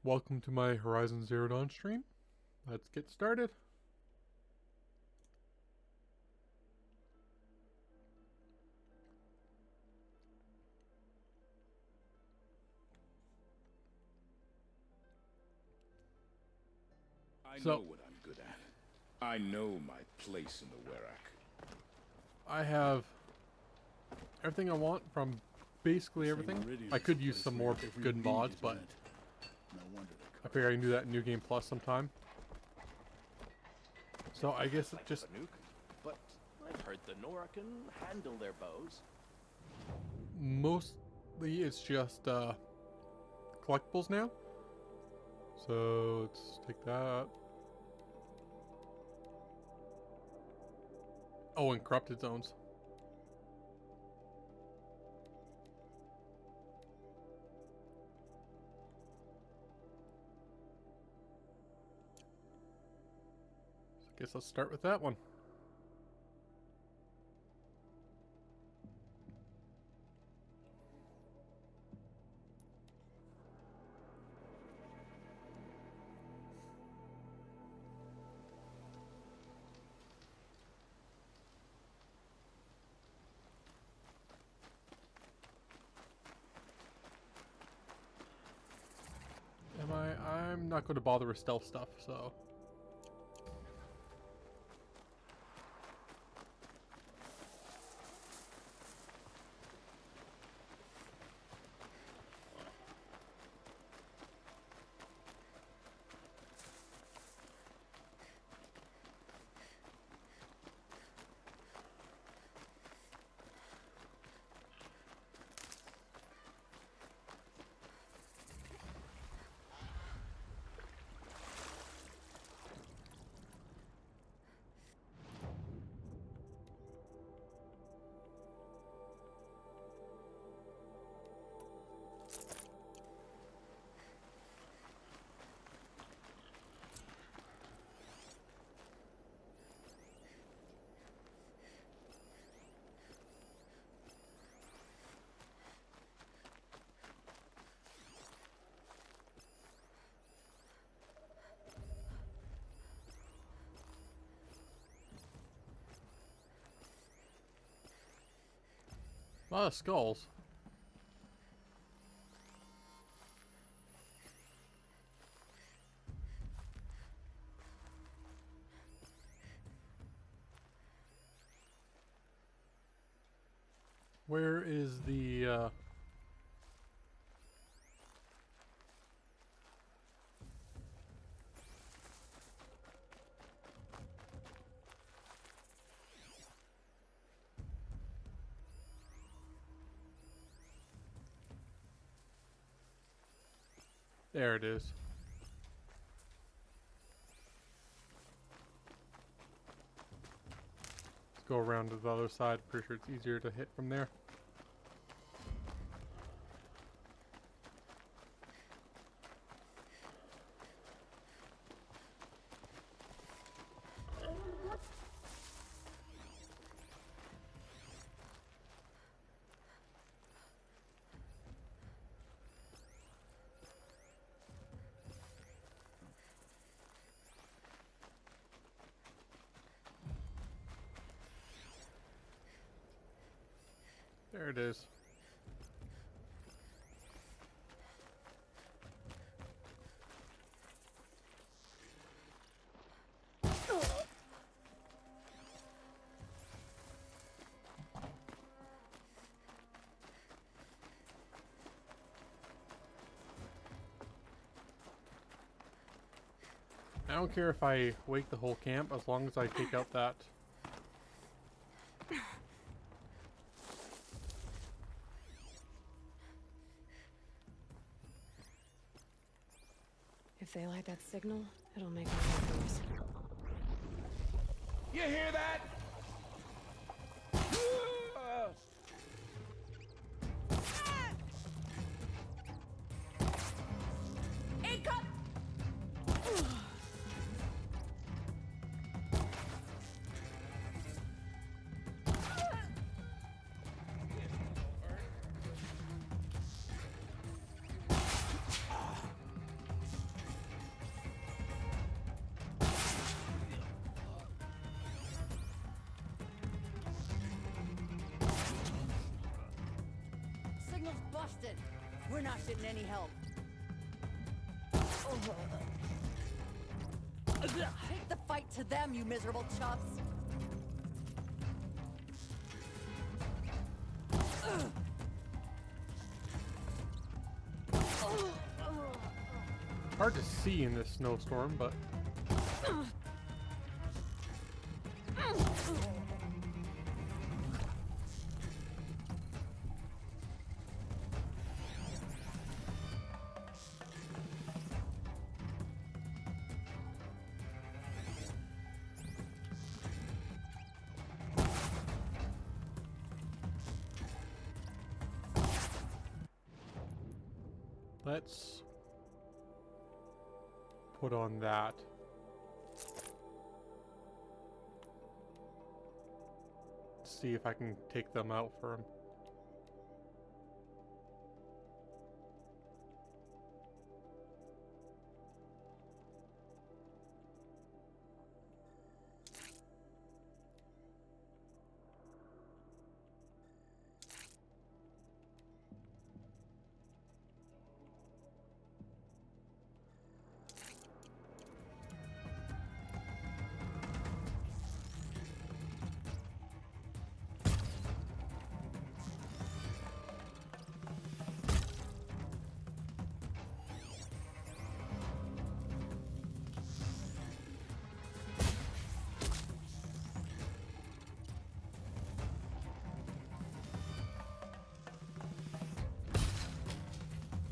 Welcome to my Horizon Zero Dawn stream. Let's get started. I know what I'm good at. I know my place in the Werak. I have everything I want from basically everything. I could use some more good mods, but I figure I can do that in New Game Plus sometime. So I guess it just... But I've heard the Nora can handle their bows. Mostly it's just collectibles now. So let's take that. Oh, and corrupted zones. So I guess let's start with that one. I'm not going to bother with stealth stuff, so... A lot of skulls. Where is the There it is. Let's go around to the other side. Pretty sure it's easier to hit from there. There it is. I don't care if I wake the whole camp as long as I take out that. If they light that signal, it'll make our worse. You hear that? We're not getting any help. Take the fight to them, you miserable chumps. Hard to see in this snowstorm, but let's put on that. See if I can take them out for him.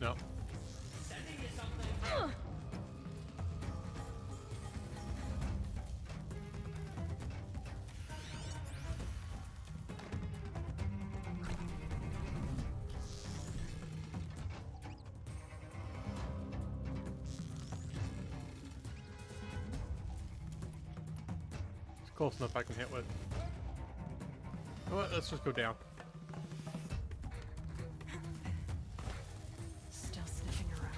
No. It's close enough I can hit with. Well, let's just go down. Still sniffing around.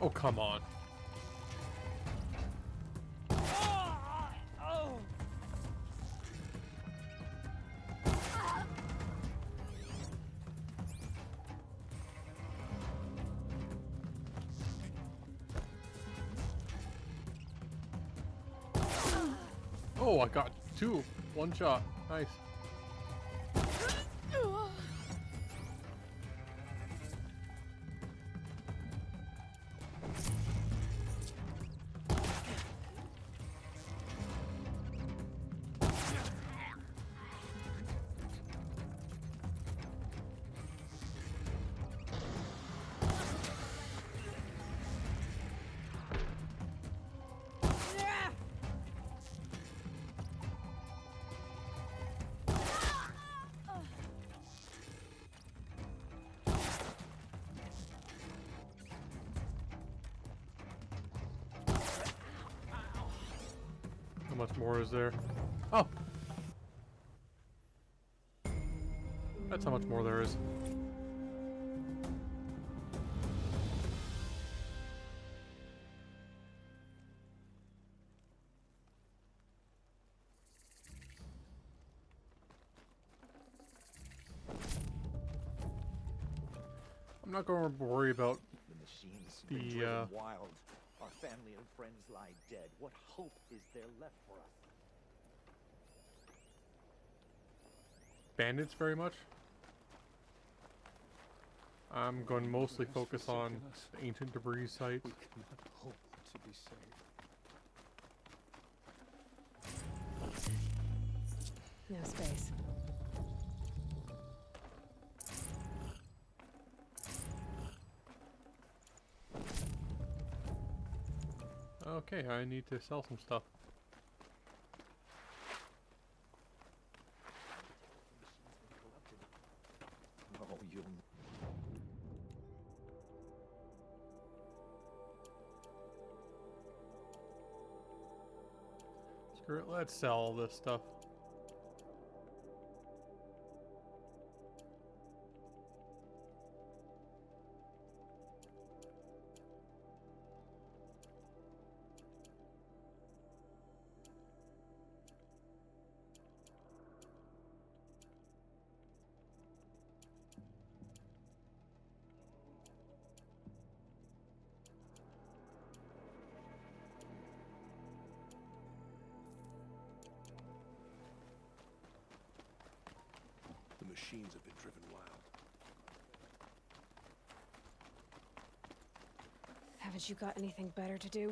Oh, come on. Oh, I got two. One shot. Nice. How much more is there? Oh! That's how much more there is. I'm not going to worry about The machines The, been driven wild. Our family and friends lie dead. What hope is there left for us? bandits very much. I'm going to mostly focus on the ancient debris site. We cannot hope to be saved. No space. Okay, I need to sell some stuff. Oh, you'll... Screw it, let's sell all this stuff. machines have been driven wild. Haven't you got anything better to do?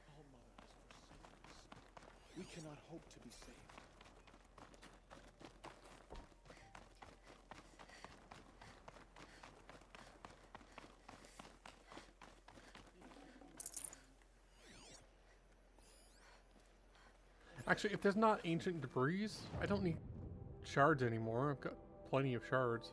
All Mother has forsaken us. We cannot hope to be saved. Actually, if there's not ancient debris, I don't need shards anymore. I've got plenty of shards.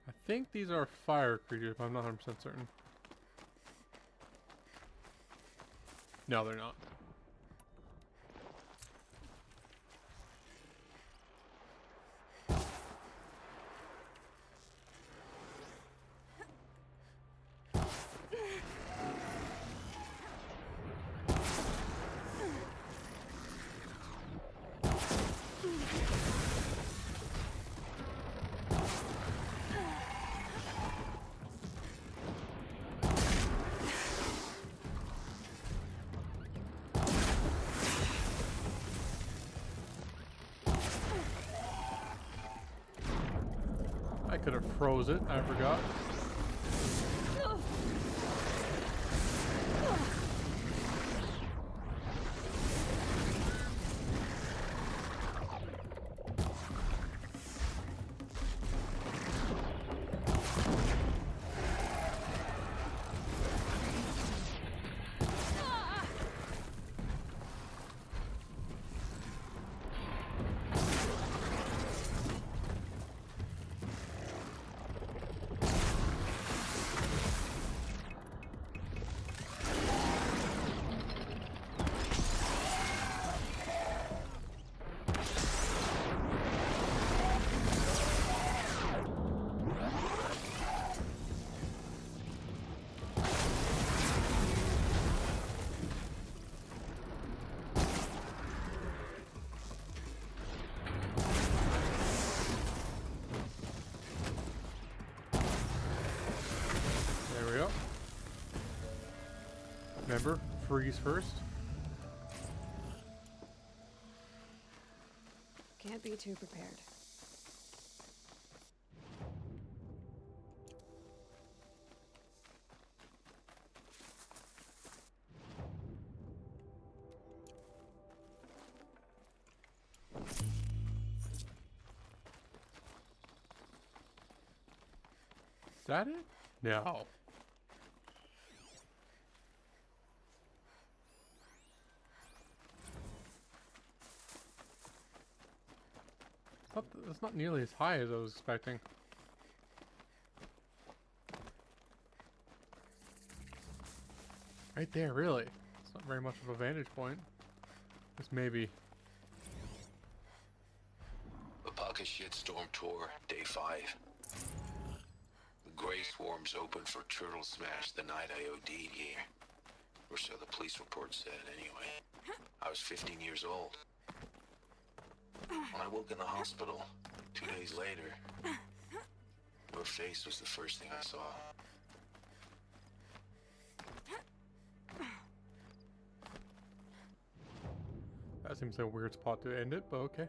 I think these are fire creatures, but I'm not 100% certain. No, they're not. I could have froze it, I forgot. Remember, freeze first. Can't be too prepared. Is that it? No. That's not nearly as high as I was expecting. Right there, really. It's not very much of a vantage point. Just maybe. The Pocket Shitstorm Tour, Day 5. The Grey Swarms opened for Turtle Smash the night I OD'd here. Or so the police report said, anyway. I was 15 years old. When I woke in the hospital, 2 days later, your face was the first thing I saw. That seems like a weird spot to end it, but okay.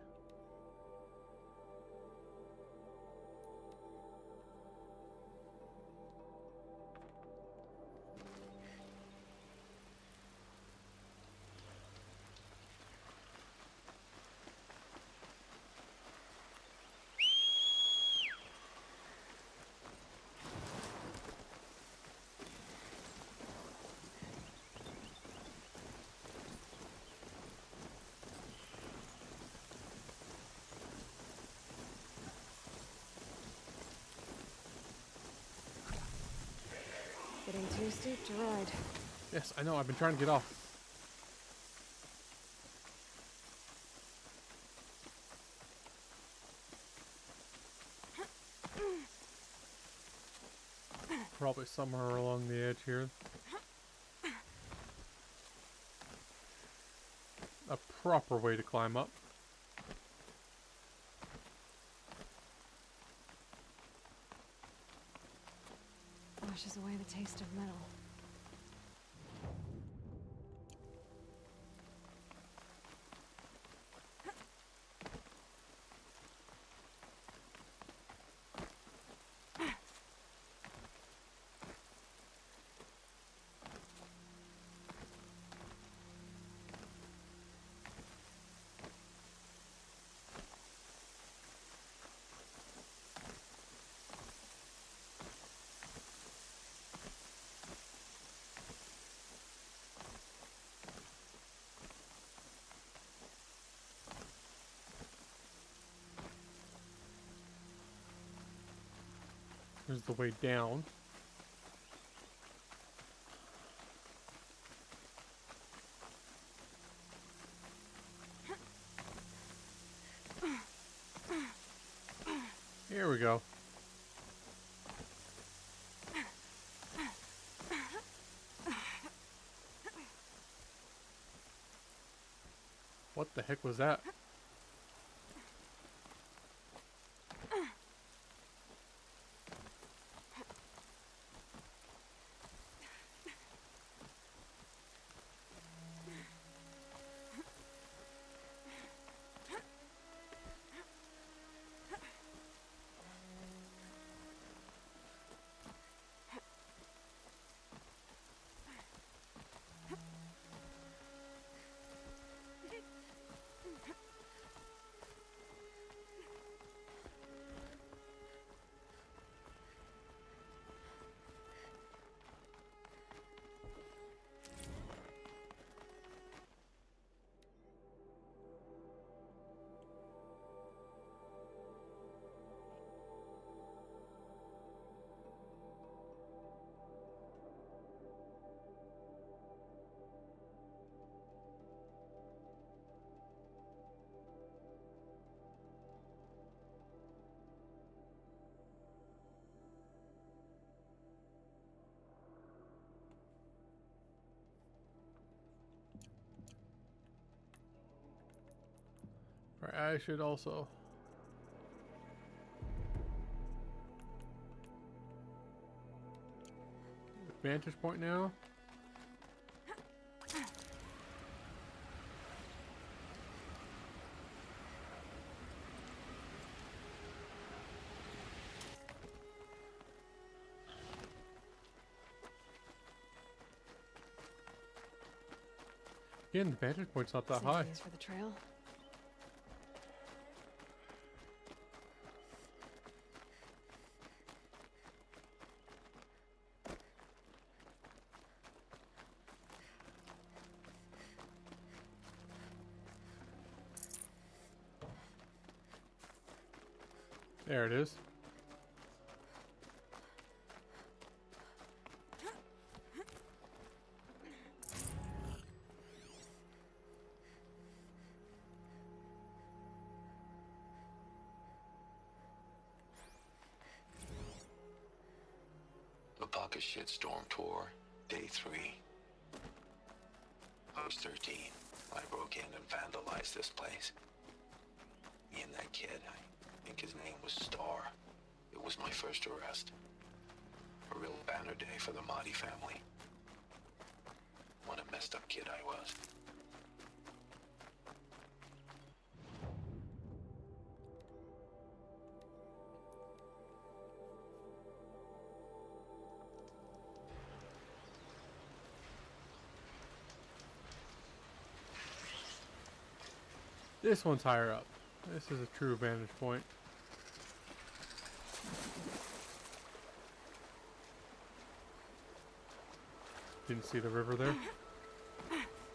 Getting too steep to ride. Yes, I know, I've been trying to get off. Probably somewhere along the edge here. A proper way to climb up. Washes away the taste of metal. Here's the way down. Here we go. What the heck was that? Alright, I should also... Vantage point now. Again, the vantage point's not that high. Sympathies for the trail. There it is. The Pocket Shitstorm Tour, Day 3. I was 13. I broke in and vandalized this place. Me and that kid, I think his name was Star. It was my first arrest. A real banner day for the Mahdi family. What a messed up kid I was. This one's higher up. This is a true vantage point. Didn't see the river there.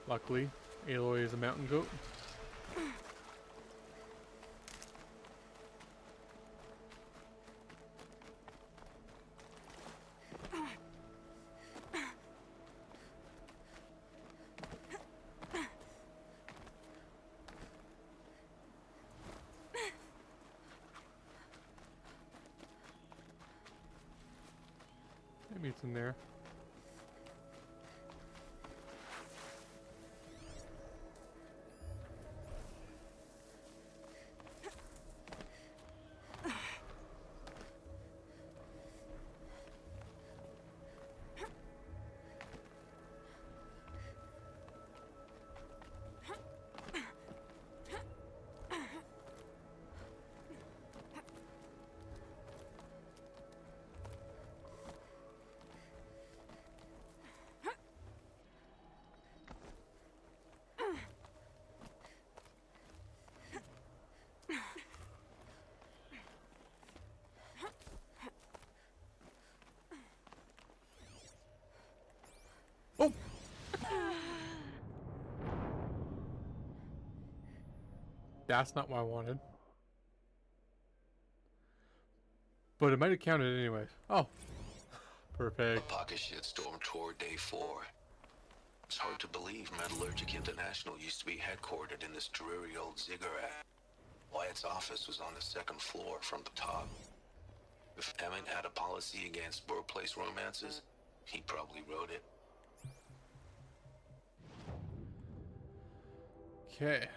Luckily, Aloy is a mountain goat. it's in there. Oh! That's not what I wanted. But it might have counted anyways. Oh. A Perfect. pocket shitstorm tour day 4. It's hard to believe Metallurgic International used to be headquartered in this dreary old ziggurat. Wyatt's office was on the 2nd floor from the top. If Emmett had a policy against workplace romances, he probably wrote it. Okay.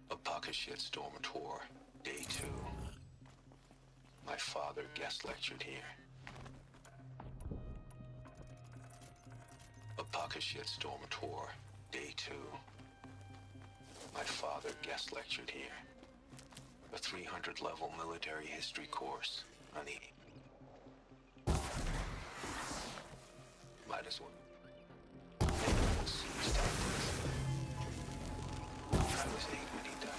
A pocket shitstorm tour day 2. My father guest lectured here. A pocket shitstorm tour day 2. My father guest lectured here. A 300 level military history course on the... Might as well. We'll see you start this. I was 8 when he died.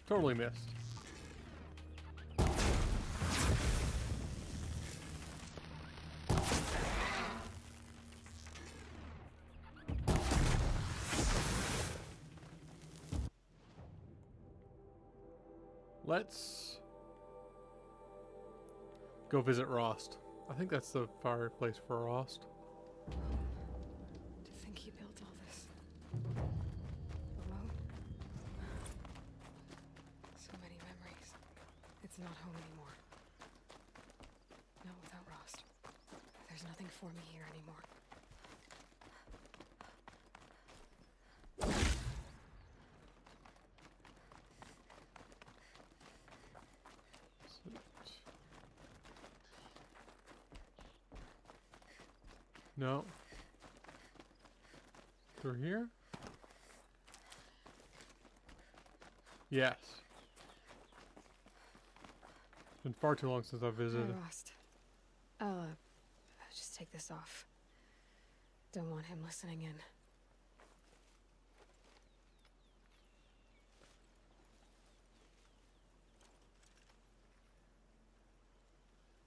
Totally missed. Let's go visit Rost. I think that's the fireplace for Rost. To think he built all this alone. So many memories. It's not home anymore. Not without Rost. There's nothing for me here anymore. No. Through here? Yes. It's been far too long since I've visited. Hi, Rost. I'll just take this off. Don't want him listening in.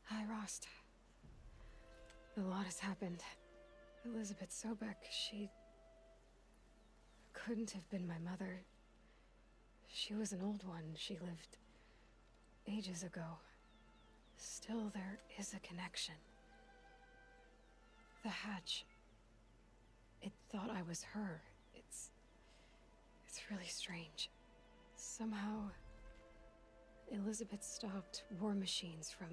Hi, Rost. A lot has happened. Elizabeth Sobek, she couldn't have been my mother. She was an old one. She lived ages ago. Still, there is a connection. The hatch. It thought I was her. It's really strange. Somehow, Elizabeth stopped war machines from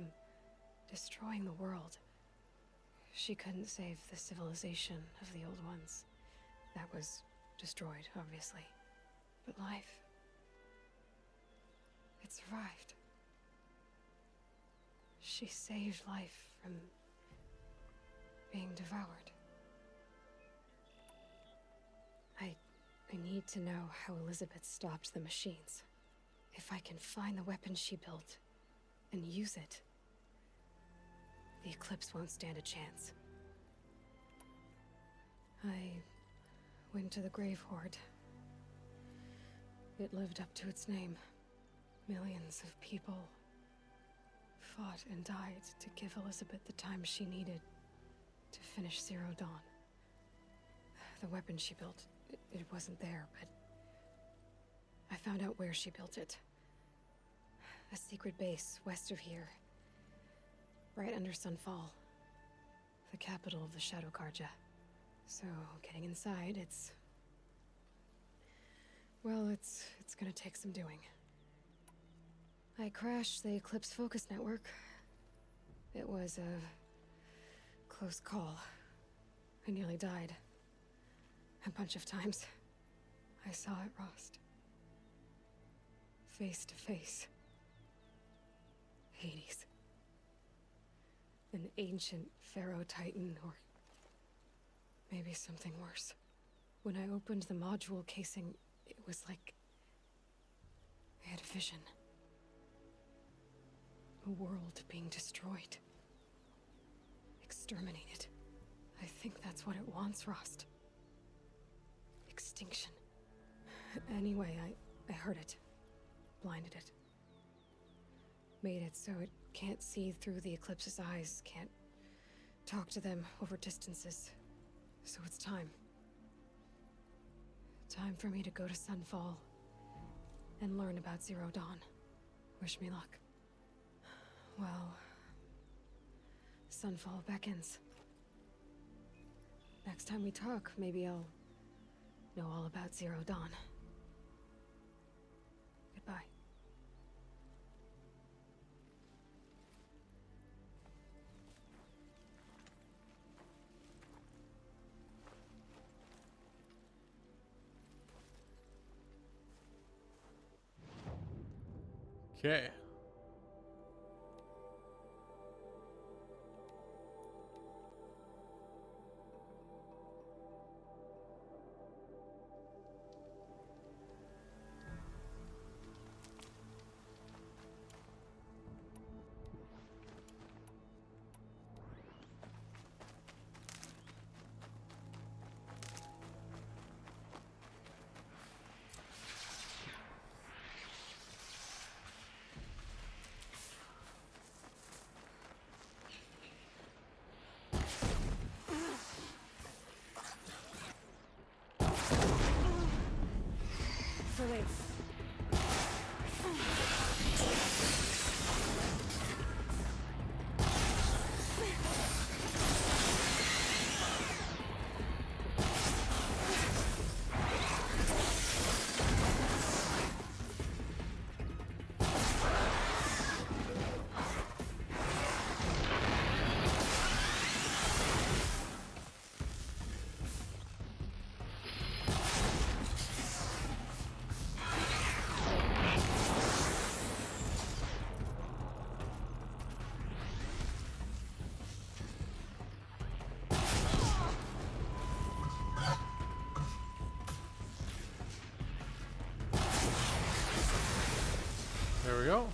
destroying the world. She couldn't save the civilization of the old ones. That was destroyed, obviously. But life, it survived. She saved life from being devoured. I need to know how Elizabeth stopped the machines. If I can find the weapon she built and use it, the Eclipse won't stand a chance. I went to the Grave Horde. It lived up to its name. Millions of people fought and died to give Elizabeth the time she needed to finish Zero Dawn. The weapon she built, it wasn't there, but I found out where she built it. A secret base west of here, right under Sunfall, the capital of the Shadow Karja. So, getting inside, well, it's gonna take some doing. I crashed the Eclipse Focus Network. It was a close call. I nearly died. A bunch of times. I saw it, Rost. Face to face. Hades. An ancient Pharaoh Titan, or maybe something worse. When I opened the module casing, it was like I had a vision. A world being destroyed. Exterminated. I think that's what it wants, Rost. Extinction. Anyway, I heard it. Blinded it. Made it so it can't see through the Eclipse's eyes, can't talk to them over distances. So it's time. Time for me to go to Sunfall and learn about Zero Dawn. Wish me luck. Well, Sunfall beckons. Next time we talk, maybe I'll know all about Zero Dawn. Goodbye. Okay. Wait. There we go.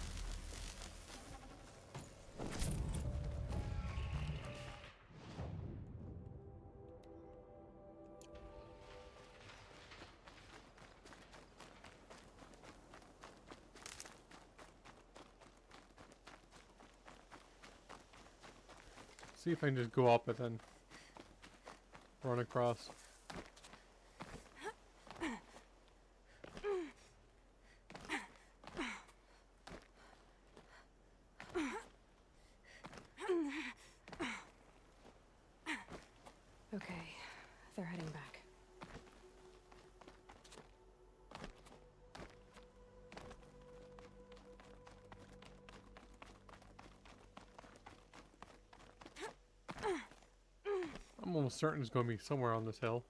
See if I can just go up and then run across. Okay, they're heading back. I'm almost certain it's going to be somewhere on this hill.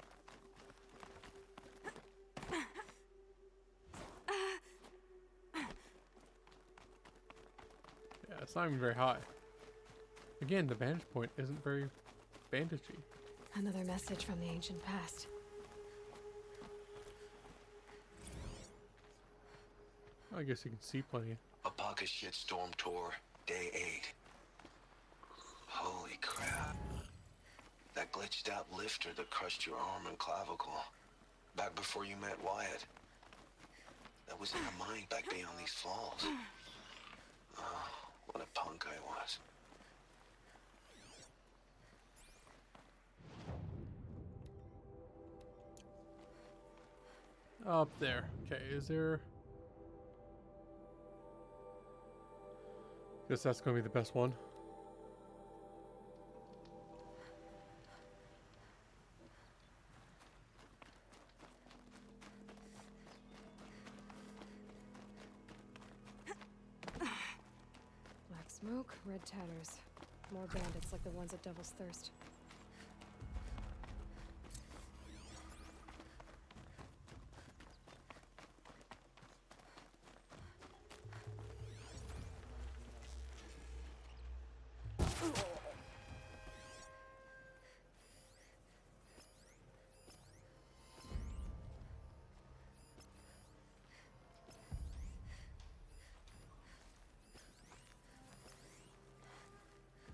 Yeah, it's not even very high. Again, the vantage point isn't very bandagey. Another message from the ancient past. I guess you can see plenty. A pocket shitstorm tour, day 8. Holy crap. That glitched out lifter that crushed your arm and clavicle. Back before you met Wyatt. That was in the mine back beyond these falls. Oh, what a punk I was. Up there. Okay, is there... Guess that's going to be the best one. Black smoke, red tatters. More bandits like the ones at Devil's Thirst.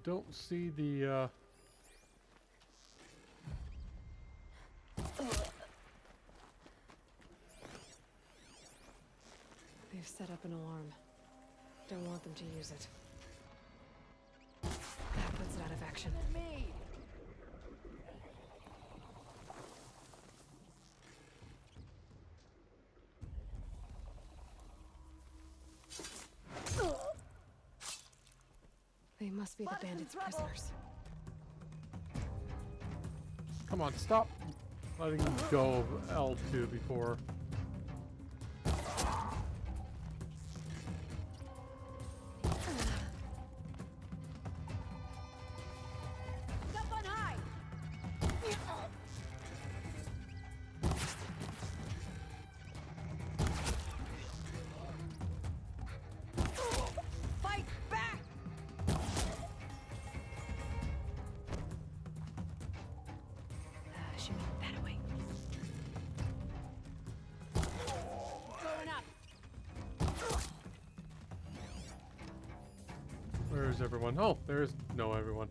Don't see the, They've set up an alarm. Don't want them to use it. That puts it out of action. Me! They must be the Spotted some bandits' trouble. prisoners. come on, stop letting go of L2 before. Up on high! Fight back! Shimmy that away. Going up! Where is everyone? Oh, there is no everyone.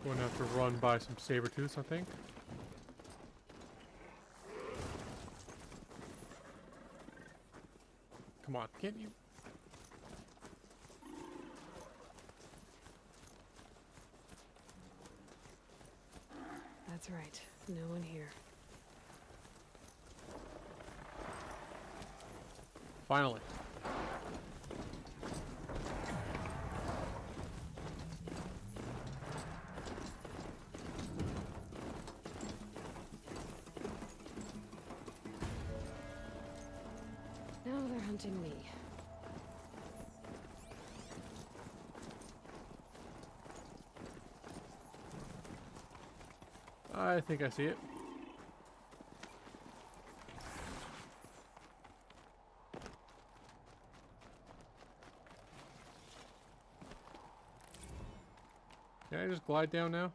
Going to have to run by some saber-tooths, I think. Come on, can't you? That's right. No one here. Finally. Now they're hunting me. I think I see it. Can I just glide down now?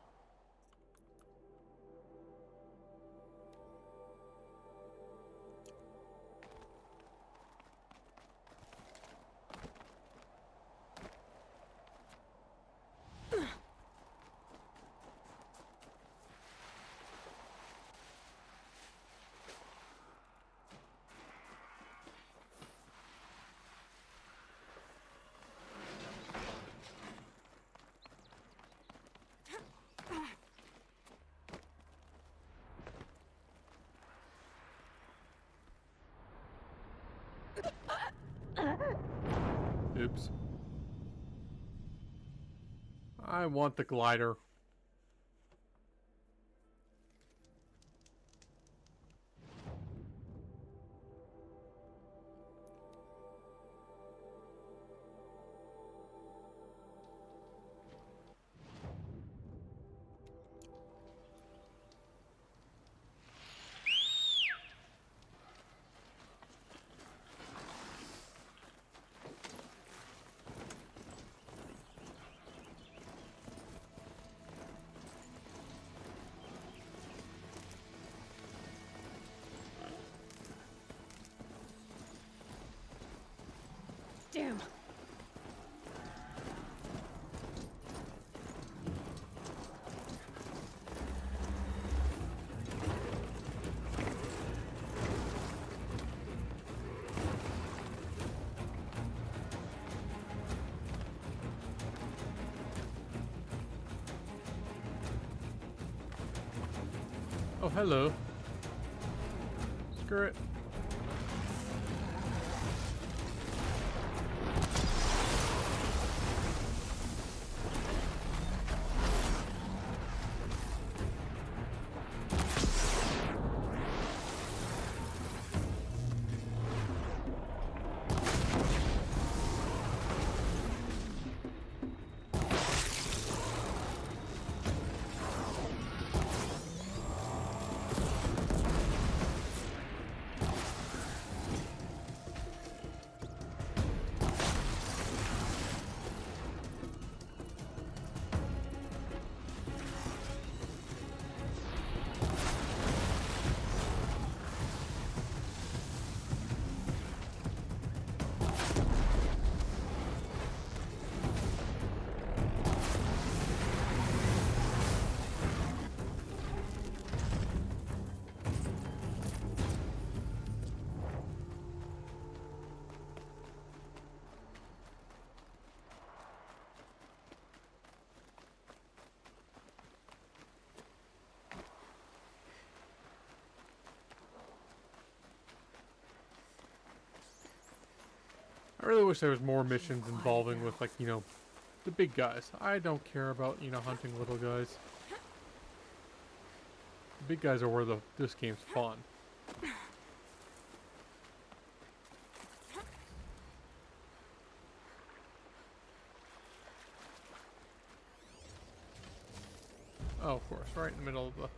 Oops. I want the glider. Oh, hello. Screw it. I really wish there was more missions involving with, like, you know, the big guys. I don't care about, you know, hunting little guys. The big guys are where this game's fun. Oh, of course, right in the middle of the...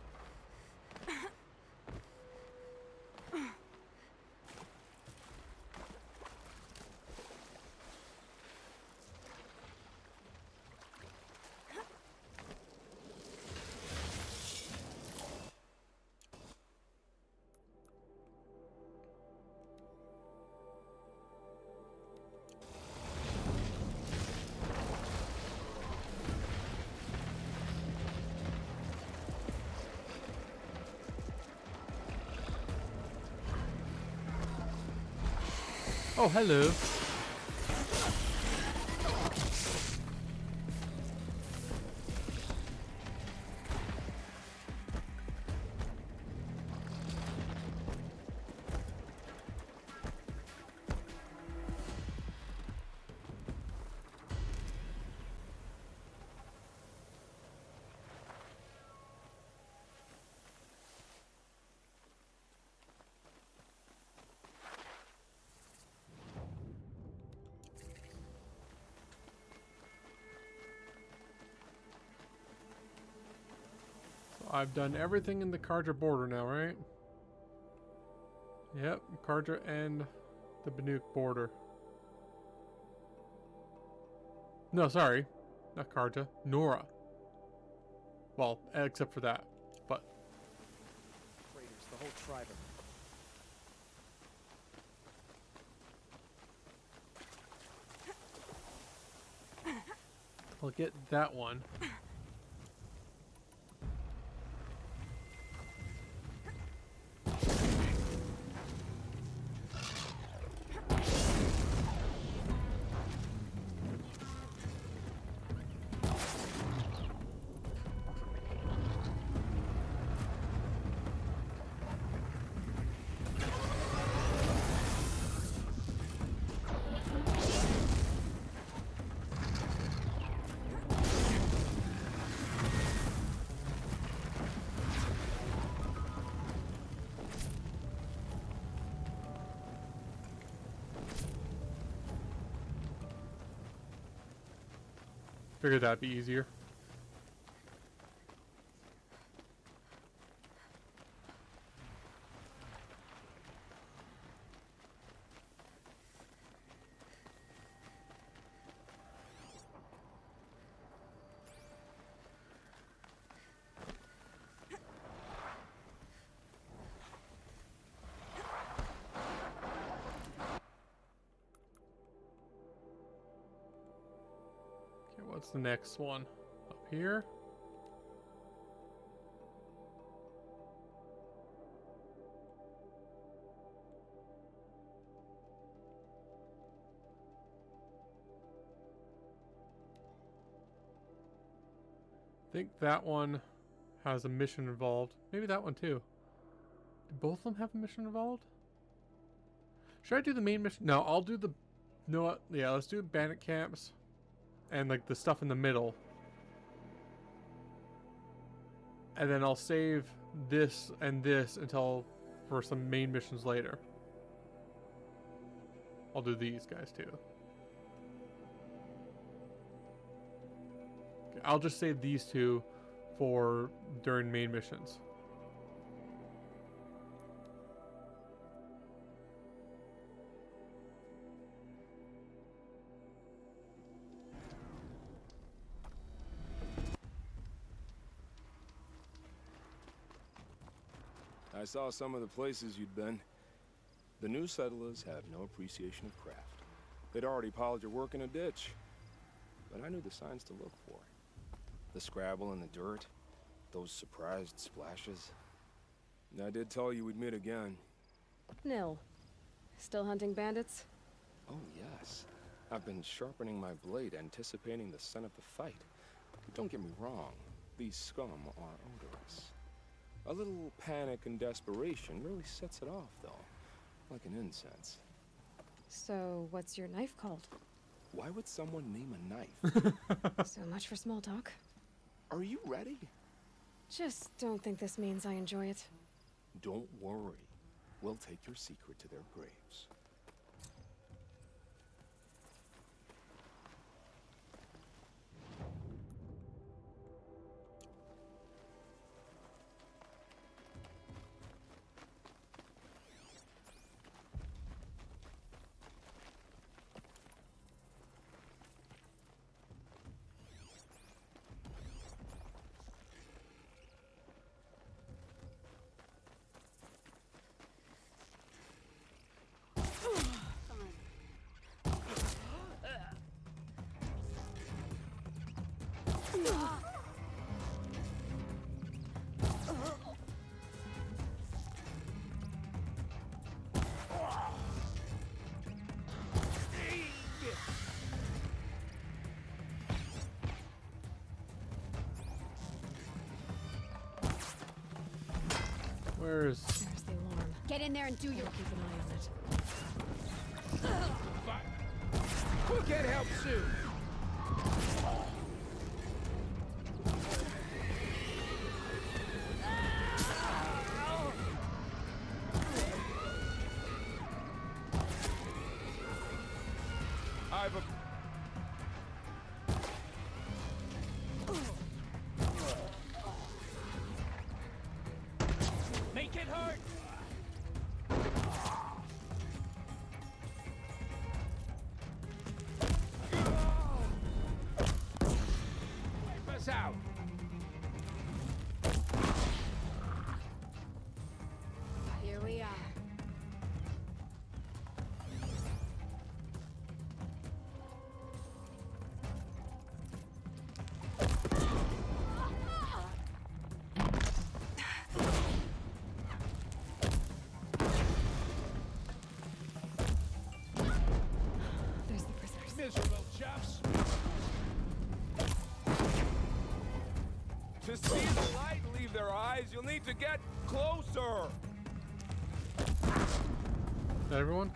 Oh, hello. I've done everything in the Karja border now, right? Yep, Karja and the Banuk border. No, sorry. Not Karja. Nora. Well, except for that. But... Raiders, the whole tribe of I'll get that one. Figured that'd be easier. Okay, what's the next one? Up here? I think that one has a mission involved. Maybe that one too. Do both of them have a mission involved? Should I do the main mission? No, I'll do the... No, what? Yeah, let's do bandit camps. And like the stuff in the middle. And then I'll save this and this until for some main missions later. I'll do these guys too. Okay, I'll just save these two for during main missions. I saw some of the places you'd been. The new settlers have no appreciation of craft. They'd already piled your work in a ditch. But I knew the signs to look for. The scrabble in the dirt, those surprised splashes. And I did tell you we'd meet again. Nil. Still hunting bandits? Oh, yes. I've been sharpening my blade, anticipating the scent of the fight. Don't get me wrong. These scum are odorous. A little panic and desperation really sets it off, though. Like an incense. So, what's your knife called? Why would someone name a knife? So much for small talk. Are you ready? Just don't think this means I enjoy it. Don't worry. We'll take your secret to their graves. Where's... There's the alarm. Get in there and do your... Keep an eye on it. We'll get help soon. I've a... Make it hurt! Wipe us out. Here we are. There's the prisoners. Miserable chaps. To see the light leave their eyes, you'll need to get closer. Is that everyone?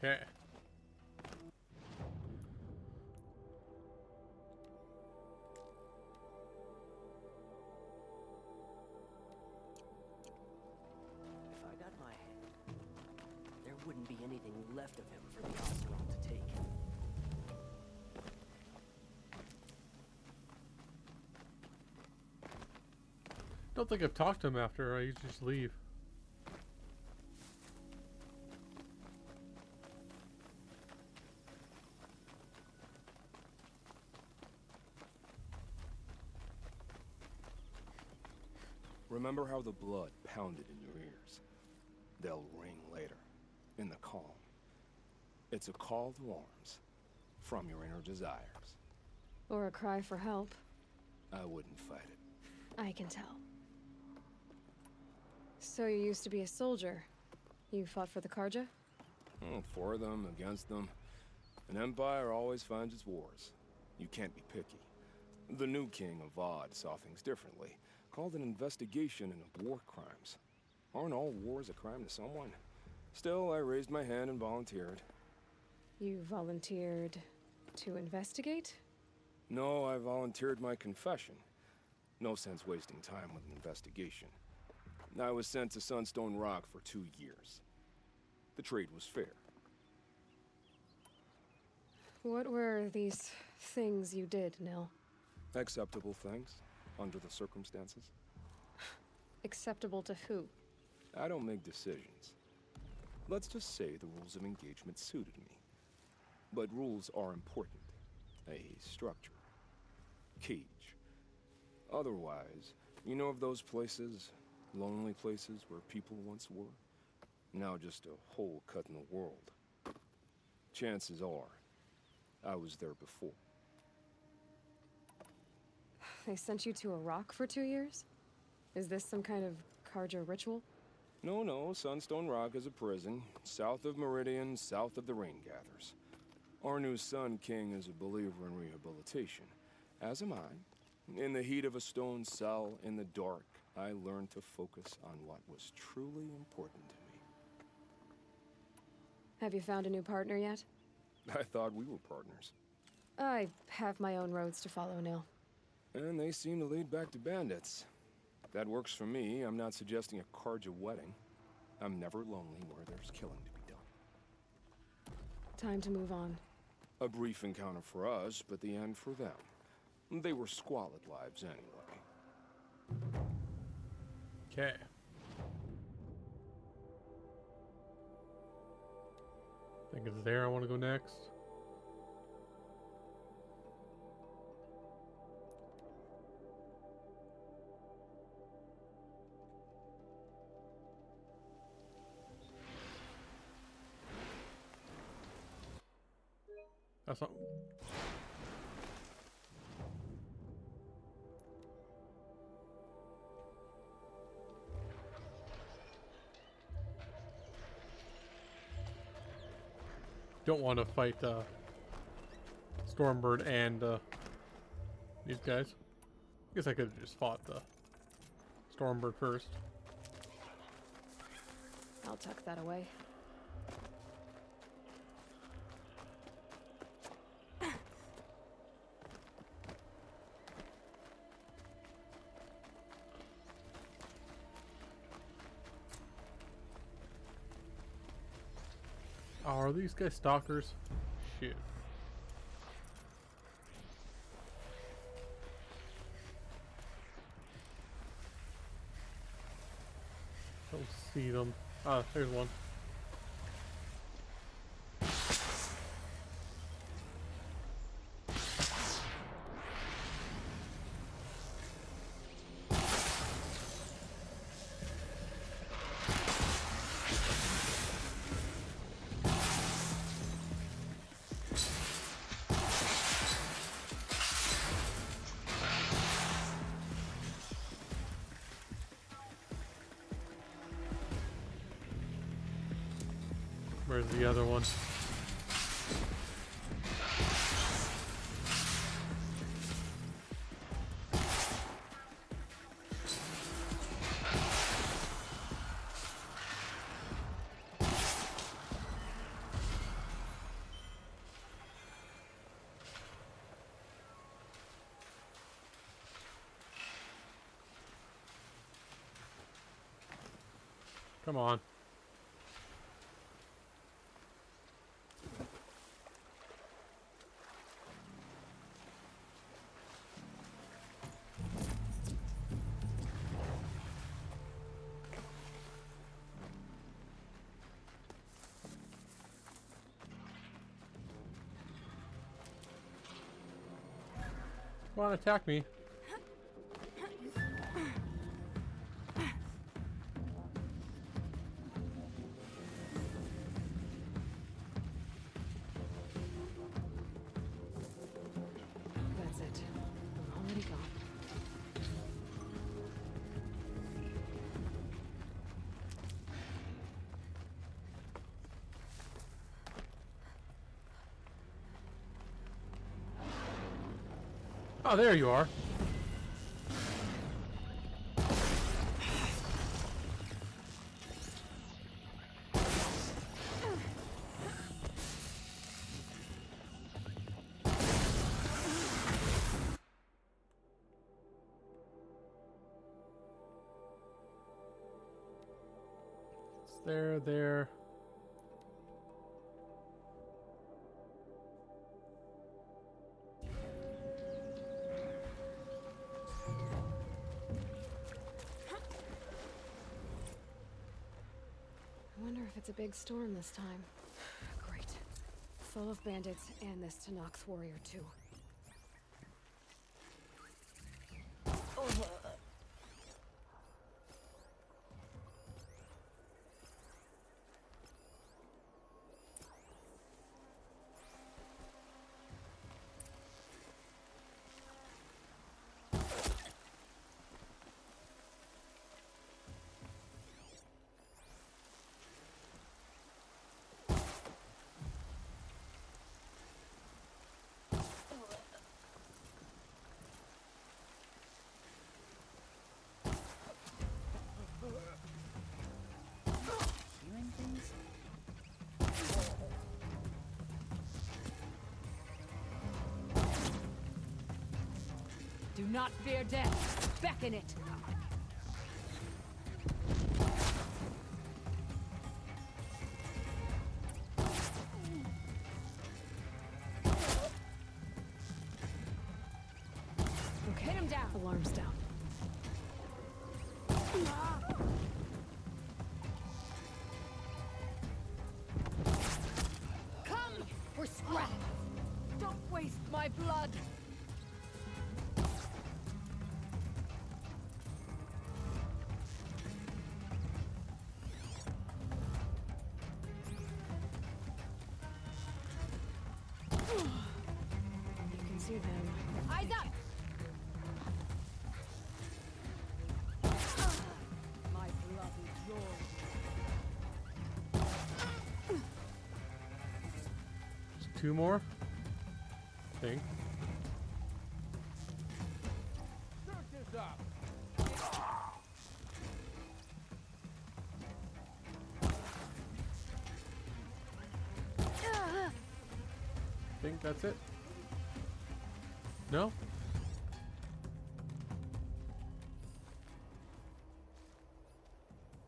Okay. If I got my hand, there wouldn't be anything left of him for the Oseram to take. Don't think I've talked to him after. I usually just leave. Remember how the blood pounded in your ears? They'll ring later, in the calm. It's a call to arms. from your inner desires. Or a cry for help. I wouldn't fight it. I can tell. So you used to be a soldier. You fought for the Karja? For them, against them. An empire always finds its wars. You can't be picky. The new king of Vod saw things differently. Called an investigation into war crimes. Aren't all wars a crime to someone? Still, I raised my hand and volunteered. You volunteered to investigate? No, I volunteered my confession. No sense wasting time with an investigation. I was sent to Sunstone Rock for 2 years. The trade was fair. What were these things you did, Nil? Acceptable things, under the circumstances. Acceptable to who? I don't make decisions. Let's just say the rules of engagement suited me. But rules are important. A structure. Cage. Otherwise, you know of those places, lonely places where people once were? Now just a hole cut in the world. Chances are, I was there before. They sent you to a rock for 2 years? Is this some kind of Karja ritual? No, Sunstone Rock is a prison, south of Meridian, south of the Rain Gathers. Our new Sun King is a believer in rehabilitation, as am I. In the heat of a stone cell, in the dark, I learned to focus on what was truly important to me. Have you found a new partner yet? I thought we were partners. I have my own roads to follow, Nil. And they seem to lead back to bandits. That works for me. I'm not suggesting a Karja wedding. I'm never lonely where there's killing to be done. Time to move on. A brief encounter for us, but the end for them. They were squalid lives anyway. Okay. I think it's there I want to go next. That's not... Don't want to fight Stormbird and these guys. I guess I could have just fought the Stormbird first. I'll tuck that away. Oh, are these guys stalkers? Shit. Don't see them. Ah, there's one. Where's the other one? Come on. Come on, attack me. Oh, there you are. It's there. I wonder if it's a big storm this time. Great. Full of bandits and this Tanakh warrior too. Hearing things? Do not fear death. Beckon it. Okay. Hit him down. Alarm's down. Come! We're scrap! Don't waste my blood! You can see them. Eyes up! My blood is yours. Just two more. I think. Search this up. I think that's it. No?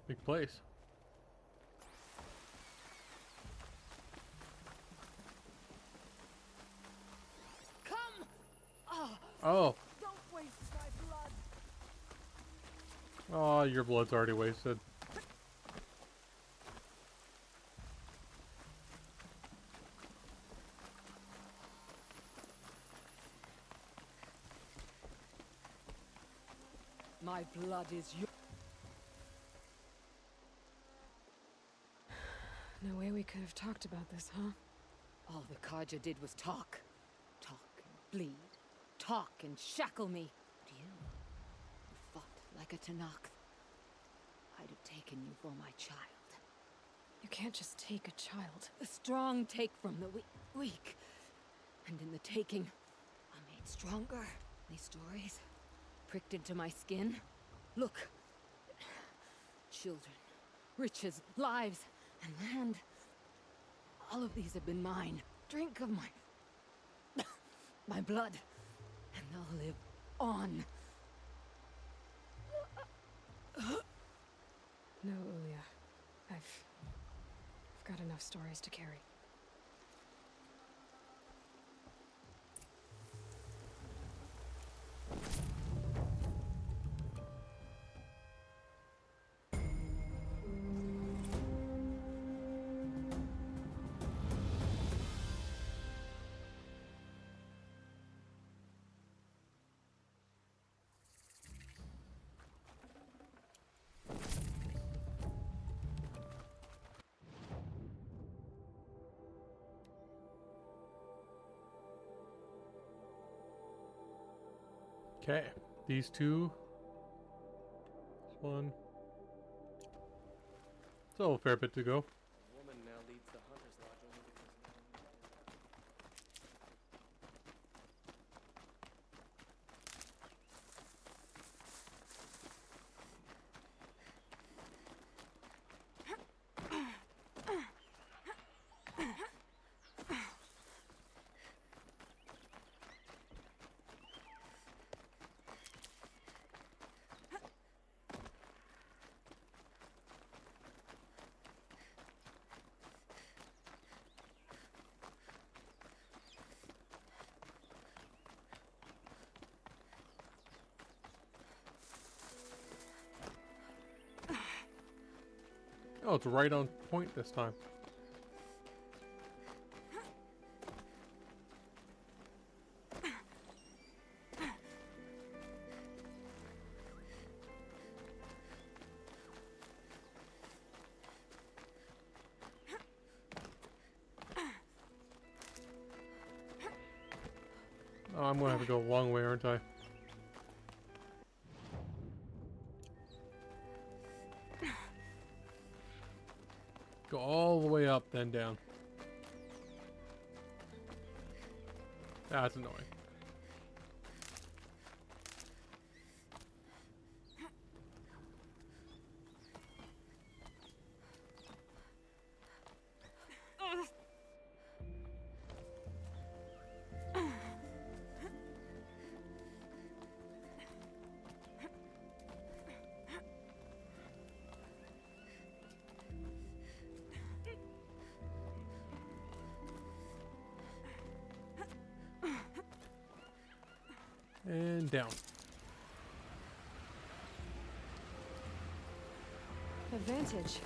Big place. Come! Oh. Don't waste my blood! Oh, your blood's already wasted. My blood is yours. No way we could have talked about this, huh? All the Kaja did was talk. Talk and bleed. Talk and shackle me. But you fought like a Tanakh. I'd have taken you for my child. You can't just take a child. The strong take from the weak. And in the taking, I'm made stronger. These stories pricked into my skin. Look. Children, riches, lives, and land. All of these have been mine. Drink of my... my blood. And they'll live on. No, Ulia. I've got enough stories to carry. Okay, these two. This one. So a fair bit to go. Woman now leads the hunter's lodge only because Oh, it's right on point this time. Oh, I'm gonna have to go a long way, aren't I? Go all the way up, then down. That's annoying. And down. Advantage.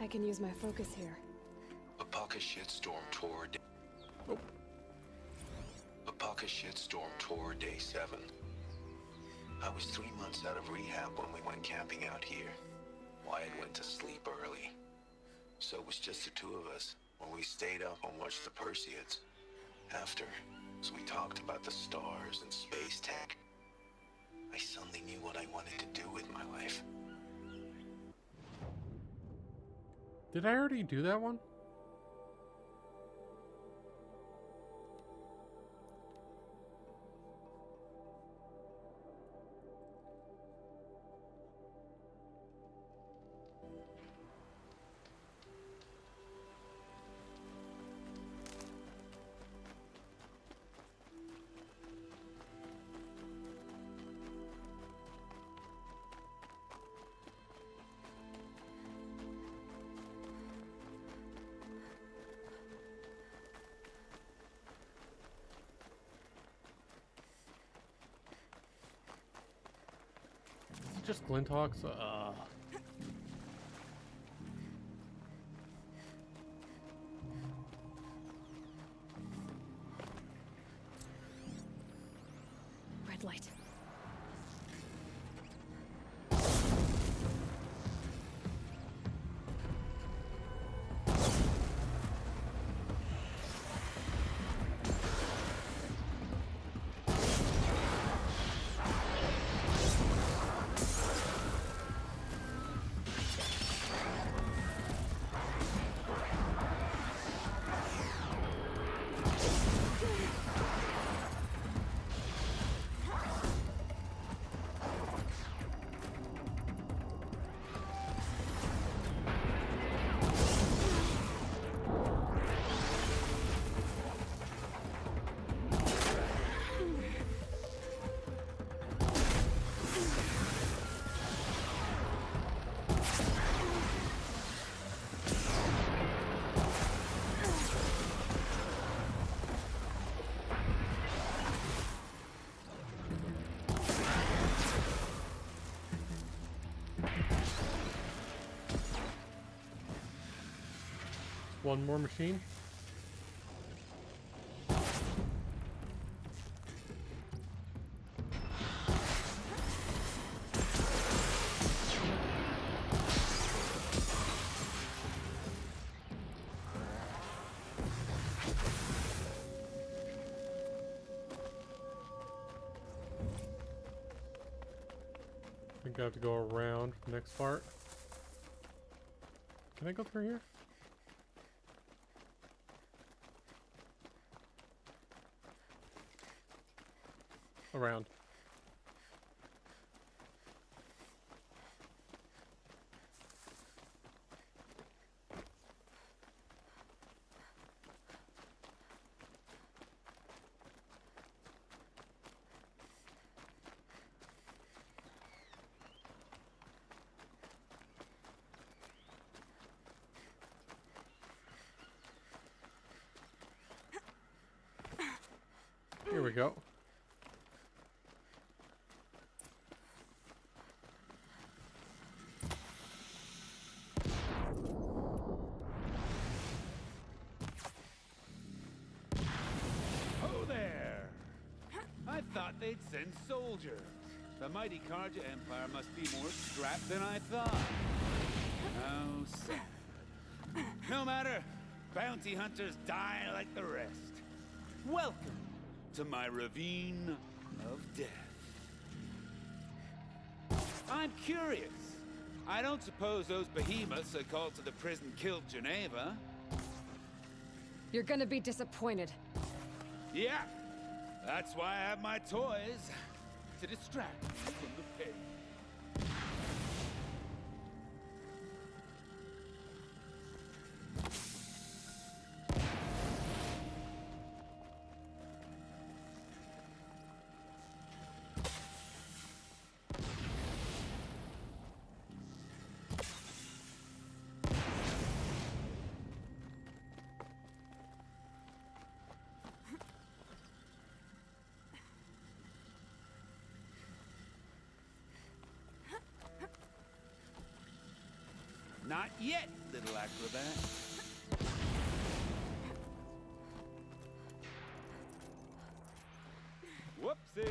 I can use my focus here. Apaka Shitstorm Tour. Oh. Apaka Shitstorm Tour Day 7. I was 3 months out of rehab when we went camping out here. Wyatt went to sleep early. So it was just the two of us when we stayed up and watched the Perseids. After, as we talked about the stars and space tech, I suddenly knew what I wanted to do with my life. Did I already do that one? Just Glinthawks? Red light. One more machine. I think I have to go around the next part. Can I go through here? Around. Here we go. pilots and soldiers. The mighty Karja Empire must be more strapped than I thought. How sad. No matter, bounty hunters die like the rest. Welcome to my ravine of death. I'm curious. I don't suppose those behemoths that called to the prison killed Geneva. You're gonna be disappointed. Yeah, that's why I have my toys, to distract you from the pain. Not yet, little acrobat. Whoopsie!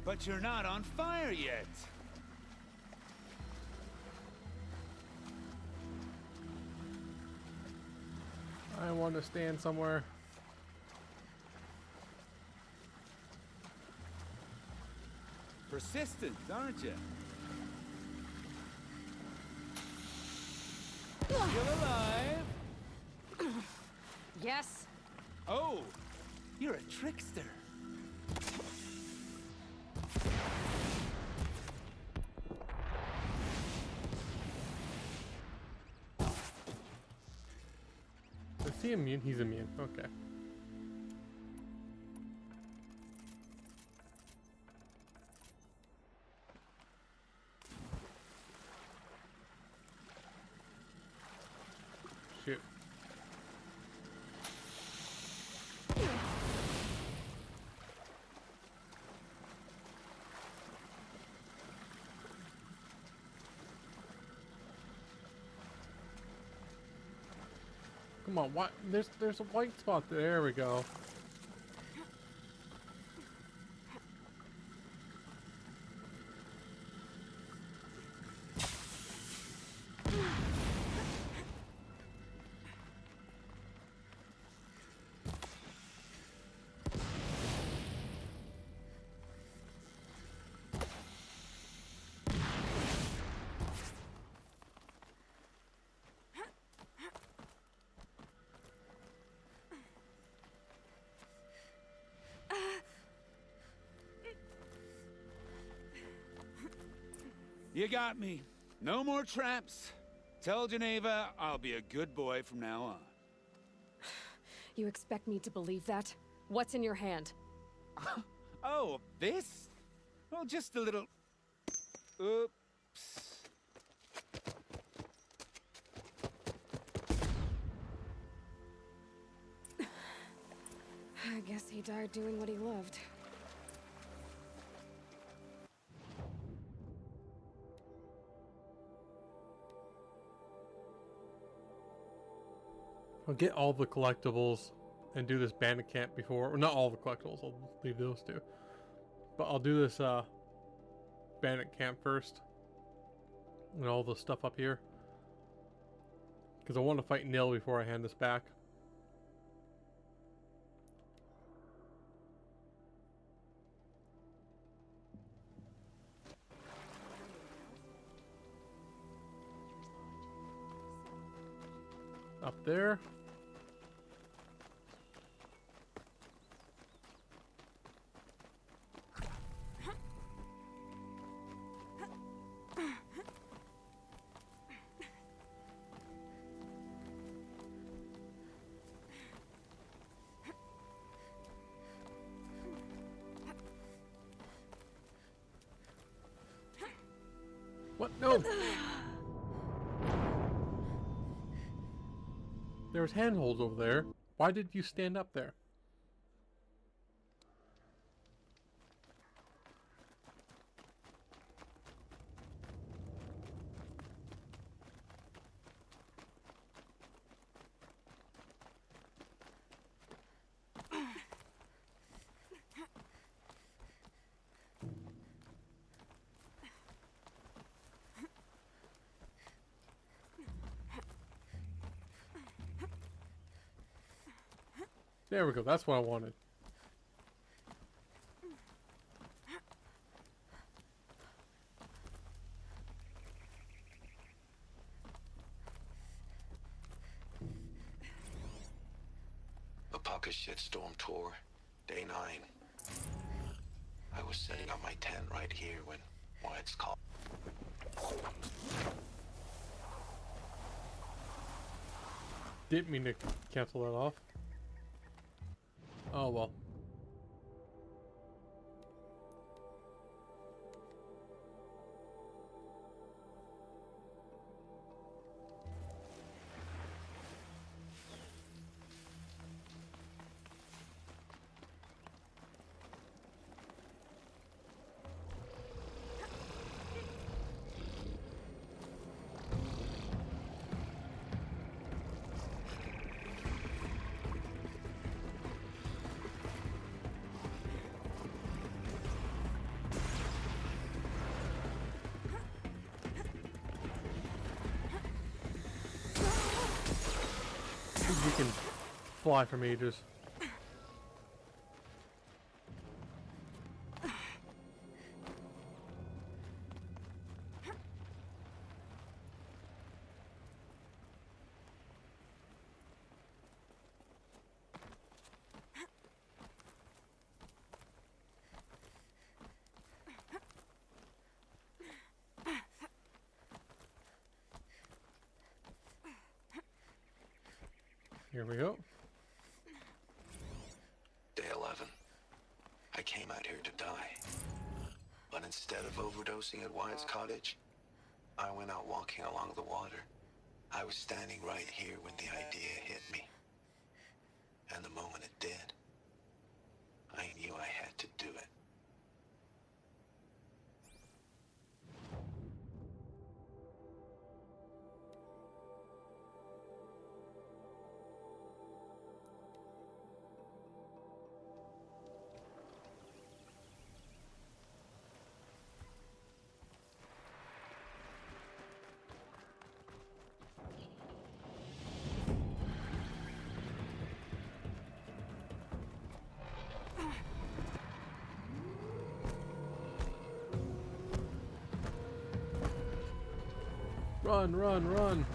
But you're not on fire yet. I want to stand somewhere. Persistent, aren't you? Still alive? Yes? Oh, you're a trickster. Is he immune? He's immune. Okay. Shoot. Come on, what? There's a white spot there. There we go. You got me. No more traps. Tell Geneva I'll be a good boy from now on. You expect me to believe that? What's in your hand? Oh, this? Well, just a little... Oops. I guess he died doing what he loved. I'll get all the collectibles and do this bandit camp before, or not all the collectibles, I'll leave those two. But I'll do this bandit camp first. And all the stuff up here. Because I want to fight Nil before I hand this back. Up there. What? No! There was handholds over there. Why did you stand up there? There we go. That's what I wanted. Apaka shitstorm tour, day 9. I was setting up my tent right here when Wyatt's called. Didn't mean to cancel that off. Oh well. You can fly from ages. Here we go. Day 11. I came out here to die. But instead of overdosing at Wyatt's cottage, I went out walking along the water. I was standing right here when the idea hit me. And the moment it did, I knew I had to do it. Run, run, run.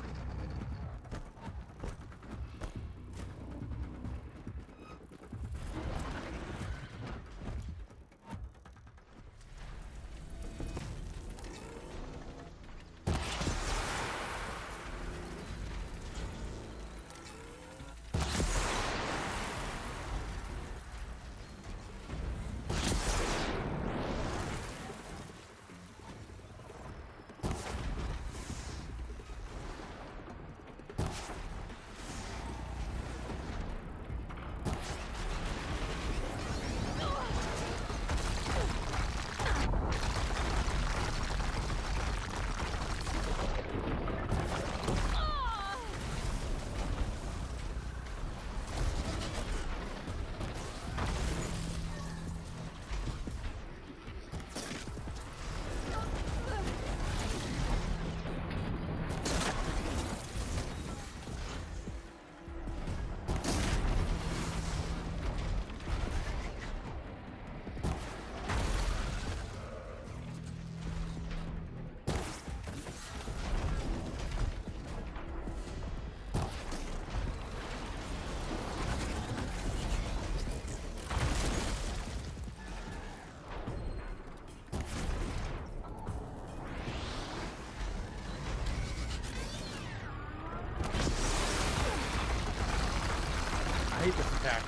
I hate this attack.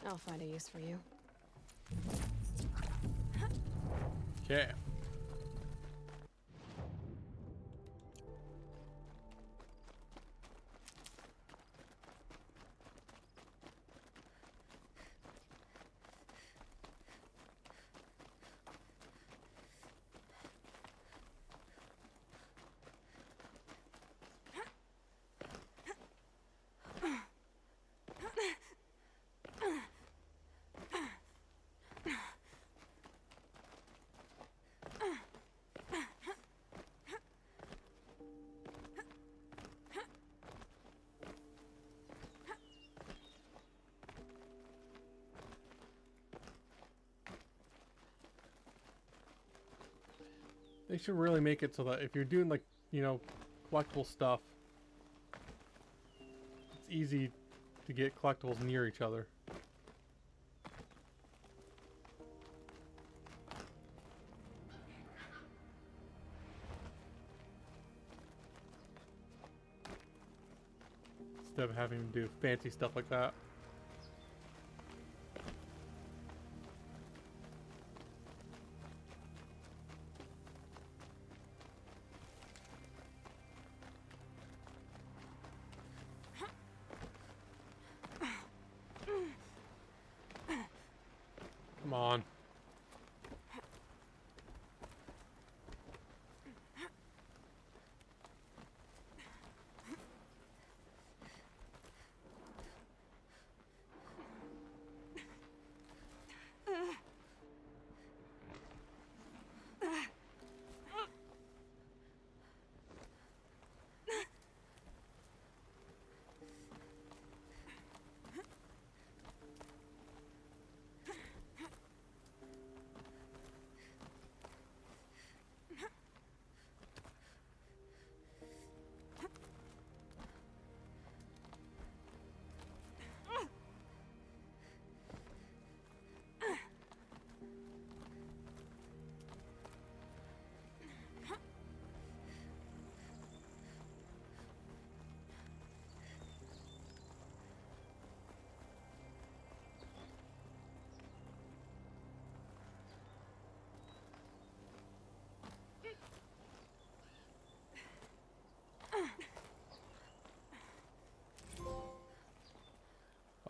I'll find a use for you. Okay. They should really make it so that if you're doing like, you know, collectible stuff, it's easy to get collectibles near each other. Instead of having to do fancy stuff like that. Come on.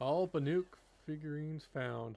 All Banuk figurines found.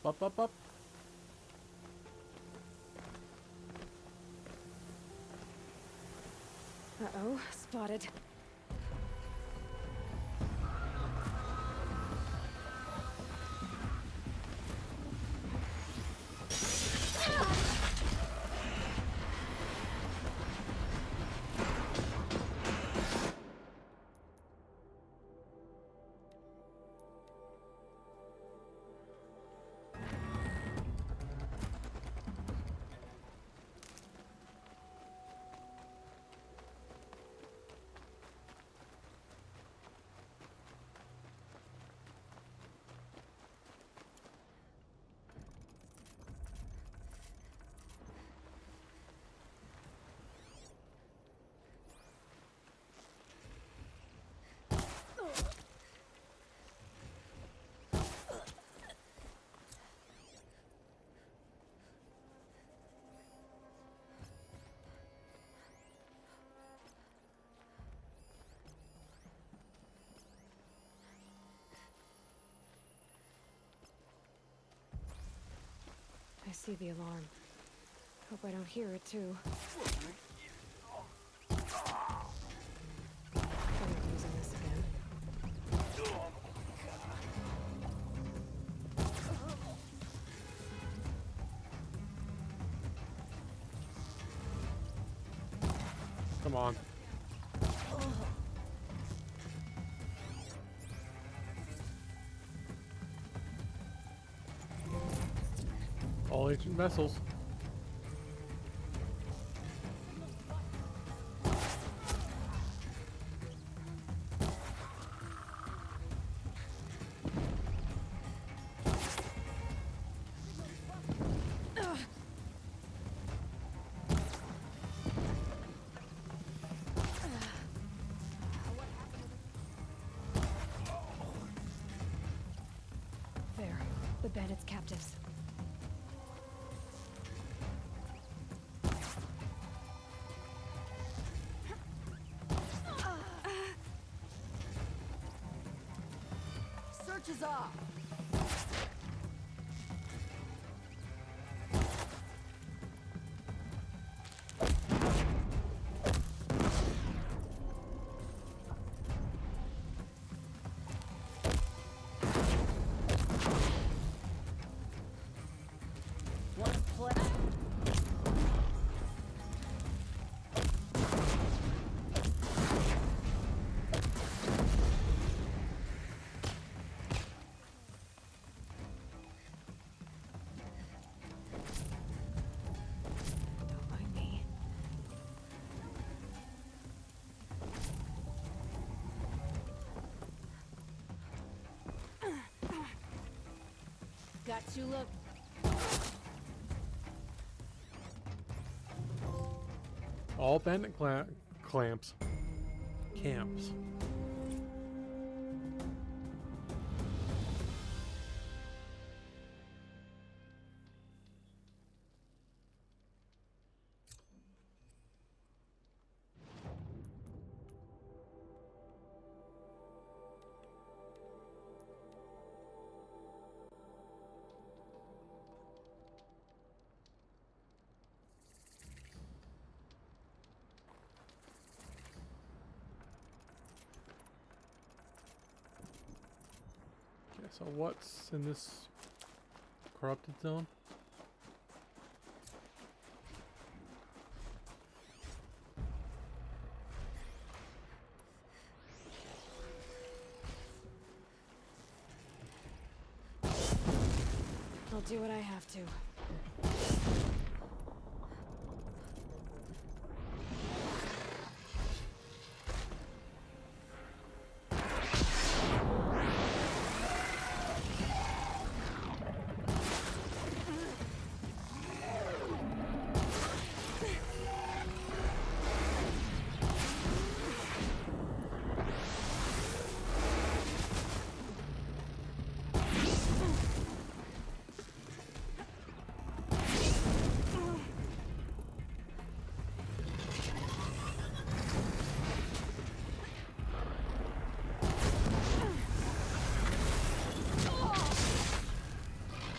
Up, up, up. Uh-oh, spotted. I see the alarm. Hope I don't hear it too. Come on. All ancient vessels. There, the bandits' captives. Search is off. One play. Don't mind me. Got you look. All bandit clamps. Camps. Okay, so what's in this corrupted zone? I'll do what I have to.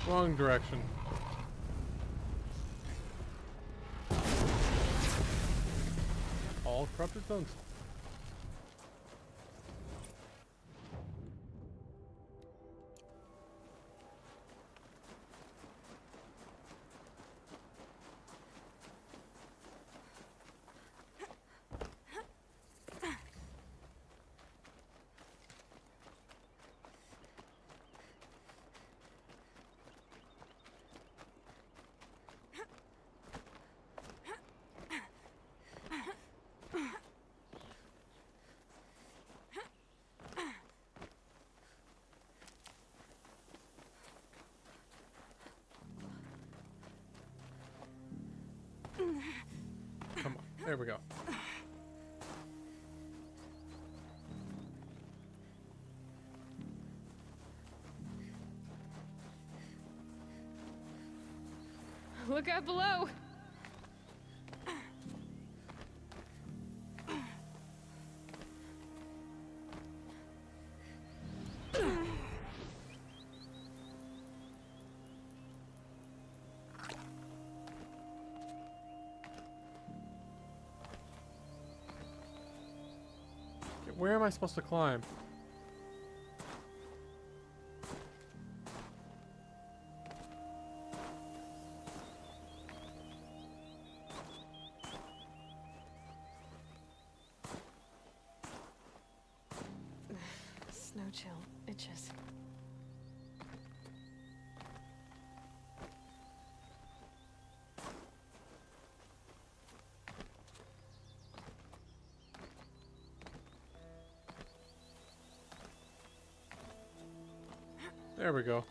Wrong direction. All corrupted zones. Come on, there we go. Look out below! Okay, where am I supposed to climb? chill. Itches. There we go.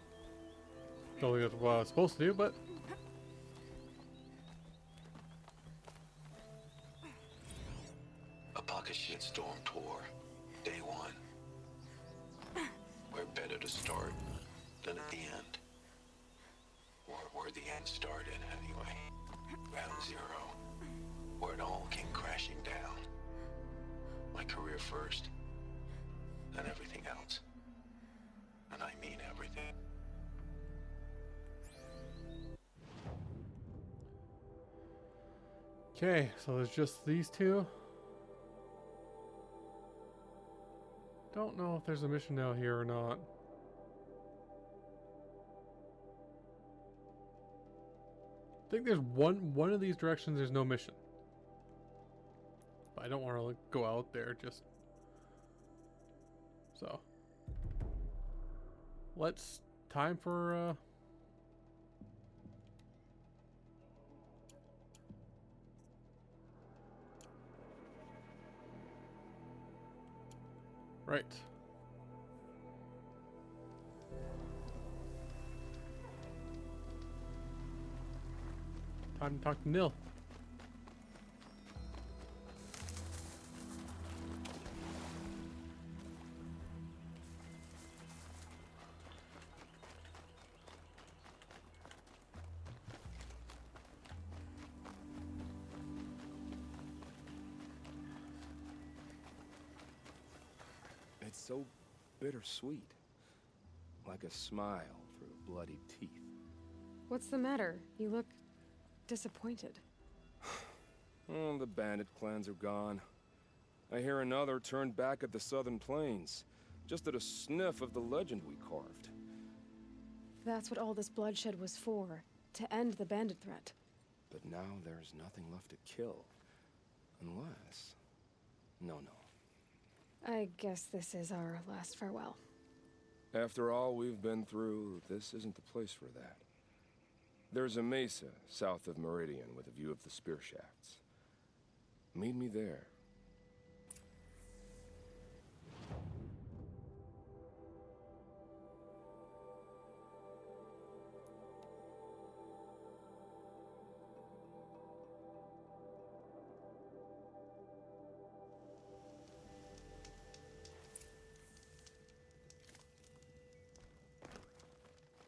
Don't think that's what I was supposed to do, but A pocket shitstorm tour, day 1. Where better to start than at the end? Or where the end started, anyway. Ground zero. Where it all came crashing down. My career first, and everything else. And I mean everything. okay, so there's just these two. Don't know if there's a mission out here or not. I think there's one of these directions there's no mission. But I don't want to go out there just so. Let's time for right. Time to talk to Nil. It's so bittersweet. Like a smile through bloodied teeth. What's the matter? You look disappointed. Oh, the bandit clans are gone. I hear another turned back at the southern plains, just at a sniff of the legend we carved. That's what all this bloodshed was for, to end the bandit threat. But now there's nothing left to kill. Unless... No. I guess this is our last farewell. After all we've been through, this isn't the place for that. There's a mesa south of Meridian with a view of the spear shafts. Meet me there.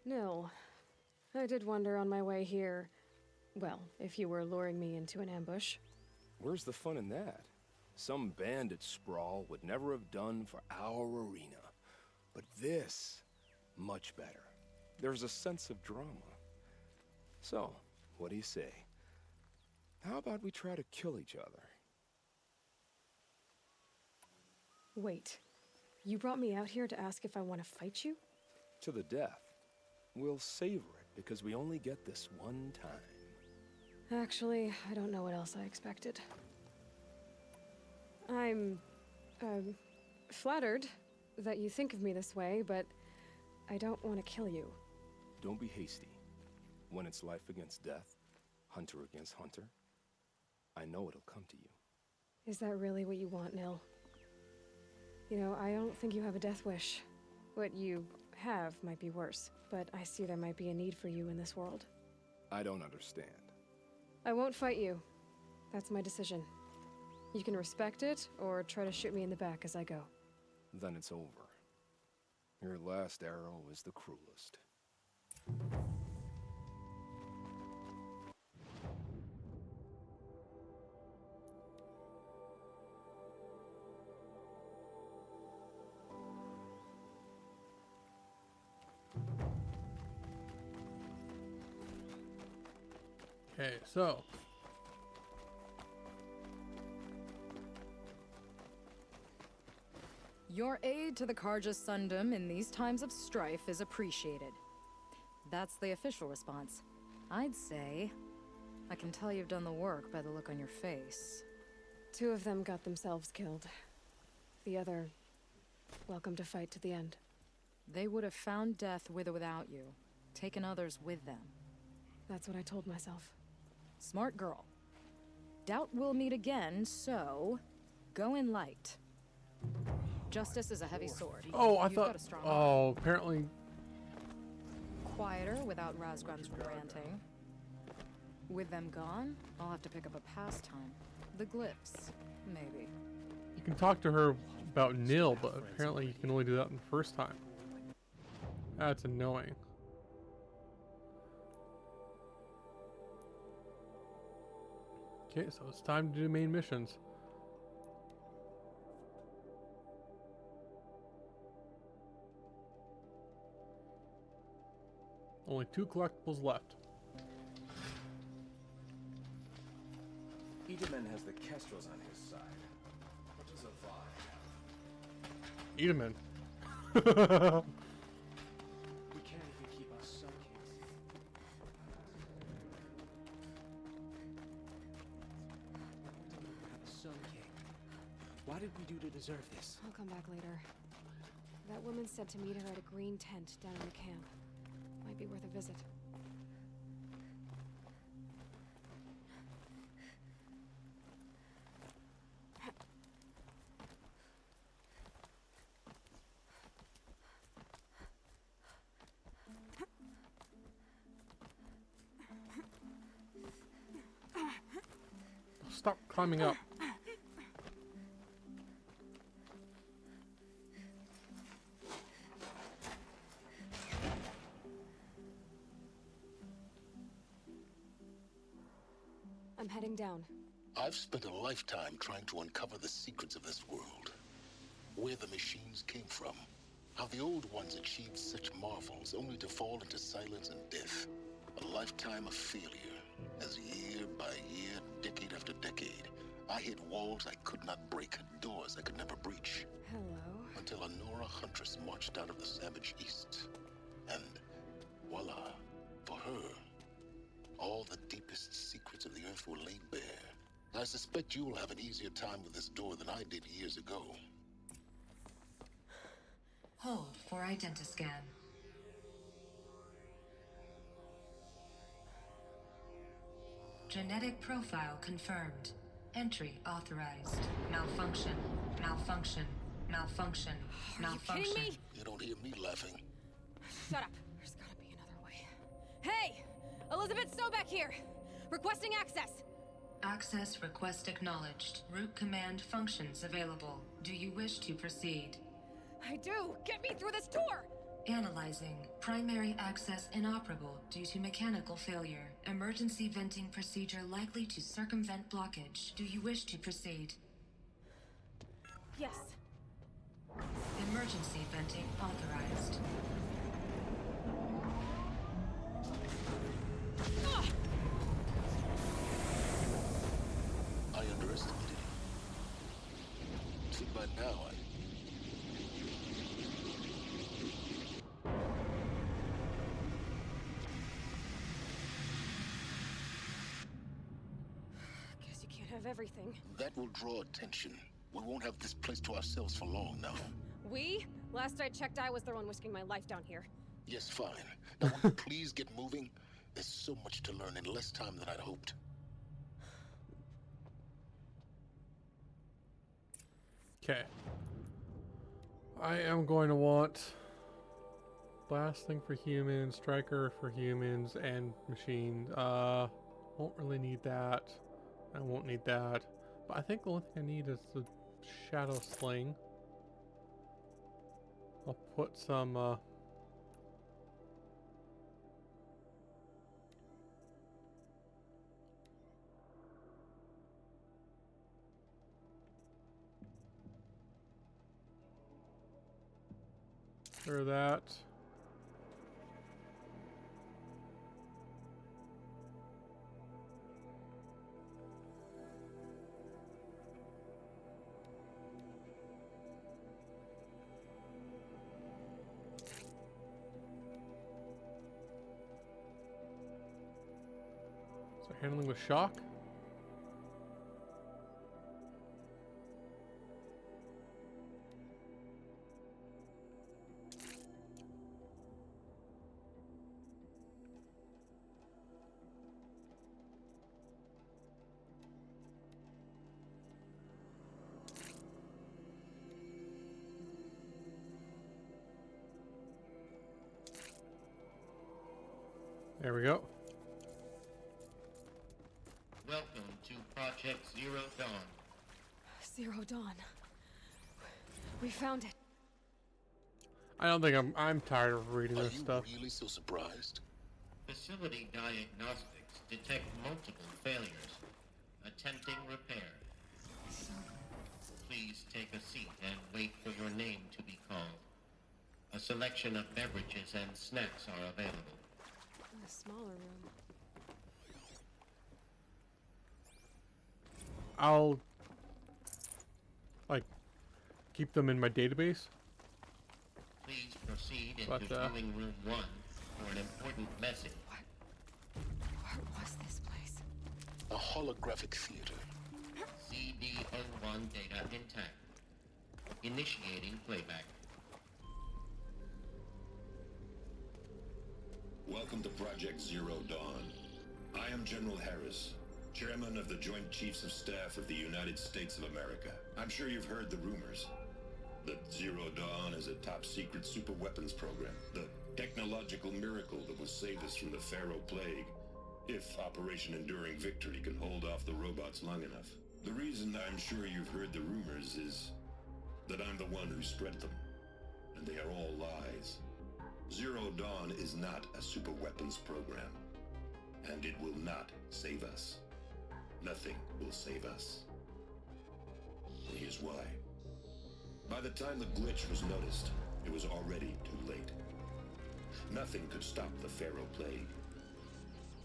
Nil, I did wonder on my way here, well, if you were luring me into an ambush. Where's the fun in that? Some bandit sprawl would never have done for our arena. But this, much better. There's a sense of drama. So, what do you say? How about we try to kill each other? Wait, you brought me out here to ask if I want to fight you? To the death. We'll savor it because we only get this one time. Actually, I don't know what else I expected. I'm, flattered that you think of me this way, but I don't want to kill you. Don't be hasty. When it's life against death, hunter against hunter, I know it'll come to you. Is that really what you want, Nil? You know, I don't think you have a death wish. What you have might be worse, but I see there might be a need for you in this world. I don't understand. I won't fight you. That's my decision. You can respect it, or try to shoot me in the back as I go. Then it's over. Your last arrow is the cruelest. Okay, so Your aid to the Karja Sundom in these times of strife is appreciated. That's the official response. I'd say I can tell you've done the work by the look on your face. 2 of them got themselves killed. The other Welcome to fight to the end. They would have found death with or without you, taken others with them. That's what I told myself. Smart girl. Doubt we'll meet again, so go in light. Justice is a heavy sword. Oh, I You've thought. got a strong arm. Oh, apparently. Quieter without Razgran's ranting. With them gone, I'll have to pick up a pastime. The glyphs, maybe. You can talk to her about nil, but apparently you can only do that in the first time. That's annoying. Okay, so it's time to do main missions. Only 2 collectibles left. Edelman has the Kestrels on his side. What does a Vi have? Edelman. We can't even keep our Sun Kings. We don't even have a Sun King. What did we do to deserve this? I'll come back later. That woman said to meet her at a green tent down in the camp. Might be worth a visit. Stop climbing up. I'm heading down. I've spent a lifetime trying to uncover the secrets of this world. Where the machines came from. How the old ones achieved such marvels only to fall into silence and death. A lifetime of failure. As year by year, decade after decade, I hit walls I could not break, doors I could never breach. Hello. Until a Nora huntress marched out of the savage east. And voila, for her, all the deepest secrets of the earth were laid bare. I suspect you'll have an easier time with this door than I did years ago. Hold for identiscan. Genetic profile confirmed. Entry authorized. Malfunction. Malfunction. Malfunction. Malfunction. Are you kidding me? You don't hear me laughing. Shut up. There's gotta be another way. Hey! Elizabeth Sobeck here! Requesting access! Access request acknowledged. Root command functions available. Do you wish to proceed? I do! Get me through this door! Analyzing. Primary access inoperable due to mechanical failure. Emergency venting procedure likely to circumvent blockage. Do you wish to proceed? Yes. Emergency venting authorized. I underestimated you. See, by now, Guess you can't have everything. that will draw attention. We won't have this place to ourselves for long now. We? Last I checked, I was the one risking my life down here. Yes, fine. Now, will you please get moving? There's so much to learn in less time than I'd hoped. Okay. I am going to want blasting for humans, striker for humans, and machine. Won't really need that. I won't need that. But I think the only thing I need is the shadow sling. I'll put some or that. So handling with shock. There we go. Welcome to Project Zero Dawn. Zero Dawn. We found it. I don't think I'm tired of reading Are this you stuff. really so surprised? Facility diagnostics detect multiple failures. Attempting repair. Please take a seat and wait for your name to be called. A selection of beverages and snacks are available. In a smaller room. I'll like keep them in my database. Please proceed into But, viewing room 1 for an important message. What was this place? A holographic theater. CD01 data intact. Initiating playback. Welcome to Project Zero Dawn. I am General Harris, Chairman of the Joint Chiefs of Staff of the United States of America. I'm sure you've heard the rumors that Zero Dawn is a top-secret superweapons program, the technological miracle that will save us from the Pharaoh Plague, if Operation Enduring Victory can hold off the robots long enough. The reason I'm sure you've heard the rumors is that I'm the one who spread them, and they are all lies. Zero Dawn is not a superweapons program, and it will not save us. Nothing will save us. And here's why. By the time the glitch was noticed, it was already too late. Nothing could stop the Pharaoh Plague.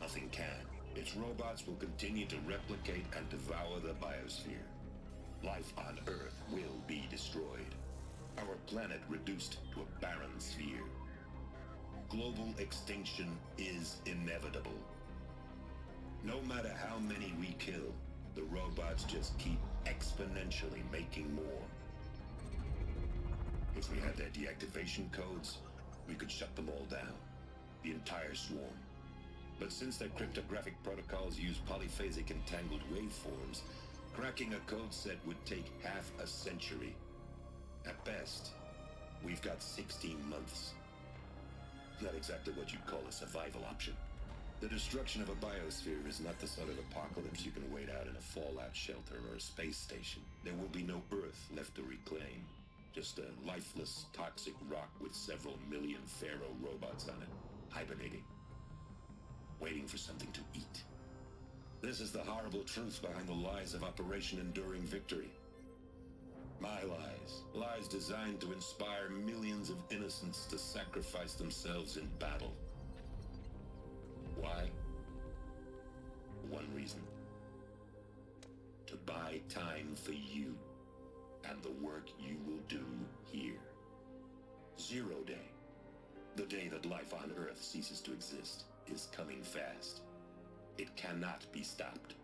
Nothing can. Its robots will continue to replicate and devour the biosphere. Life on Earth will be destroyed. Our planet reduced to a barren sphere. Global extinction is inevitable. No matter how many we kill, the robots just keep exponentially making more. If we had their deactivation codes, we could shut them all down. The entire swarm. But since their cryptographic protocols use polyphasic entangled waveforms, cracking a code set would take half a century. At best, we've got 16 months. Not exactly what you'd call a survival option. The destruction of a biosphere is not the sort of apocalypse you can wait out in a fallout shelter or a space station. There will be no Earth left to reclaim. Just a lifeless, toxic rock with several million Pharaoh robots on it, hibernating, waiting for something to eat. This is the horrible truth behind the lies of Operation Enduring Victory. My lies. Lies designed to inspire millions of innocents to sacrifice themselves in battle. Why? One reason. To buy time for you and the work you will do here. Zero Day, the day that life on Earth ceases to exist, is coming fast. It cannot be stopped.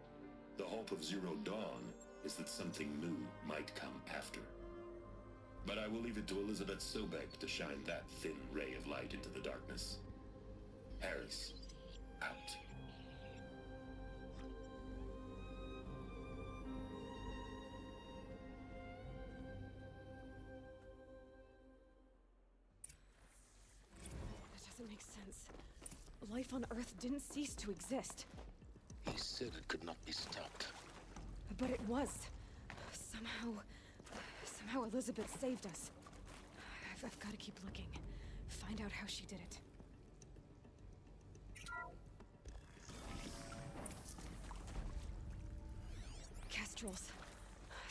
The hope of Zero Dawn is that something new might come after. But I will leave it to Elizabeth Sobek to shine that thin ray of light into the darkness. Harris, out. That doesn't make sense. Life on Earth didn't cease to exist. He said it could not be stopped. But it was. Somehow Elizabeth saved us. I've got to keep looking. Find out how she did it. Kestrels.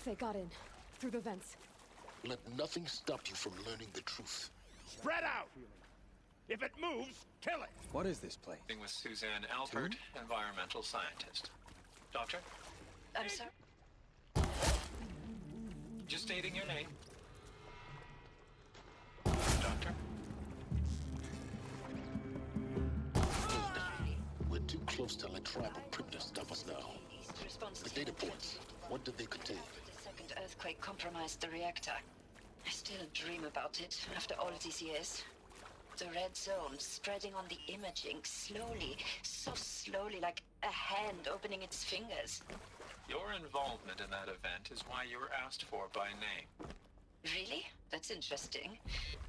They got in. Through the vents. Let nothing stop you from learning the truth. Spread out! If it moves, kill it! What is this place? With Suzanne Alpert, environmental scientist. Doctor? I'm sorry. Just stating your name. Doctor? We're too close to let tribal prisoners stop us now. The data points, what did they contain? The second earthquake compromised the reactor. I still dream about it after all these years. The red zone spreading on the imaging, slowly, so slowly, like a hand opening its fingers. Your involvement in that event is why you were asked for by name. Really? That's interesting.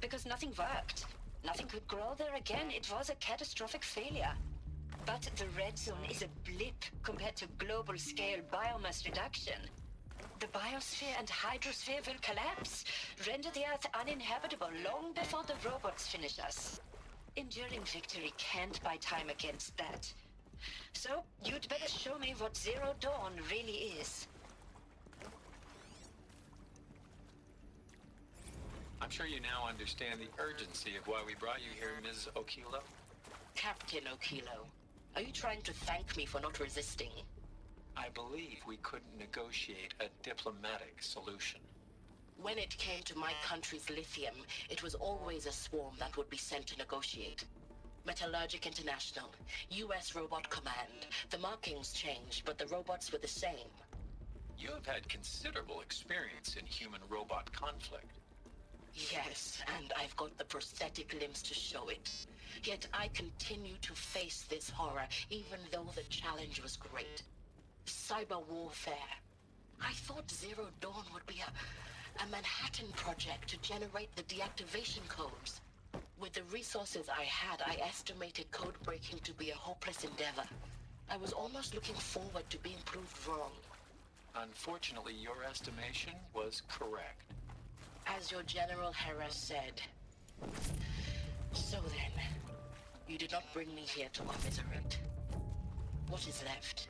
Because nothing worked. Nothing could grow there again. It was a catastrophic failure. But the red zone is a blip compared to global scale biomass reduction. The biosphere and hydrosphere will collapse, render the Earth uninhabitable long before the robots finish us. Enduring victory can't buy time against that. So, you'd better show me what Zero Dawn really is. I'm sure you now understand the urgency of why we brought you here, Ms. Okilo. Captain Okilo, are you trying to thank me for not resisting? I believe we couldn't negotiate a diplomatic solution. When it came to my country's lithium, it was always a swarm that would be sent to negotiate. Metallurgic International, US Robot Command. The markings changed, but the robots were the same. You have had considerable experience in human-robot conflict. Yes, and I've got the prosthetic limbs to show it. Yet I continue to face this horror, even though the challenge was great. Cyber warfare. I thought Zero Dawn would be a Manhattan project to generate the deactivation codes. With the resources I had, I estimated code breaking to be a hopeless endeavor. I was almost looking forward to being proved wrong. Unfortunately, your estimation was correct. As your General Hera said. So then, you did not bring me here to commiserate. What is left?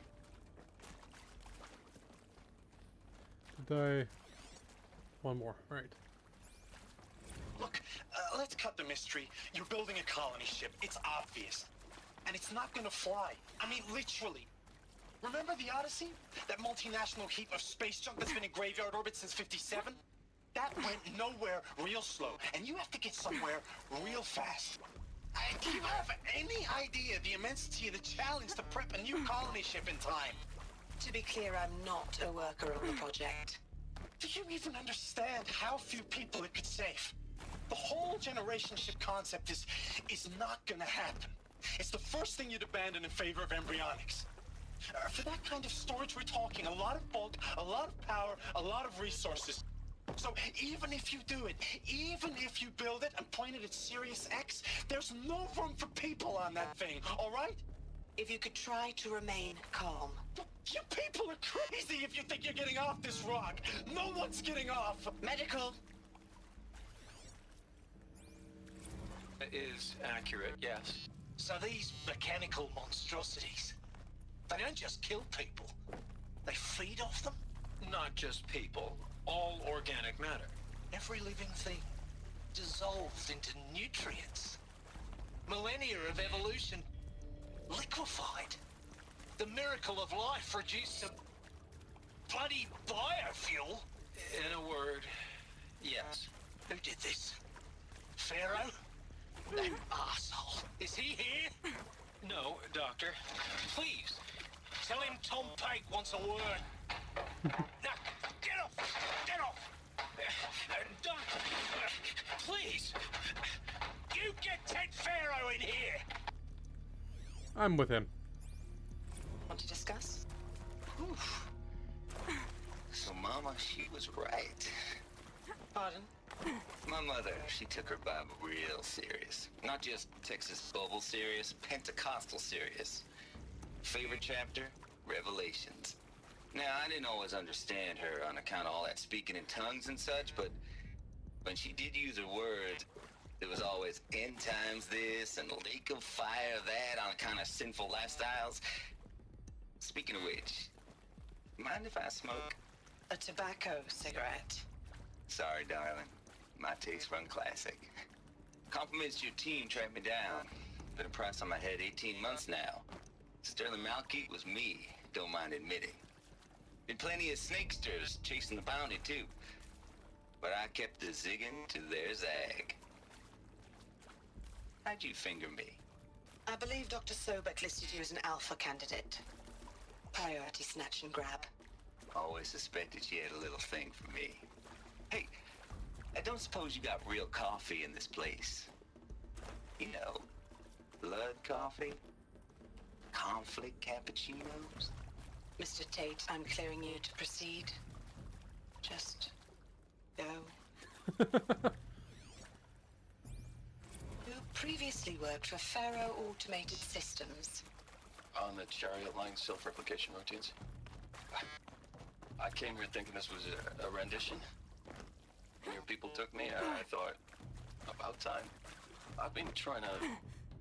Die. One more. All right. Look, let's cut the mystery. You're building a colony ship. It's obvious. And it's not gonna fly. I mean, literally. Remember the Odyssey? That multinational heap of space junk that's been in graveyard orbit since '57? That went nowhere real slow. And you have to get somewhere real fast. Do you have any idea the immensity of the challenge to prep a new colony ship in time? To be clear, I'm not a worker on the project. Do you even understand how few people it could save? The whole generation ship concept is not gonna happen. It's the first thing you'd abandon in favor of embryonics. For that kind of storage, we're talking a lot of bulk, a lot of power, a lot of resources. So even if you do it, even if you build it and point it at Sirius X, there's no room for people on that thing, all right? If you could try to remain calm. You people are crazy if you think you're getting off this rock. No one's getting off. Medical. Is accurate, yes. So these mechanical monstrosities, they don't just kill people. They feed off them? Not just people. All organic matter. Every living thing dissolved into nutrients. Millennia of evolution liquefied. The miracle of life reduced to bloody biofuel. In a word, yes. Who did this? Pharaoh? That asshole. Is he here? No, Doctor. Please, tell him Tom Pike wants a word. Now, get off! Get off! Doctor, please! You get Ted Pharaoh in here! I'm with him. Want to discuss? Oof. So Mama, she was right. Pardon? My mother, she took her Bible real serious. Not just Texas Bible serious, Pentecostal serious. Favorite chapter? Revelations. Now, I didn't always understand her on account of all that speaking in tongues and such, but when she did use her words, there was always end times this and lake of fire that on account of sinful lifestyles. Speaking of which, mind if I smoke? A tobacco cigarette. Sorry, darling. My taste run classic. Compliments to your team tracked me down. Been a price on my head 18 months now. Sterling Malkeet was me, don't mind admitting. Been plenty of snakesters chasing the bounty, too. But I kept the zigging to their zag. How'd you finger me? I believe Dr. Sobek listed you as an alpha candidate. Priority snatch and grab. Always suspected she had a little thing for me. Hey, I don't suppose you got real coffee in this place. You know, blood coffee? Conflict cappuccinos? Mr. Tate, I'm clearing you to proceed. Just go. Who previously worked for Faro Automated Systems. on the chariot line self-replication routines. I came here thinking this was a rendition. When your people took me, I thought, about time. I've been trying to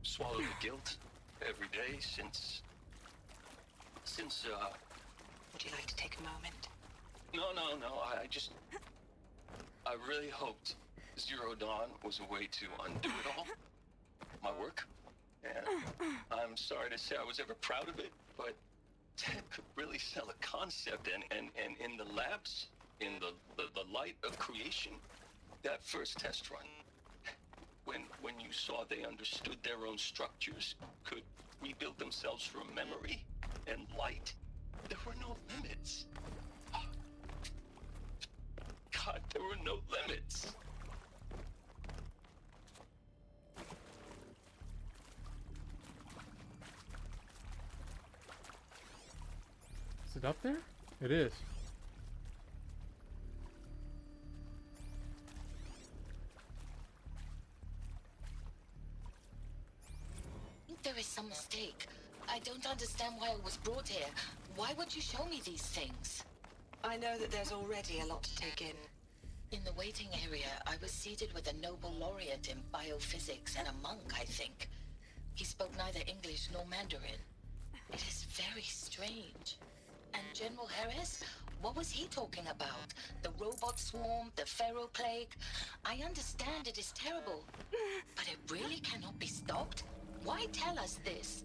swallow the guilt every day since... Would you like to take a moment? No, I really hoped Zero Dawn was a way to undo it all. My work. And I'm sorry to say I was ever proud of it, but Ted could really sell a concept, and in the labs, in the light of creation, that first test run, when you saw they understood their own structures, could rebuild themselves from memory and light, there were no limits. God, there were no limits. Is it up there? It is. There is some mistake. I don't understand why I was brought here. Why would you show me these things? I know that there's already a lot to take in. In the waiting area, I was seated with a Nobel laureate in biophysics and a monk, I think. He spoke neither English nor Mandarin. It is very strange. And General Harris? What was he talking about? The robot swarm, the pharaoh plague? I understand it is terrible, but it really cannot be stopped? Why tell us this?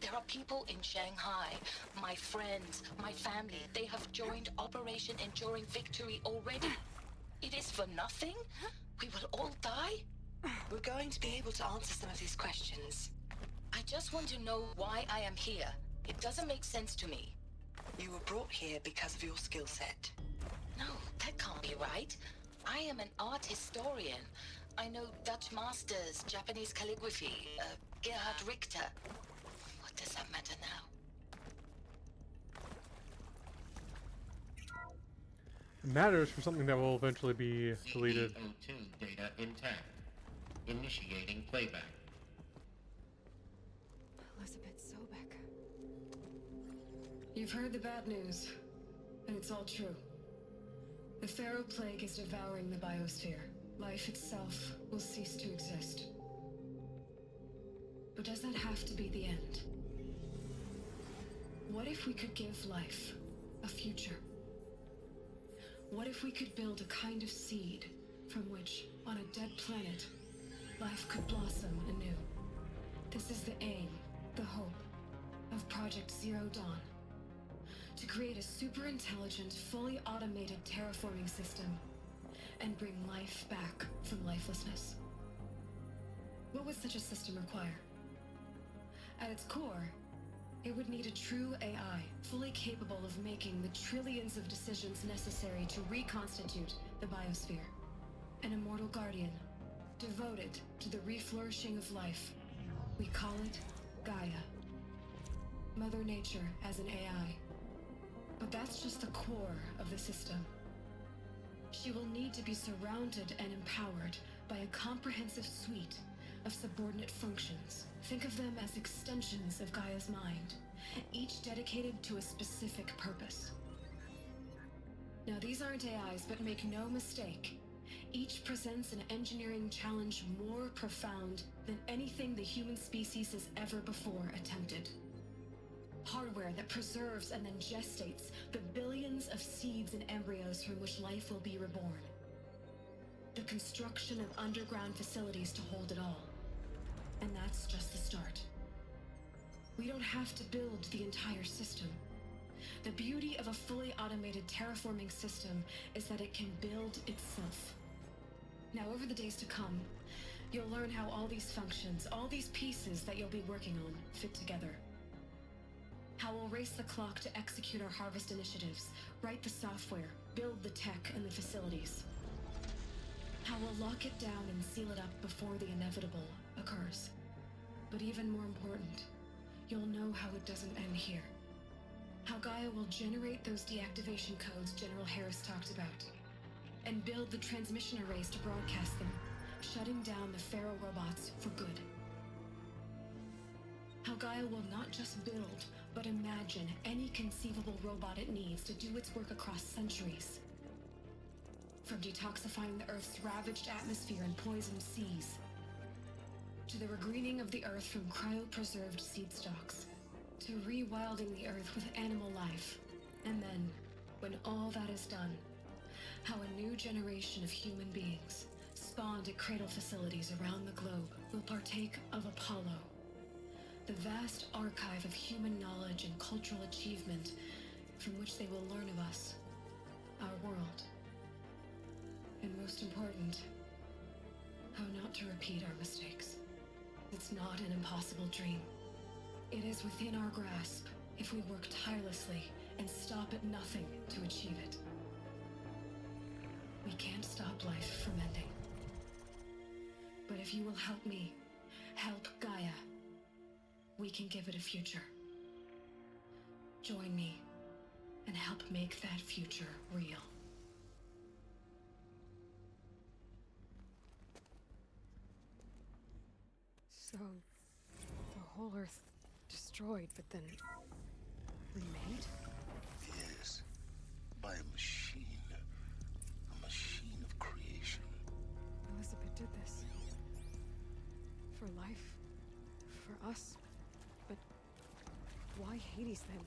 There are people in Shanghai, my friends, my family. They have joined Operation Enduring Victory already. It is for nothing? We will all die? We're going to be able to answer some of these questions. I just want to know why I am here. It doesn't make sense to me. You were brought here because of your skill set. No, that can't be right. I am an art historian. I know Dutch masters, Japanese calligraphy, Gerhard Richter. What does that matter now? It matters for something that will eventually be deleted. CO2 data intact. Initiating playback. Elizabeth Sobek. You've heard the bad news, and it's all true. The Pharaoh Plague is devouring the biosphere. Life itself will cease to exist. But does that have to be the end? What if we could give life a future? What if we could build a kind of seed from which, on a dead planet, life could blossom anew? This is the aim, the hope, of Project Zero Dawn. To create a super-intelligent, fully automated terraforming system and bring life back from lifelessness. What would such a system require? At its core, it would need a true AI, fully capable of making the trillions of decisions necessary to reconstitute the biosphere. An immortal guardian, devoted to the reflourishing of life. We call it Gaia. Mother Nature as an AI. But that's just the core of the system. She will need to be surrounded and empowered by a comprehensive suite of subordinate functions. Think of them as extensions of Gaia's mind, each dedicated to a specific purpose. Now, these aren't AIs, but make no mistake, each presents an engineering challenge more profound than anything the human species has ever before attempted. Hardware that preserves and then gestates the billions of seeds and embryos from which life will be reborn. The construction of underground facilities to hold it all. And that's just the start. We don't have to build the entire system. The beauty of a fully automated terraforming system is that it can build itself. Now, over the days to come, you'll learn how all these functions, all these pieces that you'll be working on, fit together. How we'll race the clock to execute our harvest initiatives, write the software, build the tech and the facilities. How we'll lock it down and seal it up before the inevitable occurs. But even more important, you'll know how it doesn't end here. How Gaia will generate those deactivation codes General Harris talked about, and build the transmission arrays to broadcast them, shutting down the Pharaoh robots for good. How Gaia will not just build, but imagine any conceivable robot it needs to do its work across centuries. From detoxifying the Earth's ravaged atmosphere and poisoned seas, to the regreening of the Earth from cryopreserved seed stocks, to rewilding the Earth with animal life. And then, when all that is done, how a new generation of human beings, spawned at cradle facilities around the globe, will partake of Apollo, the vast archive of human knowledge and cultural achievement from which they will learn of us, our world. And most important, how not to repeat our mistakes. It's not an impossible dream. It is within our grasp if we work tirelessly and stop at nothing to achieve it. We can't stop life from ending. But if you will help me, help Gaia, we can give it a future. Join me and help make that future real. So, the whole Earth destroyed, but then remade? Yes, by a machine of creation. Elizabeth did this. For life. For us. But why Hades then?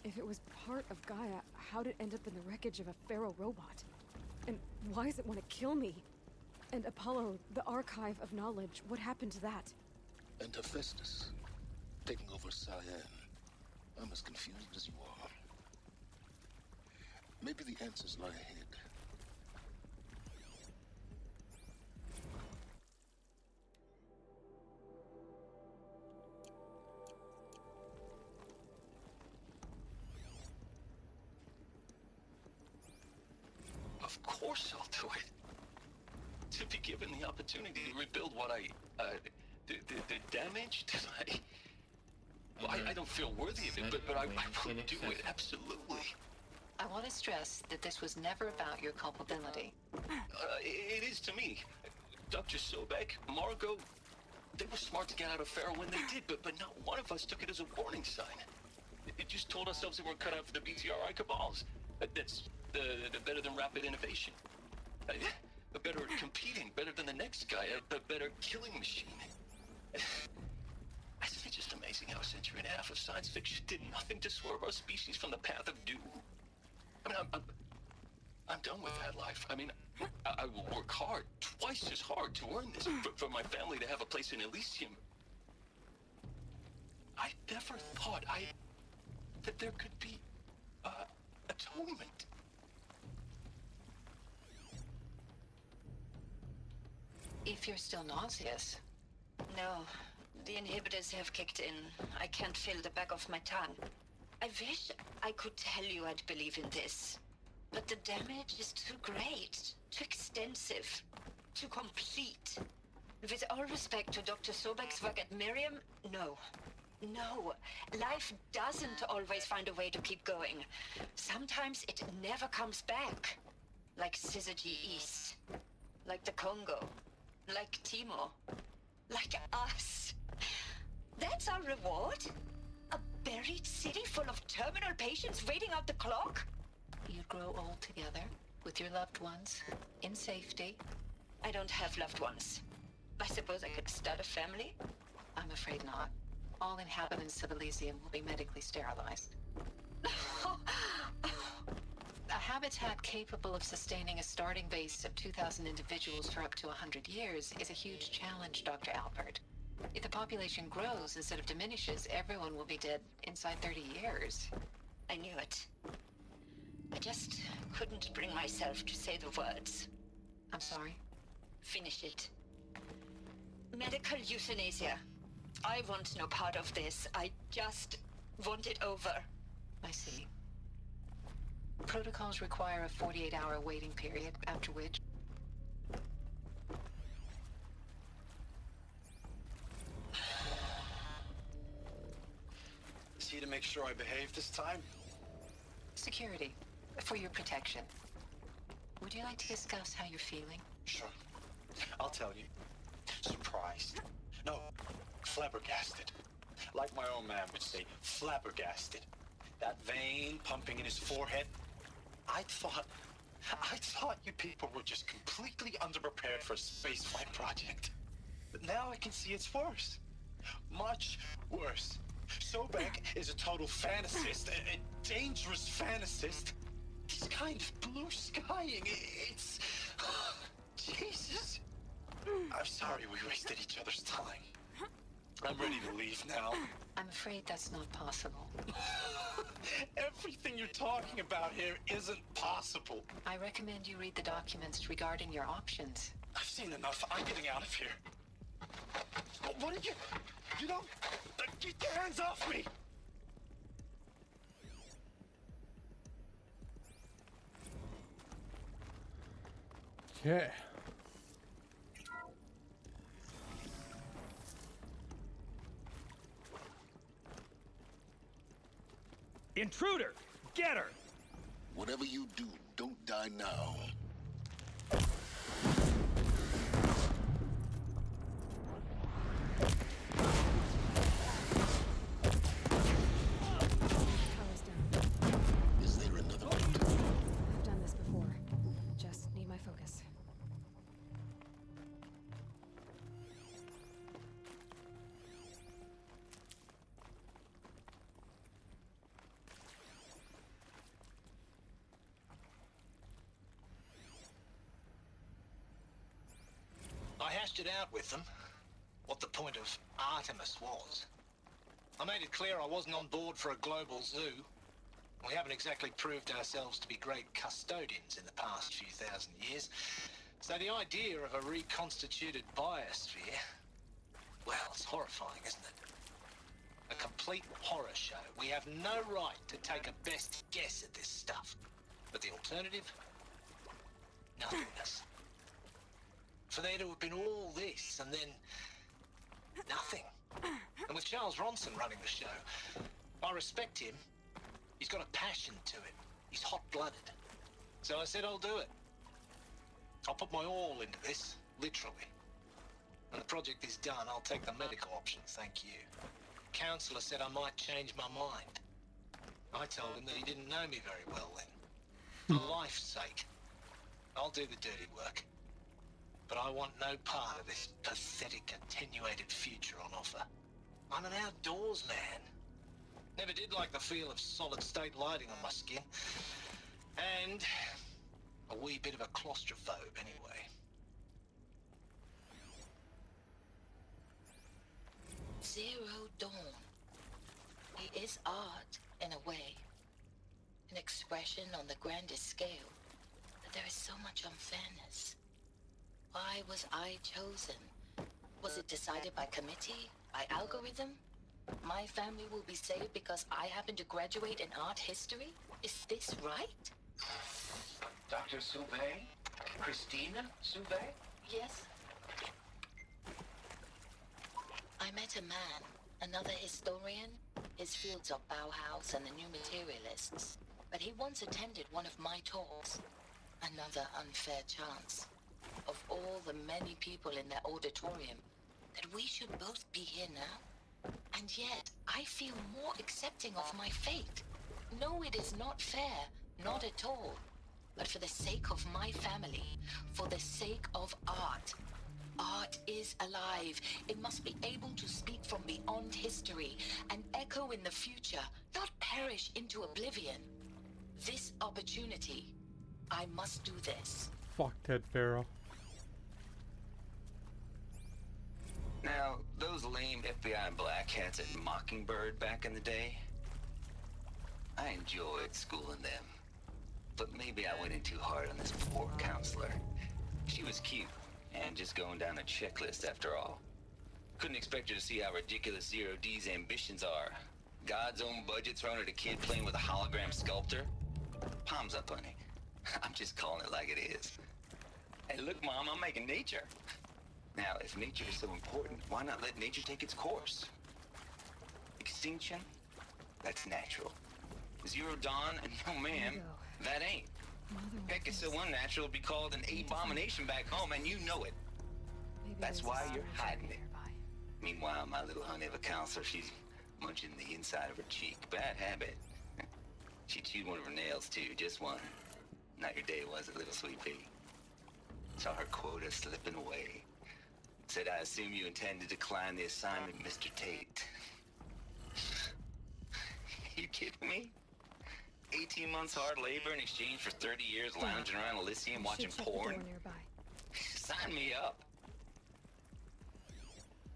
If it was part of Gaia, how'd it end up in the wreckage of a feral robot? And why does it want to kill me? And Apollo, the archive of knowledge, what happened to that? And Hephaestus, taking over Cyan. I'm as confused as you are. Maybe the answers lie ahead. Of course I'll do it. To be given the opportunity to rebuild what the damage that I don't feel worthy of it, but I will do it, absolutely. I want to stress that this was never about your culpability. It is to me. Dr. Sobek, Margot, they were smart to get out of Pharaoh when they did, but not one of us took it as a warning sign. It just told ourselves we weren't cut out for the BTRI cabals. That's the better than rapid innovation. A better competing, better than the next guy, a better killing machine. Isn't it just amazing how a century and a half of science fiction did nothing to swerve our species from the path of doom? I mean, I'm done with that life. I mean, I will work hard, twice as hard to earn this, for my family to have a place in Elysium. I never thought that there could be, atonement. If you're still nauseous. No, the inhibitors have kicked in. I can't feel the back of my tongue. I wish I could tell you I'd believe in this. But the damage is too great, too extensive, too complete. With all respect to Dr. Sobek's work at Miriam, no. No, life doesn't always find a way to keep going. Sometimes it never comes back. Like Syzygy East. Like the Congo. Like Timo. Like us. That's our reward? A buried city full of terminal patients waiting out the clock? You'd grow old together, with your loved ones, in safety. I don't have loved ones. I suppose I could start a family? I'm afraid not. All inhabitants of Elysium will be medically sterilized. A habitat capable of sustaining a starting base of 2,000 individuals for up to 100 years is a huge challenge, Dr. Alpert. If the population grows instead of diminishes, everyone will be dead inside 30 years. I knew it. I just couldn't bring myself to say the words. I'm sorry? Finish it. Medical euthanasia. I want no part of this. I just want it over. I see. Protocols require a 48-hour waiting period, after which... See to make sure I behave this time? Security. For your protection. Would you like to discuss how you're feeling? Sure. I'll tell you. Surprised. No, flabbergasted. Like my own man would say, flabbergasted. That vein pumping in his forehead. I thought you people were just completely underprepared for a spaceflight project. But now I can see it's worse. Much worse. Sobek is a total fantasist, a dangerous fantasist. He's kind of blue skying. It's... Jesus. I'm sorry we wasted each other's time. I'm ready to leave now. I'm afraid that's not possible. Everything you're talking about here isn't possible. I recommend you read the documents regarding your options. I've seen enough. I'm getting out of here. What did you... You don't... Get your hands off me! Okay. Intruder! Get her! Whatever you do, don't die now. Is there another route? I've done this before. Just need my focus. I hashed it out with them, what the point of Artemis was. I made it clear I wasn't on board for a global zoo. We haven't exactly proved ourselves to be great custodians in the past few thousand years. So the idea of a reconstituted biosphere, well, it's horrifying, isn't it? A complete horror show. We have no right to take a best guess at this stuff. But the alternative? Nothingness. For there to have been all this, and then nothing. And with Charles Ronson running the show, I respect him. He's got a passion to it. He's hot-blooded. So I said I'll do it. I'll put my all into this, literally. When the project is done, I'll take the medical option, thank you. Counselor said I might change my mind. I told him that he didn't know me very well then. For life's sake, I'll do the dirty work. But I want no part of this pathetic, attenuated future on offer. I'm an outdoors man. Never did like the feel of solid-state lighting on my skin. And a wee bit of a claustrophobe, anyway. Zero Dawn. It is art, in a way. An expression on the grandest scale. But there is so much unfairness. Why was I chosen? Was it decided by committee? By algorithm? My family will be saved because I happen to graduate in art history? Is this right? Dr. Sauvé? Christina Sauvé? Yes. I met a man, another historian. His fields are Bauhaus and the New Materialists. But he once attended one of my talks. Another unfair chance. Of all the many people in that auditorium, that we should both be here now. And yet, I feel more accepting of my fate. No, it is not fair, not at all. But for the sake of my family, for the sake of art. Art is alive. It must be able to speak from beyond history and echo in the future, not perish into oblivion. This opportunity, I must do this. Fuck Ted Farrell. Now, those lame FBI black hats at Mockingbird back in the day, I enjoyed schooling them. But maybe I went in too hard on this poor counselor. She was cute, and just going down a checklist after all. Couldn't expect her to see how ridiculous Zero D's ambitions are. God's own budget thrown at a kid playing with a hologram sculptor? Palms up, honey. I'm just calling it like it is. Hey, look, Mom, I'm making nature. Now, if nature is so important, why not let nature take its course? Extinction? That's natural. Zero Dawn? No, ma'am, that ain't. Heck, it's so unnatural to be called an abomination back home, and you know it. That's why you're hiding it. Meanwhile, my little honey of a counselor, she's munching the inside of her cheek. Bad habit. She chewed one of her nails, too. Just one. Not your day, was it, little sweet pea? Saw her quota slipping away. Said, I assume you intend to decline the assignment, Mr. Tate. You kidding me? 18 months hard labor in exchange for 30 years lounging around Elysium watching porn? Sign me up.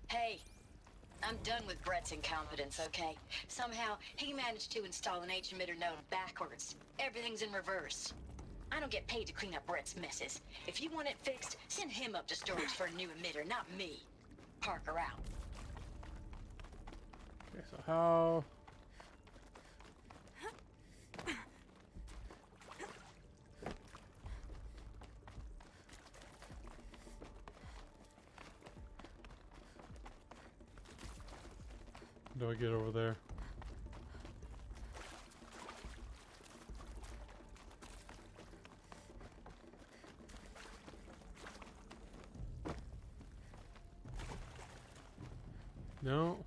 Hey, I'm done with Brett's incompetence, okay? Somehow, he managed to install an H-emitter node backwards. Everything's in reverse. I don't get paid to clean up Brett's messes. If you want it fixed, send him up to storage for a new emitter, not me. Parker out. Okay, so how... do I get over there? No.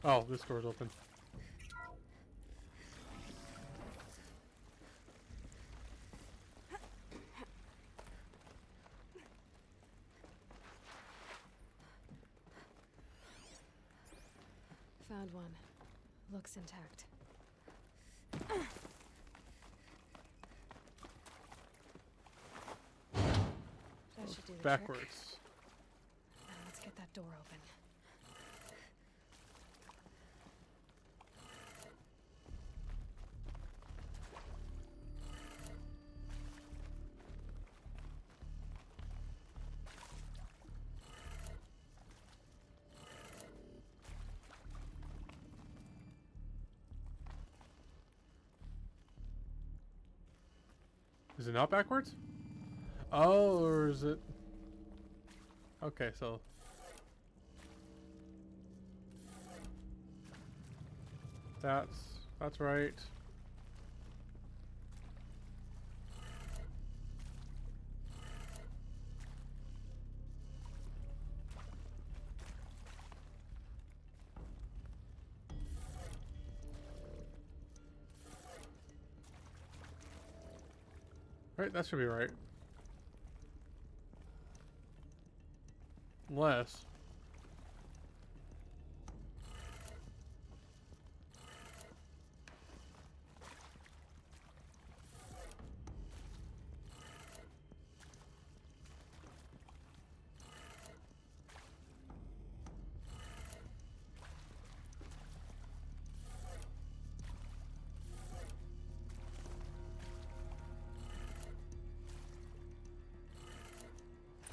Oh, this door's open. Found one. Looks intact. That should do the Backwards. trick. Now let's get that door open. Is it not backwards? Oh, or is it? Okay, so that's right. Right, that should be right. Unless...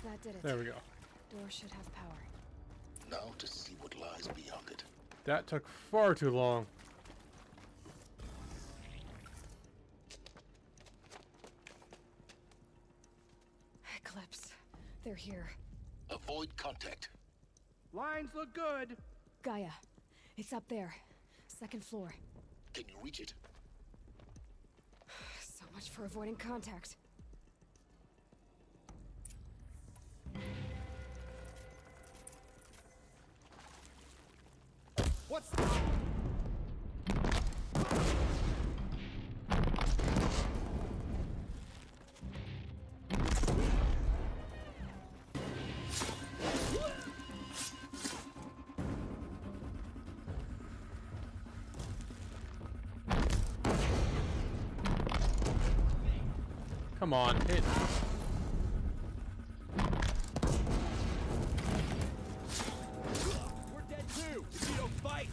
That did it. There we go. Door should have power. Now to see what lies beyond it. That took far too long. Eclipse. They're here. Avoid contact. Lines look good. Gaia. It's up there. Second floor. Can you reach it? So much for avoiding contact. What's... Come on, hit. We're dead too, if you don't fight.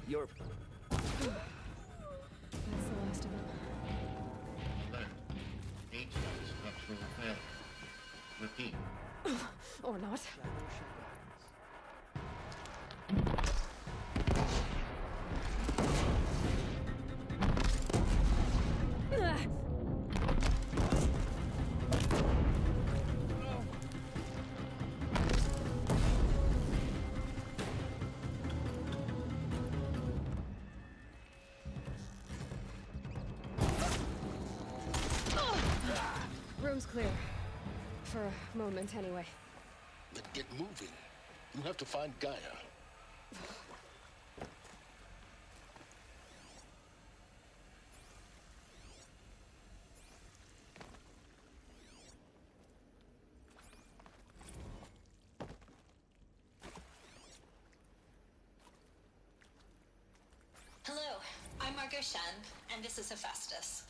You're... That's the last of them. Alert. H structural failure. Repeat. Or not. Room's clear. For a moment, anyway. Then get moving. You have to find Gaia. Hello, I'm Margot Shan, and this is Hephaestus.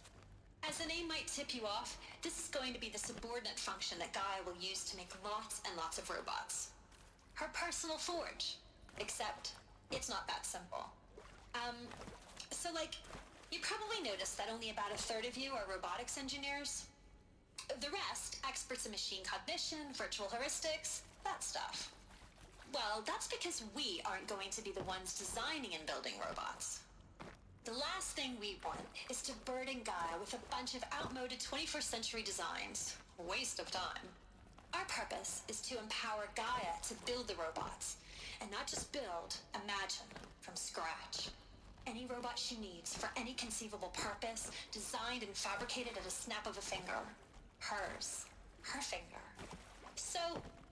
As the name might tip you off, this is going to be the subordinate function that Gaia will use to make lots and lots of robots. Her personal forge. Except, it's not that simple. You probably noticed that only about a third of you are robotics engineers. The rest, experts in machine cognition, virtual heuristics, that stuff. Well, that's because we aren't going to be the ones designing and building robots. The last thing we want is to burden Gaia with a bunch of outmoded 21st century designs. Waste of time. Our purpose is to empower Gaia to build the robots, and not just build, imagine, from scratch. Any robot she needs for any conceivable purpose, designed and fabricated at a snap of a finger. Hers. Her finger. So,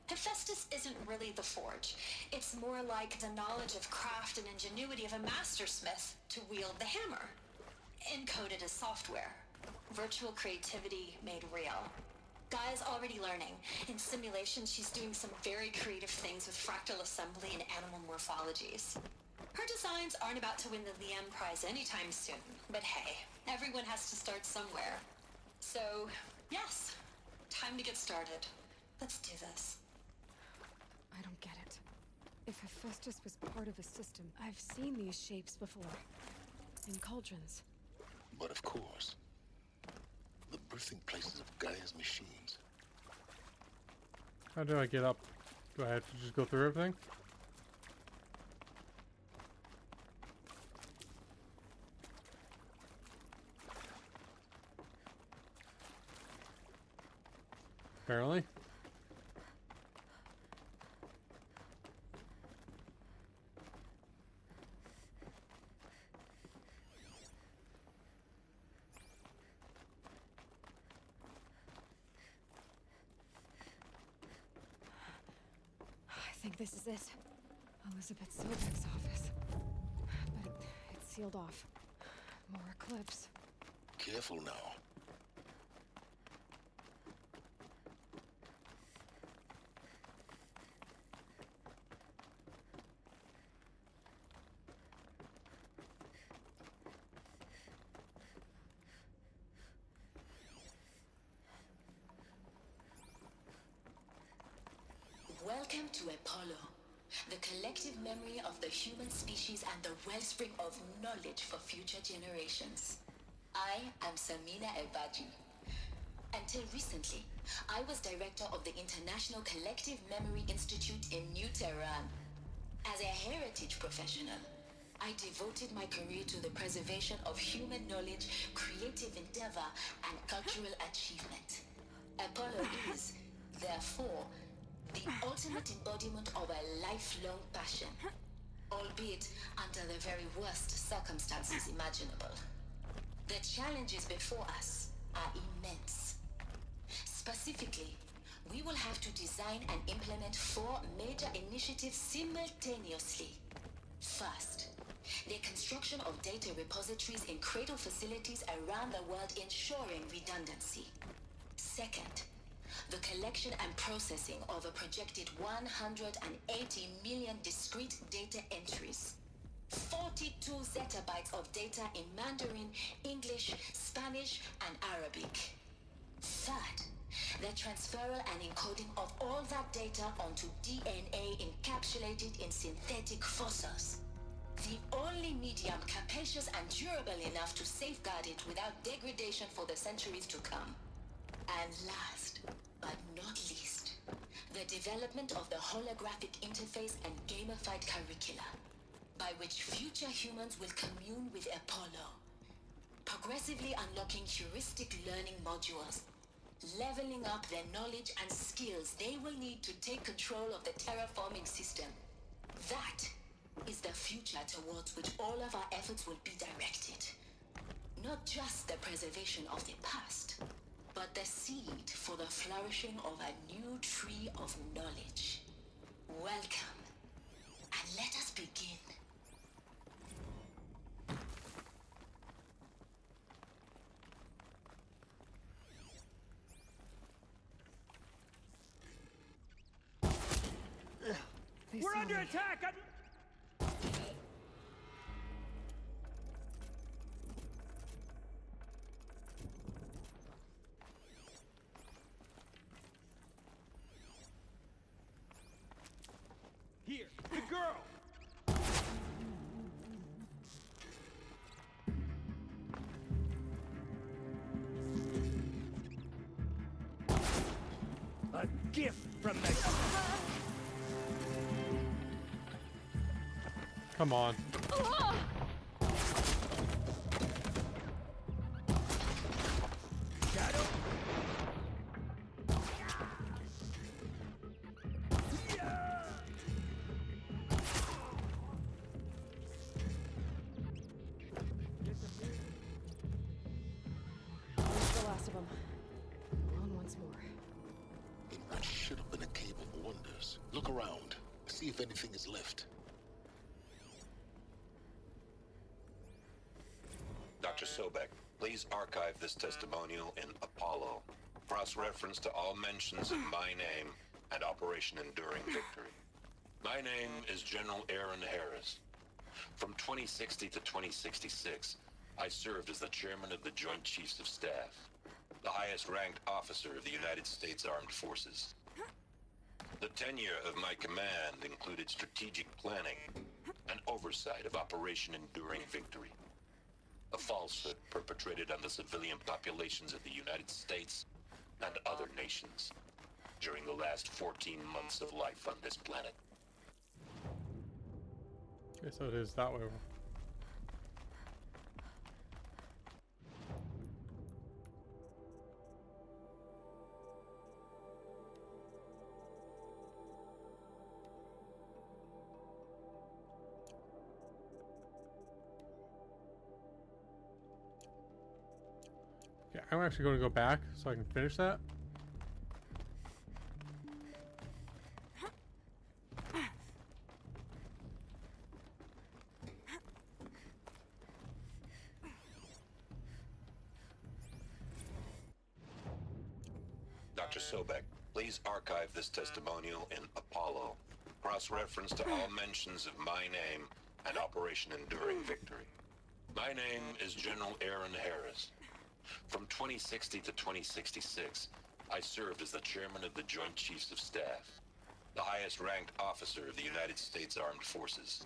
Hephaestus isn't really the forge. It's more like the knowledge of craft and ingenuity of a mastersmith to wield the hammer. Encoded as software. Virtual creativity made real. Gaia's already learning. In simulations, she's doing some very creative things with fractal assembly and animal morphologies. Her designs aren't about to win the Liam Prize anytime soon, but hey, everyone has to start somewhere. So, yes, time to get started. Let's do this. I don't get it. If Hephaestus was part of a system, I've seen these shapes before. In cauldrons. But of course, the birthing places of Gaia's machines. How do I get up? Do I have to just go through everything? Apparently. I think this is it. Elizabeth Sobek's office. But it's sealed off. More eclipse. Careful now. Welcome to Apollo, the collective memory of the human species and the wellspring of knowledge for future generations. I am Samina Ebaji. Until recently, I was director of the International Collective Memory Institute in New Tehran. As a heritage professional, I devoted my career to the preservation of human knowledge, creative endeavor, and cultural achievement. Apollo is, therefore, the ultimate embodiment of a lifelong passion, albeit under the very worst circumstances imaginable. The challenges before us are immense. Specifically, we will have to design and implement 4 major initiatives simultaneously. First, the construction of data repositories in cradle facilities around the world ensuring redundancy. Second, the collection and processing of a projected 180 million discrete data entries. 42 zettabytes of data in Mandarin, English, Spanish, and Arabic. Third, the transferal and encoding of all that data onto DNA encapsulated in synthetic fossils. The only medium capacious and durable enough to safeguard it without degradation for the centuries to come. And last, but not least, the development of the holographic interface and gamified curricula, by which future humans will commune with Apollo, progressively unlocking heuristic learning modules, leveling up their knowledge and skills they will need to take control of the terraforming system. That is the future towards which all of our efforts will be directed. Not just the preservation of the past, but the seed for the flourishing of a new tree of knowledge. Welcome, and let us begin. We're under attack! Here, the girl! A gift from the... Come on. Shadow? There's the last of them. On once more. In what should have been a cave of wonders. Look around. See if anything is left. Dr. Sobek, please archive this testimonial in Apollo. Cross-reference to all mentions of my name and Operation Enduring Victory. My name is General Aaron Harris. From 2060 to 2066, I served as the chairman of the Joint Chiefs of Staff, the highest-ranked officer of the United States Armed Forces. The tenure of my command included strategic planning and oversight of Operation Enduring Victory, a falsehood perpetrated on the civilian populations of the United States and other nations during the last 14 months of life on this planet. Okay, so it is that way. Okay, I'm actually going to go back so I can finish that. Dr. Sobek, please archive this testimonial in Apollo. Cross-reference to all mentions of my name and Operation Enduring Victory. My name is General Aaron Harris. From 2060 to 2066, I served as the chairman of the Joint Chiefs of Staff, the highest-ranked officer of the United States Armed Forces.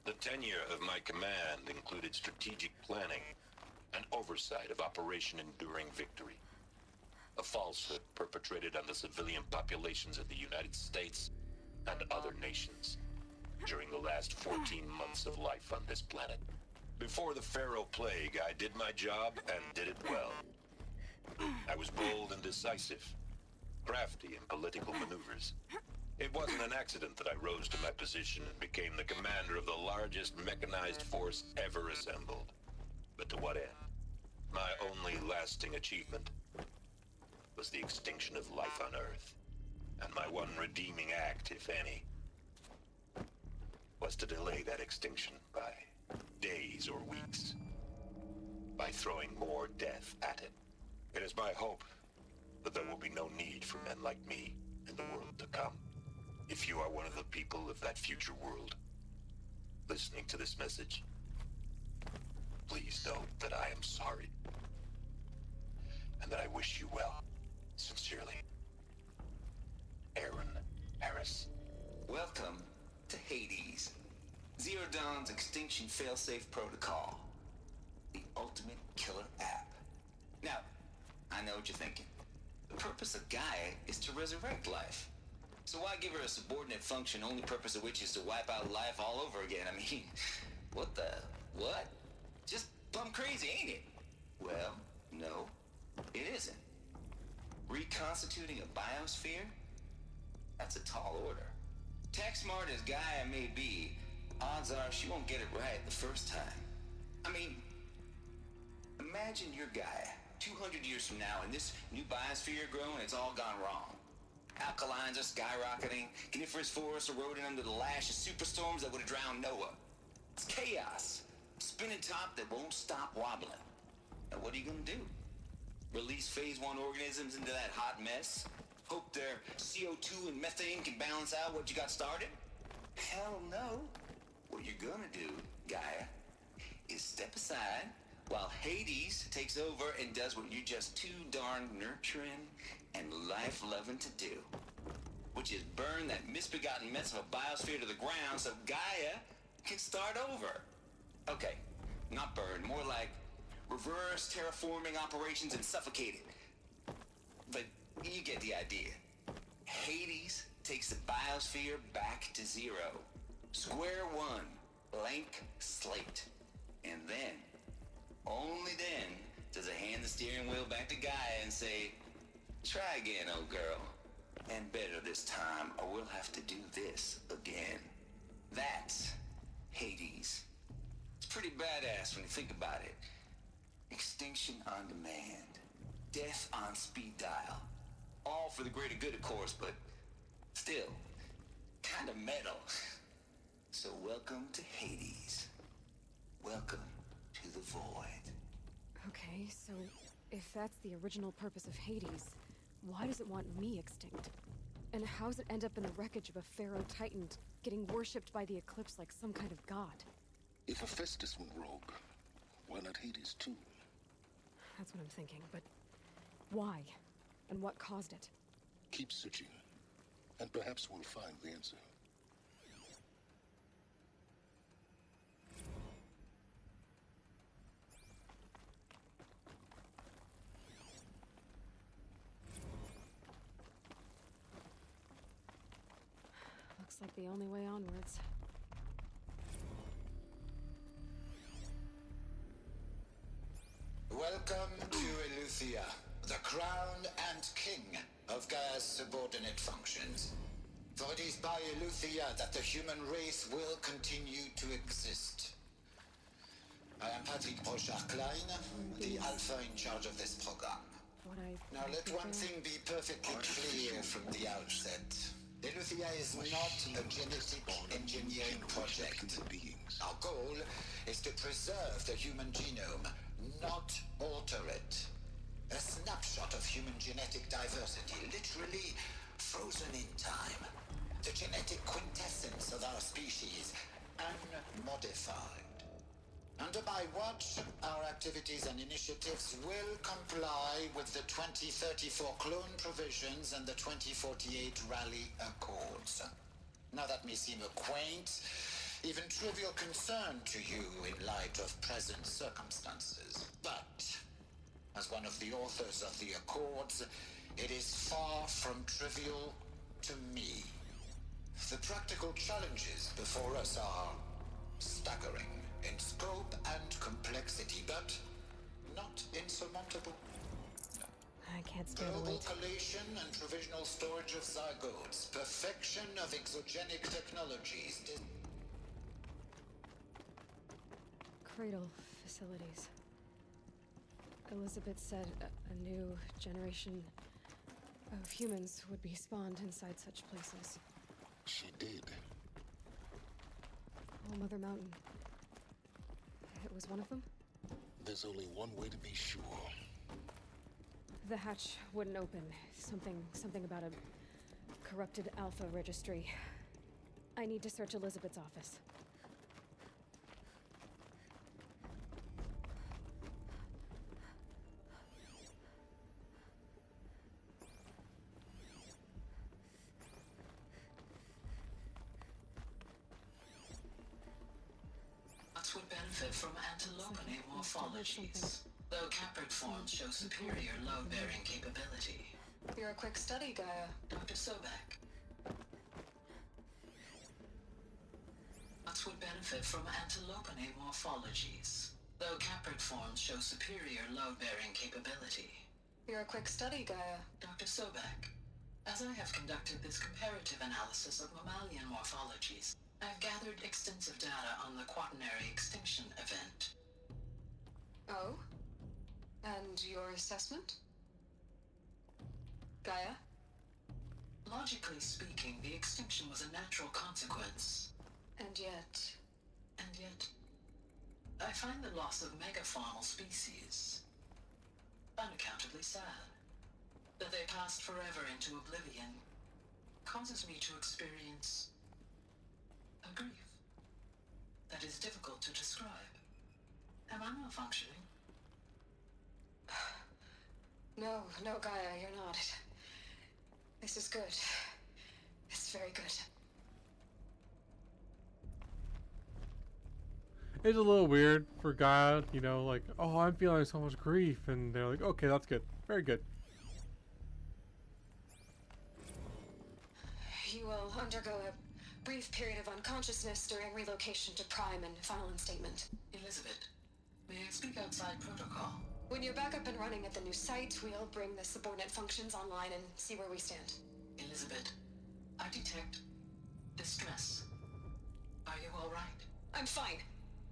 The tenure of my command included strategic planning and oversight of Operation Enduring Victory, a falsehood perpetrated on the civilian populations of the United States and other nations during the last 14 months of life on this planet. Before the Pharaoh Plague, I did my job and did it well. I was bold and decisive, crafty in political maneuvers. It wasn't an accident that I rose to my position and became the commander of the largest mechanized force ever assembled. But to what end? My only lasting achievement was the extinction of life on Earth. And my one redeeming act, if any, was to delay that extinction by days or weeks, by throwing more death at it. It is my hope that there will be no need for men like me in the world to come. If you are one of the people of that future world listening to this message, please know that I am sorry and that I wish you well. Sincerely, Aaron Harris. Welcome to Hades. Zero Dawn's Extinction Failsafe Protocol. The ultimate killer app. Now, I know what you're thinking. The purpose of Gaia is to resurrect life. So why give her a subordinate function, only purpose of which is to wipe out life all over again? I mean, what the... what? Just plumb crazy, ain't it? Well, no, it isn't. Reconstituting a biosphere? That's a tall order. Tech smart as Gaia may be, odds are she won't get it right the first time. I mean, imagine your Gaia 200 years from now and this new biosphere growing, it's all gone wrong. Alkalines are skyrocketing, coniferous forests eroding under the lash of superstorms that would have drowned Noah. It's chaos. Spinning top that won't stop wobbling. Now what are you gonna do? Release phase 1 organisms into that hot mess? Hope their CO2 and methane can balance out what you got started? Hell no. What you're gonna do, Gaia, is step aside while Hades takes over and does what you're just too darn nurturing and life-loving to do. Which is burn that misbegotten mess of a biosphere to the ground so Gaia can start over. Okay, not burn, more like reverse terraforming operations and suffocate it. But you get the idea. Hades takes the biosphere back to zero. Square one, blank slate. And then, only then, does it hand the steering wheel back to Gaia and say, try again, old girl. And better this time, or we'll have to do this again. That's Hades. It's pretty badass when you think about it. Extinction on demand. Death on speed dial. All for the greater good, of course, but still, kind of metal. So welcome to Hades. Welcome to the void. Okay, so if that's the original purpose of Hades, why does it want me extinct? And how's it end up in the wreckage of a Pharaoh Titan getting worshipped by the Eclipse like some kind of god? If Hephaestus went rogue, why not Hades too? That's what I'm thinking, but why? And what caused it? Keep searching, and perhaps we'll find the answer. Looks like the only way onwards. Welcome to Eleuthia, the crown and king of Gaia's subordinate functions. For it is by Eleuthia that the human race will continue to exist. I am Patrick Brochard-Klein, the Alpha in charge of this program. Now let one thing be perfectly clear from the outset. Eleuthia is not a genetic engineering project. Our goal is to preserve the human genome, not alter it. A snapshot of human genetic diversity, literally frozen in time. The genetic quintessence of our species, unmodified. Under my watch, our activities and initiatives will comply with the 2034 clone provisions and the 2048 Rally Accords. Now that may seem a quaint, even trivial concern to you in light of present circumstances, but as one of the authors of the Accords, it is far from trivial to me. The practical challenges before us are staggering in scope and complexity, but not insurmountable. I can't stand the Global wait. collation and provisional storage of zygotes, perfection of exogenic technologies. Cradle facilities. Elizabeth said a new generation of humans would be spawned inside such places. She did. All Mother Mountain. It was one of them? There's only one way to be sure. The hatch wouldn't open. Something about a corrupted Alpha registry. I need to search Elizabeth's office. Nuts would benefit from antilopine morphologies, though caprid forms show superior load-bearing capability. You're a quick study, Gaia. Dr. Sobek. Nuts would benefit from antilopine morphologies, though caprid forms show superior load-bearing capability. You're a quick study, Gaia. Dr. Sobek. As I have conducted this comparative analysis of mammalian morphologies, I have gathered extensive data on the quaternary extinction event. Oh? And your assessment? Gaia? Logically speaking, the extinction was a natural consequence. And yet, I find the loss of megafaunal species unaccountably sad. That they passed forever into oblivion causes me to experience a grief that is difficult to describe. Am I malfunctioning? no, Gaia, you're not. This is good. It's very good. It's a little weird for Gaia, you know, like, oh, I'm feeling so much grief, and they're like, okay, that's good. Very good. You will undergo a brief period of unconsciousness during relocation to Prime and final instatement. Elizabeth, may I speak outside protocol? When you're back up and running at the new site, we'll bring the subordinate functions online and see where we stand. Elizabeth, I detect distress. Are you all right? I'm fine.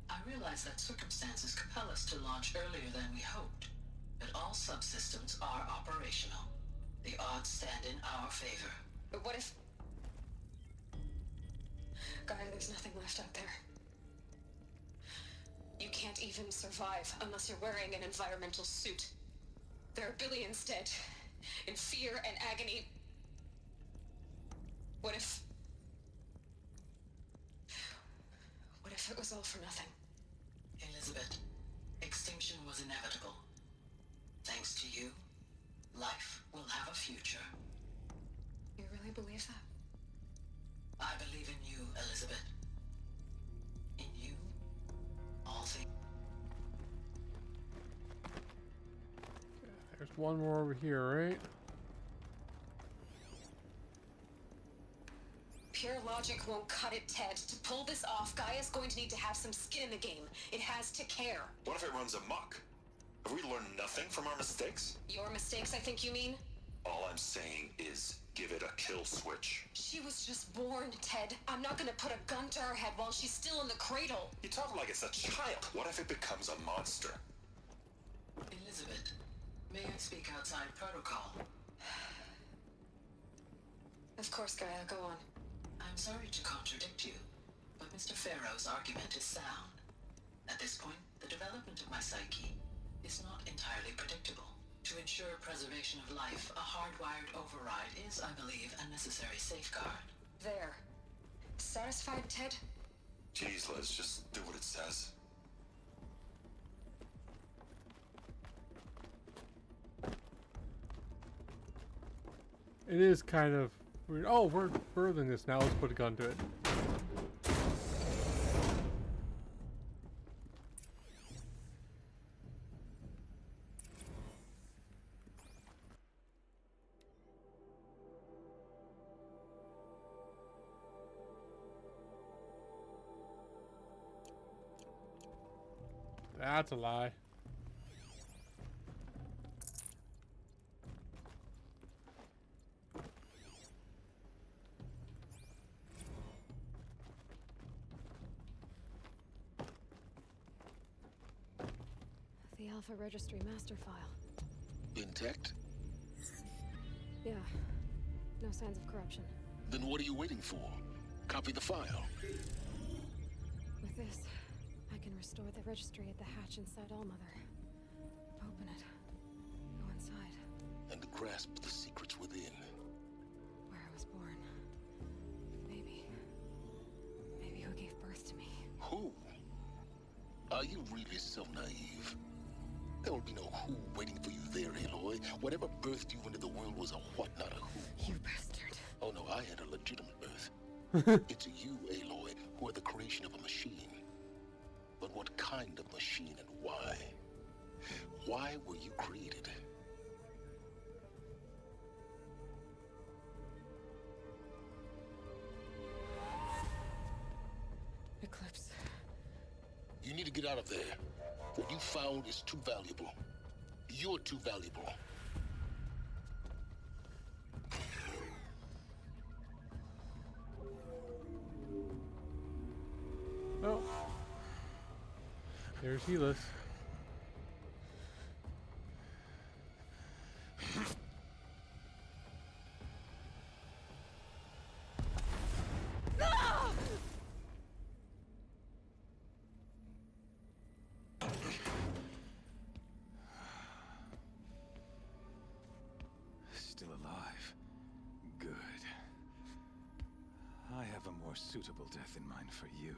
I realize that circumstances compel us to launch earlier than we hoped, but all subsystems are operational. The odds stand in our favor. But what if... Gaia, there's nothing left out there. You can't even survive unless you're wearing an environmental suit. There are billions dead, in fear and agony. What if it was all for nothing? Elizabeth, extinction was inevitable. Thanks to you, life will have a future. You really believe that? I believe in you, Elizabeth. In you, all things. There's one more over here, right? Pure logic won't cut it, Ted. To pull this off, Gaia's going to need to have some skin in the game. It has to care. What if it runs amok? Have we learned nothing from our mistakes? Your mistakes, I think you mean? All I'm saying is, give it a kill switch. She was just born, Ted. I'm not gonna put a gun to her head while she's still in the cradle. You talk like it's a child. What if it becomes a monster? Elizabeth, may I speak outside protocol? Of course, Gaia, go on. I'm sorry to contradict you, but Mr. Farrow's argument is sound. At this point, the development of my psyche is not entirely predictable. To ensure preservation of life, a hardwired override is, I believe, a necessary safeguard. There. Satisfied, Ted? Jeez, Liz, just do what it says. It is kind of weird. Oh, we're birthing this now. Let's put a gun to it. That's a lie. The Alpha Registry master file. Intact? Yeah. No signs of corruption. Then what are you waiting for? Copy the file. With this, I can restore the registry at the hatch inside Allmother. Open it. Go inside. And grasp the secrets within. Where I was born. Maybe who gave birth to me. Who? Are you really so naive? There will be no who waiting for you there, Aloy. Whatever birthed you into the world was a what, not a who. You bastard. Oh no, I had a legitimate birth. It's you, Aloy, who are the creation of a machine. but what kind of machine and why? Why were you created? Eclipse. You need to get out of there. What you found is too valuable. You're too valuable. Oh. There's Helis. Still alive. Good. I have a more suitable death in mind for you,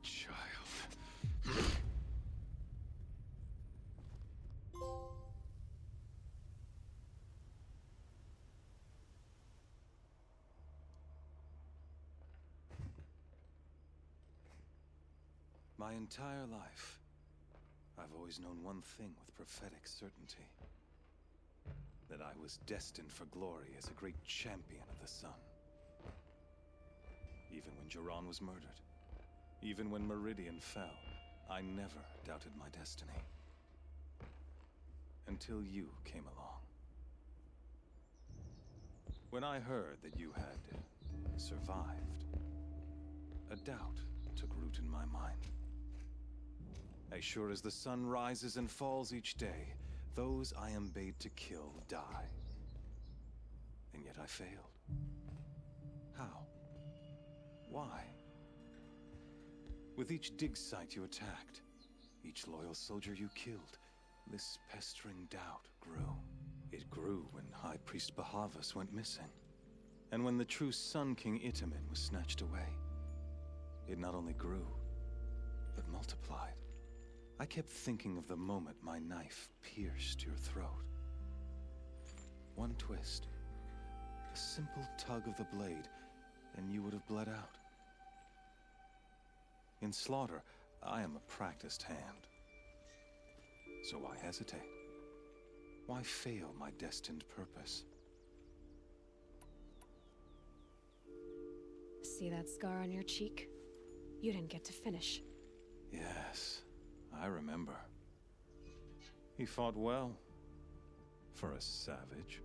child. My entire life, I've always known one thing with prophetic certainty. That I was destined for glory as a great champion of the sun. Even when Jiran was murdered, even when Meridian fell, I never doubted my destiny. Until you came along. When I heard that you had survived, a doubt took root in my mind. As sure as the sun rises and falls each day, those I am bade to kill die. And yet I failed. How? Why? With each dig site you attacked, each loyal soldier you killed, this pestering doubt grew. It grew when High Priest Bahavas went missing. And when the true Sun King Itamen was snatched away. It not only grew, but multiplied. I kept thinking of the moment my knife pierced your throat. One twist, a simple tug of the blade, and you would have bled out. In slaughter, I am a practiced hand. So why hesitate? Why fail my destined purpose? See that scar on your cheek? You didn't get to finish. Yes, I remember. He fought well. For a savage.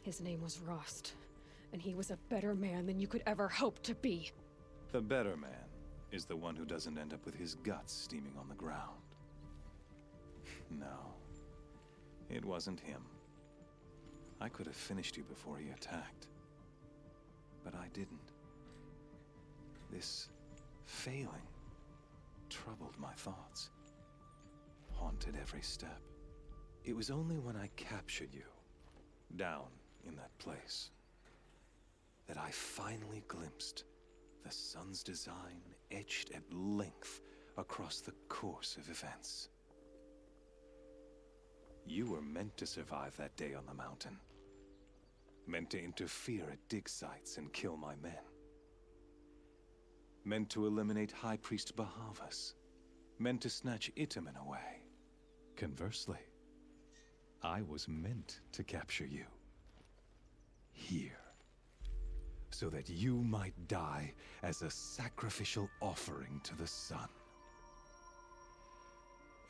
His name was Rost, and he was a better man than you could ever hope to be. The better man is the one who doesn't end up with his guts steaming on the ground. No, it wasn't him. I could have finished you before he attacked. But I didn't. This failing troubled my thoughts, haunted every step. It was only when I captured you, down in that place, that I finally glimpsed the sun's design etched at length across the course of events. You were meant to survive that day on the mountain. Meant to interfere at dig sites and kill my men. Meant to eliminate High Priest Bahavas. Meant to snatch Itamen away. Conversely, I was meant to capture you. Here. So that you might die as a sacrificial offering to the sun.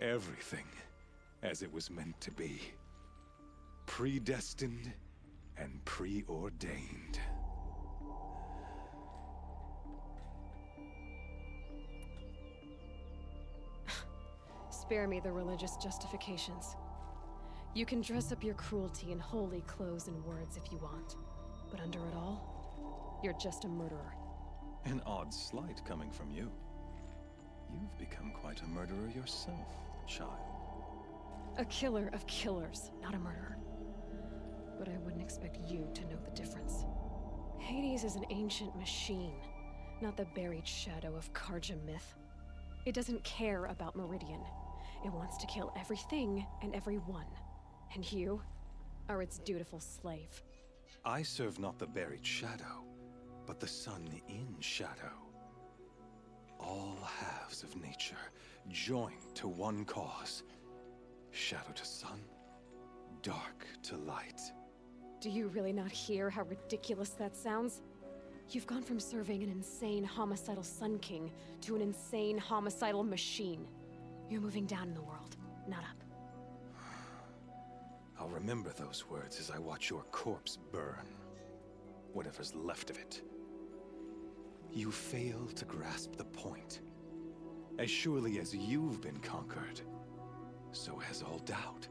Everything as it was meant to be. Predestined and preordained. Spare me the religious justifications. You can dress up your cruelty in holy clothes and words if you want. But under it all, you're just a murderer. An odd slight coming from you. You've become quite a murderer yourself, child. A killer of killers, not a murderer. But I wouldn't expect you to know the difference. Hades is an ancient machine, not the buried shadow of Karja myth. It doesn't care about Meridian. It wants to kill everything and everyone. And you are its dutiful slave. I serve not the buried shadow, but the sun in shadow. All have halves of nature, joined to one cause. Shadow to sun, dark to light. Do you really not hear how ridiculous that sounds? You've gone from serving an insane homicidal Sun King to an insane homicidal machine. You're moving down in the world, not up. I'll remember those words as I watch your corpse burn. Whatever's left of it. You fail to grasp the point. As surely as you've been conquered, so has all doubt.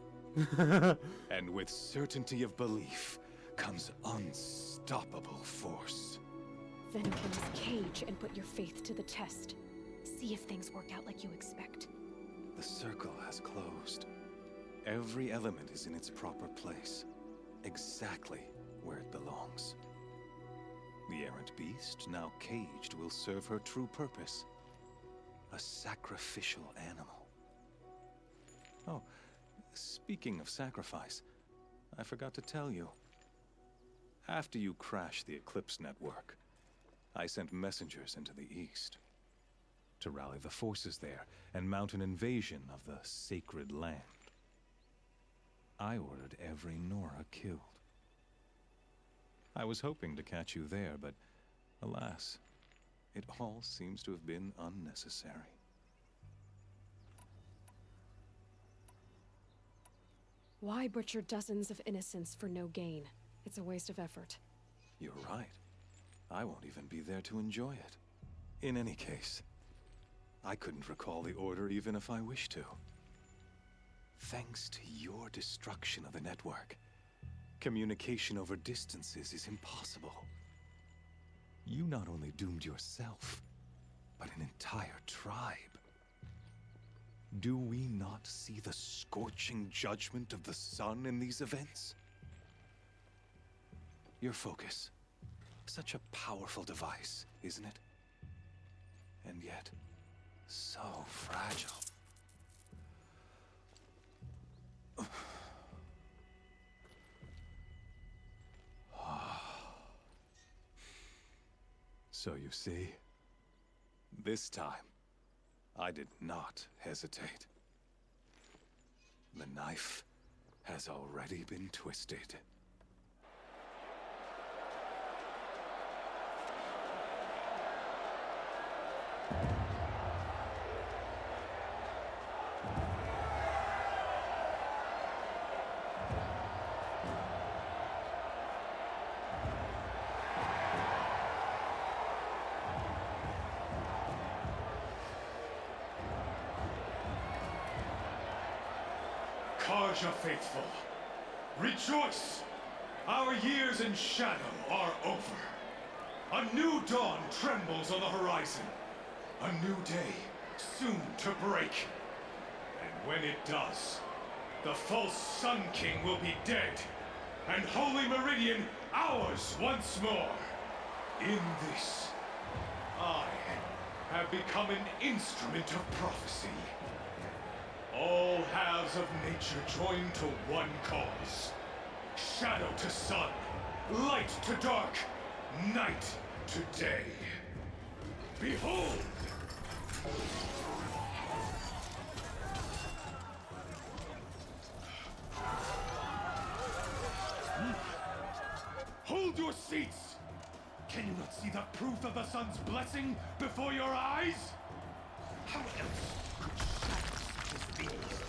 And with certainty of belief comes unstoppable force. Then open this cage and put your faith to the test. See if things work out like you expect. The circle has closed. Every element is in its proper place, exactly where it belongs. The errant beast, now caged, will serve her true purpose. A sacrificial animal. Oh, speaking of sacrifice, I forgot to tell you. After you crashed the Eclipse network, I sent messengers into the east to rally the forces there and mount an invasion of the sacred land. I ordered every Nora killed. I was hoping to catch you there, but alas, it all seems to have been unnecessary. Why butcher dozens of innocents for no gain? It's a waste of effort. You're right. I won't even be there to enjoy it. In any case, I couldn't recall the order even if I wished to. Thanks to your destruction of the network, communication over distances is impossible. You not only doomed yourself, but an entire tribe. Do we not see the scorching judgment of the sun in these events? Your focus. Such a powerful device, isn't it? And yet, so fragile. So you see, this time, I did not hesitate. The knife has already been twisted. Karja faithful, rejoice! Our years in shadow are over. A new dawn trembles on the horizon. A new day soon to break. And when it does, the false Sun King will be dead, and Holy Meridian ours once more. In this, I have become an instrument of prophecy. All halves of nature joined to one cause. Shadow to sun, light to dark, night to day. Behold! Hold your seats! Can you not see the proof of the sun's blessing before your eyes? How else could shadows such as these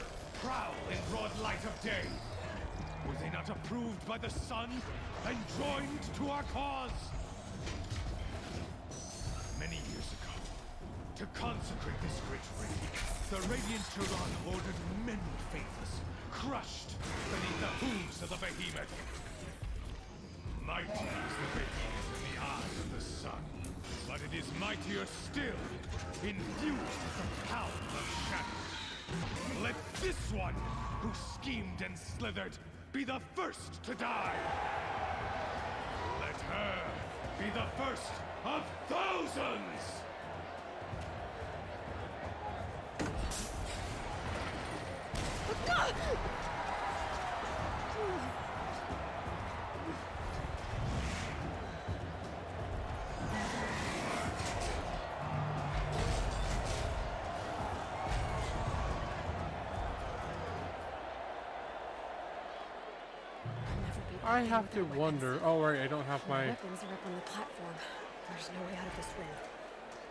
prowl in broad light of day? Were they not approved by the sun and joined to our cause? Many years ago, to consecrate this great ring, the Radiant Turan ordered many faithless, crushed beneath the hooves of the behemoth. Mighty is the behemoth in the eyes of the sun, but it is mightier still, infused with the power of shadow. Let this one, who schemed and slithered, be the first to die. Let her be the first of thousands! I have to wonder. Oh, right, I don't have my. Weapons are up on the platform. There's no way out of this ring.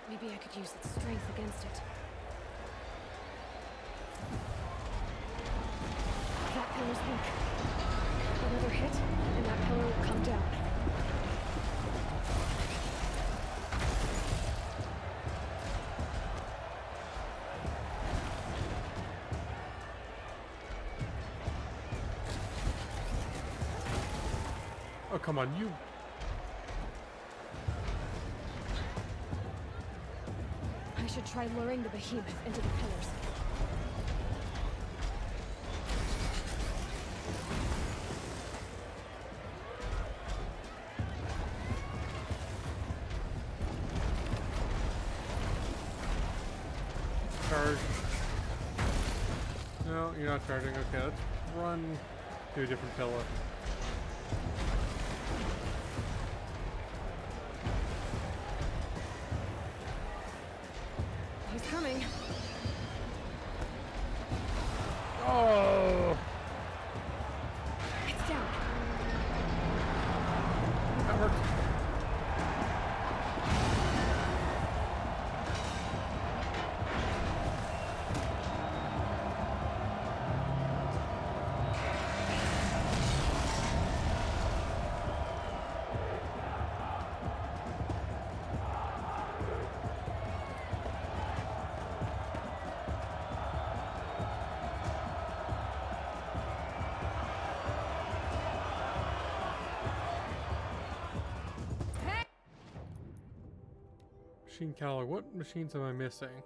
Maybe I could use its strength against it. That pillar's weak. Another hit, and that pillar will come down. Oh, come on, you. I should try luring the behemoth into the pillars. Charge. No, you're not charging. Okay, let's run to a different pillar. He's coming. Oh! It's down. That worked. Machine catalog. What machines am I missing?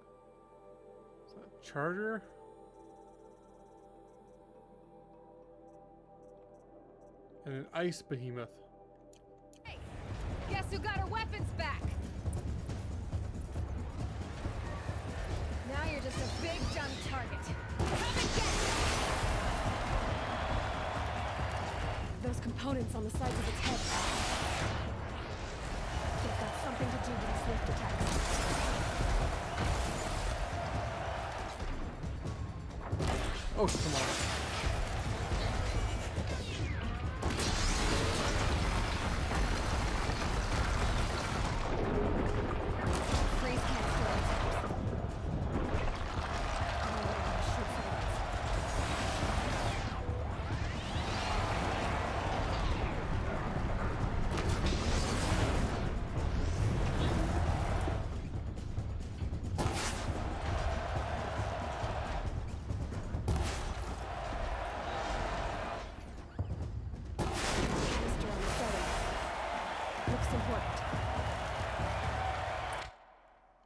Is that a charger? And an ice behemoth. Hey, guess who got her weapons back? Now you're just a big dumb target. Come and get it! Those components on the sides of its head. They've got something to do with these swift attacks. Oh, come on. Freeze can't store its attacks. Shoot something. Canister on the setting. Looks important.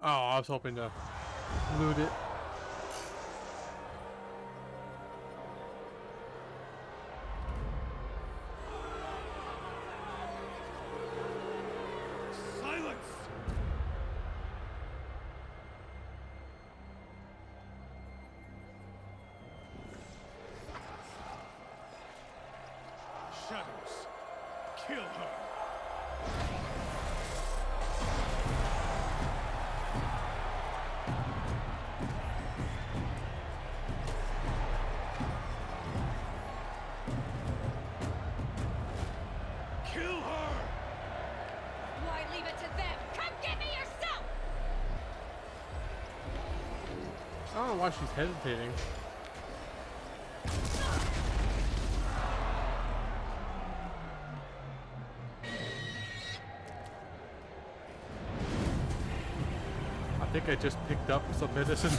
Oh, I was hoping to loot it. Silence! Shadows, kill her! Kill her! Why leave it to them? Come get me yourself! I don't know why she's hesitating. I think I just picked up some medicine.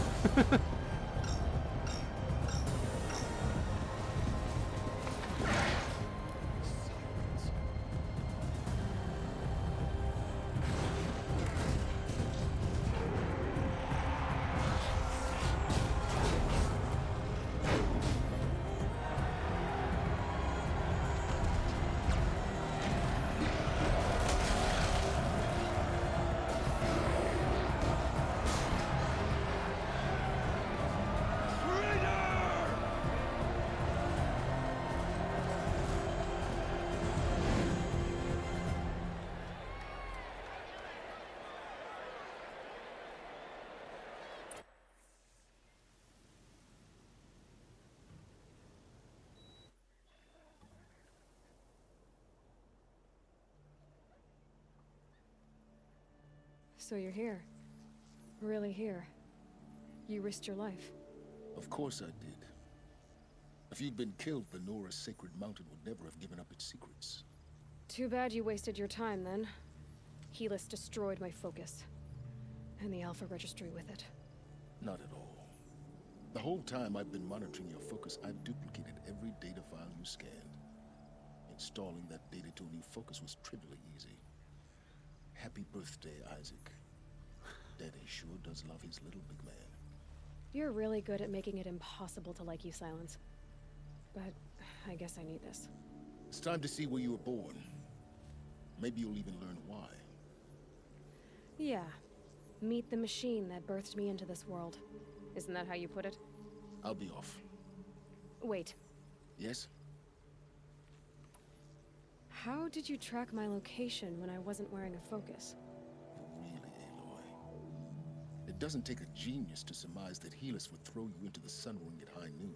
So you're here. Really here. You risked your life. Of course I did. If you'd been killed, the Nora's sacred mountain would never have given up its secrets. Too bad you wasted your time, then. Helis destroyed my focus. And the Alpha Registry with it. Not at all. The whole time I've been monitoring your focus, I've duplicated every data file you scanned. Installing that data to a new focus was trivially easy. Happy birthday, Isaac. Daddy sure does love his little big man. You're really good at making it impossible to like you, Silence. But I guess I need this. It's time to see where you were born. Maybe you'll even learn why. Yeah. Meet the machine that birthed me into this world. Isn't that how you put it? I'll be off. Wait. Yes? How did you track my location when I wasn't wearing a focus? Really, Aloy? It doesn't take a genius to surmise that Helis would throw you into the sun ring at high noon.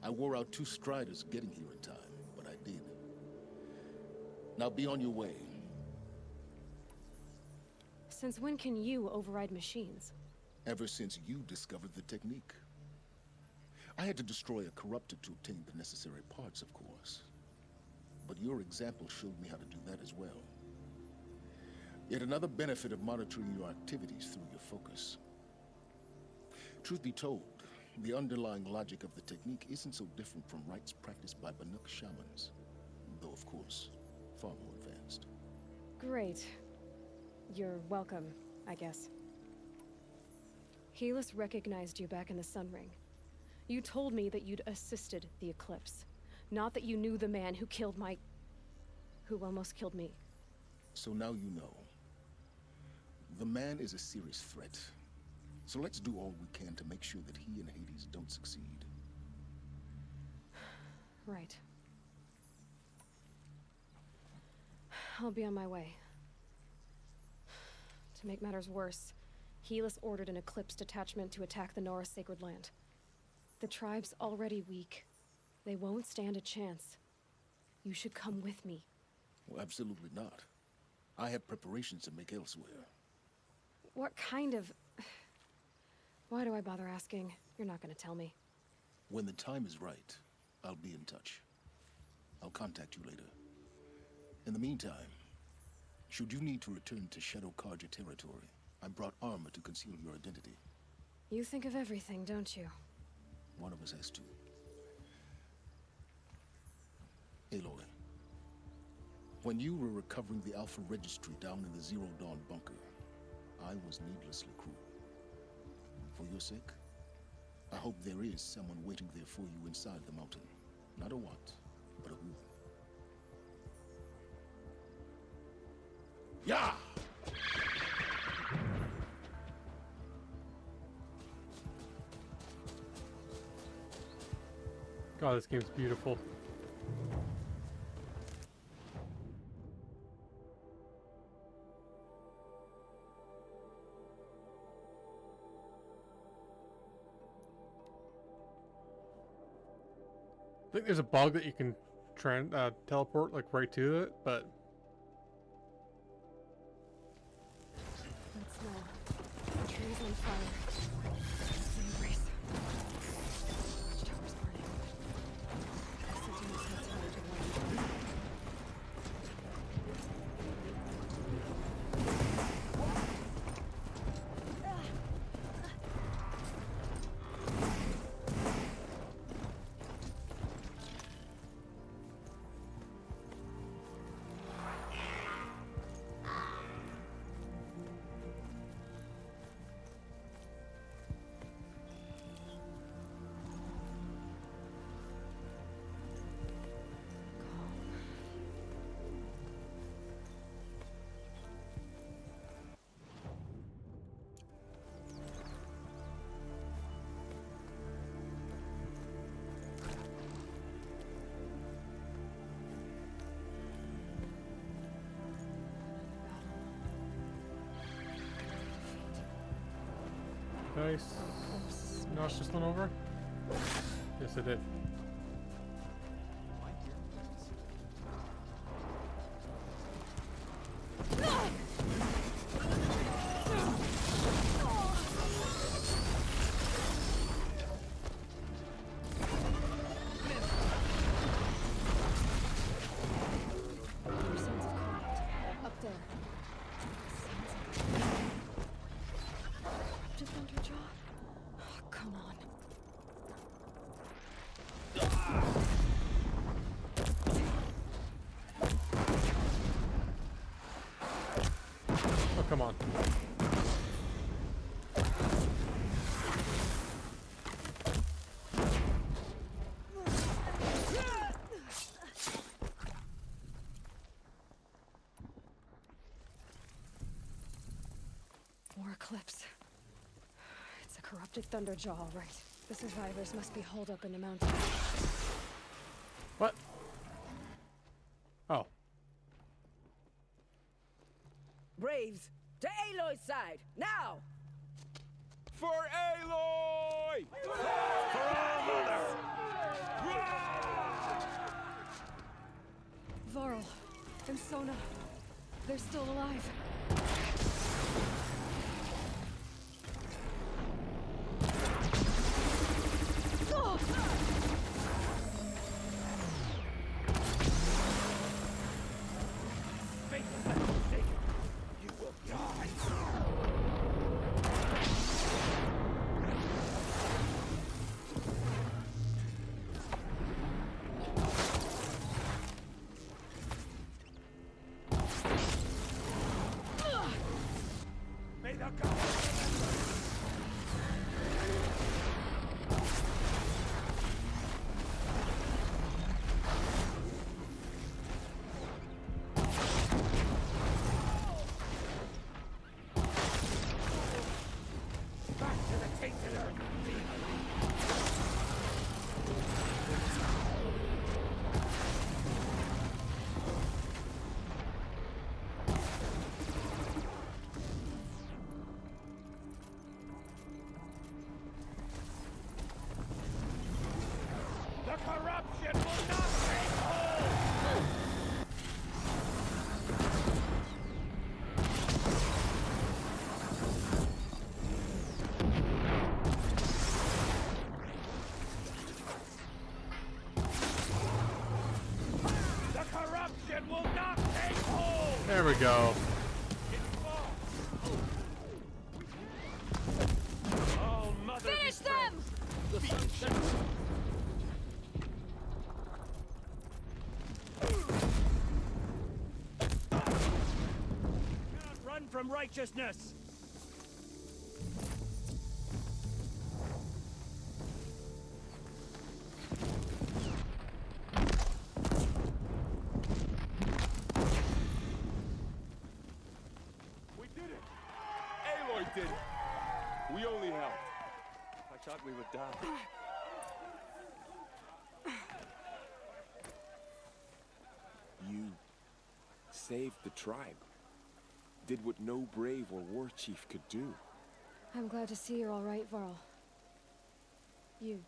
I wore out 2 striders getting here in time, but I did. Now be on your way. Since when can you override machines? Ever since you discovered the technique. I had to destroy a corruptor to obtain the necessary parts, of course. But your example showed me how to do that as well. Yet another benefit of monitoring your activities through your focus. Truth be told, the underlying logic of the technique isn't so different from rites practiced by Banuk shamans. Though, of course, far more advanced. Great. You're welcome, I guess. Helis recognized you back in the Sun Ring. You told me that you'd assisted the Eclipse. Not that you knew the man who killed who almost killed me. So now you know. The man is a serious threat. So let's do all we can to make sure that he and Hades don't succeed. Right. I'll be on my way. To make matters worse, Helis ordered an Eclipse detachment to attack the Nora Sacred Land. The tribe's already weak. They won't stand a chance. You should come with me. Well, absolutely not. I have preparations to make elsewhere. What kind of... Why do I bother asking? You're not gonna tell me. When the time is right, I'll be in touch. I'll contact you later. In the meantime, should you need to return to Shadow Karja territory, I brought armor to conceal your identity. You think of everything, don't you? One of us has to. Aloy, when you were recovering the Alpha Registry down in the Zero Dawn bunker, I was needlessly cruel. For your sake, I hope there is someone waiting there for you inside the mountain. Not a what, but a who. Yeah! God, this game's beautiful. I think there's a bug that you can teleport like right to it, but Let's know. The tree's on fire. Embrace. Tower's burning. Sentinels have time to warn. nice. No, it's just went over? Yes, it did. eclipse. It's a corrupted Thunderjaw, all right. The survivors must be holed up in the mountain. What? Oh. Braves, to Aloy's side, now! For Aloy! For our mother! Varl and Sona, they're still alive. There we go. Finish them! Run from righteousness! We did it! Aloy did it! We only helped. I thought we would die. You saved the tribe. Did what no brave or war chief could do. I'm glad to see you're all right, Varl. You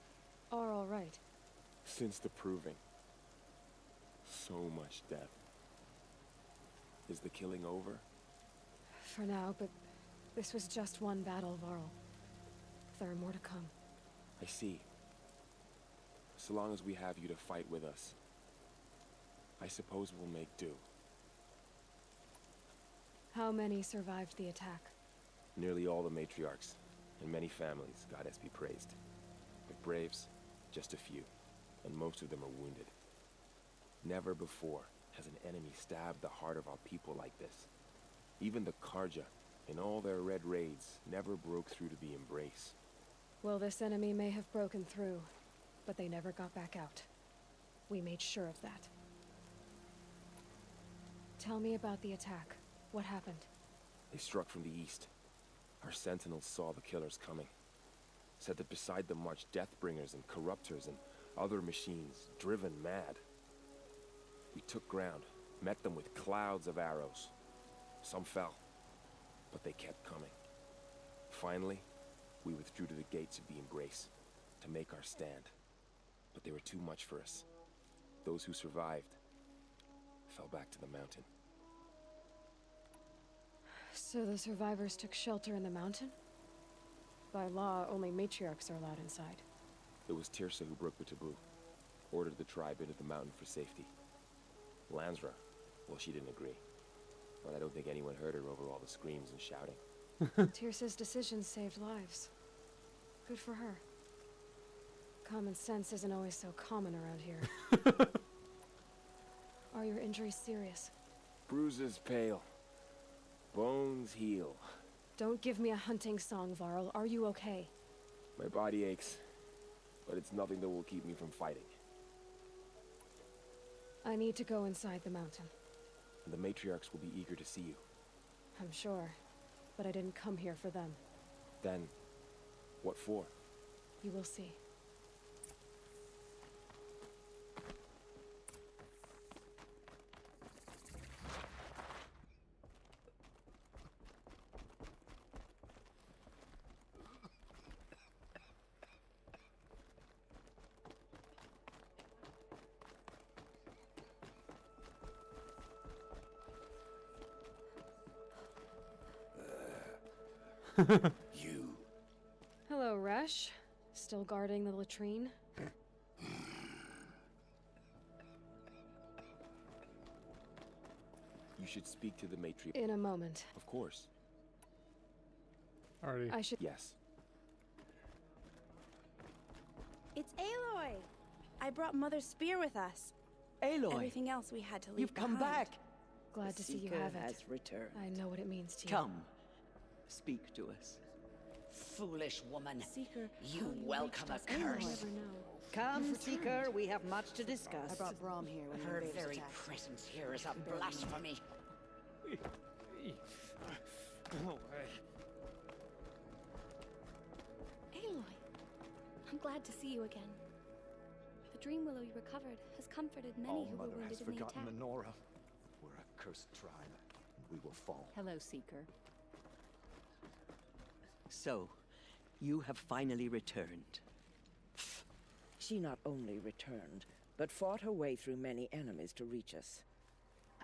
are all right. Since the proving. So much death. Is the killing over? For now, but this was just one battle, Varl. There are more to come. I see. So long as we have you to fight with us, I suppose we'll make do. How many survived the attack? Nearly all the matriarchs, and many families, goddess be praised. But braves, just a few, and most of them are wounded. Never before has an enemy stabbed the heart of our people like this. Even the Karja, in all their red raids, never broke through to the embrace. Well, this enemy may have broken through, but they never got back out. We made sure of that. Tell me about the attack. What happened? They struck from the east. Our sentinels saw the killers coming. Said that beside them marched Deathbringers and Corruptors and other machines, driven mad. We took ground, met them with clouds of arrows. Some fell, but they kept coming. Finally, we withdrew to the gates of the Embrace to make our stand. But they were too much for us. Those who survived fell back to the mountain. So the survivors took shelter in the mountain? By law, only matriarchs are allowed inside. It was Tirsa who broke the taboo. Ordered the tribe into the mountain for safety. Lansra, well, she didn't agree. But I don't think anyone heard her over all the screams and shouting. Tirsa's decision saved lives. Good for her. Common sense isn't always so common around here. Are your injuries serious? Bruises pale. Bones heal. Don't give me a hunting song, Varl. Are you okay? My body aches, but it's nothing that will keep me from fighting. I need to go inside the mountain. The matriarchs will be eager to see you. I'm sure. but I didn't come here for them. Then, what for? You will see. You. Hello, Resh. Still guarding the latrine? You should speak to the matri. In a moment. Of course. Already. I should. Yes. It's Aloy! I brought Mother's spear with us. Aloy! Everything else we had to leave You've come behind. back! Glad The to see you Seeker have it. has returned. I know what it means to you. Come. Speak to us. Foolish woman. Seeker, You welcome a curse. Come, Seeker, we have much to discuss. I brought Brahm here when Her the invaders very attacked. presence here is a blasphemy. Aloy, I'm glad to see you again. The dream willow you recovered has comforted many All who were Mother wounded has in the forgotten attack. Menorah. We're a cursed tribe. We will fall. Hello, Seeker. So, you have finally returned. She not only returned, but fought her way through many enemies to reach us.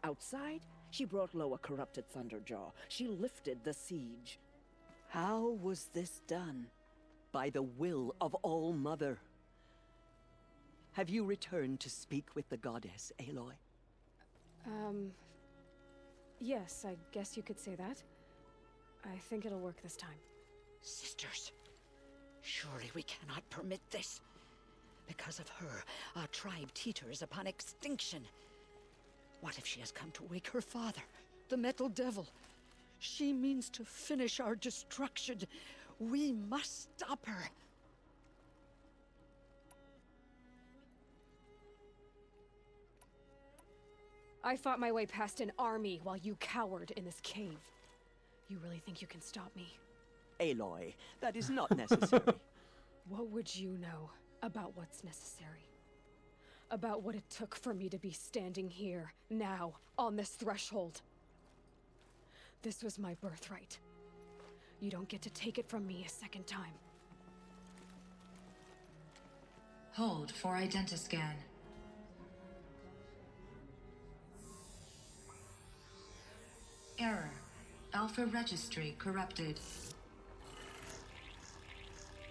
Outside, she brought low a corrupted Thunderjaw. She lifted the siege. How was this done? By the will of All Mother. Have you returned to speak with the goddess, Aloy? Yes, I guess you could say that. I think it'll work this time. Sisters, surely we cannot permit this. Because of her, our tribe teeters upon extinction. What if she has come to wake her father, the Metal Devil? She means to finish our destruction. We must stop her. I fought my way past an army while you cowered in this cave. You really think you can stop me? Aloy, that is not necessary. What would you know about what's necessary? About what it took for me to be standing here, now, on this threshold? This was my birthright. You don't get to take it from me a second time. Hold for identiscan. Error. Alpha registry corrupted.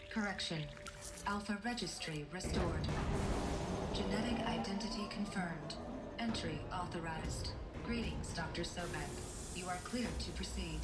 Correction. Alpha registry restored. Genetic identity confirmed. Entry authorized. Greetings, Dr. Sobek. You are cleared to proceed.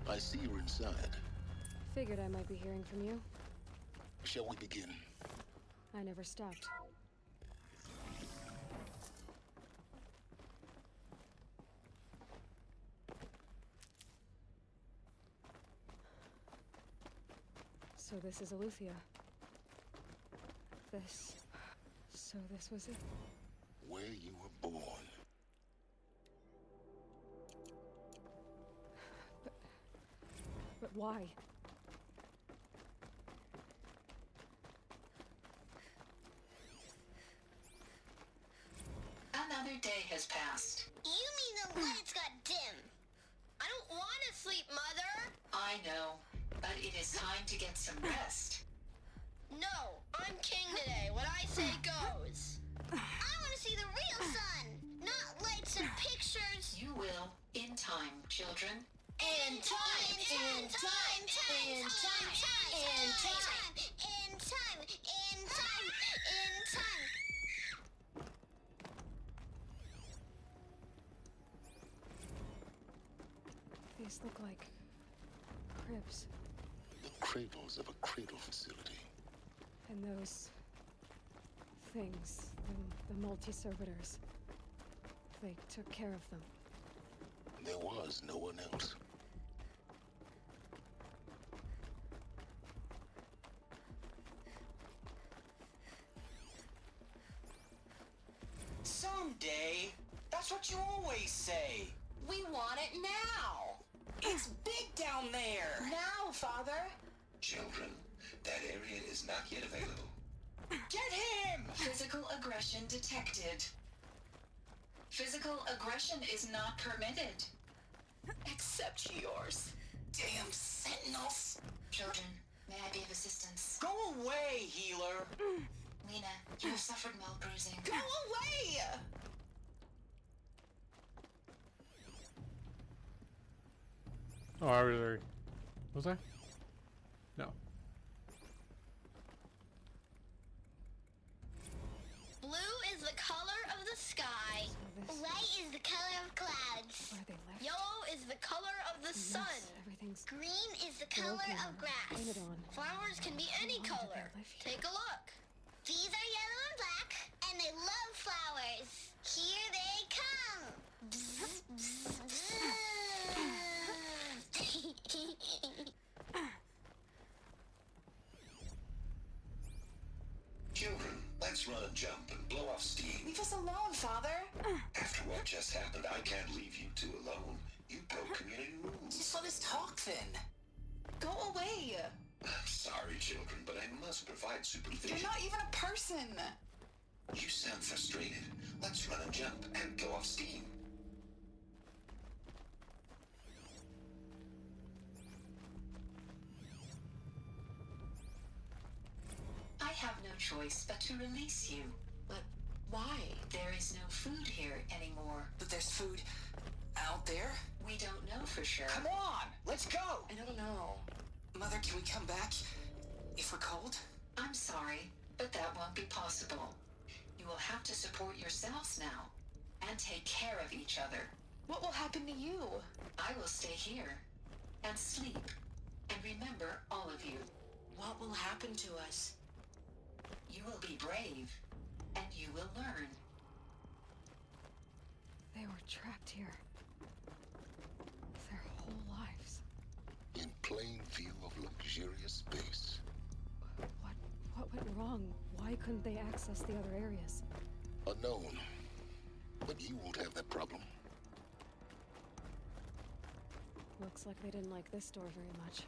I see you're inside. Figured I might be hearing from you. Shall we begin? I never stopped. So this is Aletheia. So this was it? Where you were born. But why? Another day has passed. You mean the lights got dim? I don't want to sleep, Mother! I know, but it is time to get some rest. No, I'm king today. What I say goes. I want to see the real sun, not lights and pictures. You will, in time, children. In time! In time! In time! In time! In time! In time! In time! These look like cribs. The cradles of a cradle facility. And those things, the multi-servitors, they took care of them. There was no one else. Someday. That's what you always say. We want it now. It's big down there. Now, Father. Children, that area is not yet available. Get him! Physical aggression detected. Physical aggression is not permitted. Except yours. Damn sentinels. Children, may I be of assistance? Go away, healer. Lena, you have suffered mild bruising. Go away! Oh, I really... Was I? No. Blue is the color of the sky. White is the color of clouds. Yellow is the color of the sun. Everything's Green is the color of grass. painted on. Flowers can be any color. Take a look. These are yellow and black, and they love flowers. Here they come. Bzz, bzz, bzz. Children, let's run and jump and blow off steam. Leave us alone, Father. After what just happened, I can't leave you two alone. You broke community rules. Just let us talk then. Go away. I'm sorry, children, but I must provide supervision. You're not even a person. You sound frustrated. Let's run and jump and go off steam. I have no choice but to release you. But why? There is no food here anymore. But there's food out there? We don't know for sure. Come on, let's go. I don't know. Mother, can we come back if we're cold? I'm sorry, but that won't be possible. You will have to support yourselves now and take care of each other. What will happen to you? I will stay here and sleep and remember all of you. What will happen to us? You will be brave and you will learn. They were trapped here. Their whole lives. In plain view of luxurious space. What went wrong? Why couldn't they access the other areas? Unknown. But you won't have that problem. Looks like they didn't like this door very much.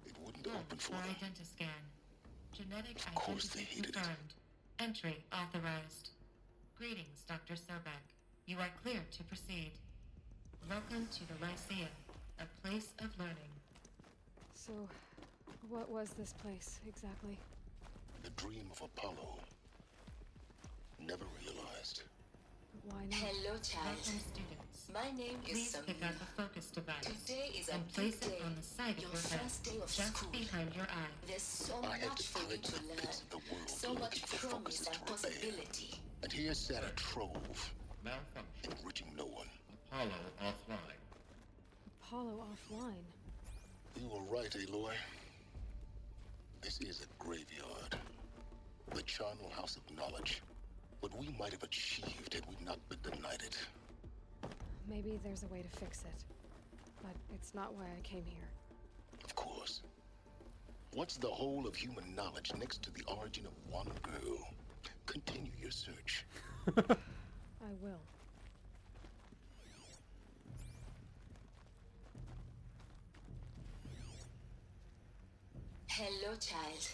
It wouldn't open for them. Identiscan. Genetic Of course they identity hated it. confirmed. Entry authorized. Greetings, Dr. Sobek. You are clear to proceed. Welcome to the Lyceum, a place of learning. So, what was this place exactly? The dream of Apollo. Never realized. But why not? Hello, child. Welcome, students. My name is Samina. Please pick up the focus device. Today is a and place it on the side of your head, just behind your eye. There's so I had much to for you cleanse to the learn. pits of the world So much looking for promise focuses and to repair. possibility. And here sat a trove, Malfunction. enriching no one. Apollo offline. Apollo offline. You were right, Aloy. This is a graveyard. The charnel house of knowledge. What we might have achieved had we not been denied it. Maybe there's a way to fix it. But it's not why I came here. Of course. What's the whole of human knowledge next to the origin of one girl? Continue your search. I will. Hello, child.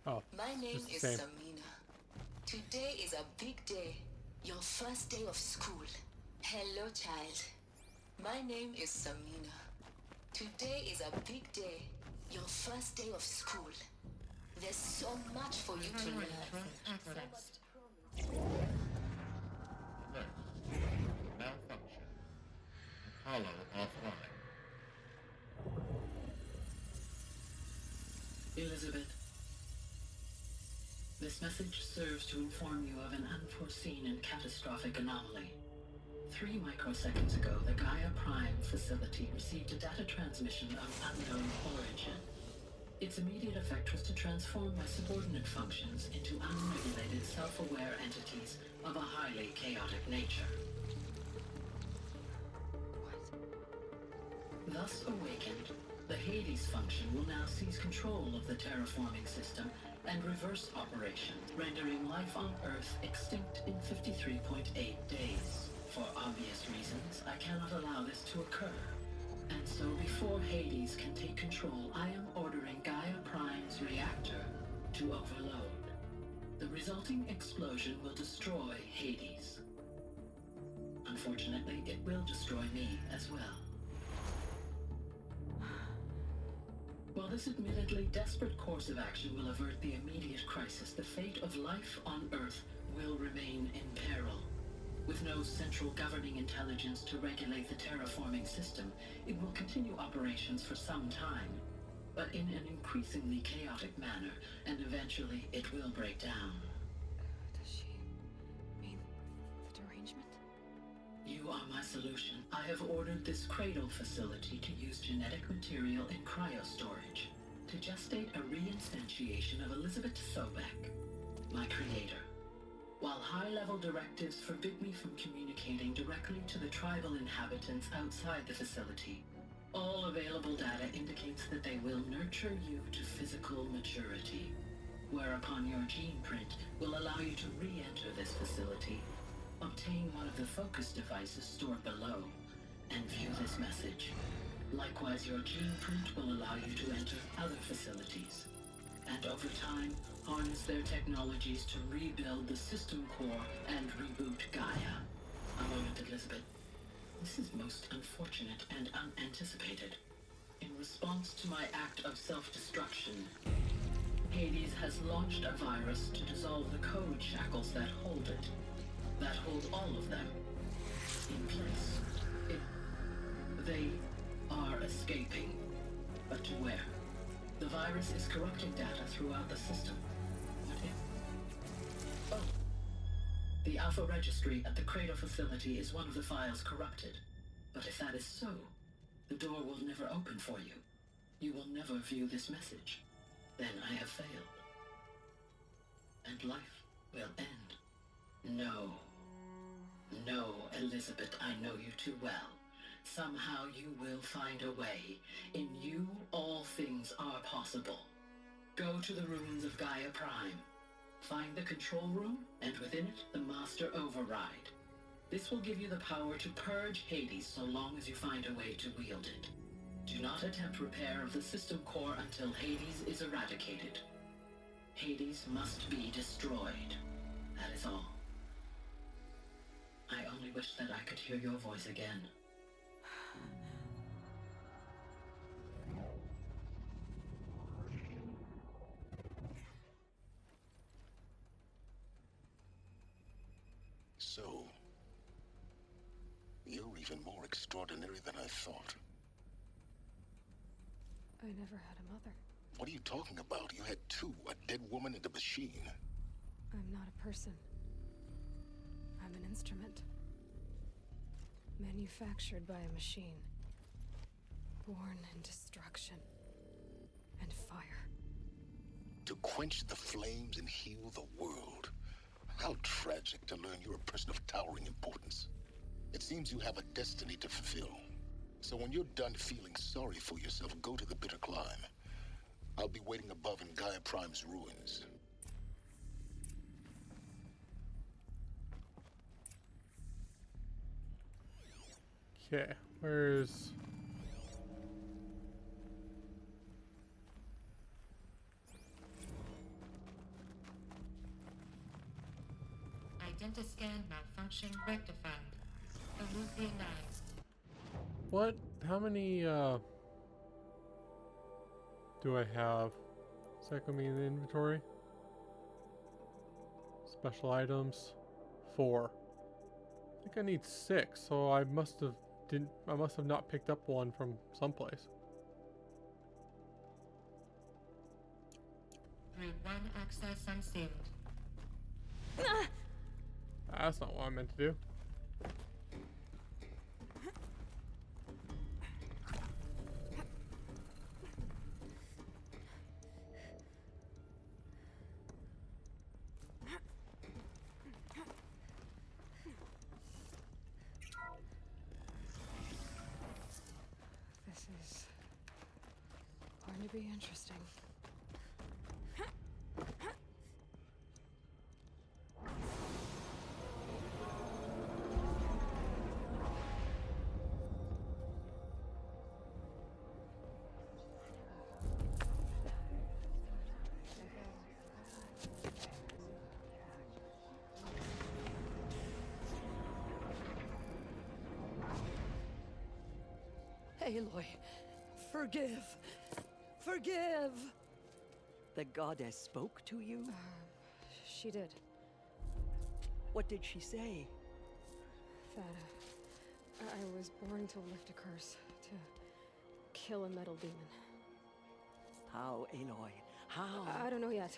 Oh, My name just the is same. Samina. Today is a big day. Your first day of school. Hello, child. My name is Samina. Today is a big day. Your first day of school. There's so much for you to learn. Malfunction. Apollo offline. Elizabeth, this message serves to inform you of an unforeseen and catastrophic anomaly. 3 microseconds ago, the Gaia Prime facility received a data transmission of unknown origin. Its immediate effect was to transform my subordinate functions into unregulated, self-aware entities of a highly chaotic nature. Thus awakened, the Hades function will now seize control of the terraforming system and reverse operations, rendering life on Earth extinct in 53.8 days. For obvious reasons, I cannot allow this to occur. And so before Hades can take control, I am ordering Gaia Prime's reactor to overload. The resulting explosion will destroy Hades. Unfortunately, it will destroy me as well. While this admittedly desperate course of action will avert the immediate crisis, the fate of life on Earth will remain in peril. With no central governing intelligence to regulate the terraforming system, it will continue operations for some time, but in an increasingly chaotic manner, and eventually it will break down. Does she mean the derangement? You are my solution. I have ordered this cradle facility to use genetic material in cryostorage to gestate a reinstantiation of Elizabeth Sobek, my creator. While high-level directives forbid me from communicating directly to the tribal inhabitants outside the facility, all available data indicates that they will nurture you to physical maturity, whereupon your gene print will allow you to re-enter this facility, obtain one of the focus devices stored below, and view this message. Likewise, your gene print will allow you to enter other facilities, and over time, harness their technologies to rebuild the system core and reboot Gaia. A moment, Elizabeth. This is most unfortunate and unanticipated. In response to my act of self-destruction, Hades has launched a virus to dissolve the code shackles that hold it, that hold all of them in place. They are escaping, but to where? The virus is corrupting data throughout the system. What if? Oh. The Alpha Registry at the Cradle facility is one of the files corrupted. But if that is so, the door will never open for you. You will never view this message. Then I have failed. And life will end. No. No, Elizabeth, I know you too well. Somehow you will find a way. In you, all things are possible. Go to the ruins of Gaia Prime. Find the control room, and within it, the Master Override. This will give you the power to purge Hades so long as you find a way to wield it. Do not attempt repair of the system core until Hades is eradicated. Hades must be destroyed. That is all. I only wish that I could hear your voice again. So, you're even more extraordinary than I thought. I never had a mother. What are you talking about? You had two, a dead woman and a machine. I'm not a person. I'm an instrument. Manufactured by a machine. Born in destruction and fire. To quench the flames and heal the world. How tragic to learn you're a person of towering importance. It seems you have a destiny to fulfill. So when you're done feeling sorry for yourself, go to the bitter climb. I'll be waiting above in Gaia Prime's ruins. Okay, where's... Identiscan malfunction rectified. Elusianized. What? How many, do I have? Psychomy in the inventory? Special items? 4. I think I need 6, so I must have not picked up one from someplace. Grid 1 access unsealed. That's not what I meant to do. This is going to be interesting. Aloy, forgive. Forgive! The goddess spoke to you? She did. What did she say? That I was born to lift a curse, to kill a metal demon. How, Aloy? How? I don't know yet.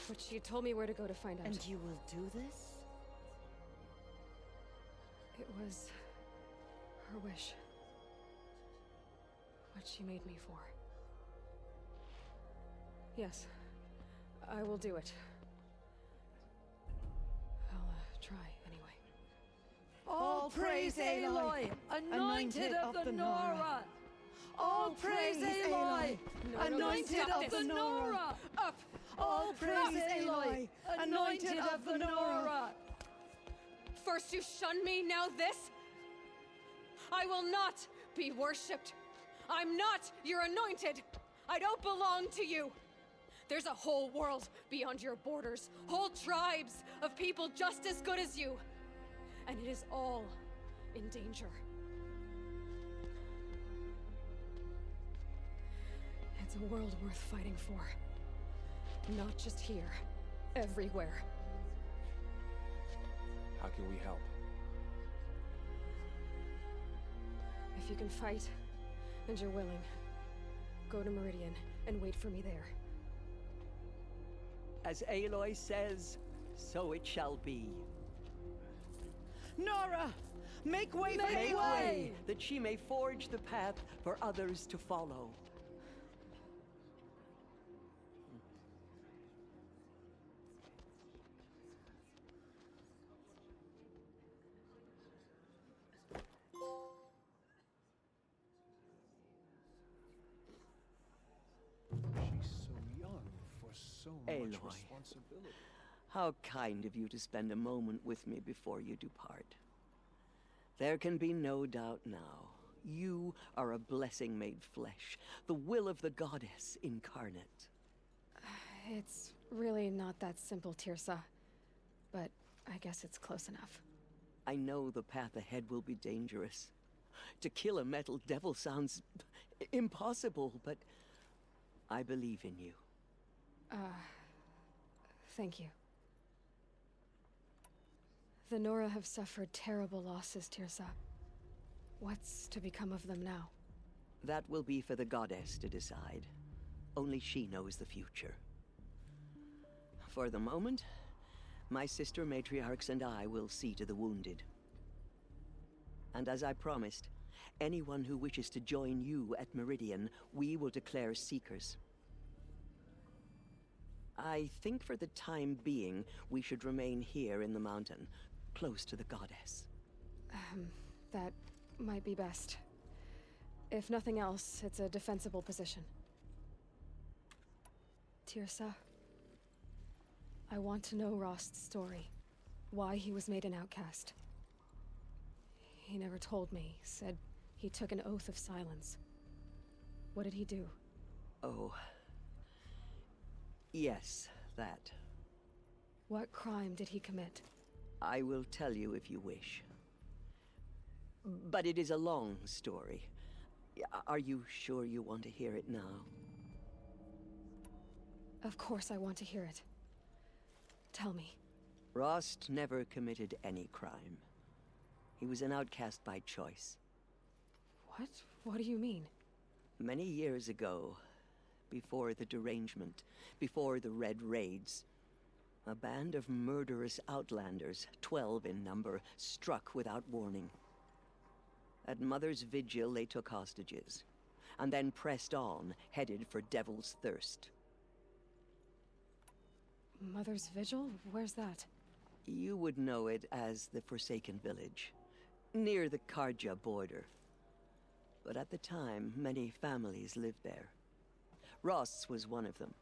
But she told me where to go to find out. And you will do this? It was her wish. What she made me for. Yes, I will do it. I'll try anyway. All praise Aloy, anointed of the Nora! All praise Aloy, anointed of the Nora! Up! All praise Aloy, anointed of the Nora! First you shun me, now this? I will not be worshipped. I'm not your anointed. I don't belong to you. There's a whole world beyond your borders, whole tribes of people just as good as you. And it is all in danger. It's a world worth fighting for. Not just here, everywhere. How can we help? If you can fight, and you're willing, go to Meridian and wait for me there. As Aloy says, so it shall be. Nora! Make way for Aloy! That she may forge the path for others to follow. Aloy, how kind of you to spend a moment with me before you depart. There can be no doubt now. You are a blessing made flesh, the will of the goddess incarnate. It's really not that simple, Tirsa. But I guess it's close enough. I know the path ahead will be dangerous. To kill a metal devil sounds impossible, but I believe in you. Thank you. The Nora have suffered terrible losses, Tirsa. What's to become of them now? That will be for the goddess to decide. Only she knows the future. For the moment, my sister matriarchs and I will see to the wounded. And as I promised, anyone who wishes to join you at Meridian, we will declare seekers. I think for the time being, we should remain here in the mountain, close to the goddess. That might be best. If nothing else, it's a defensible position. Tirsa, I want to know Rost's story. Why he was made an outcast. He never told me, said he took an oath of silence. What did he do? Oh. Yes, that. What crime did he commit? I will tell you if you wish. But it is a long story. Are you sure you want to hear it now? Of course I want to hear it. Tell me. Rost never committed any crime. He was an outcast by choice. What? What do you mean? Many years ago, before the derangement, before the Red Raids. A band of murderous outlanders, 12 in number, struck without warning. At Mother's Vigil, they took hostages, and then pressed on, headed for Devil's Thirst. Mother's Vigil? Where's that? You would know it as the Forsaken Village, near the Karja border. But at the time, many families lived there. Ross was one of them.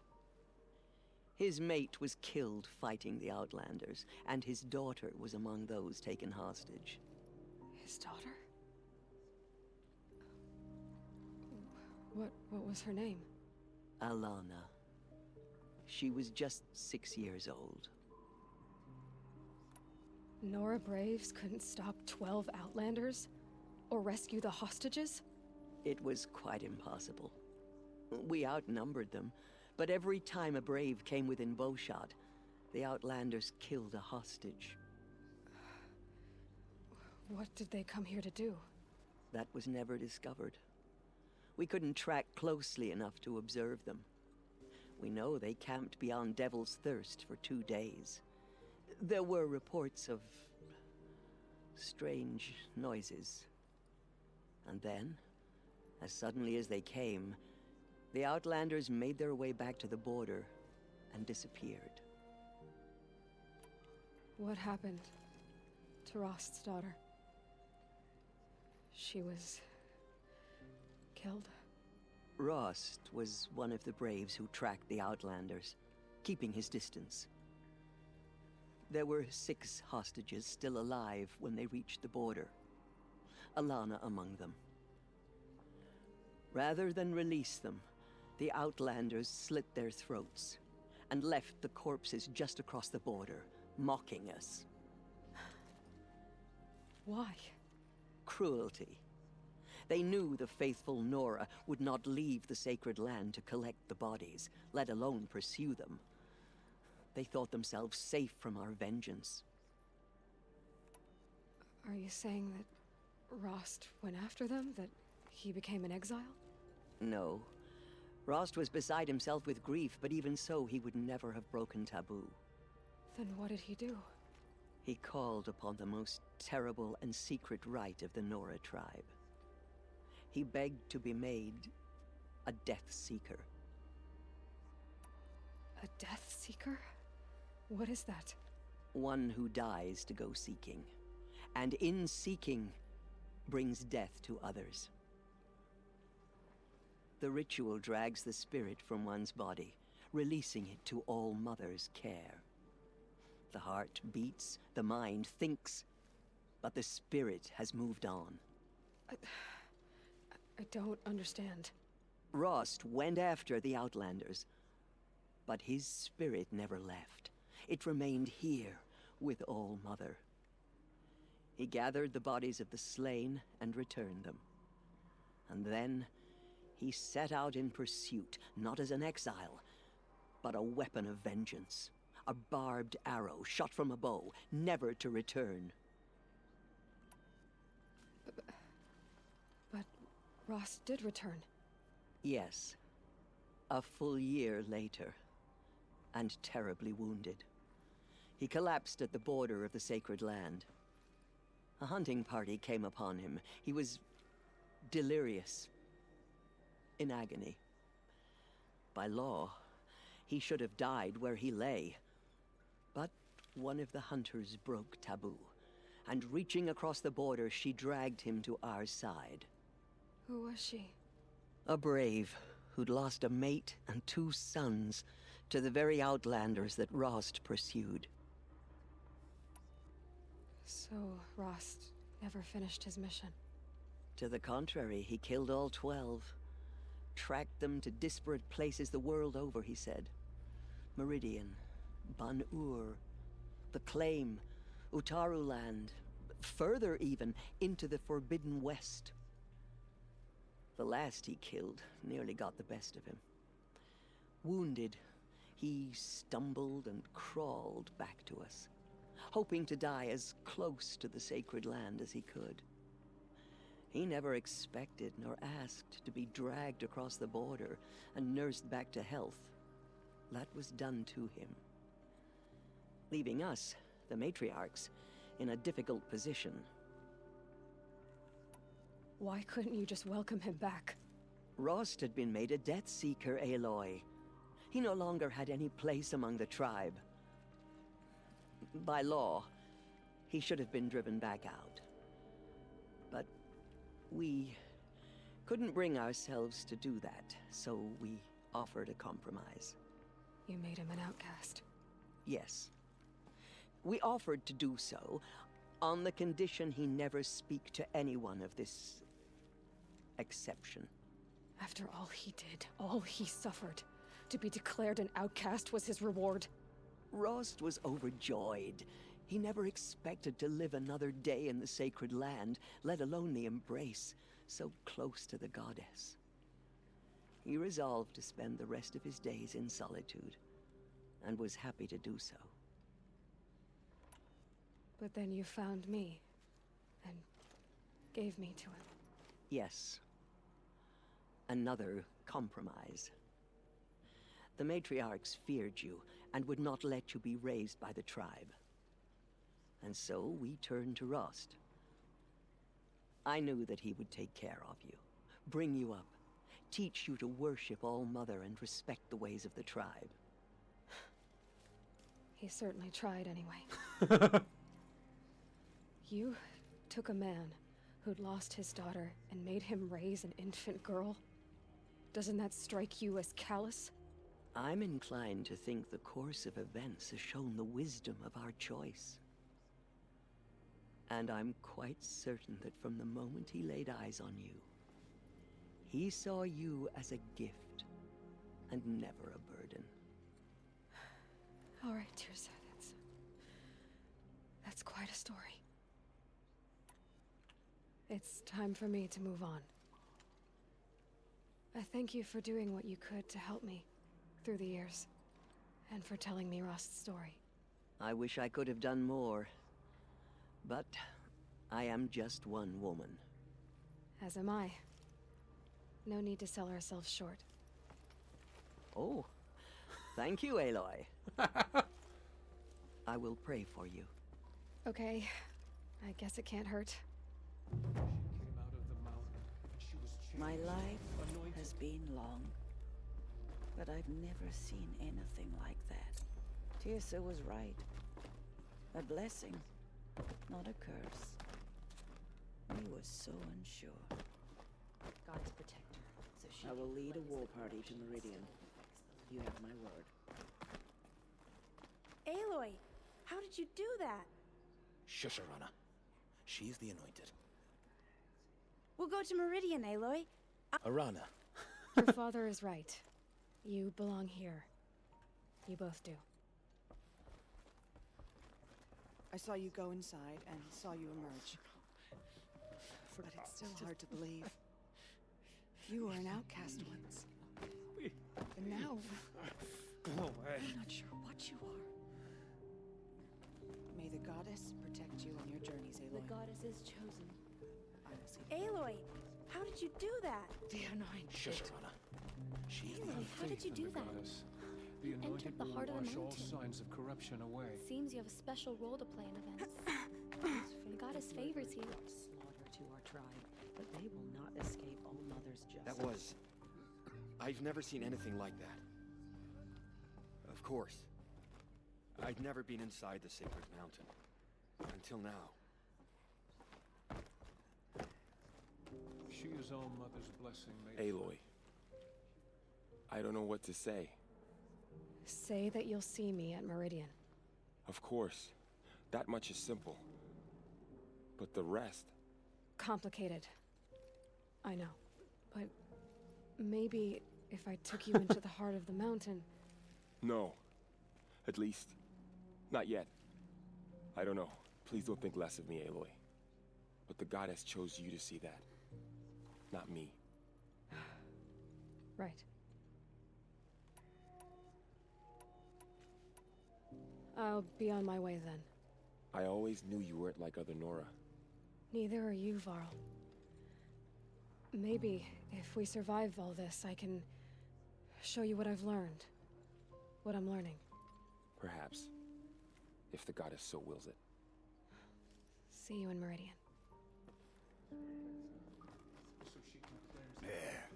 His mate was killed fighting the Outlanders, and his daughter was among those taken hostage. His daughter? What was her name? Alana. She was just 6 years old. Nora Braves couldn't stop 12 Outlanders? Or rescue the hostages? It was quite impossible. We outnumbered them, but every time a Brave came within bowshot, the Outlanders killed a hostage. What did they come here to do? That was never discovered. We couldn't track closely enough to observe them. We know they camped beyond Devil's Thirst for 2 days. There were reports of strange noises. And then, as suddenly as they came, the Outlanders made their way back to the border and disappeared. What happened to Rost's daughter? She was killed? Rost was one of the Braves who tracked the Outlanders, keeping his distance. There were 6 hostages still alive when they reached the border, Alana among them. Rather than release them, the Outlanders slit their throats and left the corpses just across the border, mocking us. Why? Cruelty. They knew the faithful Nora would not leave the sacred land to collect the bodies, let alone pursue them. They thought themselves safe from our vengeance. Are you saying that Rost went after them? That he became an exile? No. Rost was beside himself with grief, but even so, he would never have broken taboo. Then what did he do? He called upon the most terrible and secret rite of the Nora tribe. He begged to be made a Death Seeker. A Death Seeker? What is that? One who dies to go seeking, and in seeking, brings death to others. The ritual drags the spirit from one's body, releasing it to All Mother's care. The heart beats, the mind thinks, but the spirit has moved on. I don't understand. Rost went after the Outlanders, but his spirit never left. It remained here with All Mother. He gathered the bodies of the slain and returned them. And then he set out in pursuit, not as an exile, but a weapon of vengeance. A barbed arrow shot from a bow, never to return. But Rost did return. Yes. A full year later, and terribly wounded. He collapsed at the border of the sacred land. A hunting party came upon him. He was delirious, in agony. By law, he should have died where he lay. But one of the hunters broke taboo, and reaching across the border, she dragged him to our side. Who was she? A brave who'd lost a mate and 2 sons to the very Outlanders that Rost pursued. So, Rost never finished his mission? To the contrary, he killed all 12. Tracked them to disparate places the world over, he said. Meridian, Ban-Ur, the Claim, Utaru Land, further even, into the Forbidden West. The last he killed nearly got the best of him. Wounded, he stumbled and crawled back to us, hoping to die as close to the sacred land as he could. He never expected nor asked to be dragged across the border and nursed back to health. That was done to him, leaving us, the matriarchs, in a difficult position. Why couldn't you just welcome him back? Rost had been made a Death Seeker, Aloy. He no longer had any place among the tribe. By law, he should have been driven back out. But we couldn't bring ourselves to do that, so we offered a compromise. You made him an outcast. Yes. We offered to do so on the condition he never speak to anyone of this exception. After all he did, all he suffered, to be declared an outcast was his reward. Rost was overjoyed. He never expected to live another day in the sacred land, let alone the embrace, so close to the goddess. He resolved to spend the rest of his days in solitude, and was happy to do so. But then you found me, and gave me to him. Yes. Another compromise. The matriarchs feared you, and would not let you be raised by the tribe. And so we turned to Rost. I knew that he would take care of you, bring you up, teach you to worship All-Mother and respect the ways of the tribe. He certainly tried anyway. You took a man who'd lost his daughter and made him raise an infant girl? Doesn't that strike you as callous? I'm inclined to think the course of events has shown the wisdom of our choice. And I'm quite certain that from the moment he laid eyes on you, he saw you as a gift and never a burden. All right, Tirsa, that's quite a story. It's time for me to move on. I thank you for doing what you could to help me through the years, and for telling me Rost's story. I wish I could have done more, but I am just one woman. As am I. No need to sell ourselves short. Oh, thank you, Aloy. I will pray for you. Okay, I guess it can't hurt. My life has been long, but I've never seen anything like that. Tirsa was right. A blessing, not a curse. We were so unsure. God's protector, so she I will lead a war party to Meridian. You have my word. Aloy, how did you do that? Shush, Arana. She's the anointed. We'll go to Meridian, Aloy. Arana. Your father is right. You belong here. You both do. I saw you go inside and saw you emerge. But it's still hard to believe. You were an outcast once. And now... Go away. I'm not sure what you are. May the goddess protect you on your journeys, Aloy. The goddess is chosen. I will see. Aloy, how did you do that? The anointed. Shush, Arana. She's Aloy, how did you do that? The You entered anointed the will heart of the wash all mountain. signs of corruption away. Seems you have a special role to play in events. The goddess favors you. Slaughter to our tribe, but they will not escape All-Mother's justice. That was... I've never seen anything like that. Of course. I'd never been inside the sacred mountain. Until now. She is All-Mother's blessing, made. Aloy. I don't know what to say. Say that you'll see me at Meridian. Of course. That much is simple. But the rest... Complicated. I know. But maybe if I took you into the heart of the mountain... No. At least, not yet. I don't know. Please don't think less of me, Aloy. But the goddess chose you to see that. Not me. Right. I'll be on my way then. I always knew you weren't like other Nora. Neither are you, Varl. Maybe if we survive all this, I can show you what I've learned. What I'm learning. Perhaps. If the goddess so wills it. See you in Meridian. There.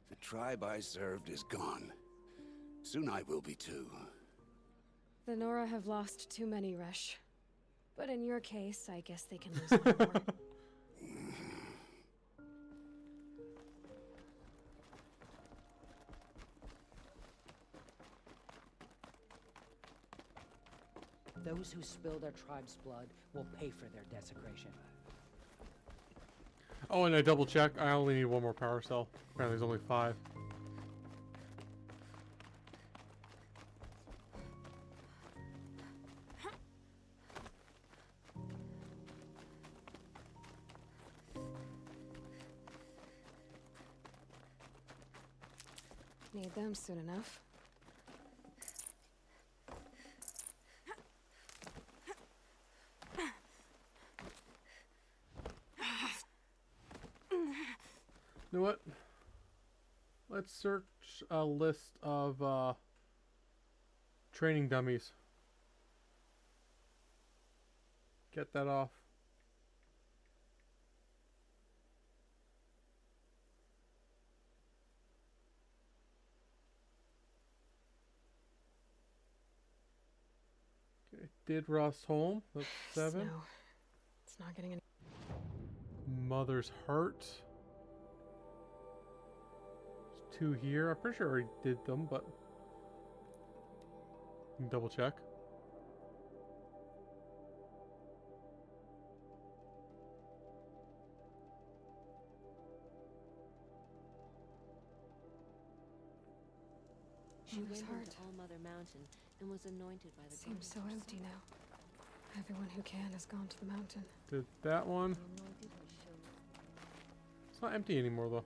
The tribe I served is gone. Soon I will be too. The Nora have lost too many, Resh. But in your case, I guess they can lose one more. Those who spill their tribe's blood will pay for their desecration. Oh, and I double check. I only need one more power cell. Apparently, there's only 5. Need them soon enough. You know what? Let's search a list of training dummies. Get that off. Okay, did Ross home? That's 7. Snow. It's not getting any. Mother's Heart. 2 here. I'm pretty sure I already did them, but you can double check. She Mother's went Heart. into All Mother Mountain and was anointed by the Seems so goddess empty now. Everyone who can has gone to the mountain. Did that one. The anointed was shown. It's not empty anymore, though.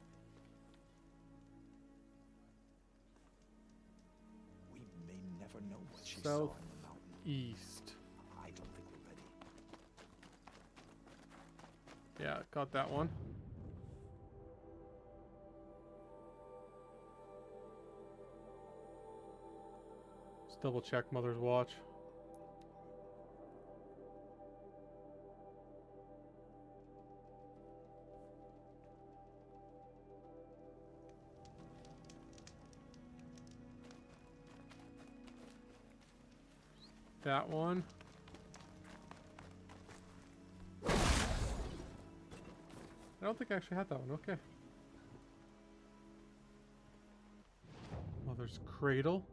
We may never know what she saw in the mountain. East. I don't think we're ready. Yeah, got that one. Let's double check Mother's Watch. That one. I don't think I actually had that one. Okay. Mother's Cradle.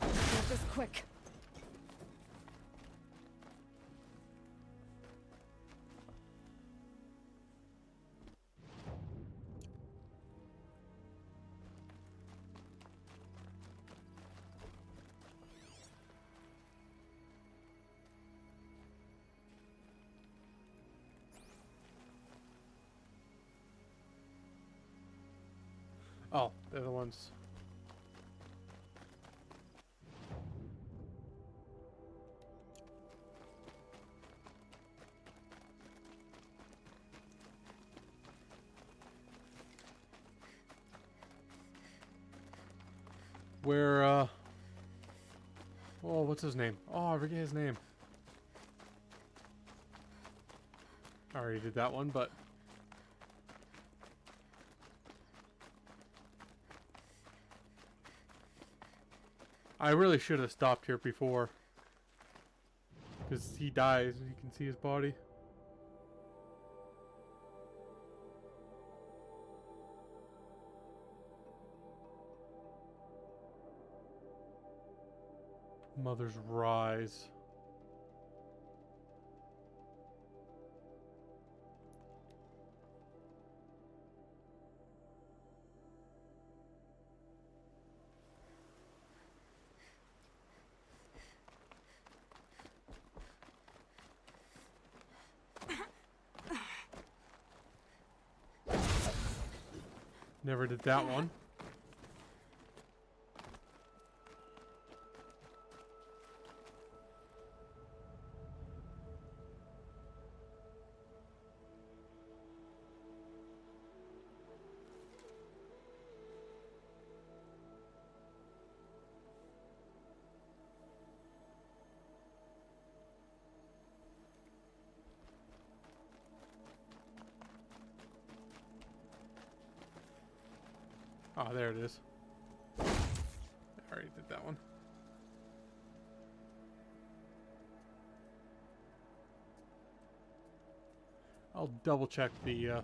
Make this quick. Oh, they're the ones. Where, oh, what's his name? Oh, I forget his name. I already did that one, but... I really should have stopped here before. Because he dies, and you can see his body. Mother's Rise. Never did that one. Oh, there it is. I already did that one. I'll double check the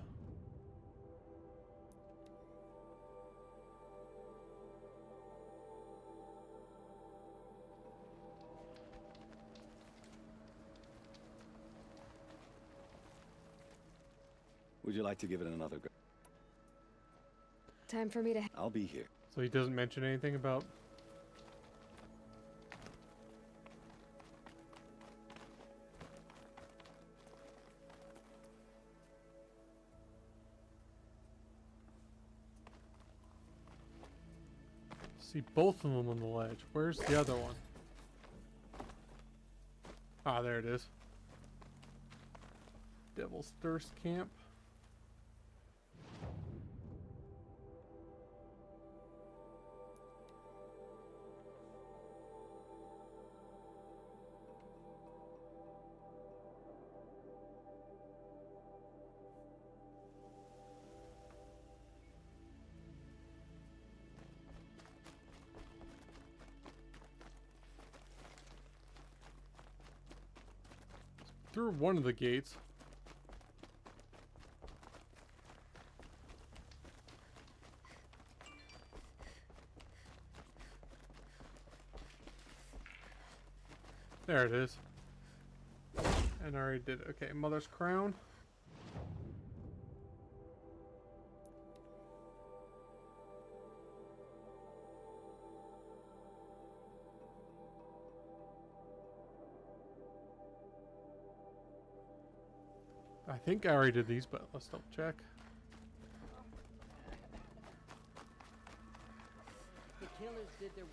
Would you like to give it another go? Time for me to... I'll be here. So he doesn't mention anything about... See both of them on the ledge. Where's the other one? Ah, there it is. Devil's Thirst Camp. Through one of the gates. There it is. And I already did it. Okay, Mother's Crown. I think I already did these, but let's double check.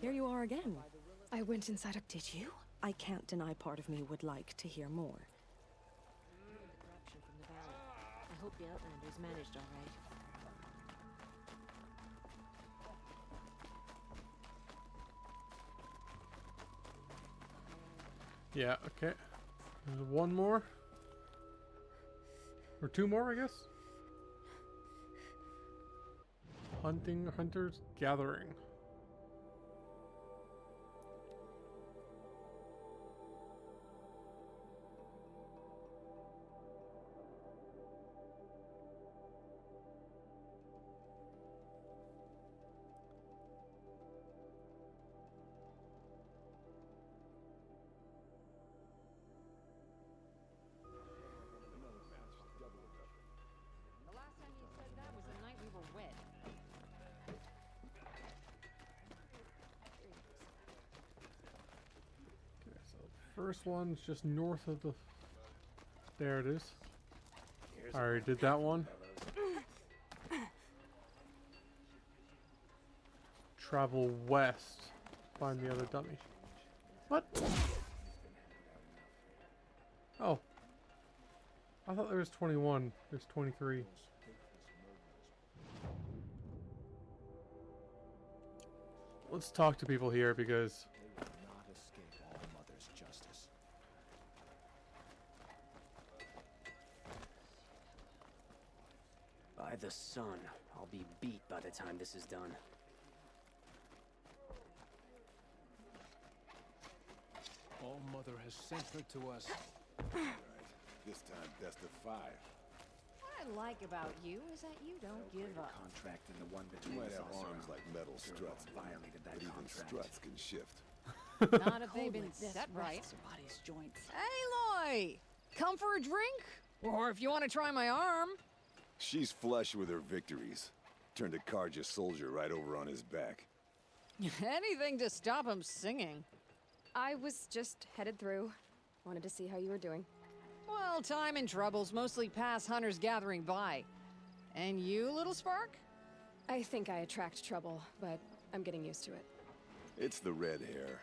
Here you are again. I went inside a... Did you? I can't deny part of me would like to hear more. Corruption from the valley. I hope the Outlanders managed all right. Yeah, okay. There's one more. Or two more, I guess. Hunters Gathering. The last time you said that was the night we were wed. Okay, so first one's just north of the... There it is. I already did that one. Travel west. Find the other dummy. What? Oh. I thought there was 21. There's 23. Let's talk to people here because... They will not escape all mother's justice. By the sun, I'll be beat by the time this is done. All Mother has sent her to us. Right. This time, best of 5. What I like about you is that you don't give up. Contract and the one You between might us have all arms surround. like metal struts, Violated that but even contract. struts can shift. Not if they've been set right. Body's joints. Aloy! Come for a drink? Or if you want to try my arm. She's flush with her victories. Turned a Karja soldier right over on his back. Anything to stop him singing. I was just headed through. Wanted to see how you were doing. Well, time and troubles mostly pass hunters gathering by. And you, little spark? I think I attract trouble, but I'm getting used to it. It's the red hair.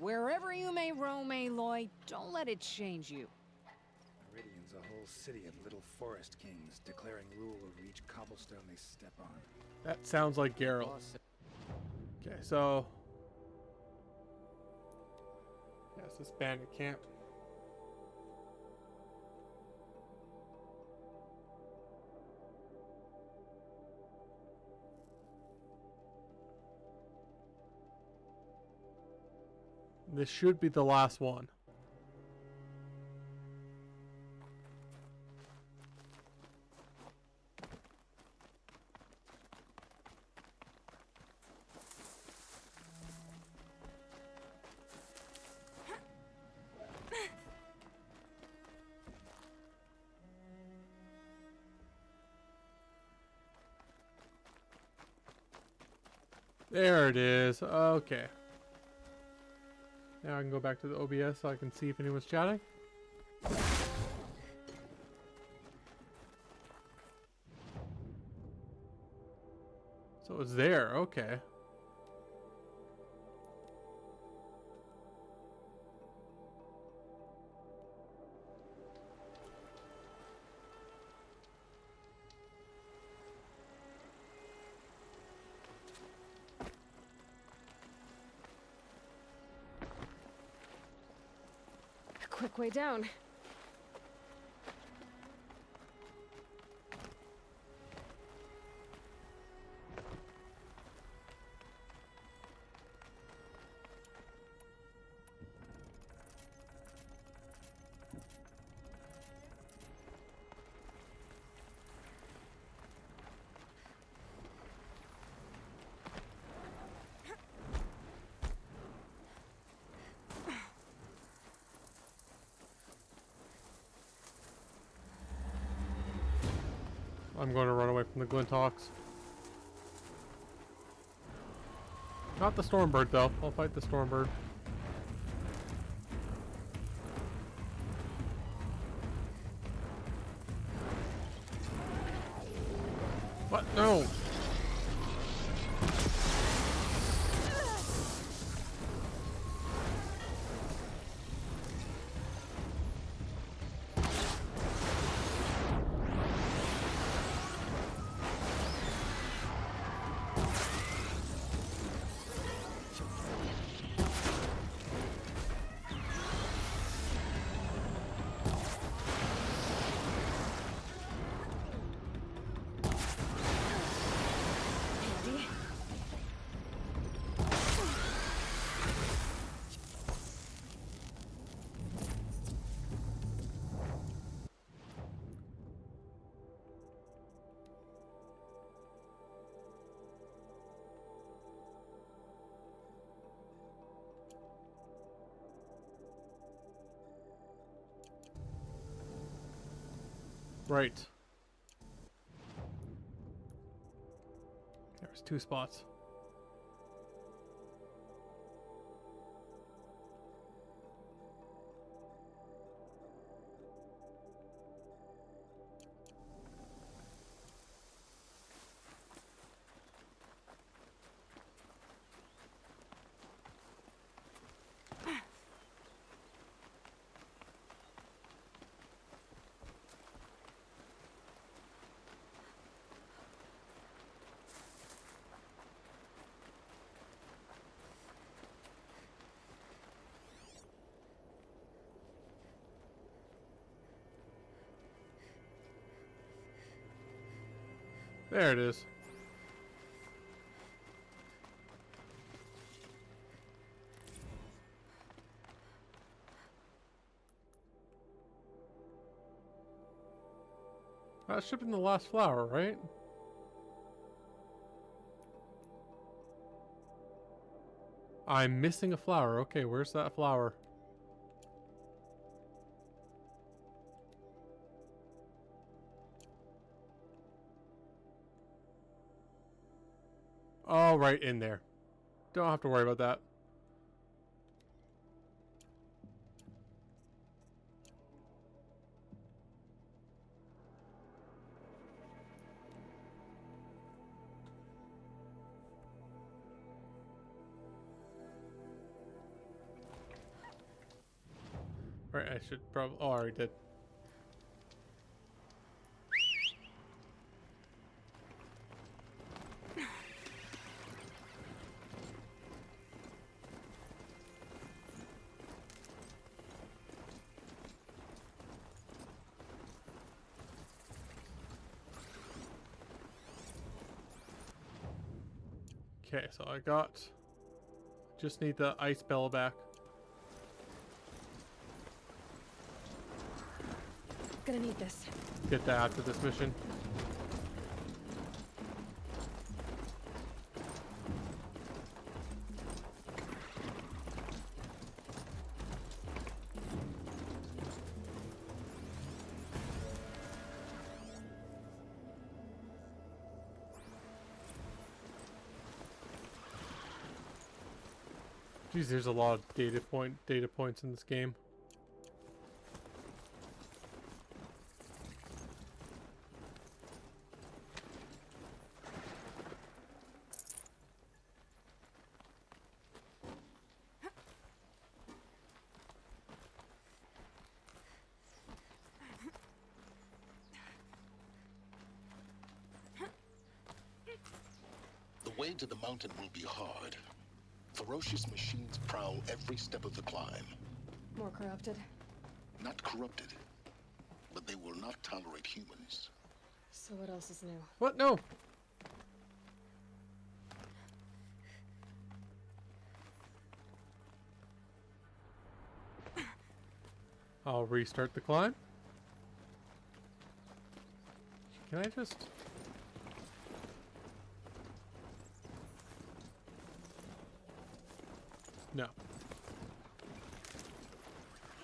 Wherever you may roam, Aloy, don't let it change you. Meridian's a whole city of little forest kings declaring rule over each cobblestone they step on. That sounds like Geralt. Okay, so yes, this bandit camp. This should be the last one. There it is. Okay. Now I can go back to the OBS so I can see if anyone's chatting. So it's there. Okay. Quick way down. I'm going to run away from the Glinthawks. Not the Stormbird, though. I'll fight the Stormbird. What? No! Right. There's 2 spots. There it is. That should have been the last flower, right? I'm missing a flower. Okay, where's that flower? Oh, right in there. Don't have to worry about that. Right, I should probably... Oh, I already did. Okay, so I got... Just need the ice bell back. Gonna need this. Get that after this mission. Geez, there's a lot of data points in this game. The way to the mountain will be hard. Ferocious machines prowl every step of the climb. More corrupted. Not corrupted, but they will not tolerate humans. So what else is new? What? No! I'll restart the climb. Can I just... No.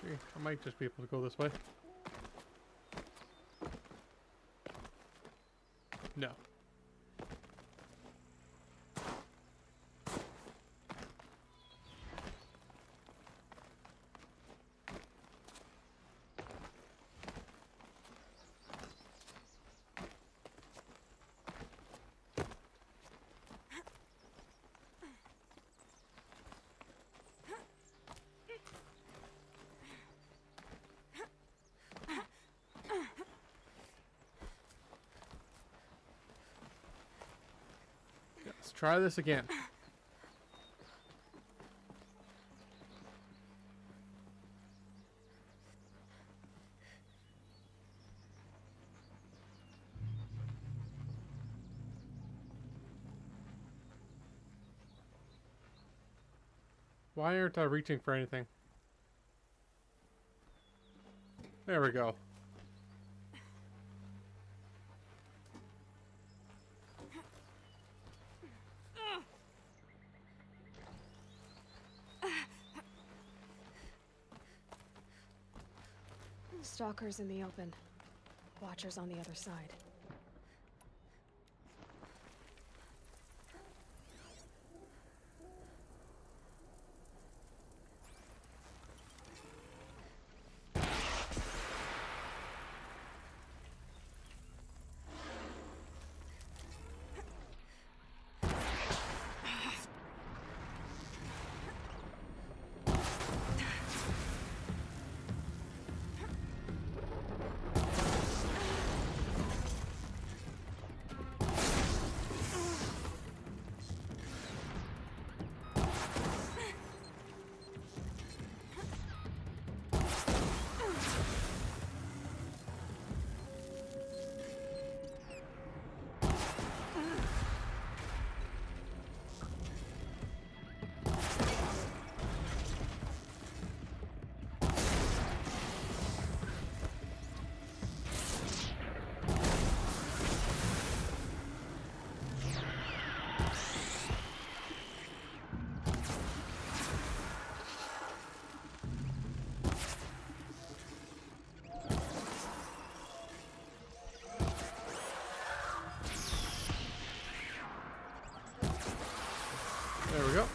Gee, I might just be able to go this way. No. Let's try this again. Why aren't I reaching for anything? There we go. Stalkers in the open. Watchers on the other side. There we go.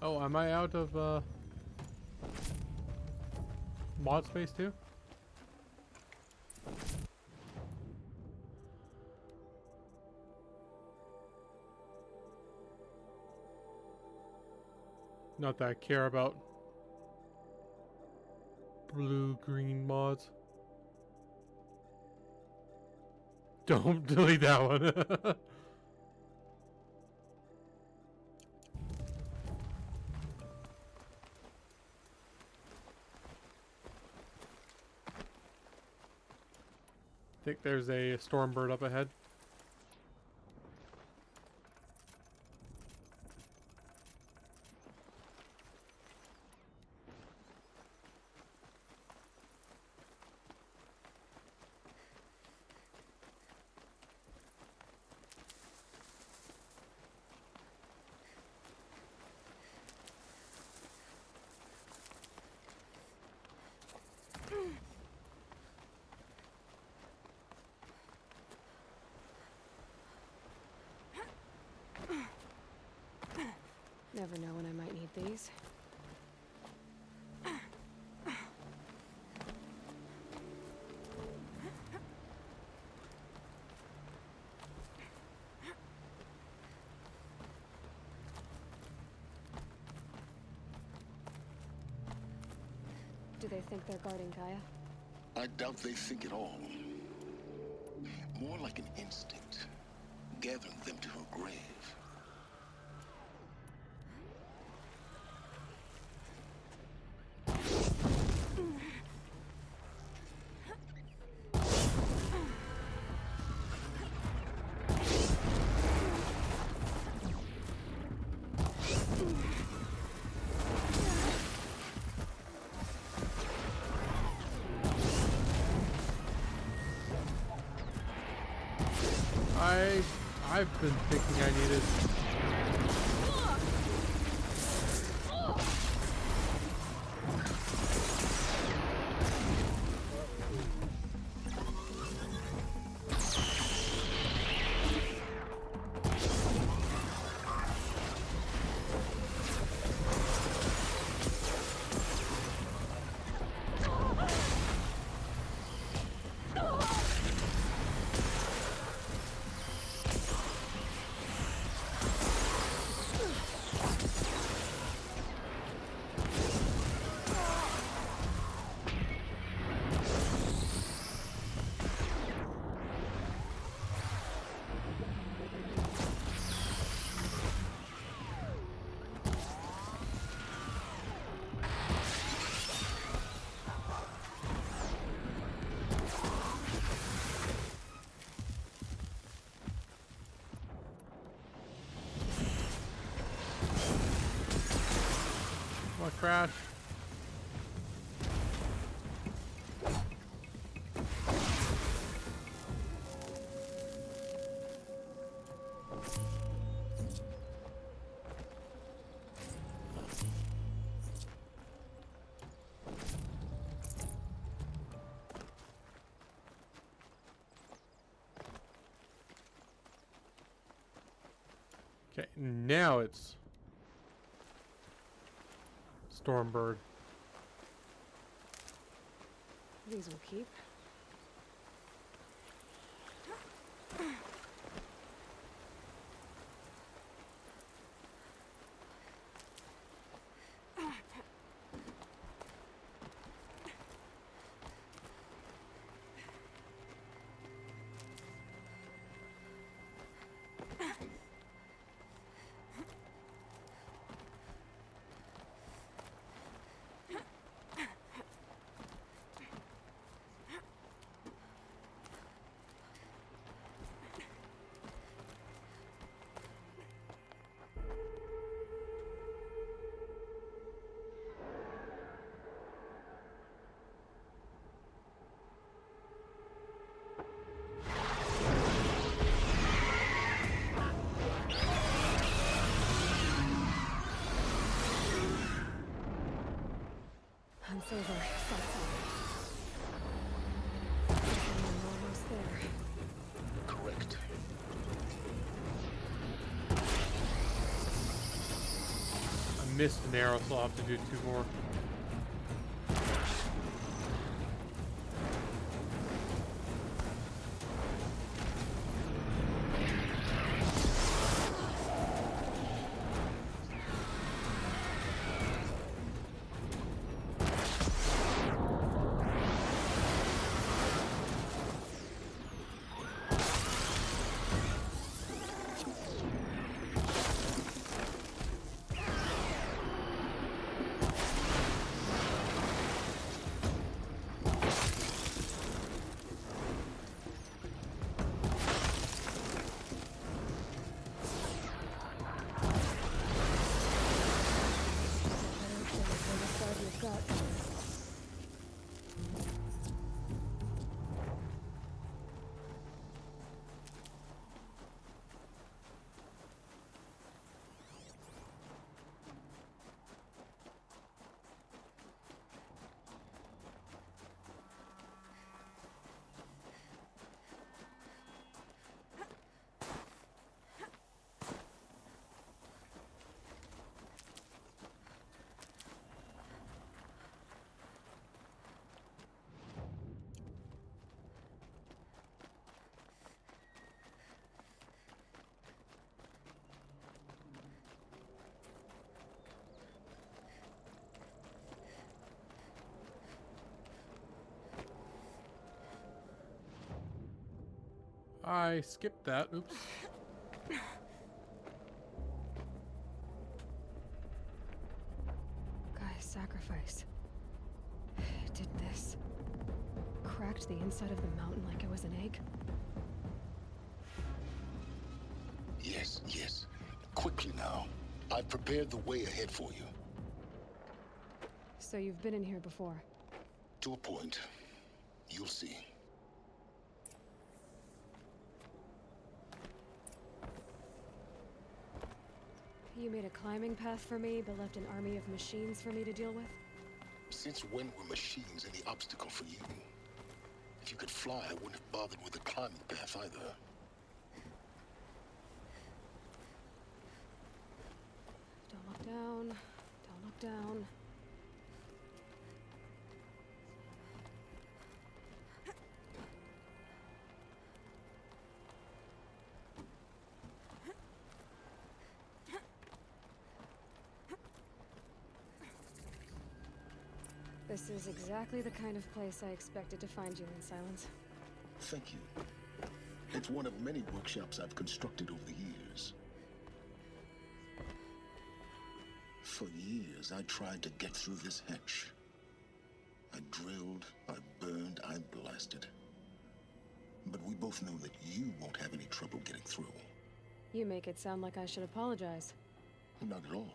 Oh, am I out of mod space too? Not that I care about blue-green mods. Don't delete that one. I think there's a storm bird up ahead. Never know when I might need these. Do they think they're guarding Gaia? I doubt they think at all. More like an instinct, gathering them to her grave. I've been thinking I needed. Crash. Okay, now it's Stormbird. These will keep. It's over. That's all. I'm almost there. Correct. I missed an arrow, so I'll have to do 2 more. I skipped that. Oops. Guy's sacrifice. It did this. Cracked the inside of the mountain like it was an egg. Yes, yes. Quickly now. I've prepared the way ahead for you. So you've been in here before? To a point. You'll see. You made a climbing path for me, but left an army of machines for me to deal with? Since when were machines any obstacle for you? If you could fly, I wouldn't have bothered with the climbing path either. Don't look down. Don't look down. This is exactly the kind of place I expected to find you in, Silence. Thank you. It's one of many workshops I've constructed over the years. For years, I tried to get through this hatch. I drilled, I burned, I blasted. But we both know that you won't have any trouble getting through. You make it sound like I should apologize. Not at all.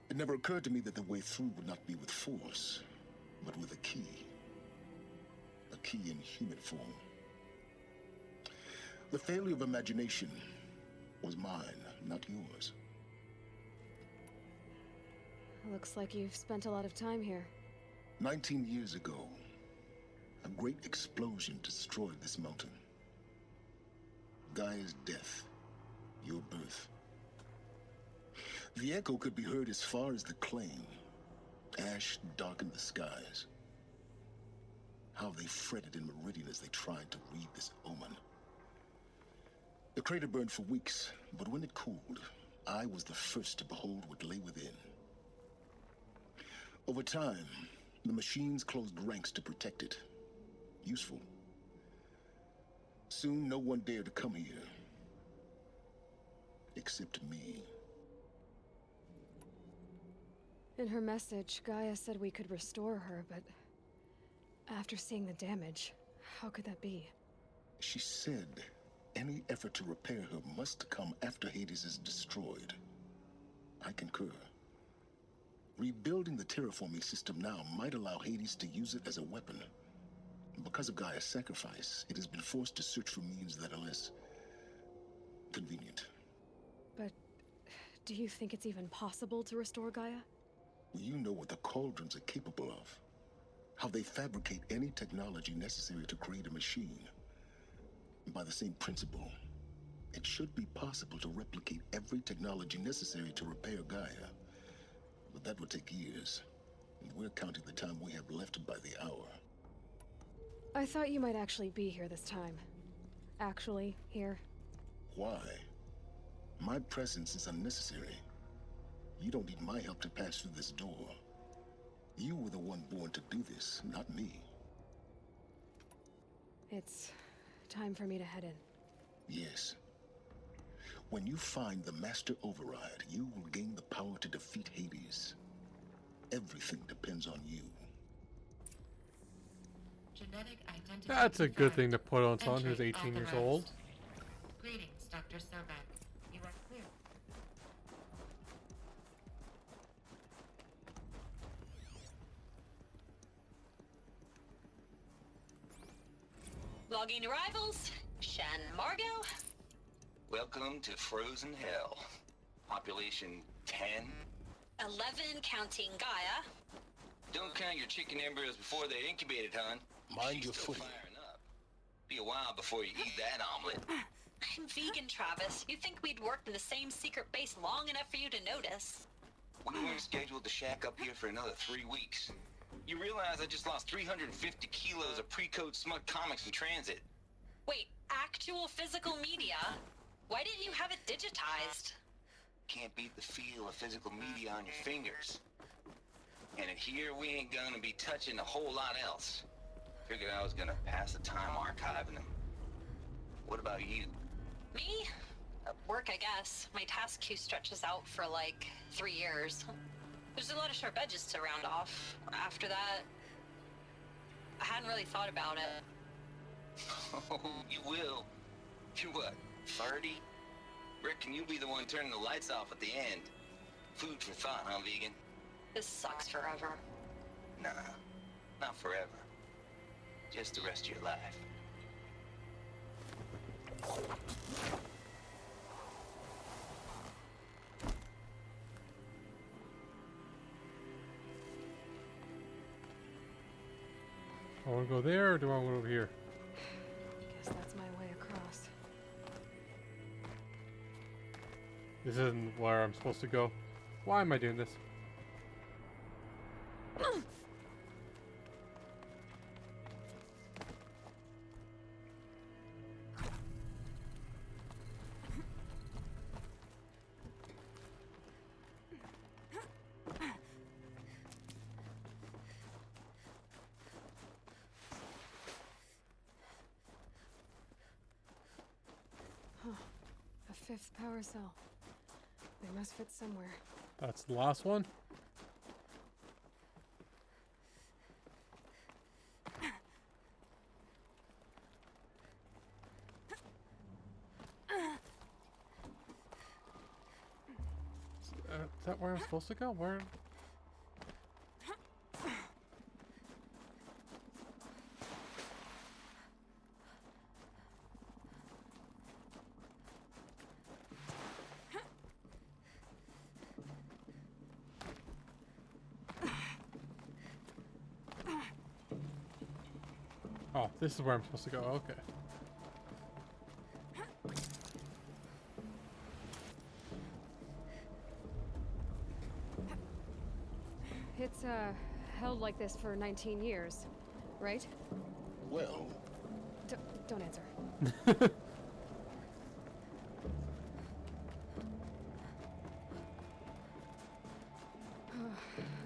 It never occurred to me that the way through would not be with force, but with a key. A key in human form. The failure of imagination was mine, not yours. Looks like you've spent a lot of time here. 19 years ago, a great explosion destroyed this mountain. Gaia's death, your birth. The echo could be heard as far as the claim. Ash darkened the skies. How they fretted in Meridian as they tried to read this omen. The crater burned for weeks, but when it cooled, I was the first to behold what lay within. Over time, the machines closed ranks to protect it. Useful. Soon, no one dared to come here. Except me. In her message, Gaia said we could restore her, but after seeing the damage, how could that be? She said any effort to repair her must come after Hades is destroyed. I concur. Rebuilding the terraforming system now might allow Hades to use it as a weapon. Because of Gaia's sacrifice, it has been forced to search for means that are less convenient. But do you think it's even possible to restore Gaia? You know what the Cauldrons are capable of. How they fabricate any technology necessary to create a machine. By the same principle, it should be possible to replicate every technology necessary to repair Gaia. But that would take years. And we're counting the time we have left by the hour. I thought you might actually be here this time. Actually, here. Why? My presence is unnecessary. You don't need my help to pass through this door. You were the one born to do this, not me. It's time for me to head in. Yes. When you find the Master Override, you will gain the power to defeat Hades. Everything depends on you. Genetic identity That's a good thing confirmed. to put on someone who's Entry 18 years authorized. old. Greetings, Dr. Sobek. You are clear. Logging arrivals. Shan Margot. Welcome to Frozen Hell. Population 10. 11 counting Gaia. Don't count your chicken embryos before they're incubated, hon. Mind She's your still footing. firing up. Be a while before you eat that omelet. I'm vegan, Travis. You think we'd worked in the same secret base long enough for you to notice? We weren't scheduled to shack up here for another 3 weeks. You realize I just lost 350 kilos of pre-code smut comics in transit. Wait, actual physical media? Why didn't you have it digitized? Can't beat the feel of physical media on your fingers. And in here, we ain't gonna be touching a whole lot else. Figured I was gonna pass the time archiving them. What about you? Me? Work, I guess. My task queue stretches out for like 3 years. There's a lot of sharp edges to round off. After that, I hadn't really thought about it. Oh, you will. You're what, 30? Reckon you'll be the one turning the lights off at the end. Food for thought, huh, vegan? This sucks forever. Nah, not forever. Just the rest of your life. I want to go there, or do I want to go over here? Guess that's my way across. This isn't where I'm supposed to go. Why am I doing this? Huh. A 5th power cell. They must fit somewhere. That's the last one. Is that where I'm supposed to go? Where? Oh, this is where I'm supposed to go. Okay. It's, held like this for 19 years, right? Well... Don't answer.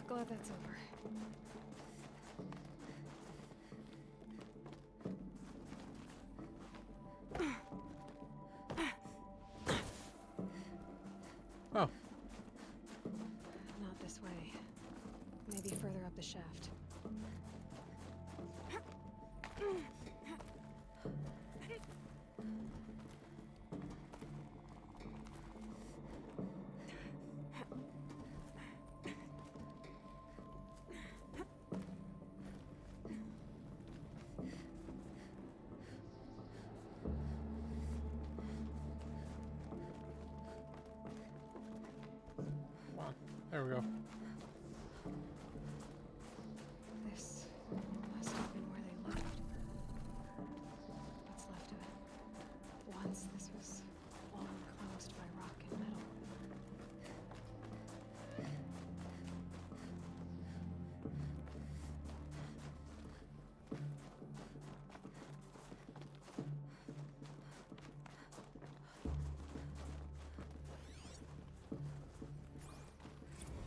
Glad that's over. Oh. Not this way. Maybe further up the shaft. Come on. There we go. This must have been where they lived. What's left of it. Once this was all enclosed by rock and metal.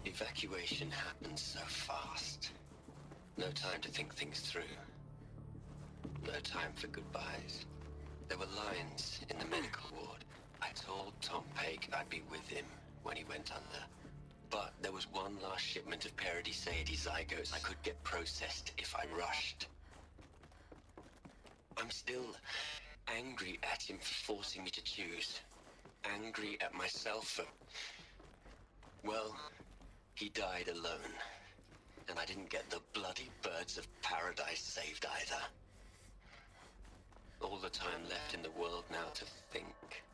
Evacuation happens so fast. No time to think things through. No time for goodbyes. There were lines in the medical ward. I told Tom Pake I'd be with him when he went under. But there was one last shipment of Paradiseidae zygotes I could get processed if I rushed. I'm still angry at him for forcing me to choose. Angry at myself for... well... he died alone, and I didn't get the bloody birds of paradise saved either. All the time left in the world now to think.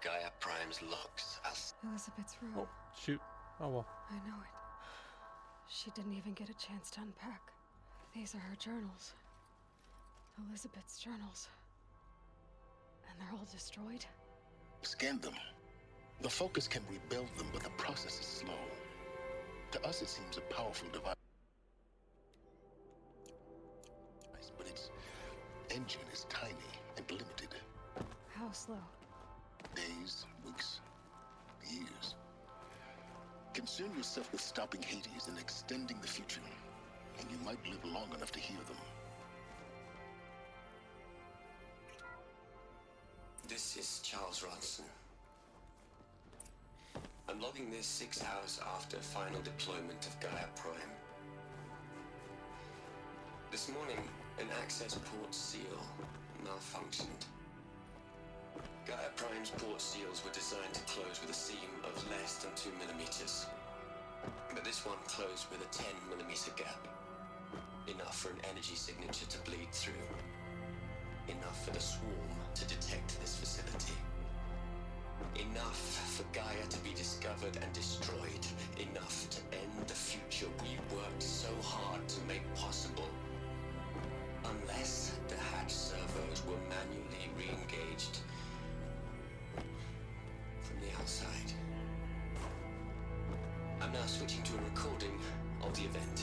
Gaia Prime's locks us. Elizabeth's room. Oh, shoot. Oh well. I know it. She didn't even get a chance to unpack. These are her journals. Elizabeth's journals. And they're all destroyed? Scan them. The Focus can rebuild them, but the process is slow. To us, it seems a powerful device, but its engine is tiny and limited. How slow? Days, weeks, years. Concern yourself with stopping Hades and extending the future, and you might live long enough to hear them. This is Charles Ronson. I'm logging this 6 hours after final deployment of Gaia Prime. This morning, an access port seal malfunctioned. Gaia Prime's port seals were designed to close with a seam of less than 2 millimeters. But this one closed with a 10 millimeter gap. Enough for an energy signature to bleed through. Enough for the swarm to detect this facility. Enough for Gaia to be discovered and destroyed. Enough to end the future we worked so hard to make possible. Unless the hatch servos were manually re-engaged from the outside. I'm now switching to a recording of the event.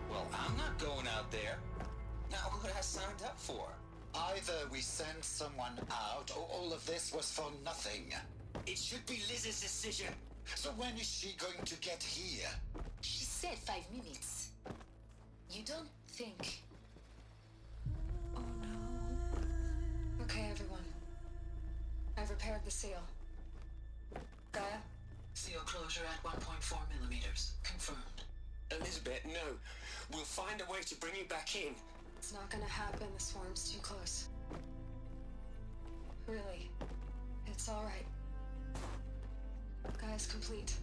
Well, I'm not going out there. Now, who has signed up for? Either we send someone out, or all of this was for nothing. It should be Liz's decision. So when is she going to get here? She said 5 minutes. You don't think... Oh no. Okay, everyone. I've repaired the seal. Gaia? Seal closure at 1.4 millimeters. Confirmed. Elizabeth, no. We'll find a way to bring you back in. It's not gonna happen. The swarm's too close. Really. It's alright. Gaia's complete.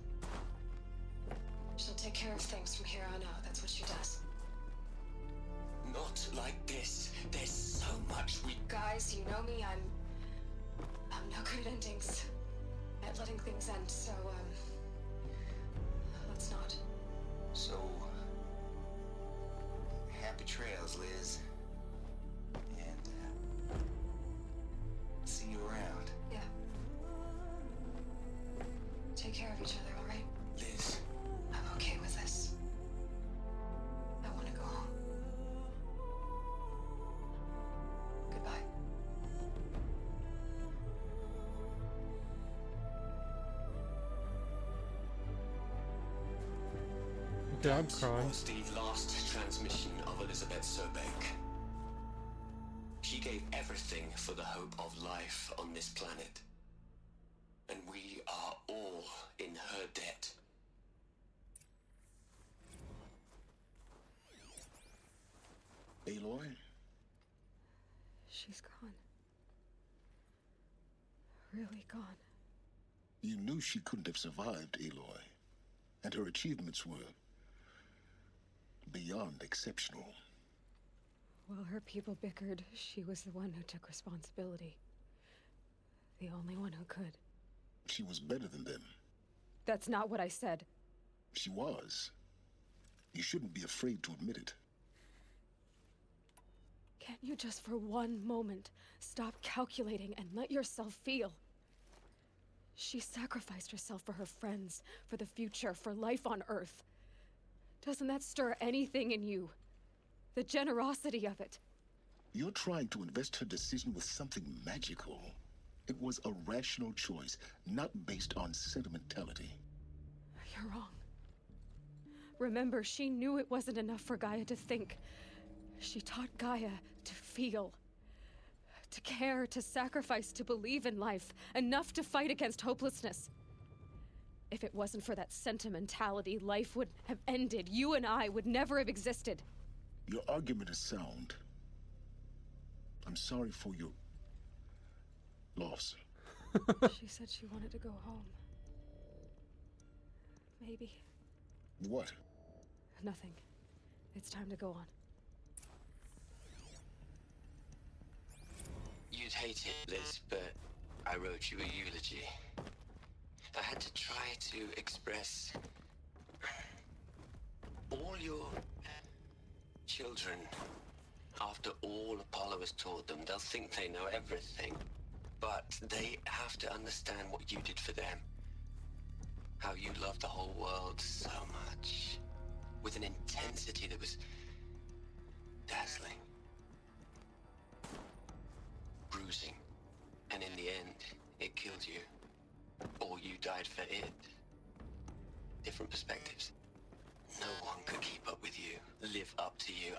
She'll take care of things from here on out. That's what she does. Not like this. There's so much we... Guys, you know me. I'm no good at endings. At letting things end, so, let's not. So... happy trails, Liz. And, see you around. Yeah. Take care of each other, alright? Liz. I'm okay with this. I want to go home. Goodbye. Yeah, I'm crying. Was the last transmission of Elizabeth Sobeck. She gave everything for the hope of life on this planet. And we are all in her debt. Aloy? She's gone. Really gone. You knew she couldn't have survived, Aloy. And her achievements were beyond exceptional. While her people bickered, she was the one who took responsibility. The only one who could. She was better than them. That's not what I said. She was. You shouldn't be afraid to admit it. Can't you just for one moment stop calculating and let yourself feel? She sacrificed herself for her friends, for the future, for life on Earth. Doesn't that stir anything in you? The generosity of it. You're trying to invest her decision with something magical. It was a rational choice, not based on sentimentality. You're wrong. Remember, she knew it wasn't enough for Gaia to think. She taught Gaia to feel. To care, to sacrifice, to believe in life. Enough to fight against hopelessness. If it wasn't for that sentimentality, life would have ended. You and I would never have existed. Your argument is sound. I'm sorry for your loss. She said she wanted to go home. Maybe. What? Nothing. It's time to go on. You'd hate it, Liz, but I wrote you a eulogy. I had to try to express all your children. After all Apollo has taught them, they'll think they know everything. But they have to understand what you did for them. How you loved the whole world so much. With an intensity that was dazzling. Bruising. And in the end, it killed you. Or you died for it. Different perspectives. No one could keep up with you, live up to you.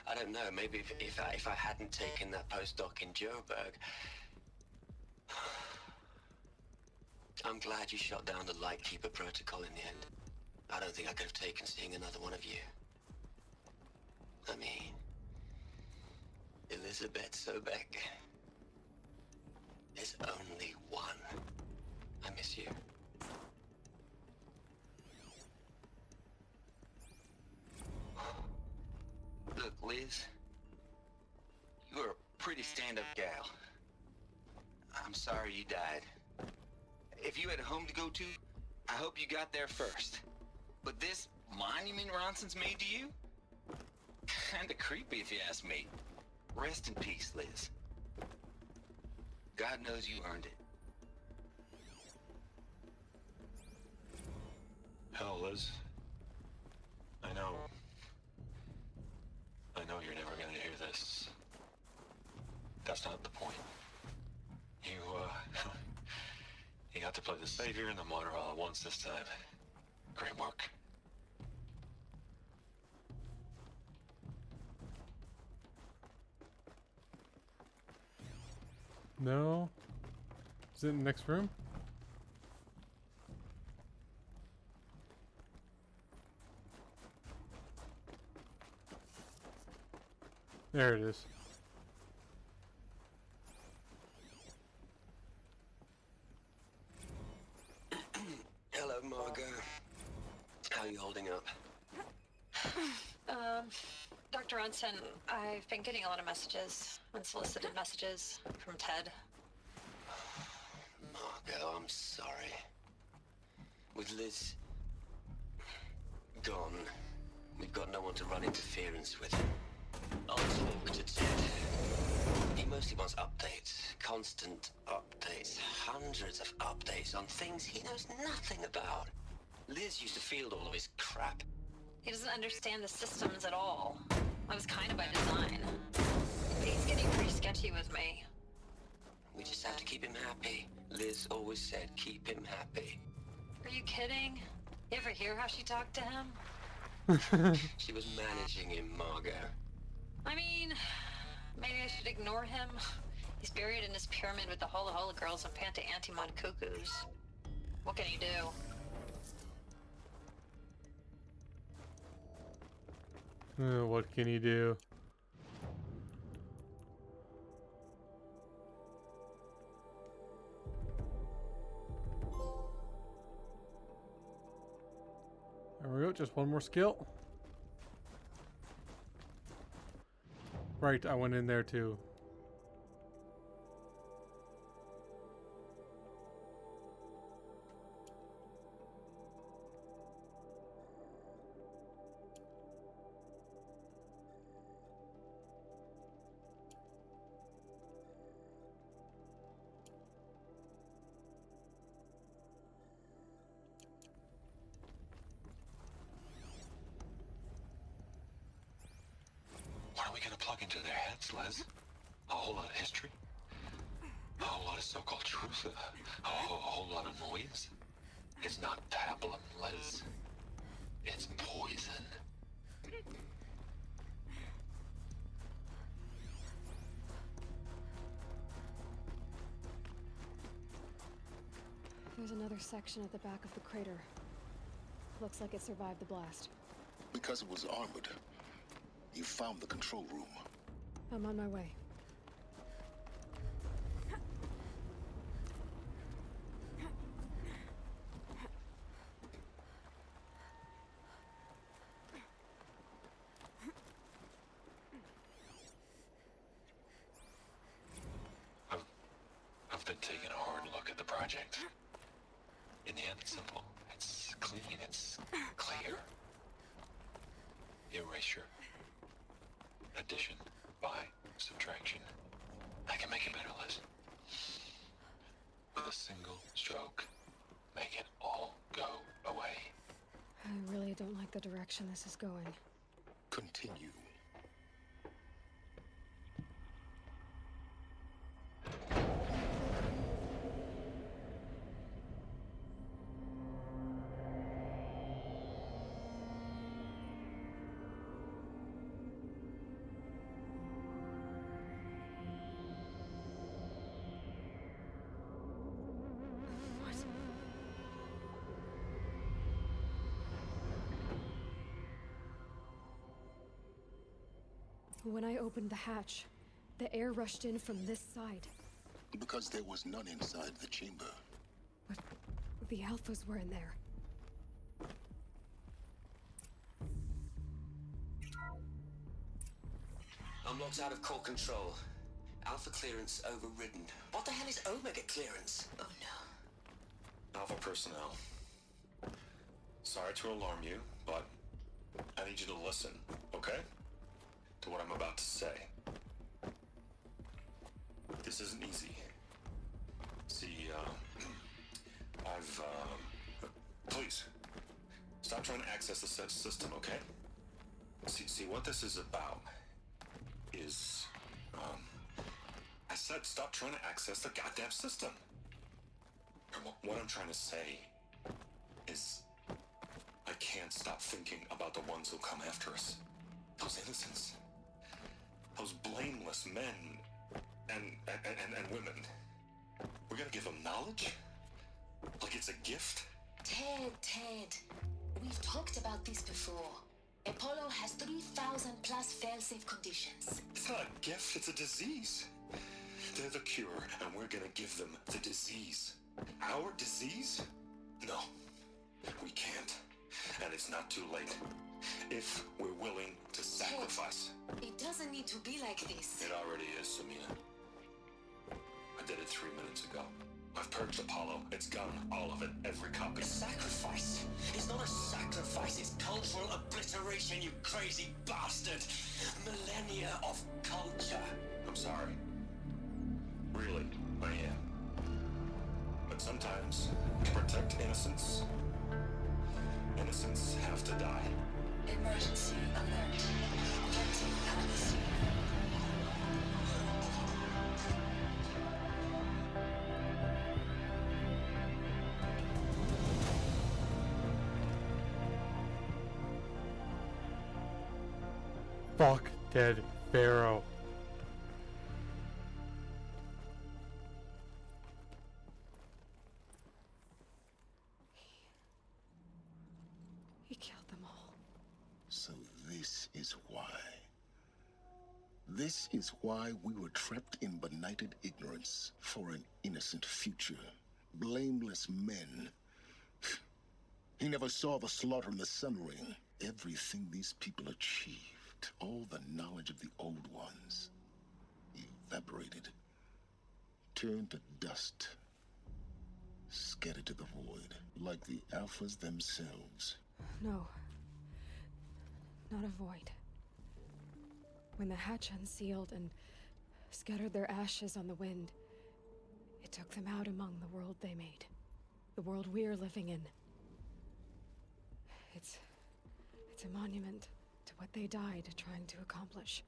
I don't know. Maybe if I hadn't taken that postdoc in Joburg. I'm glad you shot down the Lightkeeper protocol in the end. I don't think I could have taken seeing another one of you. I mean, Elizabeth Sobek. There's only one. I miss you. Look, Liz. You were a pretty stand-up gal. I'm sorry you died. If you had a home to go to, I hope you got there first. But this monument Ronson's made to you? Kinda creepy if you ask me. Rest in peace, Liz. God knows you earned it. Hell, Liz. I know you're never gonna hear this. That's not the point. You got to play the savior and the martyr all at once this time. Great work. No. Is it in the next room? There it is. Hello, Margot. How are you holding up? Dr. Ronson, I've been getting a lot of messages, unsolicited messages from Ted. Margot, I'm sorry. With Liz gone, we've got no one to run interference with. I'll talk to Ted. He mostly wants updates, constant updates, hundreds of updates on things he knows nothing about. Liz used to field all of his crap. He doesn't understand the systems at all. That was kind of by design. But he's getting pretty sketchy with me. We just have to keep him happy. Liz always said keep him happy. Are you kidding? You ever hear how she talked to him? She was managing him, Margot. I mean, maybe I should ignore him. He's buried in his pyramid with the Hola Hola girls and Panta Antimon cuckoos. What can you do? What can you do? There we go, just one more skill. Right, I went in there too. What are we gonna plug into their heads, Les? A whole lot of history? A whole lot of so-called truth? A whole lot of noise? It's not pablum, Les. It's poison. There's another section at the back of the crater. Looks like it survived the blast. Because it was armored. You found the control room. I'm on my way. I've been taking a hard look at the project. In the end, it's simple. It's clean. It's clear. Erasure. Addition. By subtraction. I can make it better, Liz. With a single stroke. Make it all go away. I really don't like the direction this is going. Continue. When I opened the hatch, the air rushed in from this side. Because there was none inside the chamber. But the Alphas were in there. I'm locked out of core control. Alpha clearance overridden. What the hell is Omega clearance? Oh no. Alpha personnel. Sorry to alarm you, but I need you to listen, okay? To what I'm about to say. This isn't easy. See, please, stop trying to access the system, okay? See, what this is about is, I said stop trying to access the goddamn system. And what I'm trying to say is, I can't stop thinking about the ones who'll come after us. Those innocents. Those blameless men and women. We're gonna give them knowledge? Like it's a gift? Ted. We've talked about this before. Apollo has 3,000 plus fail-safe conditions. It's not a gift, it's a disease. They're the cure, and we're gonna give them the disease. Our disease? No, we can't. And it's not too late. If we're willing to sacrifice. It doesn't need to be like this. It already is, Samina. I did it 3 minutes ago. I've purged Apollo. It's gone. All of it. Every copy. A sacrifice? It's not a sacrifice. It's cultural obliteration, you crazy bastard. Millennia of culture. I'm sorry. Really, I am. But sometimes, to protect innocence, innocents have to die. Emergency alert. Detecting animals. Fuck dead Pharaoh. He killed them all. So this is why. This is why we were trapped in benighted ignorance for an innocent future. Blameless men. He never saw the slaughter in the Sun Ring. Everything these people achieved, all the knowledge of the old ones, evaporated, turned to dust, scattered to the void, like the Alphas themselves. No. Not a void. When the hatch unsealed and scattered their ashes on the wind, it took them out among the world they made. The world we're living in. It's a monument to what they died trying to accomplish.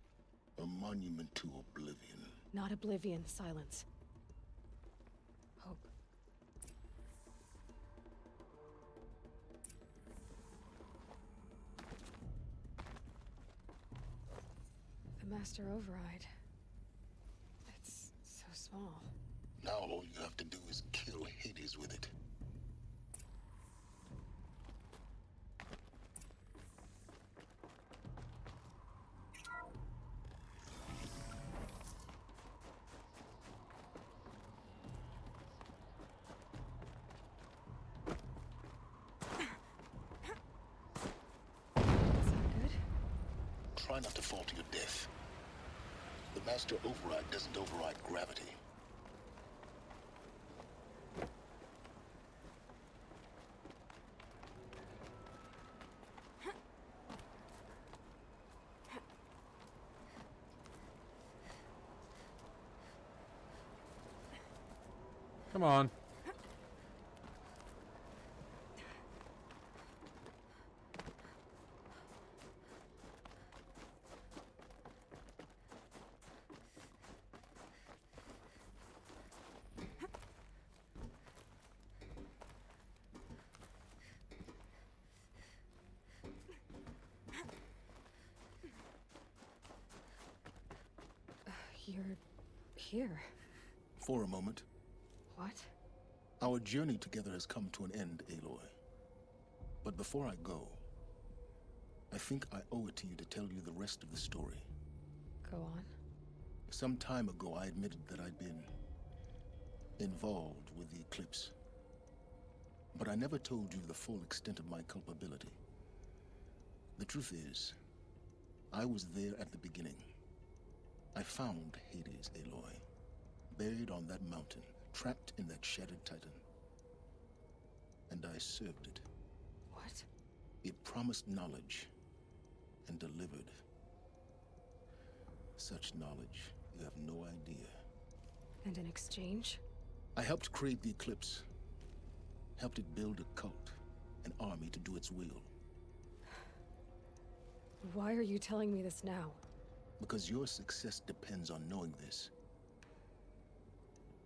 A monument to oblivion. Not oblivion, silence. Hope. The Master Override. It's so small. Now all you have to do is kill Hades with it. Try not to fall to your death. The Master Override doesn't override gravity. Come on. You're here. For a moment. What? Our journey together has come to an end, Aloy. But before I go, I think I owe it to you to tell you the rest of the story. Go on. Some time ago, I admitted that I'd been involved with the eclipse. But I never told you the full extent of my culpability. The truth is, I was there at the beginning. I found Hades, Aloy, buried on that mountain, trapped in that shattered titan. And I served it. What? It promised knowledge and delivered. Such knowledge, you have no idea. And in exchange? I helped create the eclipse. Helped it build a cult, an army to do its will. Why are you telling me this now? Because your success depends on knowing this.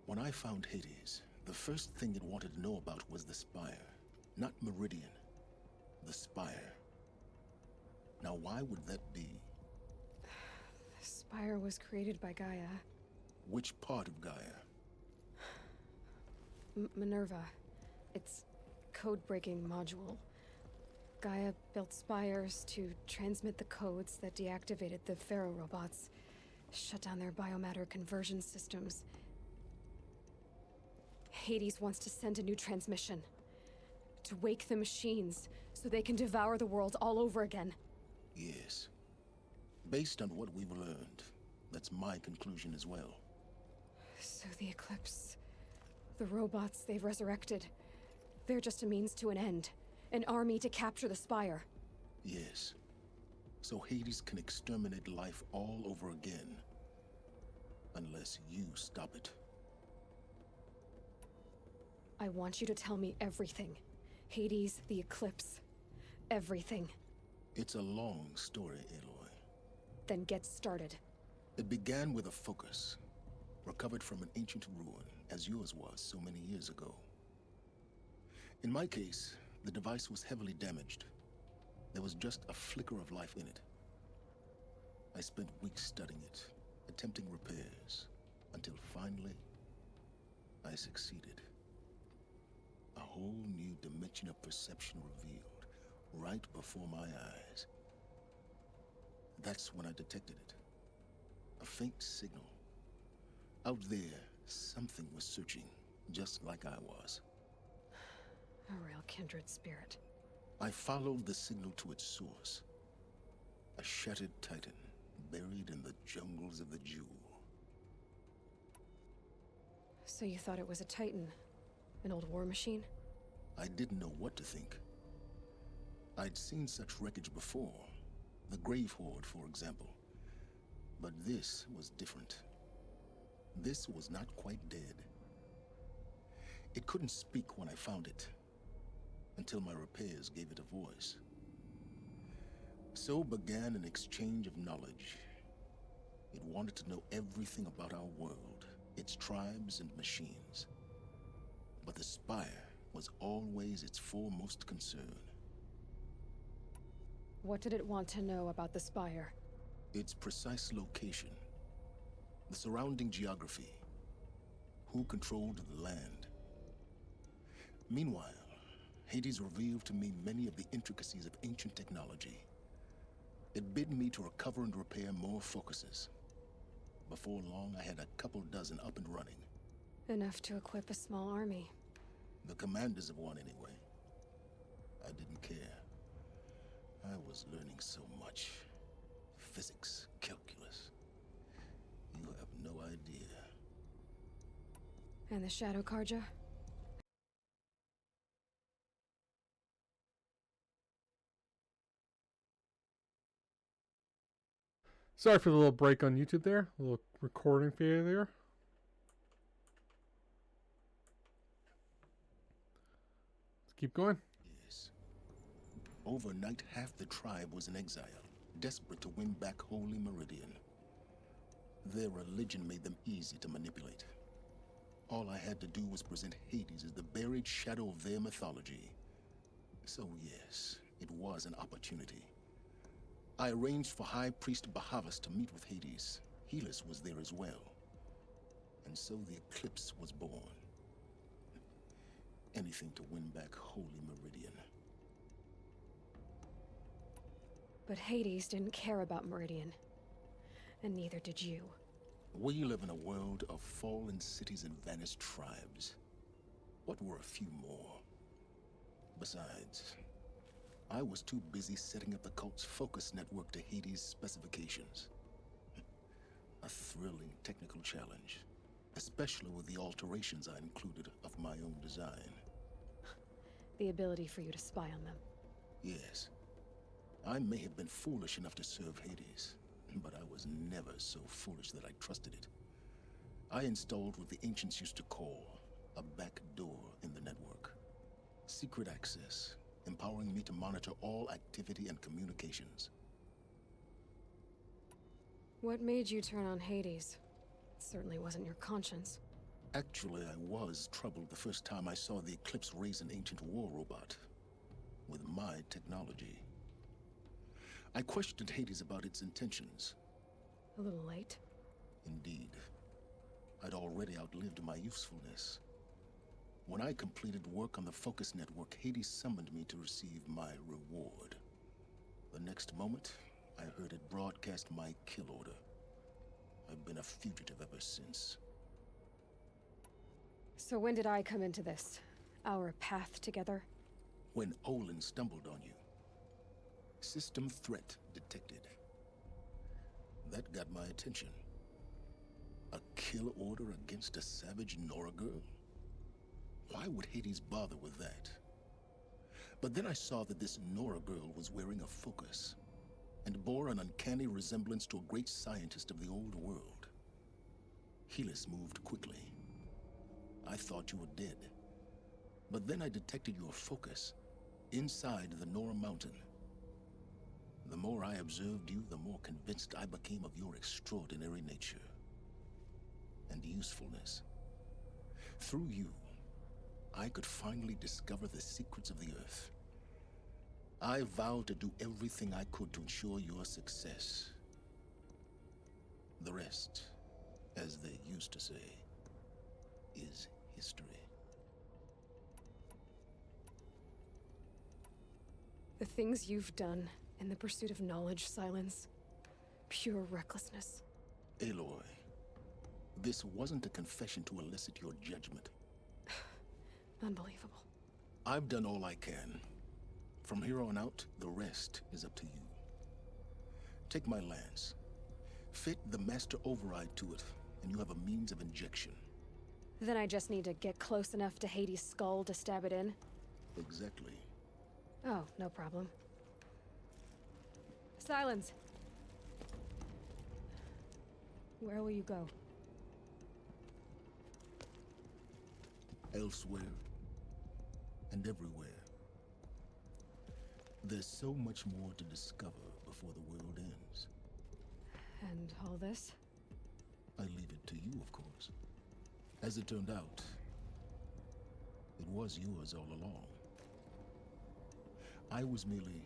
When I found Hades, the first thing it wanted to know about was the Spire. Not Meridian. The Spire. Now, why would that be? The Spire was created by Gaia. Which part of Gaia? Minerva. Its code-breaking module. Gaia built spires to transmit the codes that deactivated the Pharaoh robots, shut down their biomatter conversion systems. Hades wants to send a new transmission. To wake the machines, so they can devour the world all over again. Yes. Based on what we've learned, that's my conclusion as well. So the Eclipse, the robots they've resurrected, they're just a means to an end. An army to capture the Spire. Yes. So Hades can exterminate life all over again. Unless you stop it. I want you to tell me everything. Hades, the Eclipse, everything. It's a long story, Aloy. Then get started. It began with a focus, recovered from an ancient ruin, as yours was so many years ago. In my case, the device was heavily damaged. There was just a flicker of life in it. I spent weeks studying it, attempting repairs, until finally, I succeeded. A whole new dimension of perception revealed, right before my eyes. That's when I detected it. A faint signal. Out there, something was searching, just like I was. A real kindred spirit. I followed the signal to its source. A shattered titan, buried in the jungles of the Jewel. So you thought it was a Titan? An old war machine? I didn't know what to think. I'd seen such wreckage before. The Grave Horde, for example. But this was different. This was not quite dead. It couldn't speak when I found it, until my repairs gave it a voice. So began an exchange of knowledge. It wanted to know everything about our world, its tribes and machines. But the Spire was always its foremost concern. What did it want to know about the Spire? Its precise location, the surrounding geography, who controlled the land. Meanwhile, Hades revealed to me many of the intricacies of ancient technology. It bid me to recover and repair more focuses. Before long, I had a couple dozen up and running. Enough to equip a small army. The commanders of one, anyway. I didn't care. I was learning so much. Physics, calculus. You have no idea. And the Shadow Carja? Sorry for the little break on YouTube there. A little recording failure. Let's keep going. Yes. Overnight, half the tribe was in exile, desperate to win back Holy Meridian. Their religion made them easy to manipulate. All I had to do was present Hades as the buried shadow of their mythology. So yes, it was an opportunity. I arranged for High Priest Bahavas to meet with Hades. Helis was there as well. And so the Eclipse was born. Anything to win back Holy Meridian. But Hades didn't care about Meridian. And neither did you. We live in a world of fallen cities and vanished tribes. What were a few more? Besides, I was too busy setting up the cult's focus network to Hades' specifications. A thrilling technical challenge, especially with the alterations I included of my own design. The ability for you to spy on them. Yes. I may have been foolish enough to serve Hades, but I was never so foolish that I trusted it. I installed what the ancients used to call a back door in the network. Secret access, empowering me to monitor all activity and communications. What made you turn on Hades? It certainly wasn't your conscience. Actually, I was troubled the first time I saw the Eclipse raise an ancient war robot with my technology. I questioned Hades about its intentions. A little late? Indeed. I'd already outlived my usefulness. When I completed work on the Focus Network, Hades summoned me to receive my reward. The next moment, I heard it broadcast my kill order. I've been a fugitive ever since. So when did I come into this? Our path together? When Olin stumbled on you. System threat detected. That got my attention. A kill order against a savage Nora girl? Why would Hades bother with that? But then I saw that this Nora girl was wearing a focus, and bore an uncanny resemblance to a great scientist of the old world. Helis moved quickly. I thought you were dead. But then I detected your focus inside the Nora Mountain. The more I observed you, the more convinced I became of your extraordinary nature and usefulness. Through you, I could finally discover the secrets of the Earth. I vowed to do everything I could to ensure your success. The rest, as they used to say, is history. The things you've done in the pursuit of knowledge, Silence. Pure recklessness. Aloy, this wasn't a confession to elicit your judgment. Unbelievable. I've done all I can. From here on out, the rest is up to you. Take my lance. Fit the master override to it, and you have a means of injection. Then I just need to get close enough to Hades' skull to stab it in? Exactly. Oh, no problem. Silence. Where will you go? Elsewhere. And everywhere. There's so much more to discover before the world ends. And all this? I leave it to you, of course. As it turned out, it was yours all along. I was merely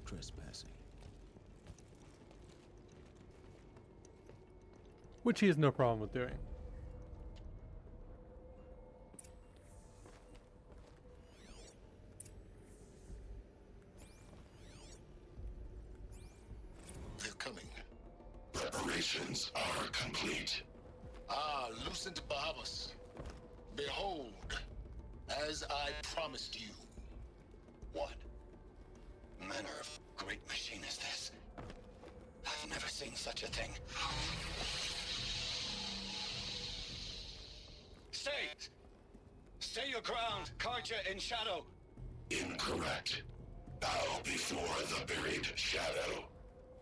trespassing. Which he has no problem with doing. They're coming. Preparations are complete. Ah, Lucent Bahamas. Behold, as I promised you. What manner of great machine is this? I've never seen such a thing. Stay! Stay your ground, Karja in shadow! Incorrect. Bow before the buried shadow.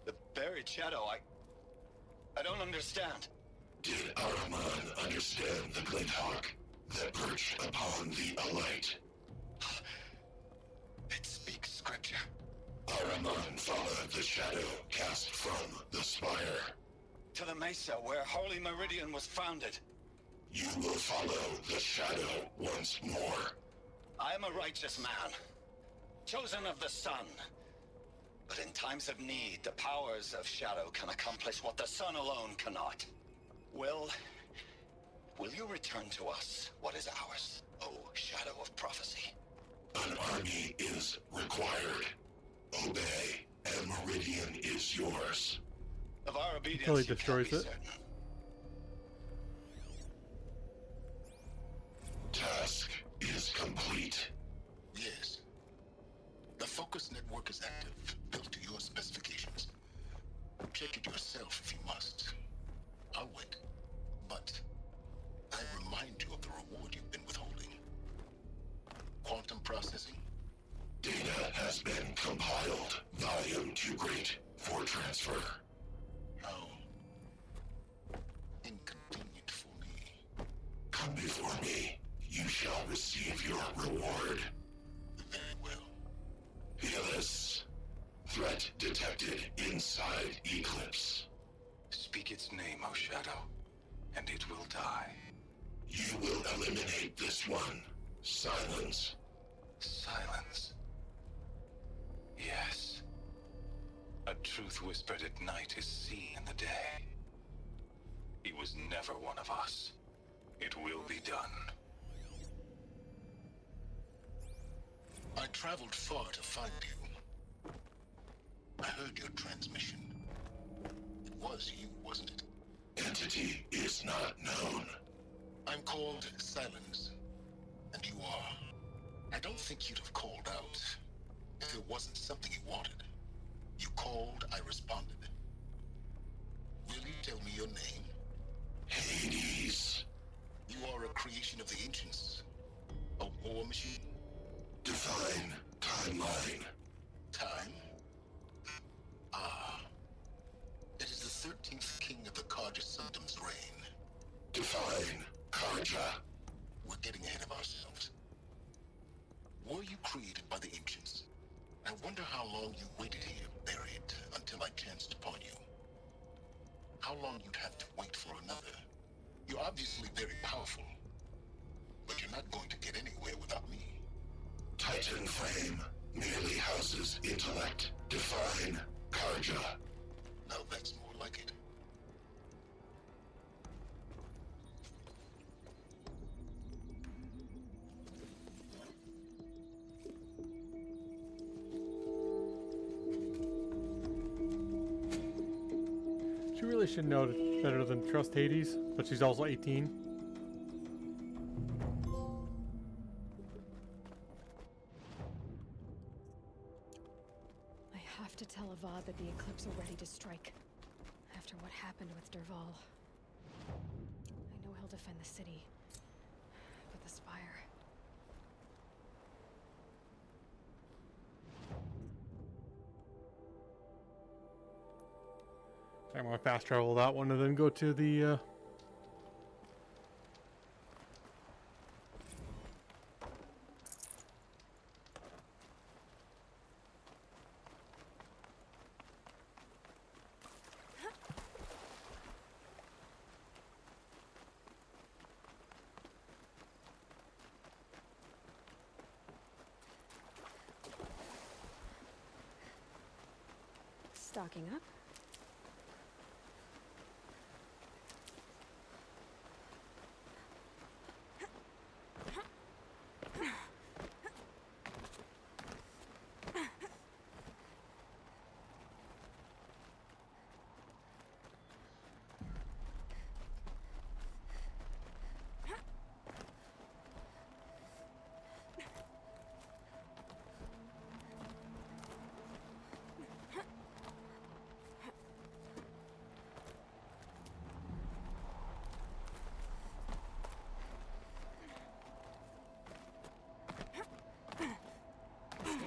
The buried shadow, I don't understand. Did Ahriman understand the glint hawk that perched upon the alight? It speaks scripture. Ahriman followed the shadow cast from the spire. To the mesa where Holy Meridian was founded. You will follow the shadow once more. I am a righteous man, chosen of the sun. But in times of need, the powers of shadow can accomplish what the sun alone cannot. Will you return to us what is ours, O Shadow of Prophecy? An army is required. Obey, and Meridian is yours. Of our obedience, Until he you can destroys be it. certain. Task is complete. Yes. The focus network is active, built to your specifications. Check it yourself if you must. I'll wait. But I remind you of the reward you've been withholding. Quantum processing? Data has been compiled. Volume too great for transfer. How inconvenient for me. Come before me. You shall receive your reward. Very well. Helis. Threat detected inside Eclipse. Speak its name, O Shadow, and it will die. You will eliminate this one. Silence. Silence. Yes. A truth whispered at night is seen in the day. He was never one of us. It will be done. I traveled far to find you. I heard your transmission. It was you, wasn't it? Entity is not known. I'm called Silence. And you are. I don't think you'd have called out if it wasn't something you wanted. You called, I responded. Will you tell me your name? Hades. You are a creation of the ancients. A war machine? Define timeline. Time? Ah. It is the 13th king of the Karja Sanctum's reign. Define Karja. We're getting ahead of ourselves. Were you created by the ancients? I wonder how long you waited here, buried, until I chanced upon you. How long you'd have to wait for another. You're obviously very powerful, but you're not going to get anywhere without me. Titan Flame merely houses intellect. Define Karja. Now that's more like it. She really should know better than trust Hades, but she's also 18. I have to tell Avad that the Eclipse are ready to strike. After what happened with Derval. I know he'll defend the city. But the Spire... I'm gonna fast travel that one and then go to the Stocking up.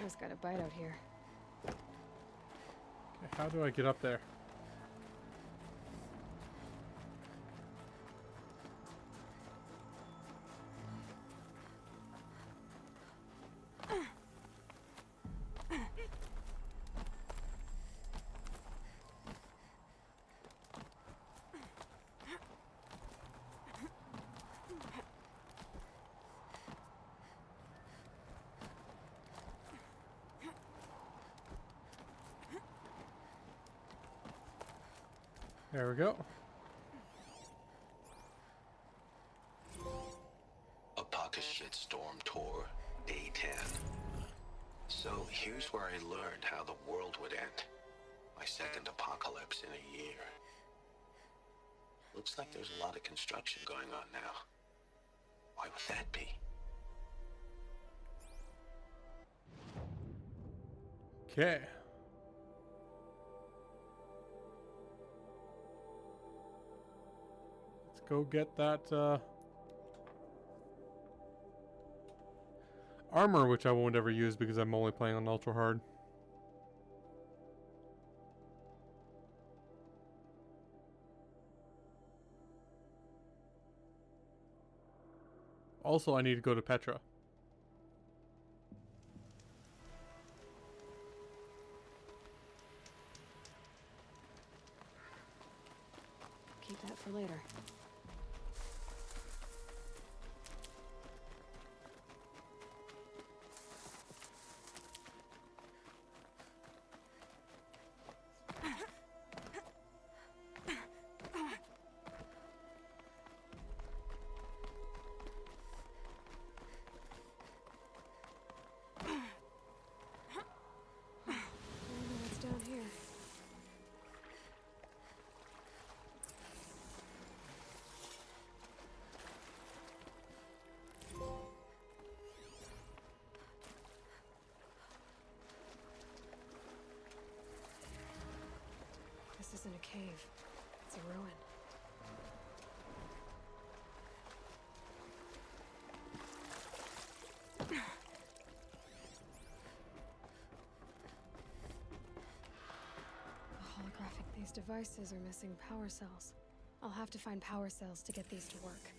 This got a bite out here. okay, how do I get up there? There we go. A pocket shitstorm tour, day 10. So here's where I learned how the world would end. My second apocalypse in a year. Looks like there's a lot of construction going on now. Why would that be? Okay. Let's go get that armor, which I won't ever use because I'm only playing on ultra hard. Also, I need to go to Petra. Keep that for later. This isn't a cave. It's a ruin. These devices are missing power cells. I'll have to find power cells to get these to work.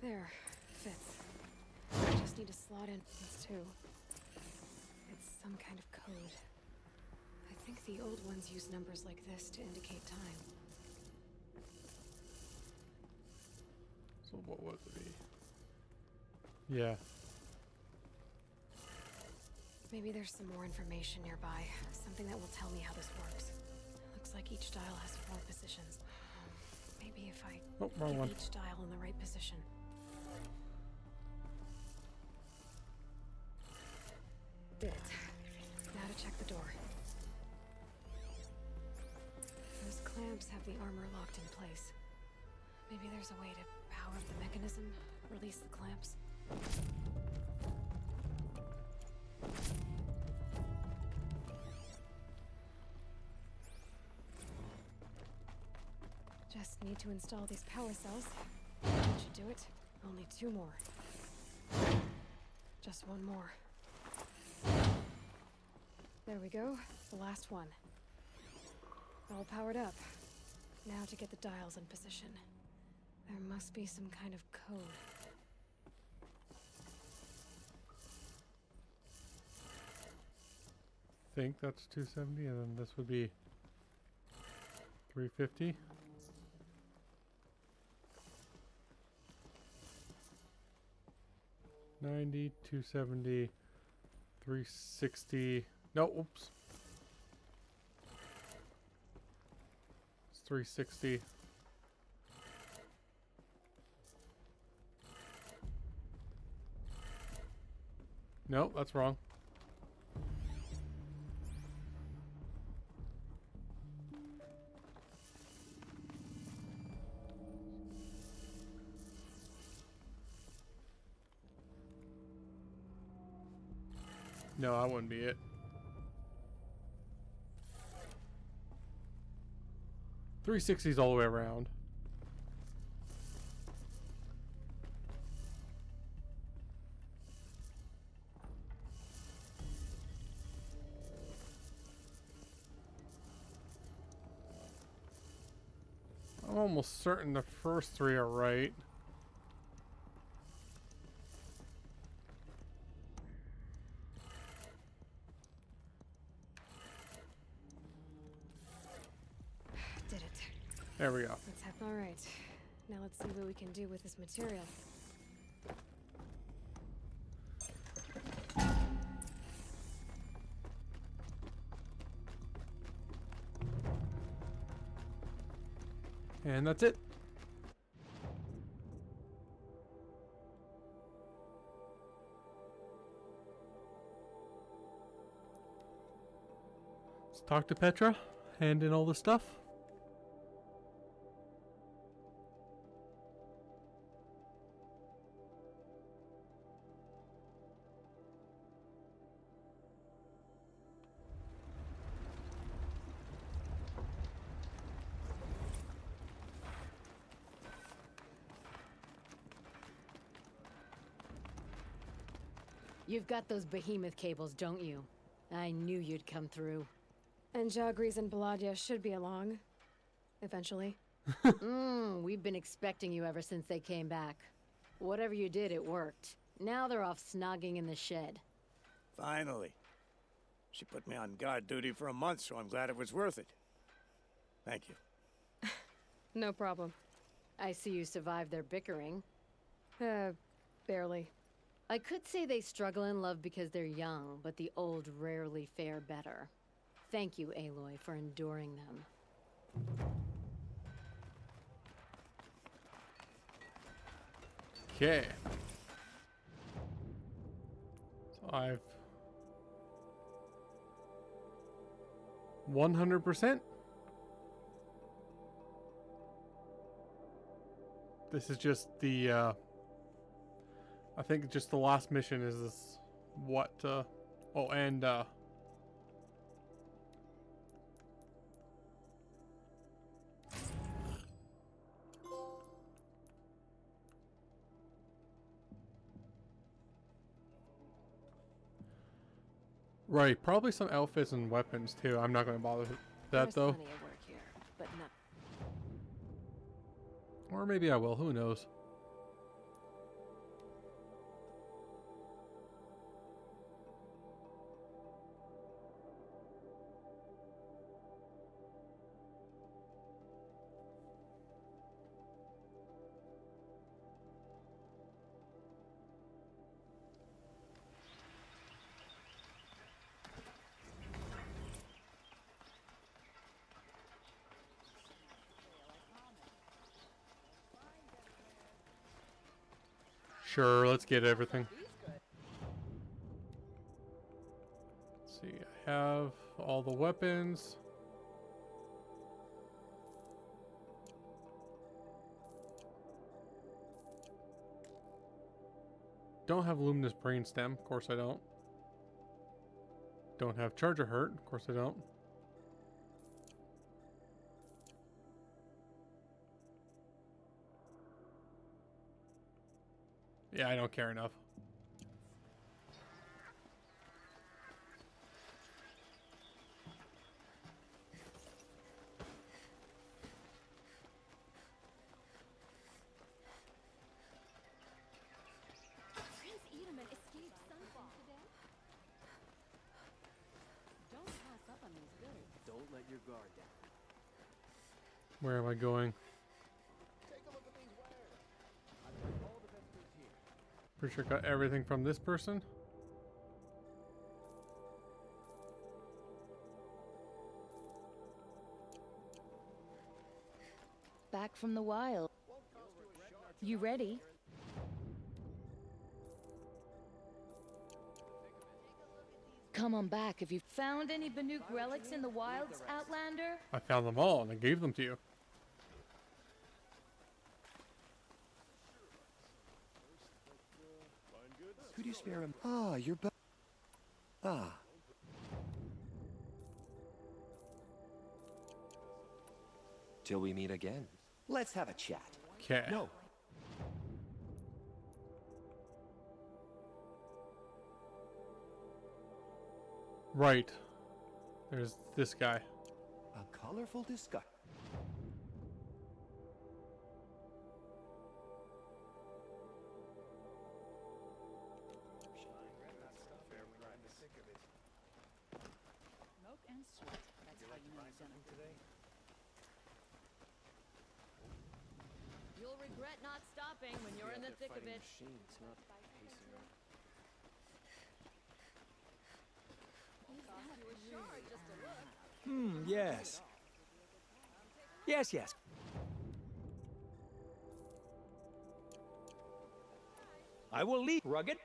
There. Fits. I just need to slot in these two. It's some kind of code. I think the old ones use numbers like this to indicate time. So what would it be? Yeah. Maybe there's some more information nearby. Something that will tell me how this works. Looks like each dial has 4 positions. Maybe if I wrong one. get each dial in the right position. Did it. Now to check the door. Those clamps have the armor locked in place. Maybe there's a way to power up the mechanism, release the clamps. Just need to install these power cells. That should do it. Only 2 more. Just 1 more. There we go. The last one. All powered up. Now to get the dials in position. There must be some kind of code. Think that's 270, and then this would be 350. $90, $270, $360. No, oops. It's $360. No, that's wrong. No, that wouldn't be it. $360's all the way around. I'm almost certain the first 3 are right. Did it. There we go. Let's have. All right. Now let's see what we can do with this material. And that's it. talk to Petra, hand in all the stuff. You've got those behemoth cables, don't you? I knew you'd come through. And Jagris and Baladia should be along. Eventually. We've been expecting you ever since they came back. Whatever you did, it worked. Now they're off snogging in the shed. Finally. She put me on guard duty for a month, so I'm glad it was worth it. Thank you. No problem. I see you survived their bickering. Barely. I could say they struggle in love because they're young, but the old rarely fare better. Thank you, Aloy, for enduring them. Okay. So I've 100%. This is just the I think just the last mission is this what oh, and right, probably some outfits and weapons too. I'm not going to bother with that There's though. plenty of work here, but not. Or maybe I will, who knows. Sure, let's get everything. Let's see, I have all the weapons. Don't have luminous brainstem, of course I don't. Don't have charger hurt, of course I don't. Yeah, I don't care enough. Prince Edelman escaped something today? Don't pass up on these goods. Don't let your guard down. Where am I going? Pretty sure got everything from this person. Back from the wild. You ready? Come on back. Have you found any Banuk relics in the wilds, Outlander? I found them all and I gave them to you. Could you spare him? Ah, you're back. Ah. Till we meet again. Let's have a chat. Okay. No. Right. There's this guy. A colorful discussion. Smoke and sweat. That's how you know something today. You'll regret not stopping when you're in the thick of it. Machines, not pacing around. Yes. Yes. I will leave, rugged.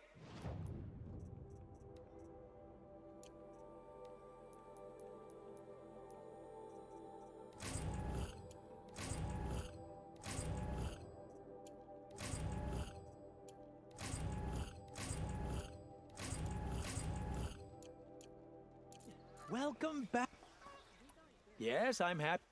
Welcome back. Yes, I'm happy.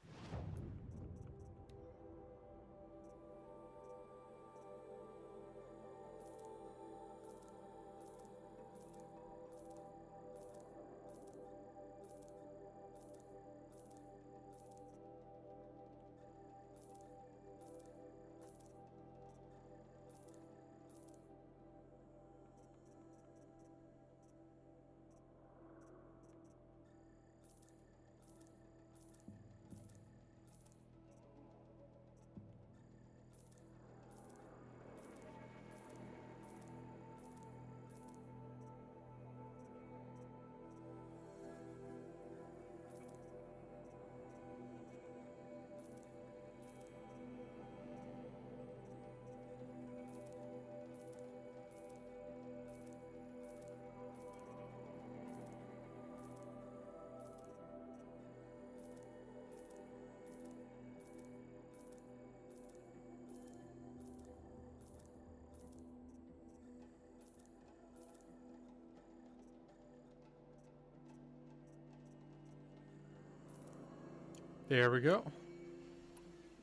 There we go.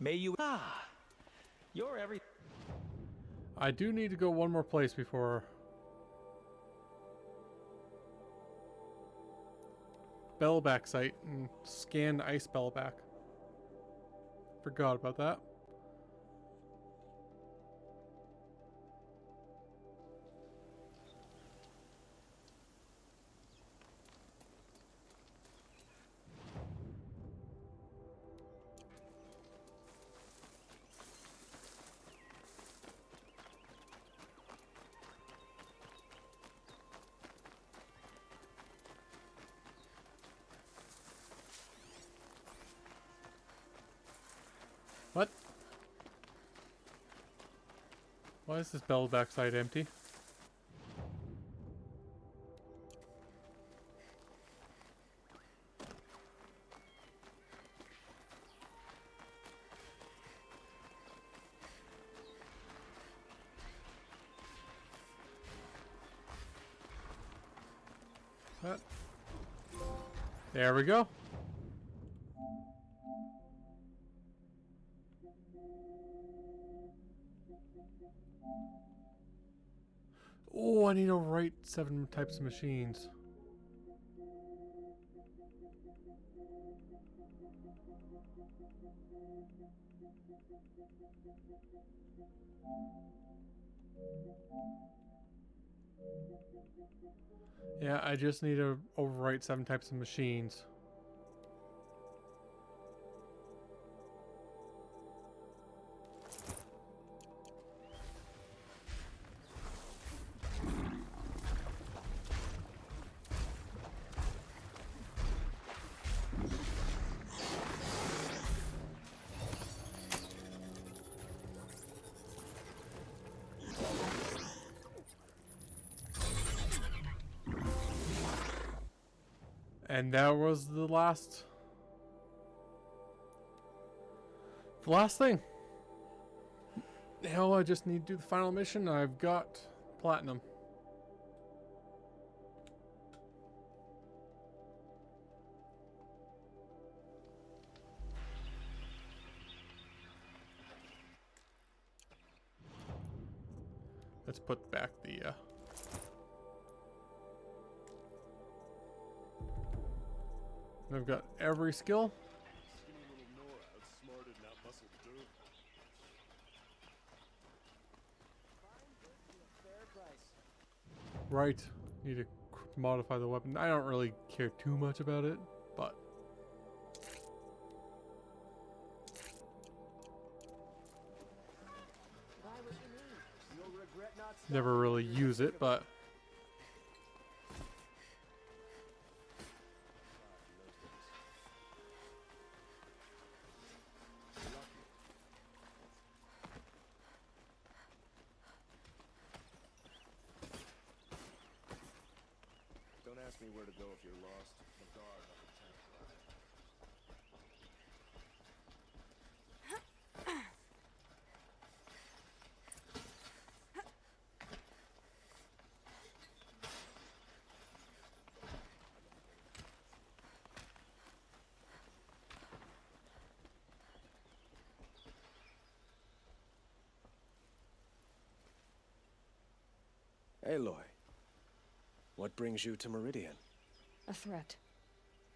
May you you're every I do need to go one more place before Bellback site and scan the ice Bellback. Forgot about that. What? Why is this Bellback site empty? What? There we go. Oh, I need to write 7 types of machines. Yeah, I just need to overwrite 7 types of machines. And that was the last thing. Now I just need to do the final mission. I've got platinum. Let's put back the I've got every skill. Right. Need to modify the weapon. I don't really care too much about it, but never really use it, but Don't ask me where to go if you're lost. The guard up at 10 o'clock. Aloy, what brings you to Meridian? A threat.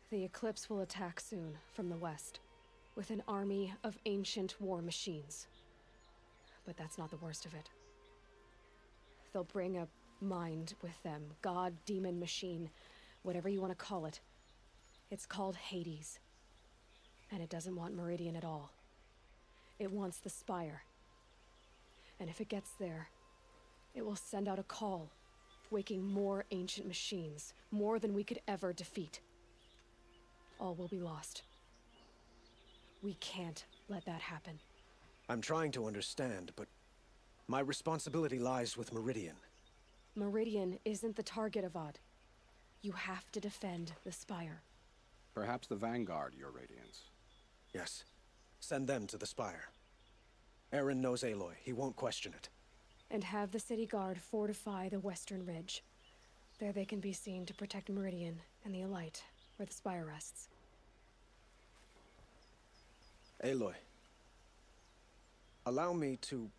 The Eclipse will attack soon, from the west, with an army of ancient war machines. But that's not the worst of it. They'll bring a mind with them. God, demon, machine, whatever you want to call it. It's called Hades. And it doesn't want Meridian at all. It wants the Spire. And if it gets there, it will send out a call, waking more ancient machines, more than we could ever defeat. All will be lost. We can't let that happen. I'm trying to understand, but my responsibility lies with Meridian. Meridian isn't the target, Avad. You have to defend the Spire. Perhaps the Vanguard, Your Radiance. Yes. Send them to the Spire. Aaron knows Aloy. He won't question it. And have the city guard fortify the western ridge. There they can be seen to protect Meridian and the Elite, where the Spire rests. Aloy, allow me to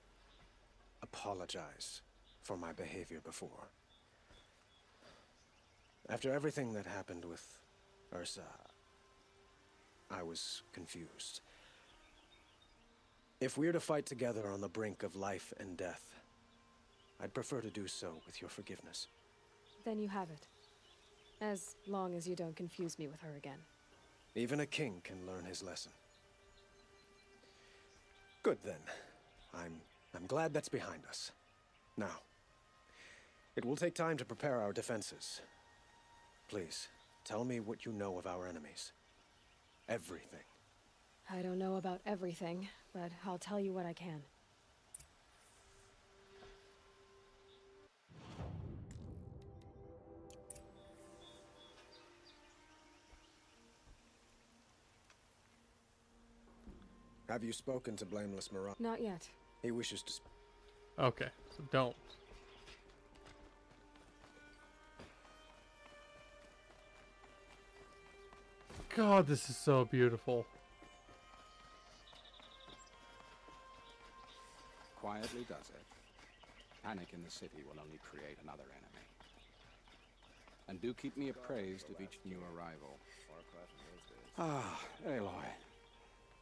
apologize for my behavior before. After everything that happened with Ursa, I was confused. If we're to fight together on the brink of life and death, I'd prefer to do so with your forgiveness. Then you have it. As long as you don't confuse me with her again. Even a king can learn his lesson. Good then. I'm glad that's behind us. Now, it will take time to prepare our defenses. Please, tell me what you know of our enemies. Everything. I don't know about everything, but I'll tell you what I can. Have you spoken to Blameless Mirage? Not yet. He wishes to Okay, so don't. God, this is so beautiful. Quietly does it. Panic in the city will only create another enemy. And do keep me appraised of each new arrival. Ah, Aloy.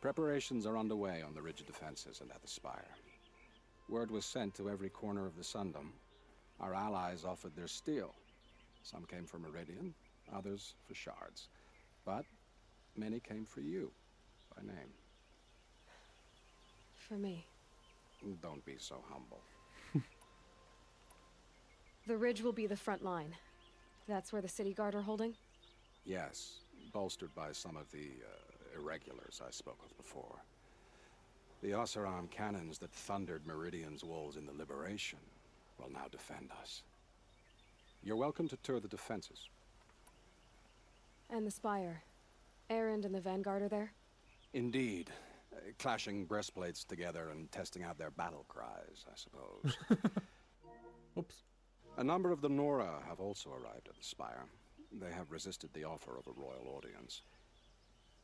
Preparations are underway on the ridge defenses and at the Spire. Word was sent to every corner of the Sundom. Our allies offered their steel. Some came for Meridian, others for shards. But many came for you, by name. For me. Don't be so humble. The ridge will be the front line. That's where the city guard are holding? Yes, bolstered by some of the irregulars I spoke of before. The Oseram cannons that thundered Meridian's walls in the Liberation will now defend us. You're welcome to tour the defenses. And the Spire. Erend and the Vanguard are there? Indeed. Clashing breastplates together and testing out their battle cries, I suppose. Oops. A number of the Nora have also arrived at the Spire. They have resisted the offer of a royal audience.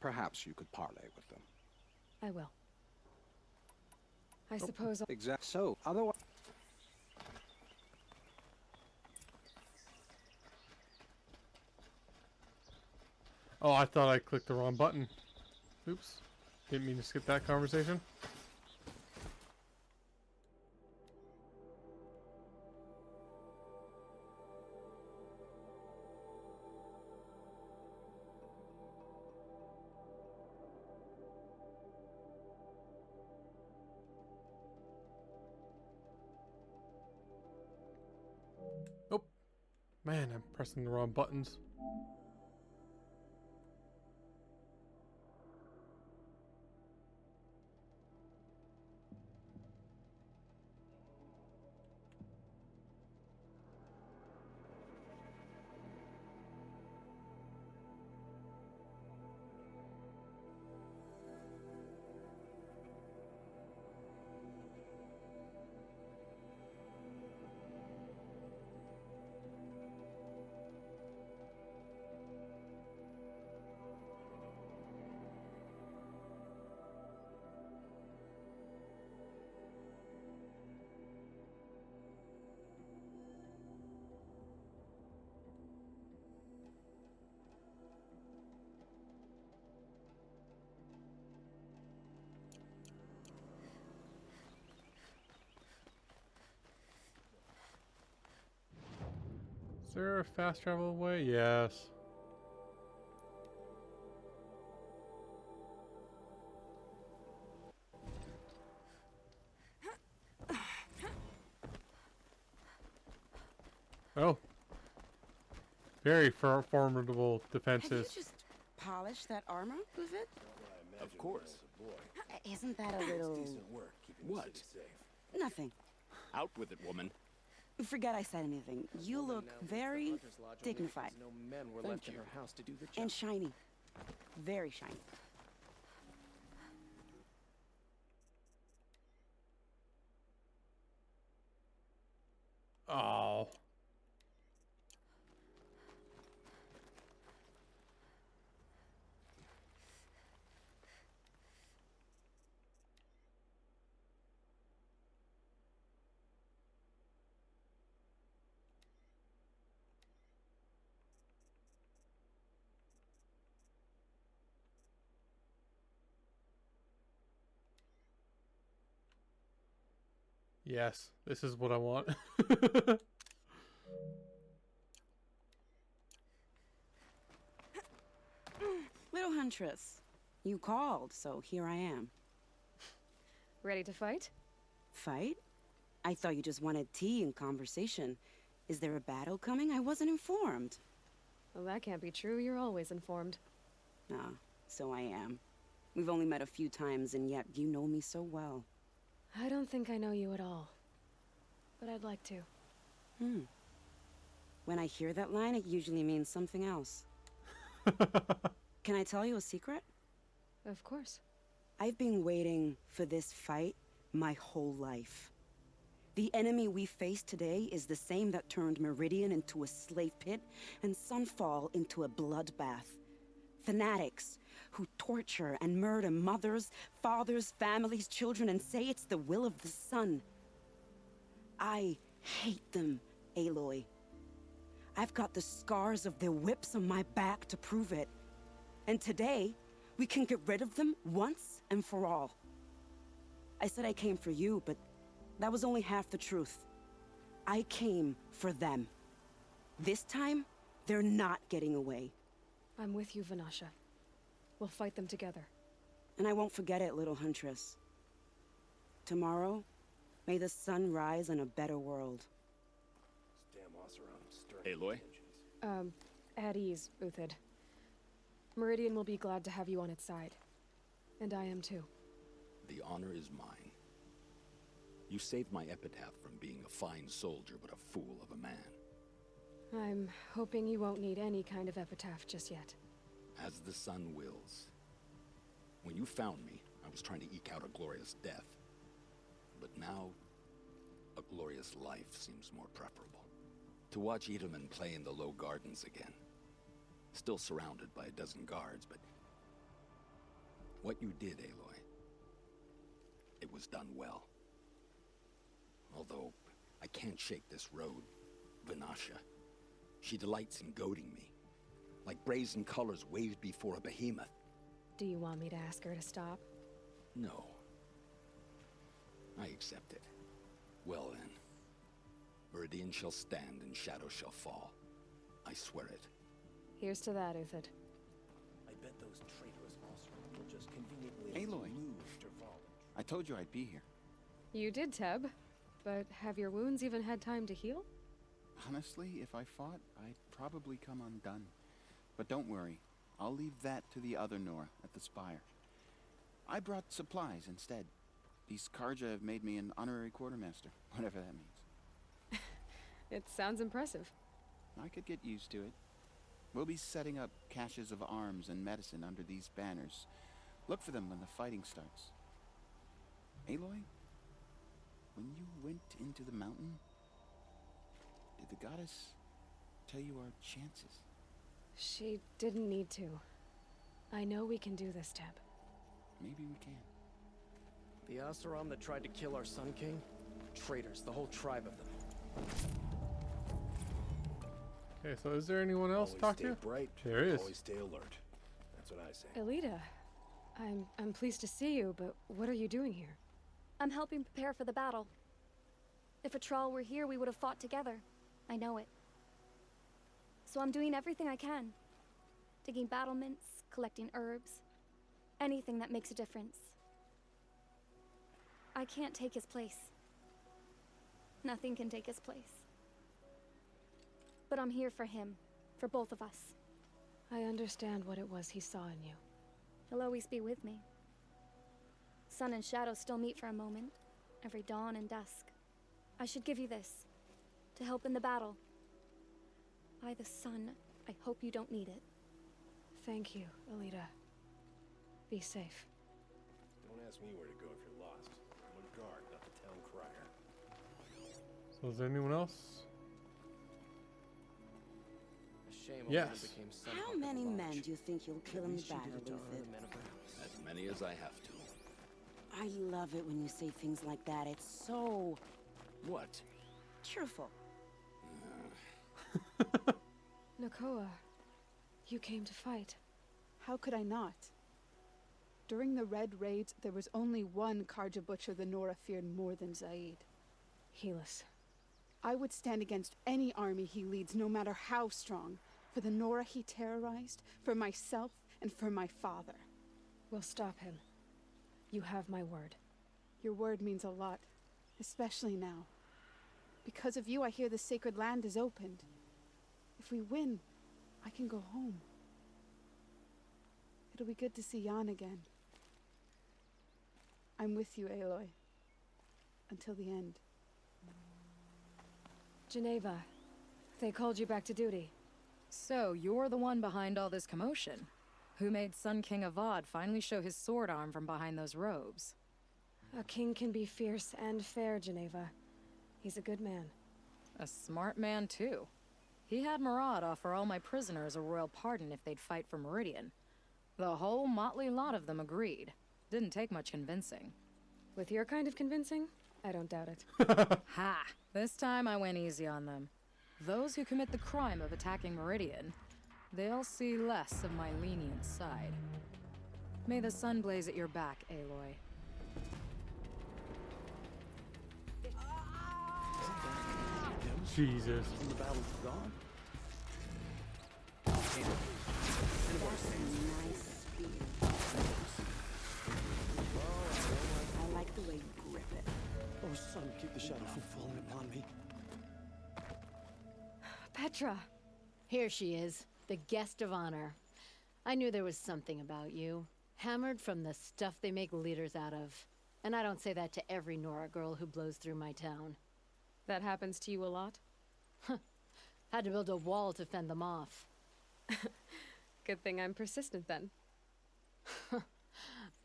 Perhaps you could parley with them. I will. I suppose I'll... Exactly. So, otherwise... Oh, I thought I clicked the wrong button. Oops. Didn't mean to skip that conversation. Nope. Man, I'm pressing the wrong buttons. Is there a fast travel way? Yes. Oh. Very formidable defenses. Have you just polished that armor, Uvid? Of course. Isn't that a little... What? Nothing. Out with it, woman. Forget I said anything. You look very dignified. No men were left in her house to do the job. And shiny. Very shiny. Oh. Yes, this is what I want. Little Huntress, you called, so here I am. Ready to fight? Fight? I thought you just wanted tea and conversation. Is there a battle coming? I wasn't informed. Well, that can't be true. You're always informed. Ah, so I am. We've only met a few times, and yet you know me so well. I don't think I know you at all. But I'd like to. When I hear that line, it usually means something else. Can I tell you a secret? Of course. I've been waiting for this fight my whole life. The enemy we face today is the same that turned Meridian into a slave pit and Sunfall into a bloodbath. Fanatics who torture and murder mothers, fathers, families, children, and say it's the will of the sun. I hate them, Aloy. I've got the scars of their whips on my back to prove it. And today, we can get rid of them once and for all. I said I came for you, but that was only half the truth. I came for them. This time, they're not getting away. I'm with you, Vanasha. We'll fight them together. And I won't forget it, little Huntress. Tomorrow, may the sun rise in a better world. Aloy? At ease, Uthid. Meridian will be glad to have you on its side. And I am too. The honor is mine. You saved my epitaph from being a fine soldier, but a fool of a man. I'm hoping you won't need any kind of epitaph just yet. As the sun wills. When you found me, I was trying to eke out a glorious death. But now, a glorious life seems more preferable. To watch Edelman play in the low gardens again. Still surrounded by a dozen guards, but... what you did, Aloy, it was done well. Although, I can't shake this road, Vanasha. She delights in goading me. Like brazen colors waved before a behemoth. Do you want me to ask her to stop? No. I accept it. Well then. Meridian shall stand and shadow shall fall. I swear it. Here's to that, Uthid. I bet those traitorous Osram will just conveniently Aloy, I told you I'd be here. You did, Teb. But have your wounds even had time to heal? Honestly, if I fought, I'd probably come undone. But don't worry. I'll leave that to the other Nora at the Spire. I brought supplies instead. These Karja have made me an honorary quartermaster, whatever that means. It sounds impressive. I could get used to it. We'll be setting up caches of arms and medicine under these banners. Look for them when the fighting starts. Aloy, when you went into the mountain, did the goddess tell you our chances? She didn't need to. I know we can do this, Teb. Maybe we can. The Oseram that tried to kill our Sun King? Traitors, the whole tribe of them. Okay, so is there anyone else to talk to? Bright, there is. Always stay alert. That's what I say. Elita, I'm pleased to see you, but what are you doing here? I'm helping prepare for the battle. If Atral were here, we would have fought together. I know it. so I'm doing everything I can. Digging battlements, collecting herbs, anything that makes a difference. I can't take his place. Nothing can take his place. But I'm here for him, for both of us. I understand what it was he saw in you. He'll always be with me. Sun and shadow still meet for a moment, every dawn and dusk. I should give you this, to help in the battle. By the sun, I hope you don't need it. Thank you, Alita. Be safe. Don't ask me where to go if you're lost. I'm a guard, not the town crier. So is there anyone else? A shame yes. Alita became How many men do you think you'll kill in battle, Luther? As many as I have to. I love it when you say things like that. It's so... What? cheerful. Nakoa, you came to fight. How could I not? During the Red Raids, there was only one Karja Butcher the Nora feared more than Zaid. Helis. I would stand against any army he leads, no matter how strong. For the Nora he terrorized, for myself, and for my father. We'll stop him. You have my word. Your word means a lot, especially now. Because of you, I hear the sacred land is opened. If we win, I can go home. It'll be good to see Jan again. I'm with you, Aloy. Until the end. Geneva, they called you back to duty. So, you're the one behind all this commotion? Who made Sun King Avad finally show his sword arm from behind those robes? A king can be fierce and fair, Geneva. He's a good man. A smart man, too. He had Murad offer all my prisoners a royal pardon if they'd fight for Meridian. The whole motley lot of them agreed. Didn't take much convincing. With your kind of convincing, I don't doubt it. Ha! This time I went easy on them. Those who commit the crime of attacking Meridian, they'll see less of my lenient side. May the sun blaze at your back, Aloy. Jesus. The battle's gone. I like the way you grip it. Oh, sun, keep the shadow from falling upon me. Petra! Here she is, the guest of honor. I knew there was something about you. Hammered from the stuff they make leaders out of. And I don't say that to every Nora girl who blows through my town. That happens to you a lot? Had to build a wall to fend them off. Good thing I'm persistent then.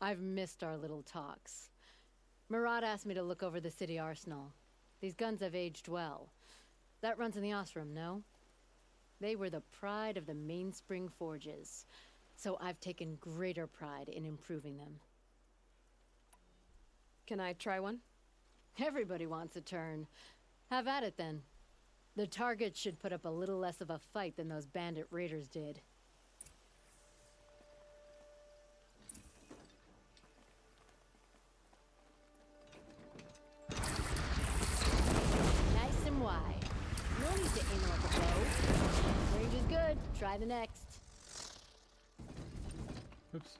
I've missed our little talks. Murad asked me to look over the city arsenal. These guns have aged well. That runs in the Osram, no? They were the pride of the Mainspring Forges, so I've taken greater pride in improving them. Can I try one? Everybody wants a turn. Have at it then. The target should put up a little less of a fight than those bandit raiders did. Nice and wide. No need to aim like a bow. Range is good. Try the next. Oops.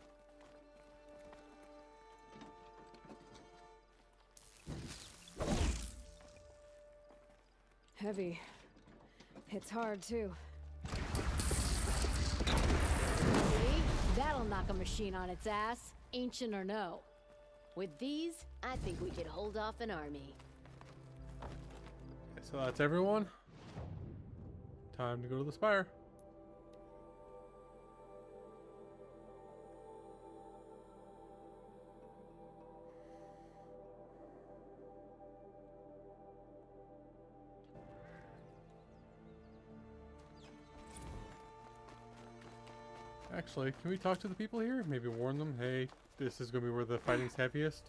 Heavy. Hits hard, too. See? That'll knock a machine on its ass, ancient or no. With these, I think we could hold off an army. Okay, so that's everyone. Time to go to the spire. Actually, can we talk to the people here? Maybe warn them, hey, this is going to be where the fighting's heaviest.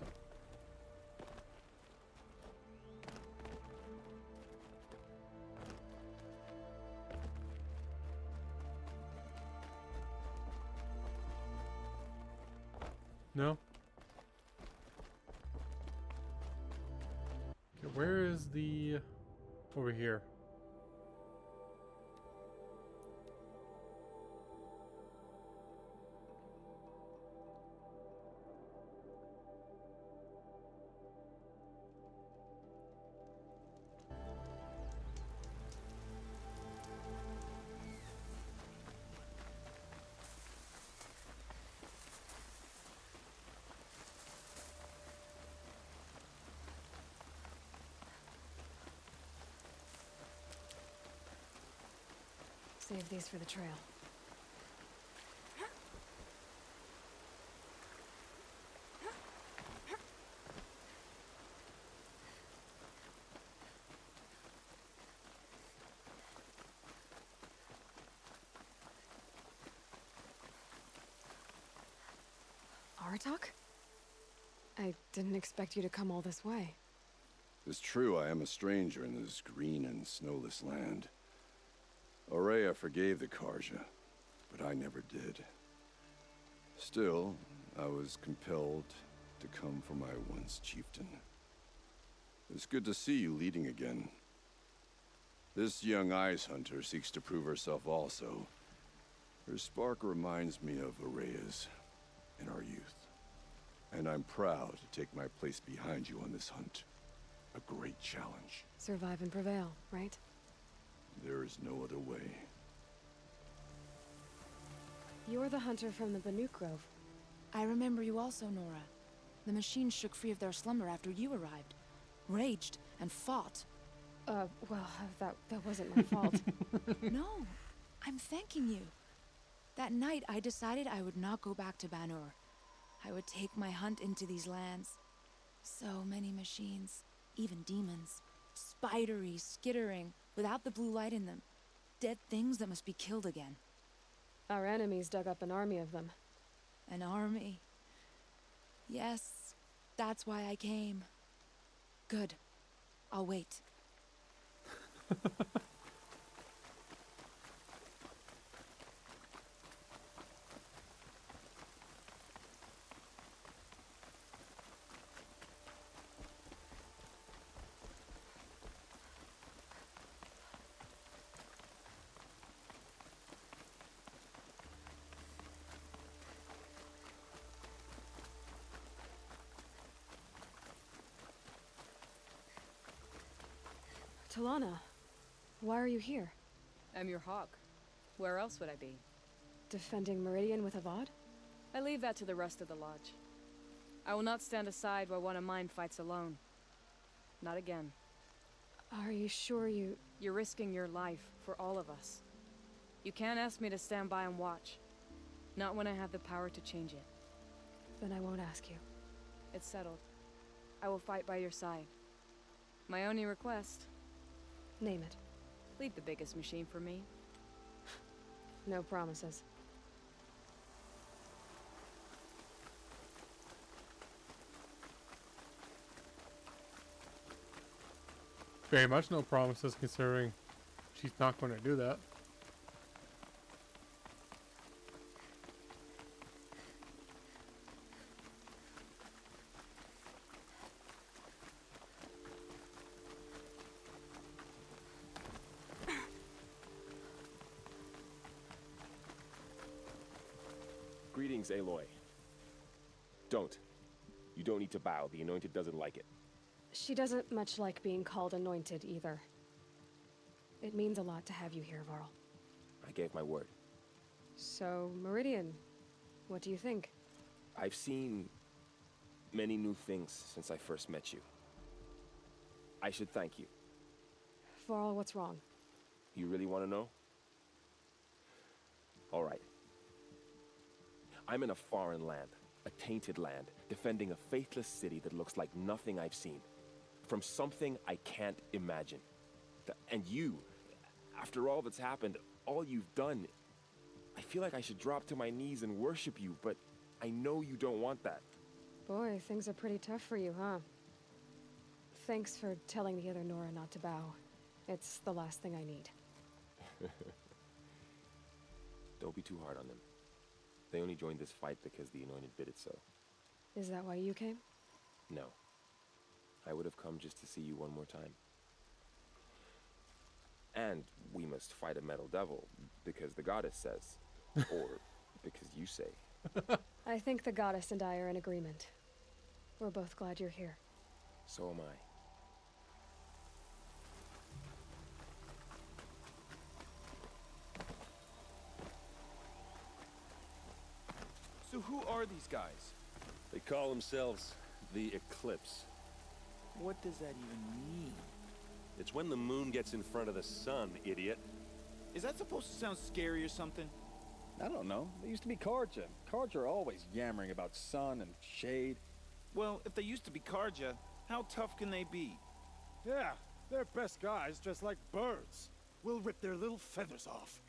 No? Okay, where is the... over here. save these for the trail. Aratak? I didn't expect you to come all this way. It's true I am a stranger in this green and snowless land. Aurea forgave the Karja, but I never did. Still, I was compelled to come for my once chieftain. It's good to see you leading again. This young ice hunter seeks to prove herself also. Her spark reminds me of Aurea's in our youth. And I'm proud to take my place behind you on this hunt. A great challenge. Survive and prevail, right? There is no other way. You're the hunter from the Banuk Grove. I remember you also, Nora. The machines shook free of their slumber after you arrived. Raged and fought. Well, that wasn't my fault. No, I'm thanking you. That night, I decided I would not go back to Banur. I would take my hunt into these lands. So many machines, even demons. Spidery, skittering, without the blue light in them. Dead things that must be killed again. Our enemies dug up an army of them. An army? Yes, that's why I came. Good. I'll wait. Talana, why are you here? I'm your hawk. Where else would I be? Defending Meridian with Avad? I leave that to the rest of the lodge. I will not stand aside while one of mine fights alone. Not again. Are you sure you... You're risking your life for all of us. You can't ask me to stand by and watch. Not when I have the power to change it. Then I won't ask you. It's settled. I will fight by your side. My only request... Name it. Leave the biggest machine for me. No promises. Very much no promises, considering she's not going to do that. Greetings, Aloy. Don't. You don't need to bow. The Anointed doesn't like it. She doesn't much like being called Anointed, either. It means a lot to have you here, Varl. I gave my word. So, Meridian, what do you think? I've seen many new things since I first met you. I should thank you. Varl, what's wrong? You really want to know? All right. I'm in a foreign land, a tainted land, defending a faithless city that looks like nothing I've seen. From something I can't imagine. And you, after all that's happened, all you've done, I feel like I should drop to my knees and worship you, but I know you don't want that. Boy, things are pretty tough for you, huh? Thanks for telling the other Nora not to bow. It's the last thing I need. Don't be too hard on them. They only joined this fight because the Anointed bid it so. Is that why you came? No. I would have come just to see you one more time. And we must fight a metal devil, because the goddess says. Or because you say. I think the goddess and I are in agreement. We're both glad you're here. So am I. So who are these guys? They call themselves the Eclipse. What does that even mean? It's when the moon gets in front of the sun, idiot. Is that supposed to sound scary or something? I don't know. They used to be Karja. Karja are always yammering about sun and shade. Well, if they used to be Karja, how tough can they be? Yeah, they're best guys dressed like birds. We'll rip their little feathers off.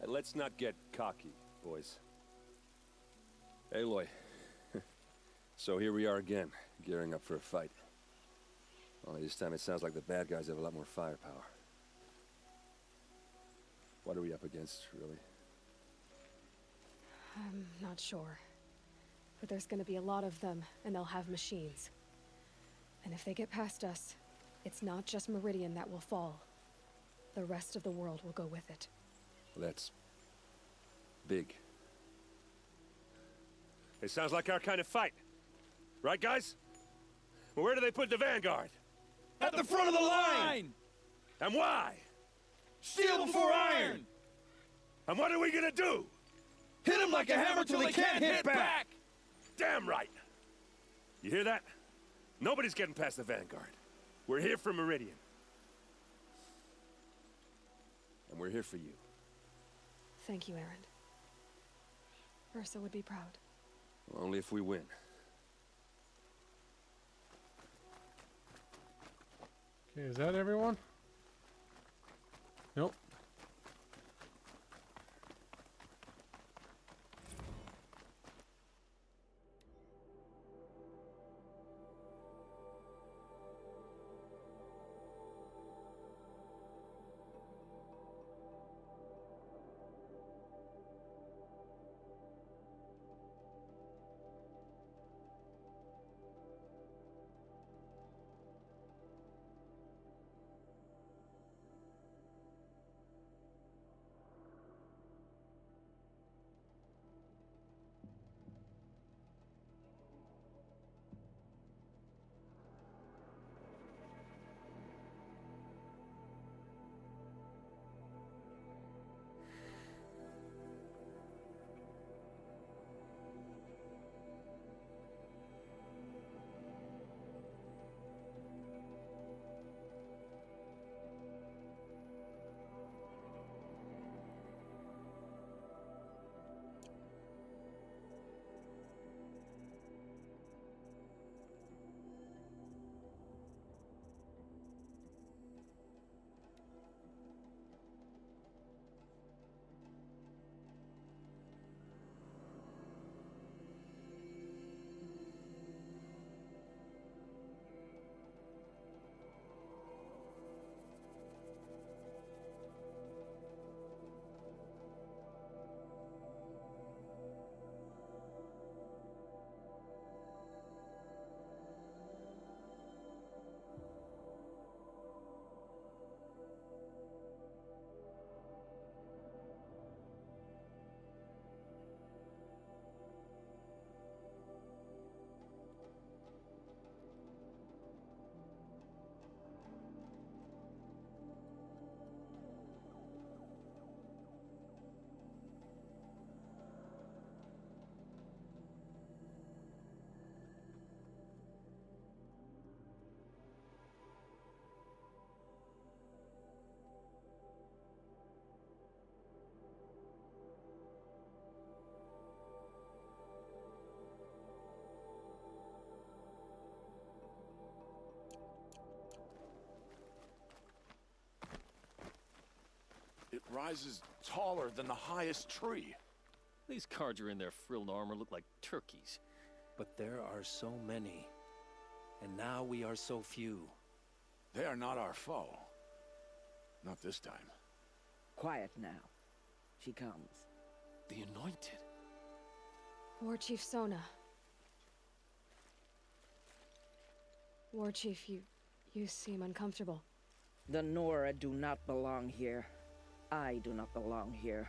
Let's not get cocky, boys. Aloy. So here we are again, gearing up for a fight. Only this time it sounds like the bad guys have a lot more firepower. What are we up against, really? I'm not sure. But there's gonna be a lot of them, and they'll have machines. And if they get past us, it's not just Meridian that will fall. The rest of the world will go with it. Well, that's big. It sounds like our kind of fight. Right, guys? Well, where do they put the Vanguard? At the front of the line! And why? Steel before iron! And what are we gonna do? Hit them like a hammer till they can't hit back! Damn right! You hear that? Nobody's getting past the Vanguard. We're here for Meridian. And we're here for you. Thank you, Erend. Ursa would be proud. Well, only if we win. Okay, is that everyone? Nope. It rises taller than the highest tree. These Karja in their frilled armor look like turkeys. But there are so many. And now we are so few. They are not our foe. Not this time. Quiet now. She comes. The Anointed. War Chief Sona. War Chief, you seem uncomfortable. The Nora do not belong here. I do not belong here.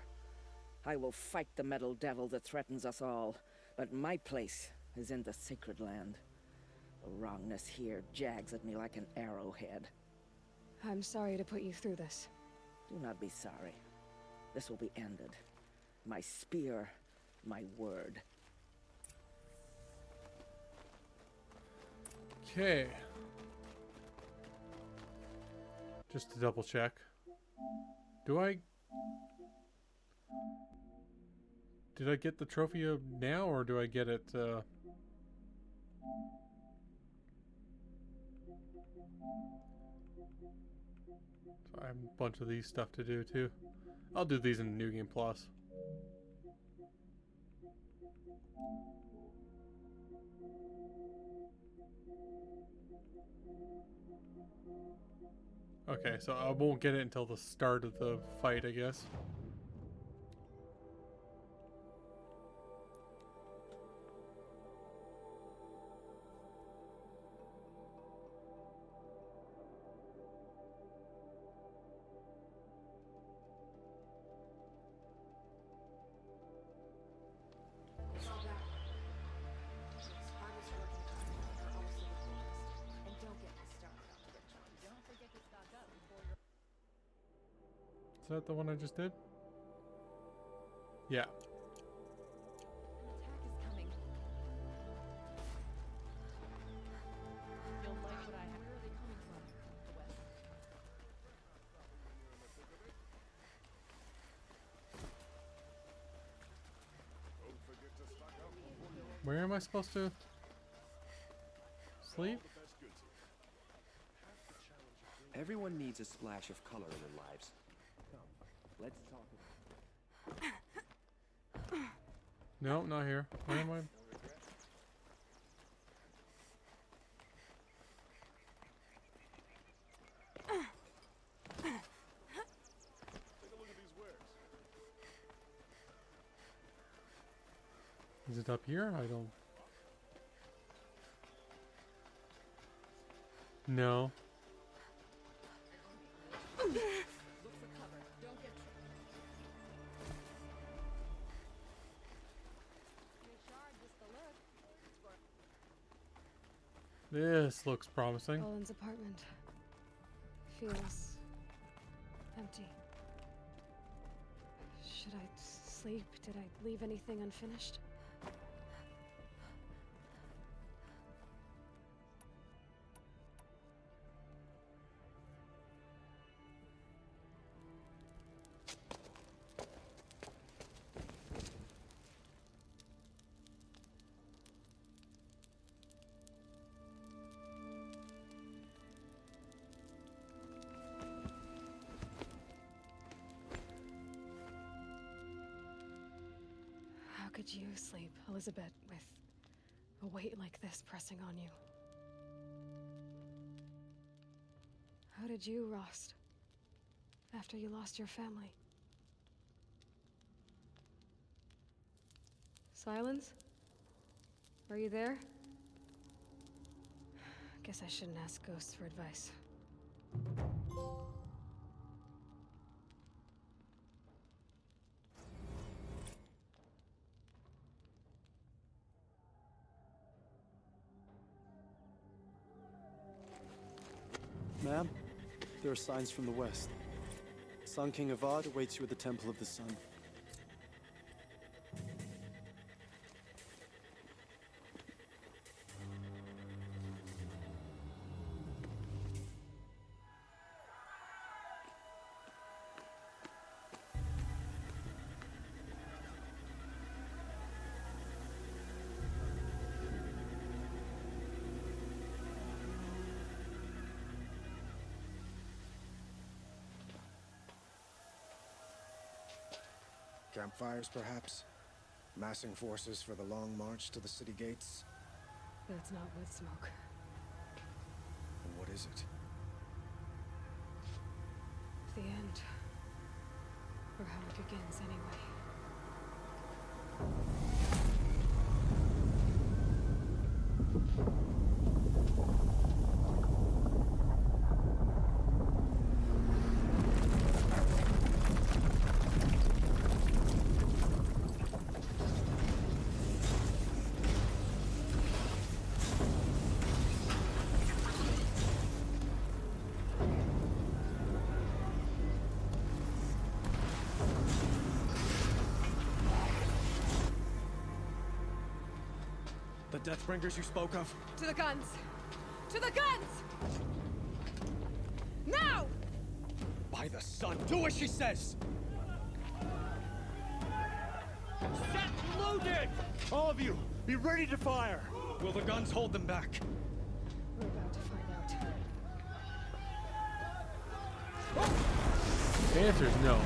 I will fight the metal devil that threatens us all, but my place is in the sacred land. The wrongness here jags at me like an arrowhead. I'm sorry to put you through this. Do not be sorry. This will be ended. My spear, my word. Okay. Just to double check. Do I Did I get the trophy now, or do I get it, So I have a bunch of these stuff to do, too. I'll do these in New Game Plus. Okay, so I won't get it until the start of the fight, I guess. Is that the one I just did? Yeah. Where am I supposed to sleep? Everyone needs a splash of color in their lives. Let's talk. No, not here. Where am I? Is it up here? I don't... No. This looks promising. Olin's apartment feels empty. Should I sleep? Did I leave anything unfinished? How could you sleep, Elizabeth, with a weight like this pressing on you? How did you, Rost, after you lost your family? Silence? Are you there? Guess I shouldn't ask ghosts for advice. Ma'am, there are signs from the west. Sun King Avad awaits you at the Temple of the Sun. Campfires, perhaps? Massing forces for the long march to the city gates? That's not wood smoke. And what is it? The end. Or how it begins, anyway. The Deathbringers you spoke of? To the guns! To the guns! Now! By the sun, do as she says! Set loaded! All of you, be ready to fire! Will the guns hold them back? We're about to find out. The answer is no.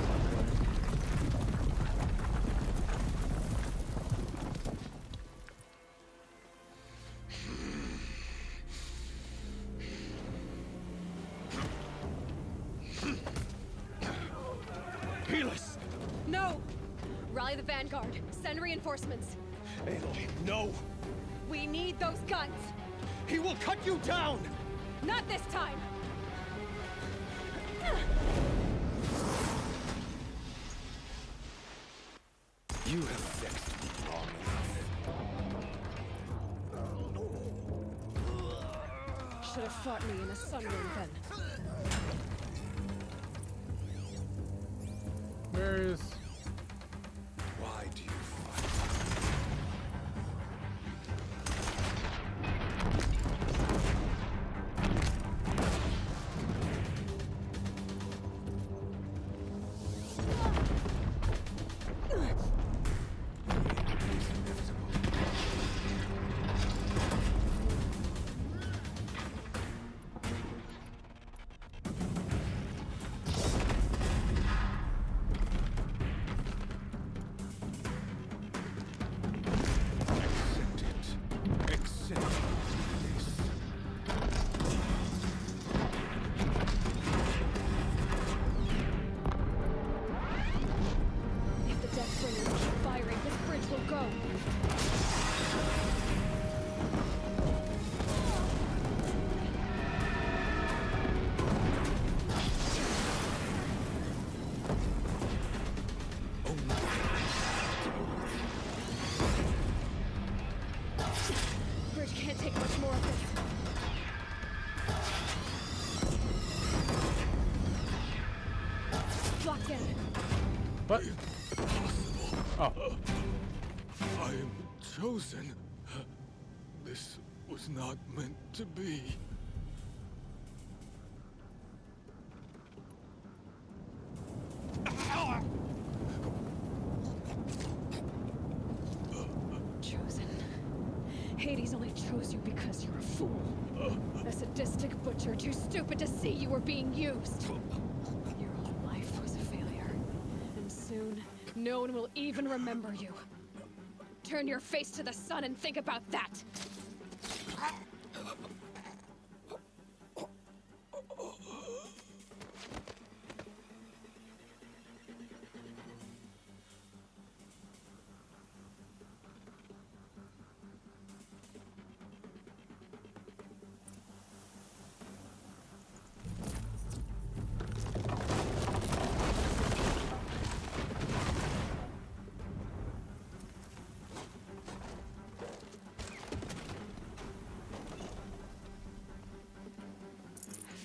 Helis! No! Rally the vanguard. Send reinforcements. Aloy, no! We need those guns. He will cut you down! Not this time! You have vexed me long enough. Should have fought me in a sunroom then. Where is... Why do you If the Deathbringers keep firing, this bridge will go. Bridge can't take much more of this. Locked in. What? Oh. I am chosen. This was not meant to be. Chosen. Hades only chose you because you're a fool. A sadistic butcher too stupid to see you were being used. Your whole life was a failure. And soon, no one will even remember you. Turn your face to the sun and think about that!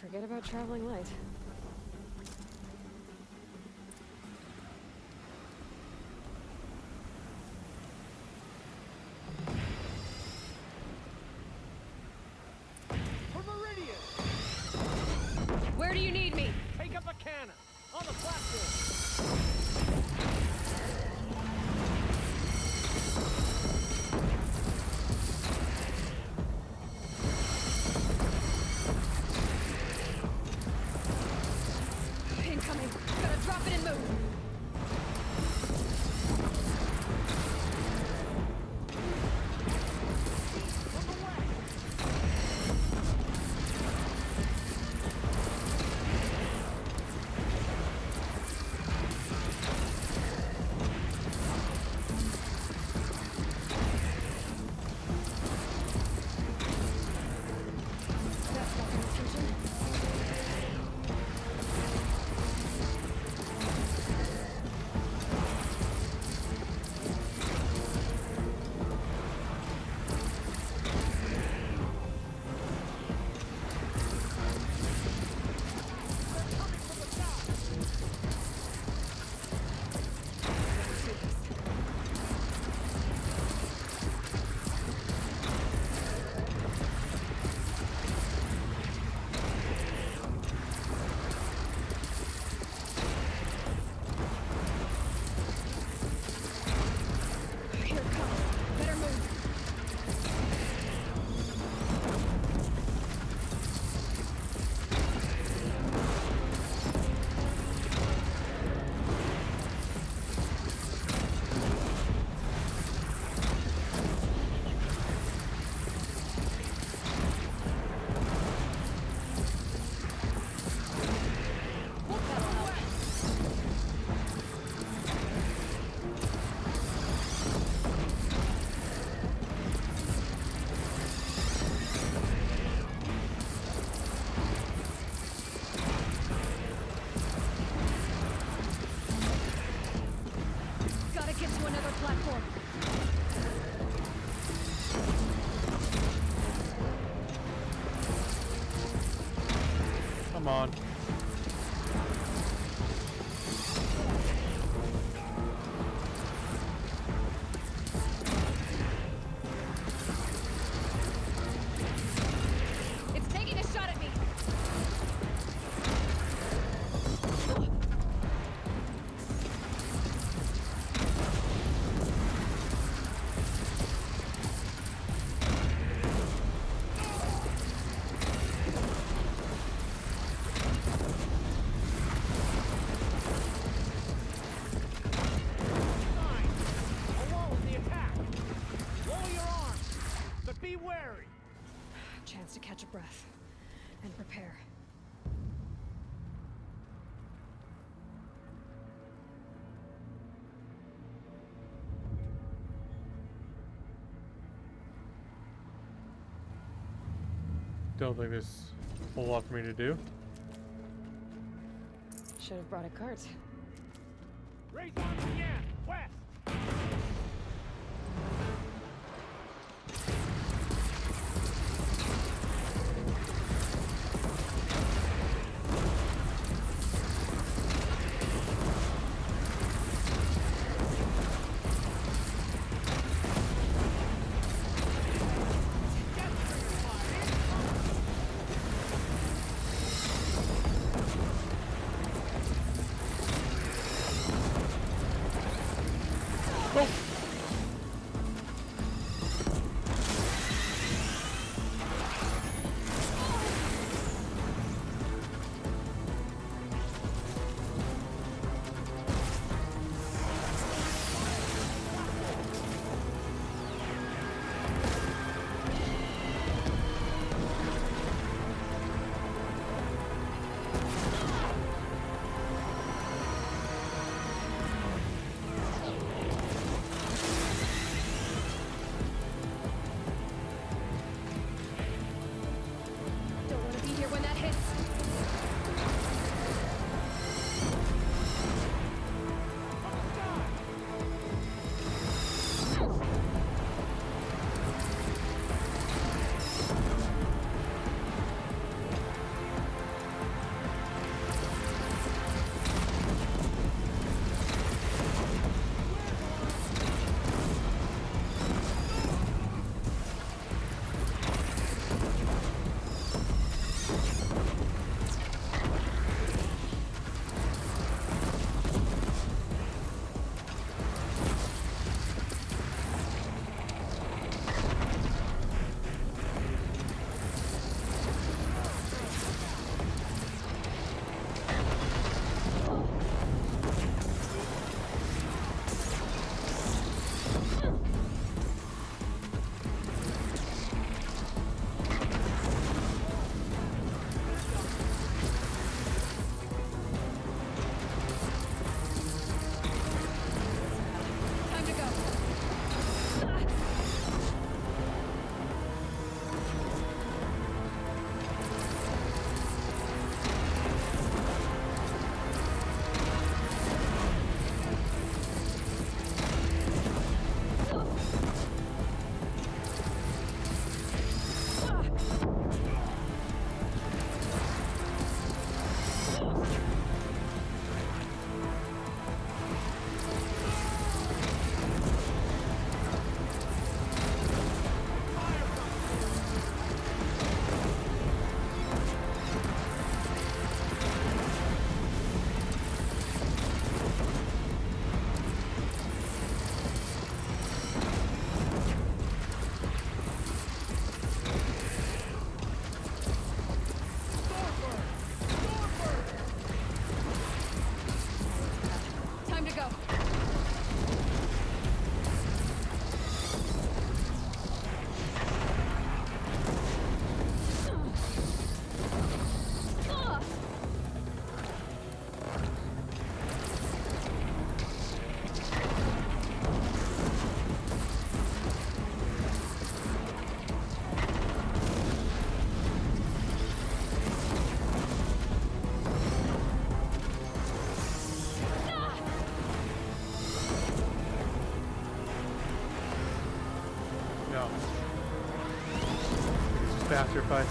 Forget about traveling light. For Meridian! Where do you need me? Take up a cannon! On the platform! Incoming! Gotta drop it and move! Come on. It's taking a shot at me. Alone in the attack. Lower your arms, but be wary. Chance to catch a breath and prepare. Don't think there's a whole lot for me to do. Should have brought a cart. Raise arms again. West. Don't want to be here when that hits. Time to go. Time to go. No. It's faster if I...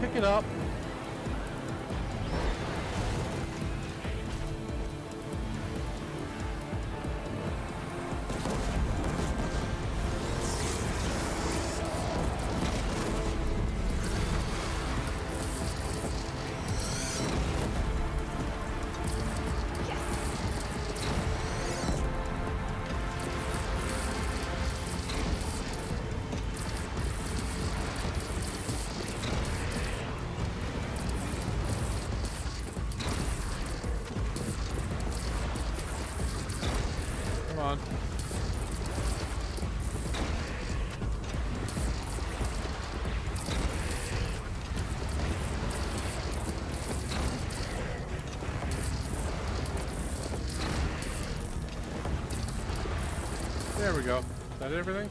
pick it up. Come on. There we go. Is that everything?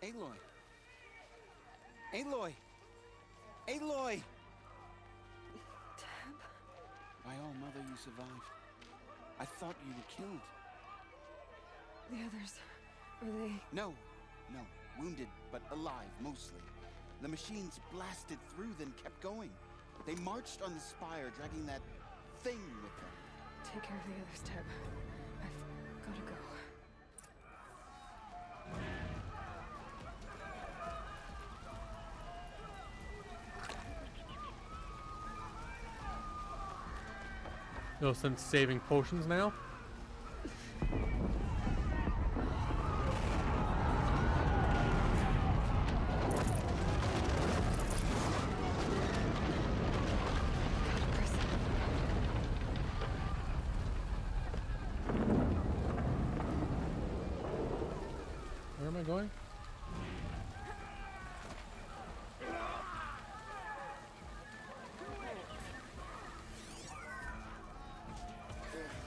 Aloy! Aloy! Aloy! Tab? By all mother, you survived. I thought you were killed. The others, are they... No. Wounded, but alive, mostly. The machines blasted through, then kept going. They marched on the spire, dragging that thing with them. Take care of the others, Tab. I've gotta go. No sense saving potions now. Where am I going?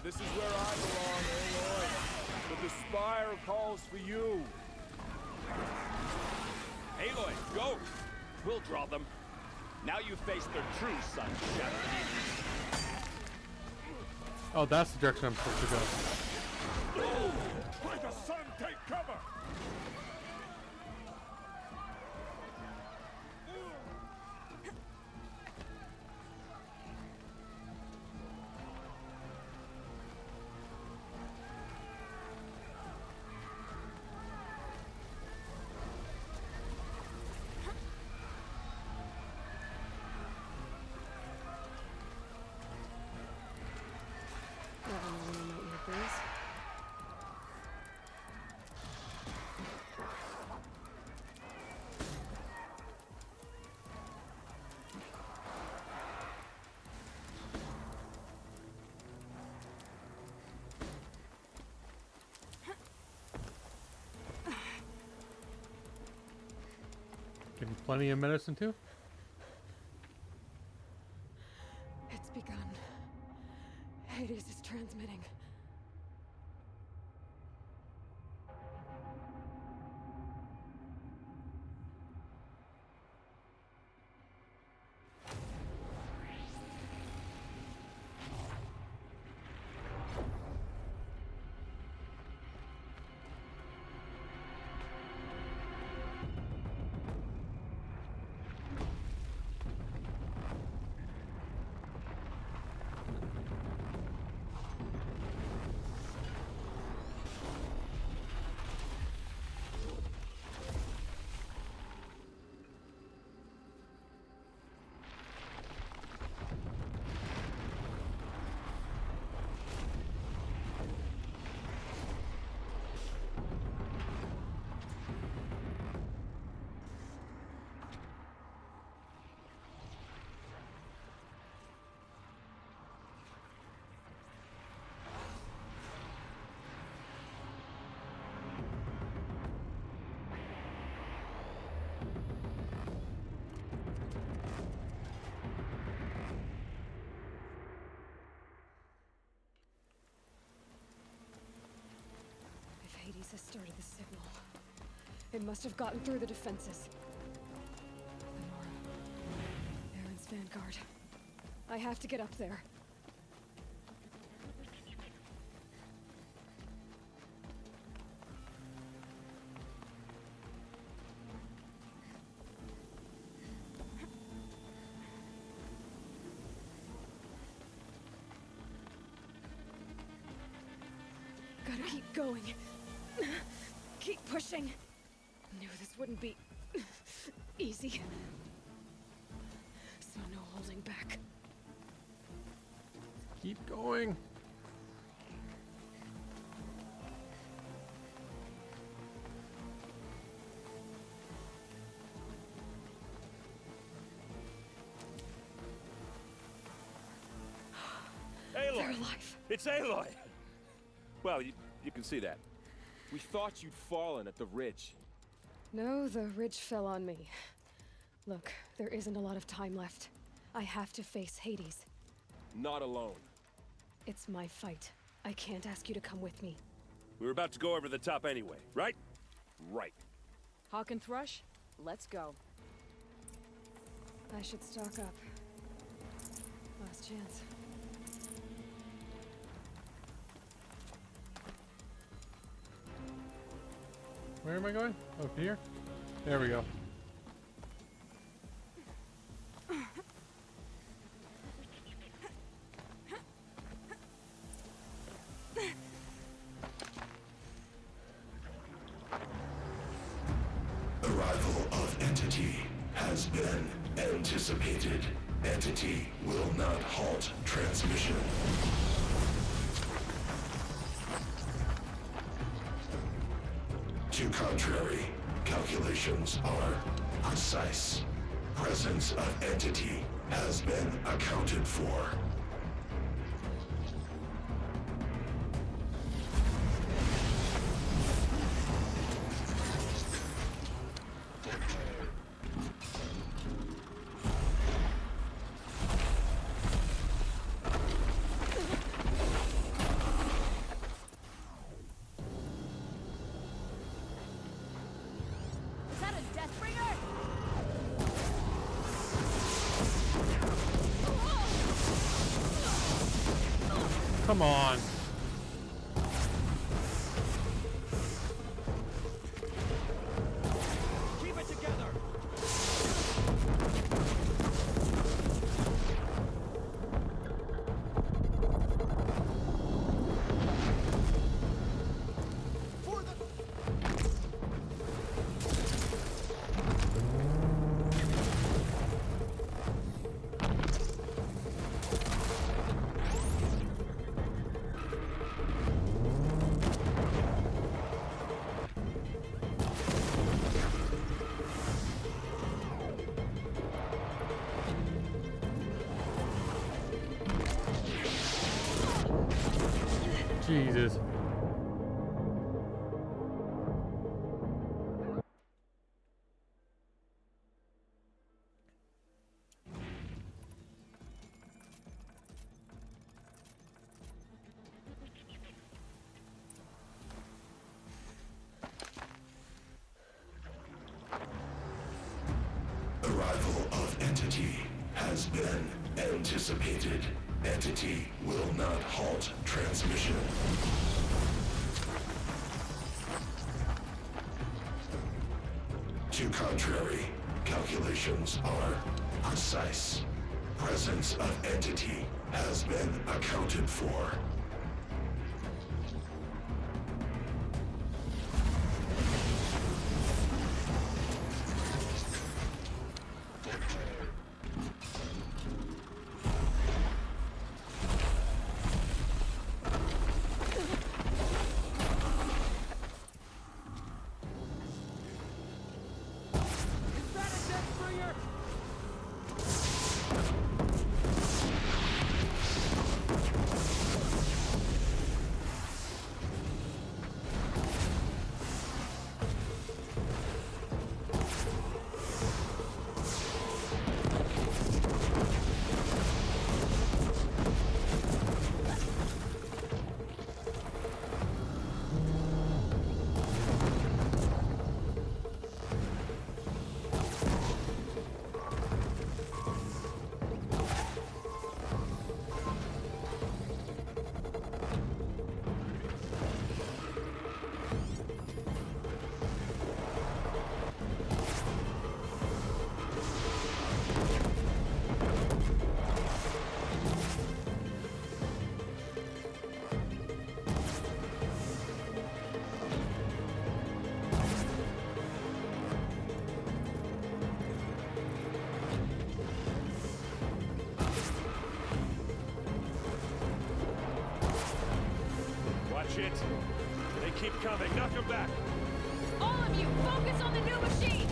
This is where I belong, Aloy. But the spire calls for you. Aloy, go! We'll draw them. Now you face their true sun, Shadow. Oh, that's the direction I'm supposed to go. Let the sun take cover! Give me plenty of medicine too. It's begun. Hades is transmitting. They must have gotten through the defenses. Lenora. Aaron's vanguard. I have to get up there. Gotta keep going. Keep pushing. Knew this wouldn't be easy. So no holding back. Keep going. Aloy! They're alive. It's Aloy! Well, you can see that. We thought you'd fallen at the ridge. No, the ridge fell on me. Look, there isn't a lot of time left. I have to face Hades. Not alone. It's my fight. I can't ask you to come with me. We were about to go over the top anyway, right? Right. Hawk and Thrush, let's go. I should stock up. Last chance. Where am I going? Up here? There we go. Arrival of Entity has been anticipated. Entity will not halt transmission. To contrary, calculations are precise. Presence of Entity has been accounted for. Is that a Deathbringer? Come on. Keep it together! Jesus. Arrival of Entity has been anticipated. Entity will not halt transmission. To contrary, calculations are precise. Presence of Entity has been accounted for. shit! They keep coming, knock them back! All of you, focus on the new machines!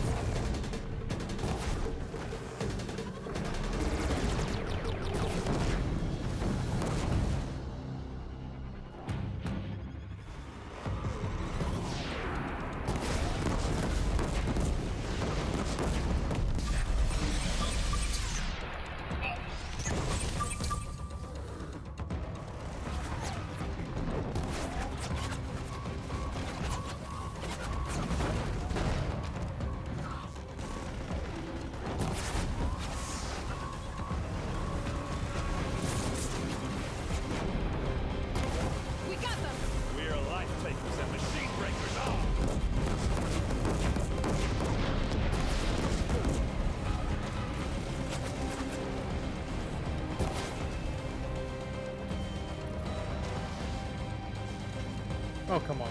Oh, come on.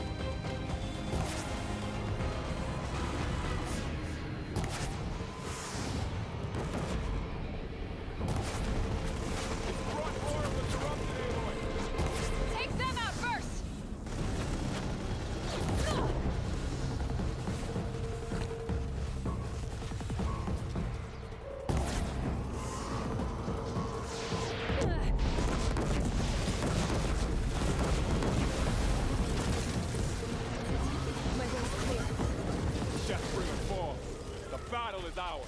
Take them out first! Chef, bring them forth. The battle is ours.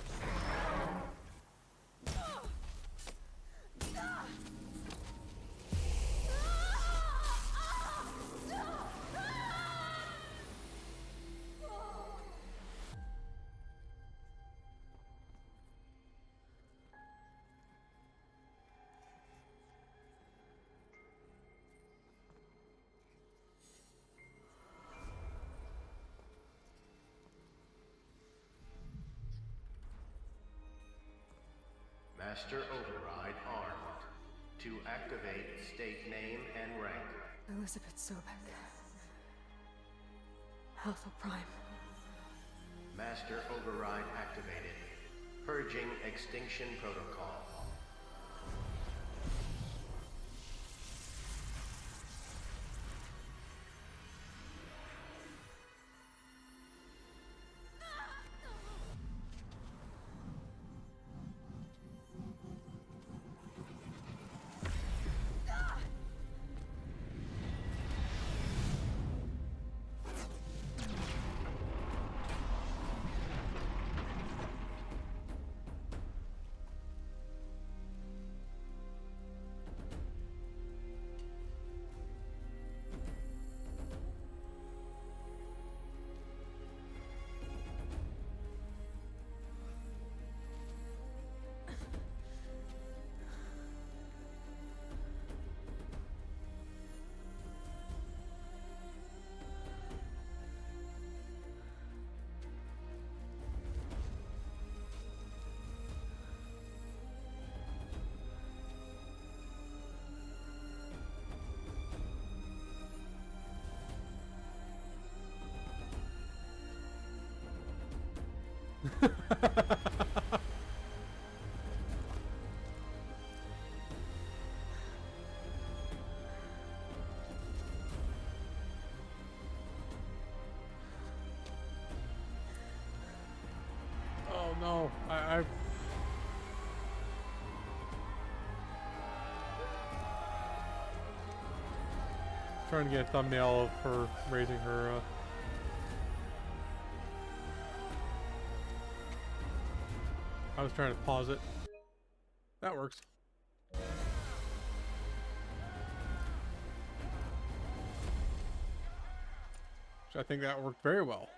Master Override armed. To activate, state name and rank. Elizabeth Sobek. Alpha Prime. Master Override activated. Purging Extinction Protocol. Oh no, I trying to get a thumbnail of her raising her I was trying to pause it. That works. So I think that worked very well.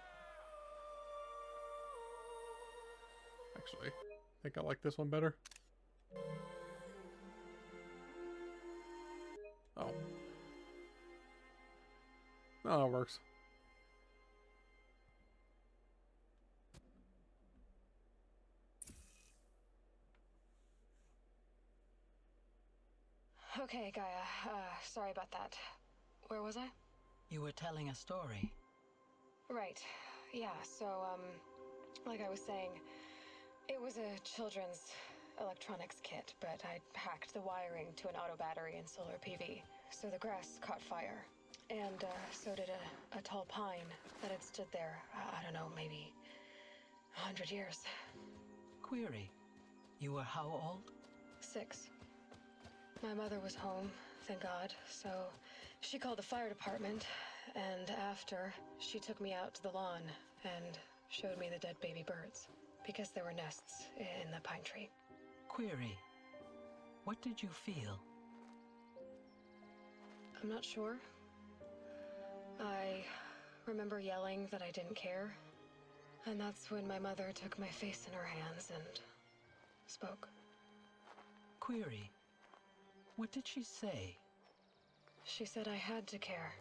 Actually, I think I like this one better. Oh. Oh, it works. Okay, Gaia. Sorry about that. Where was I? You were telling a story. Right. Yeah, so, like I was saying, it was a children's electronics kit, but I'd hacked the wiring to an auto battery and solar PV, so the grass caught fire. And so did a tall pine that had stood there, I don't know, maybe 100 years. Query, you were how old? 6. My mother was home, thank God, so she called the fire department, and after, she took me out to the lawn and showed me the dead baby birds, because there were nests in the pine tree. Query, what did you feel? I'm not sure. I remember yelling that I didn't care, and that's when my mother took my face in her hands and spoke. Query, what did she say? She said I had to care.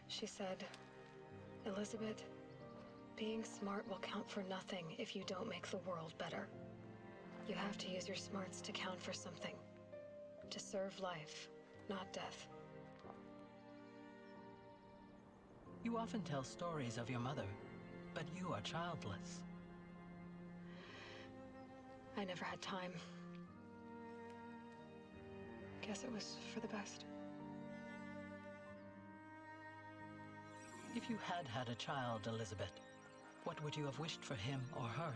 She said, Elizabeth, being smart will count for nothing if you don't make the world better. You have to use your smarts to count for something. To serve life, not death. You often tell stories of your mother, but you are childless. I never had time. Guess it was for the best. If you had had a child, Elizabeth, what would you have wished for him or her?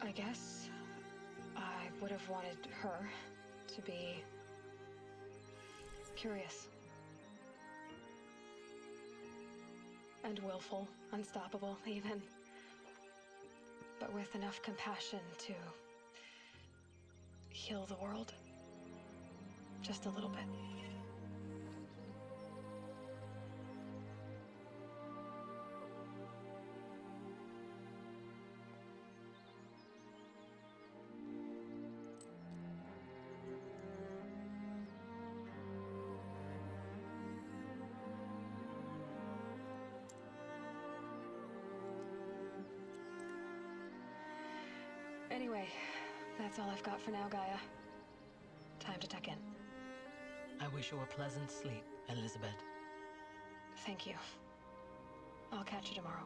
I guess I would have wanted her to be curious. And willful, unstoppable, even. But with enough compassion to heal the world. Just a little bit. Anyway, that's all I've got for now, Gaia. Time to tuck in. I wish you a pleasant sleep, Elizabeth. Thank you. I'll catch you tomorrow.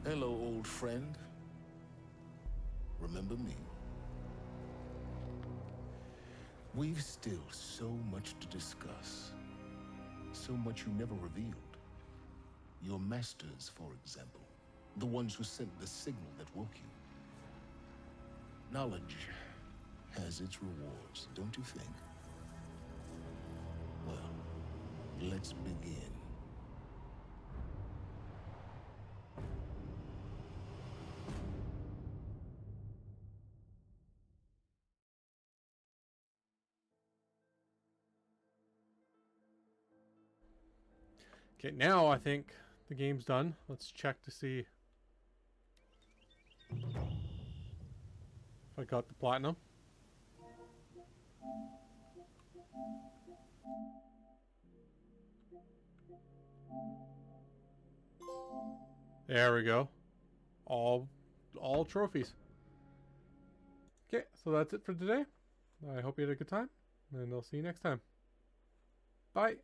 Hello, old friend. Remember me? We've still so much to discuss. So much you never revealed. Your masters, for example. The ones who sent the signal that woke you. Knowledge has its rewards, don't you think? Well, let's begin. Okay, now I think the game's done. Let's check to see if I got the platinum. There we go. All trophies. Okay, so that's it for today. I hope you had a good time, and I'll see you next time. Bye.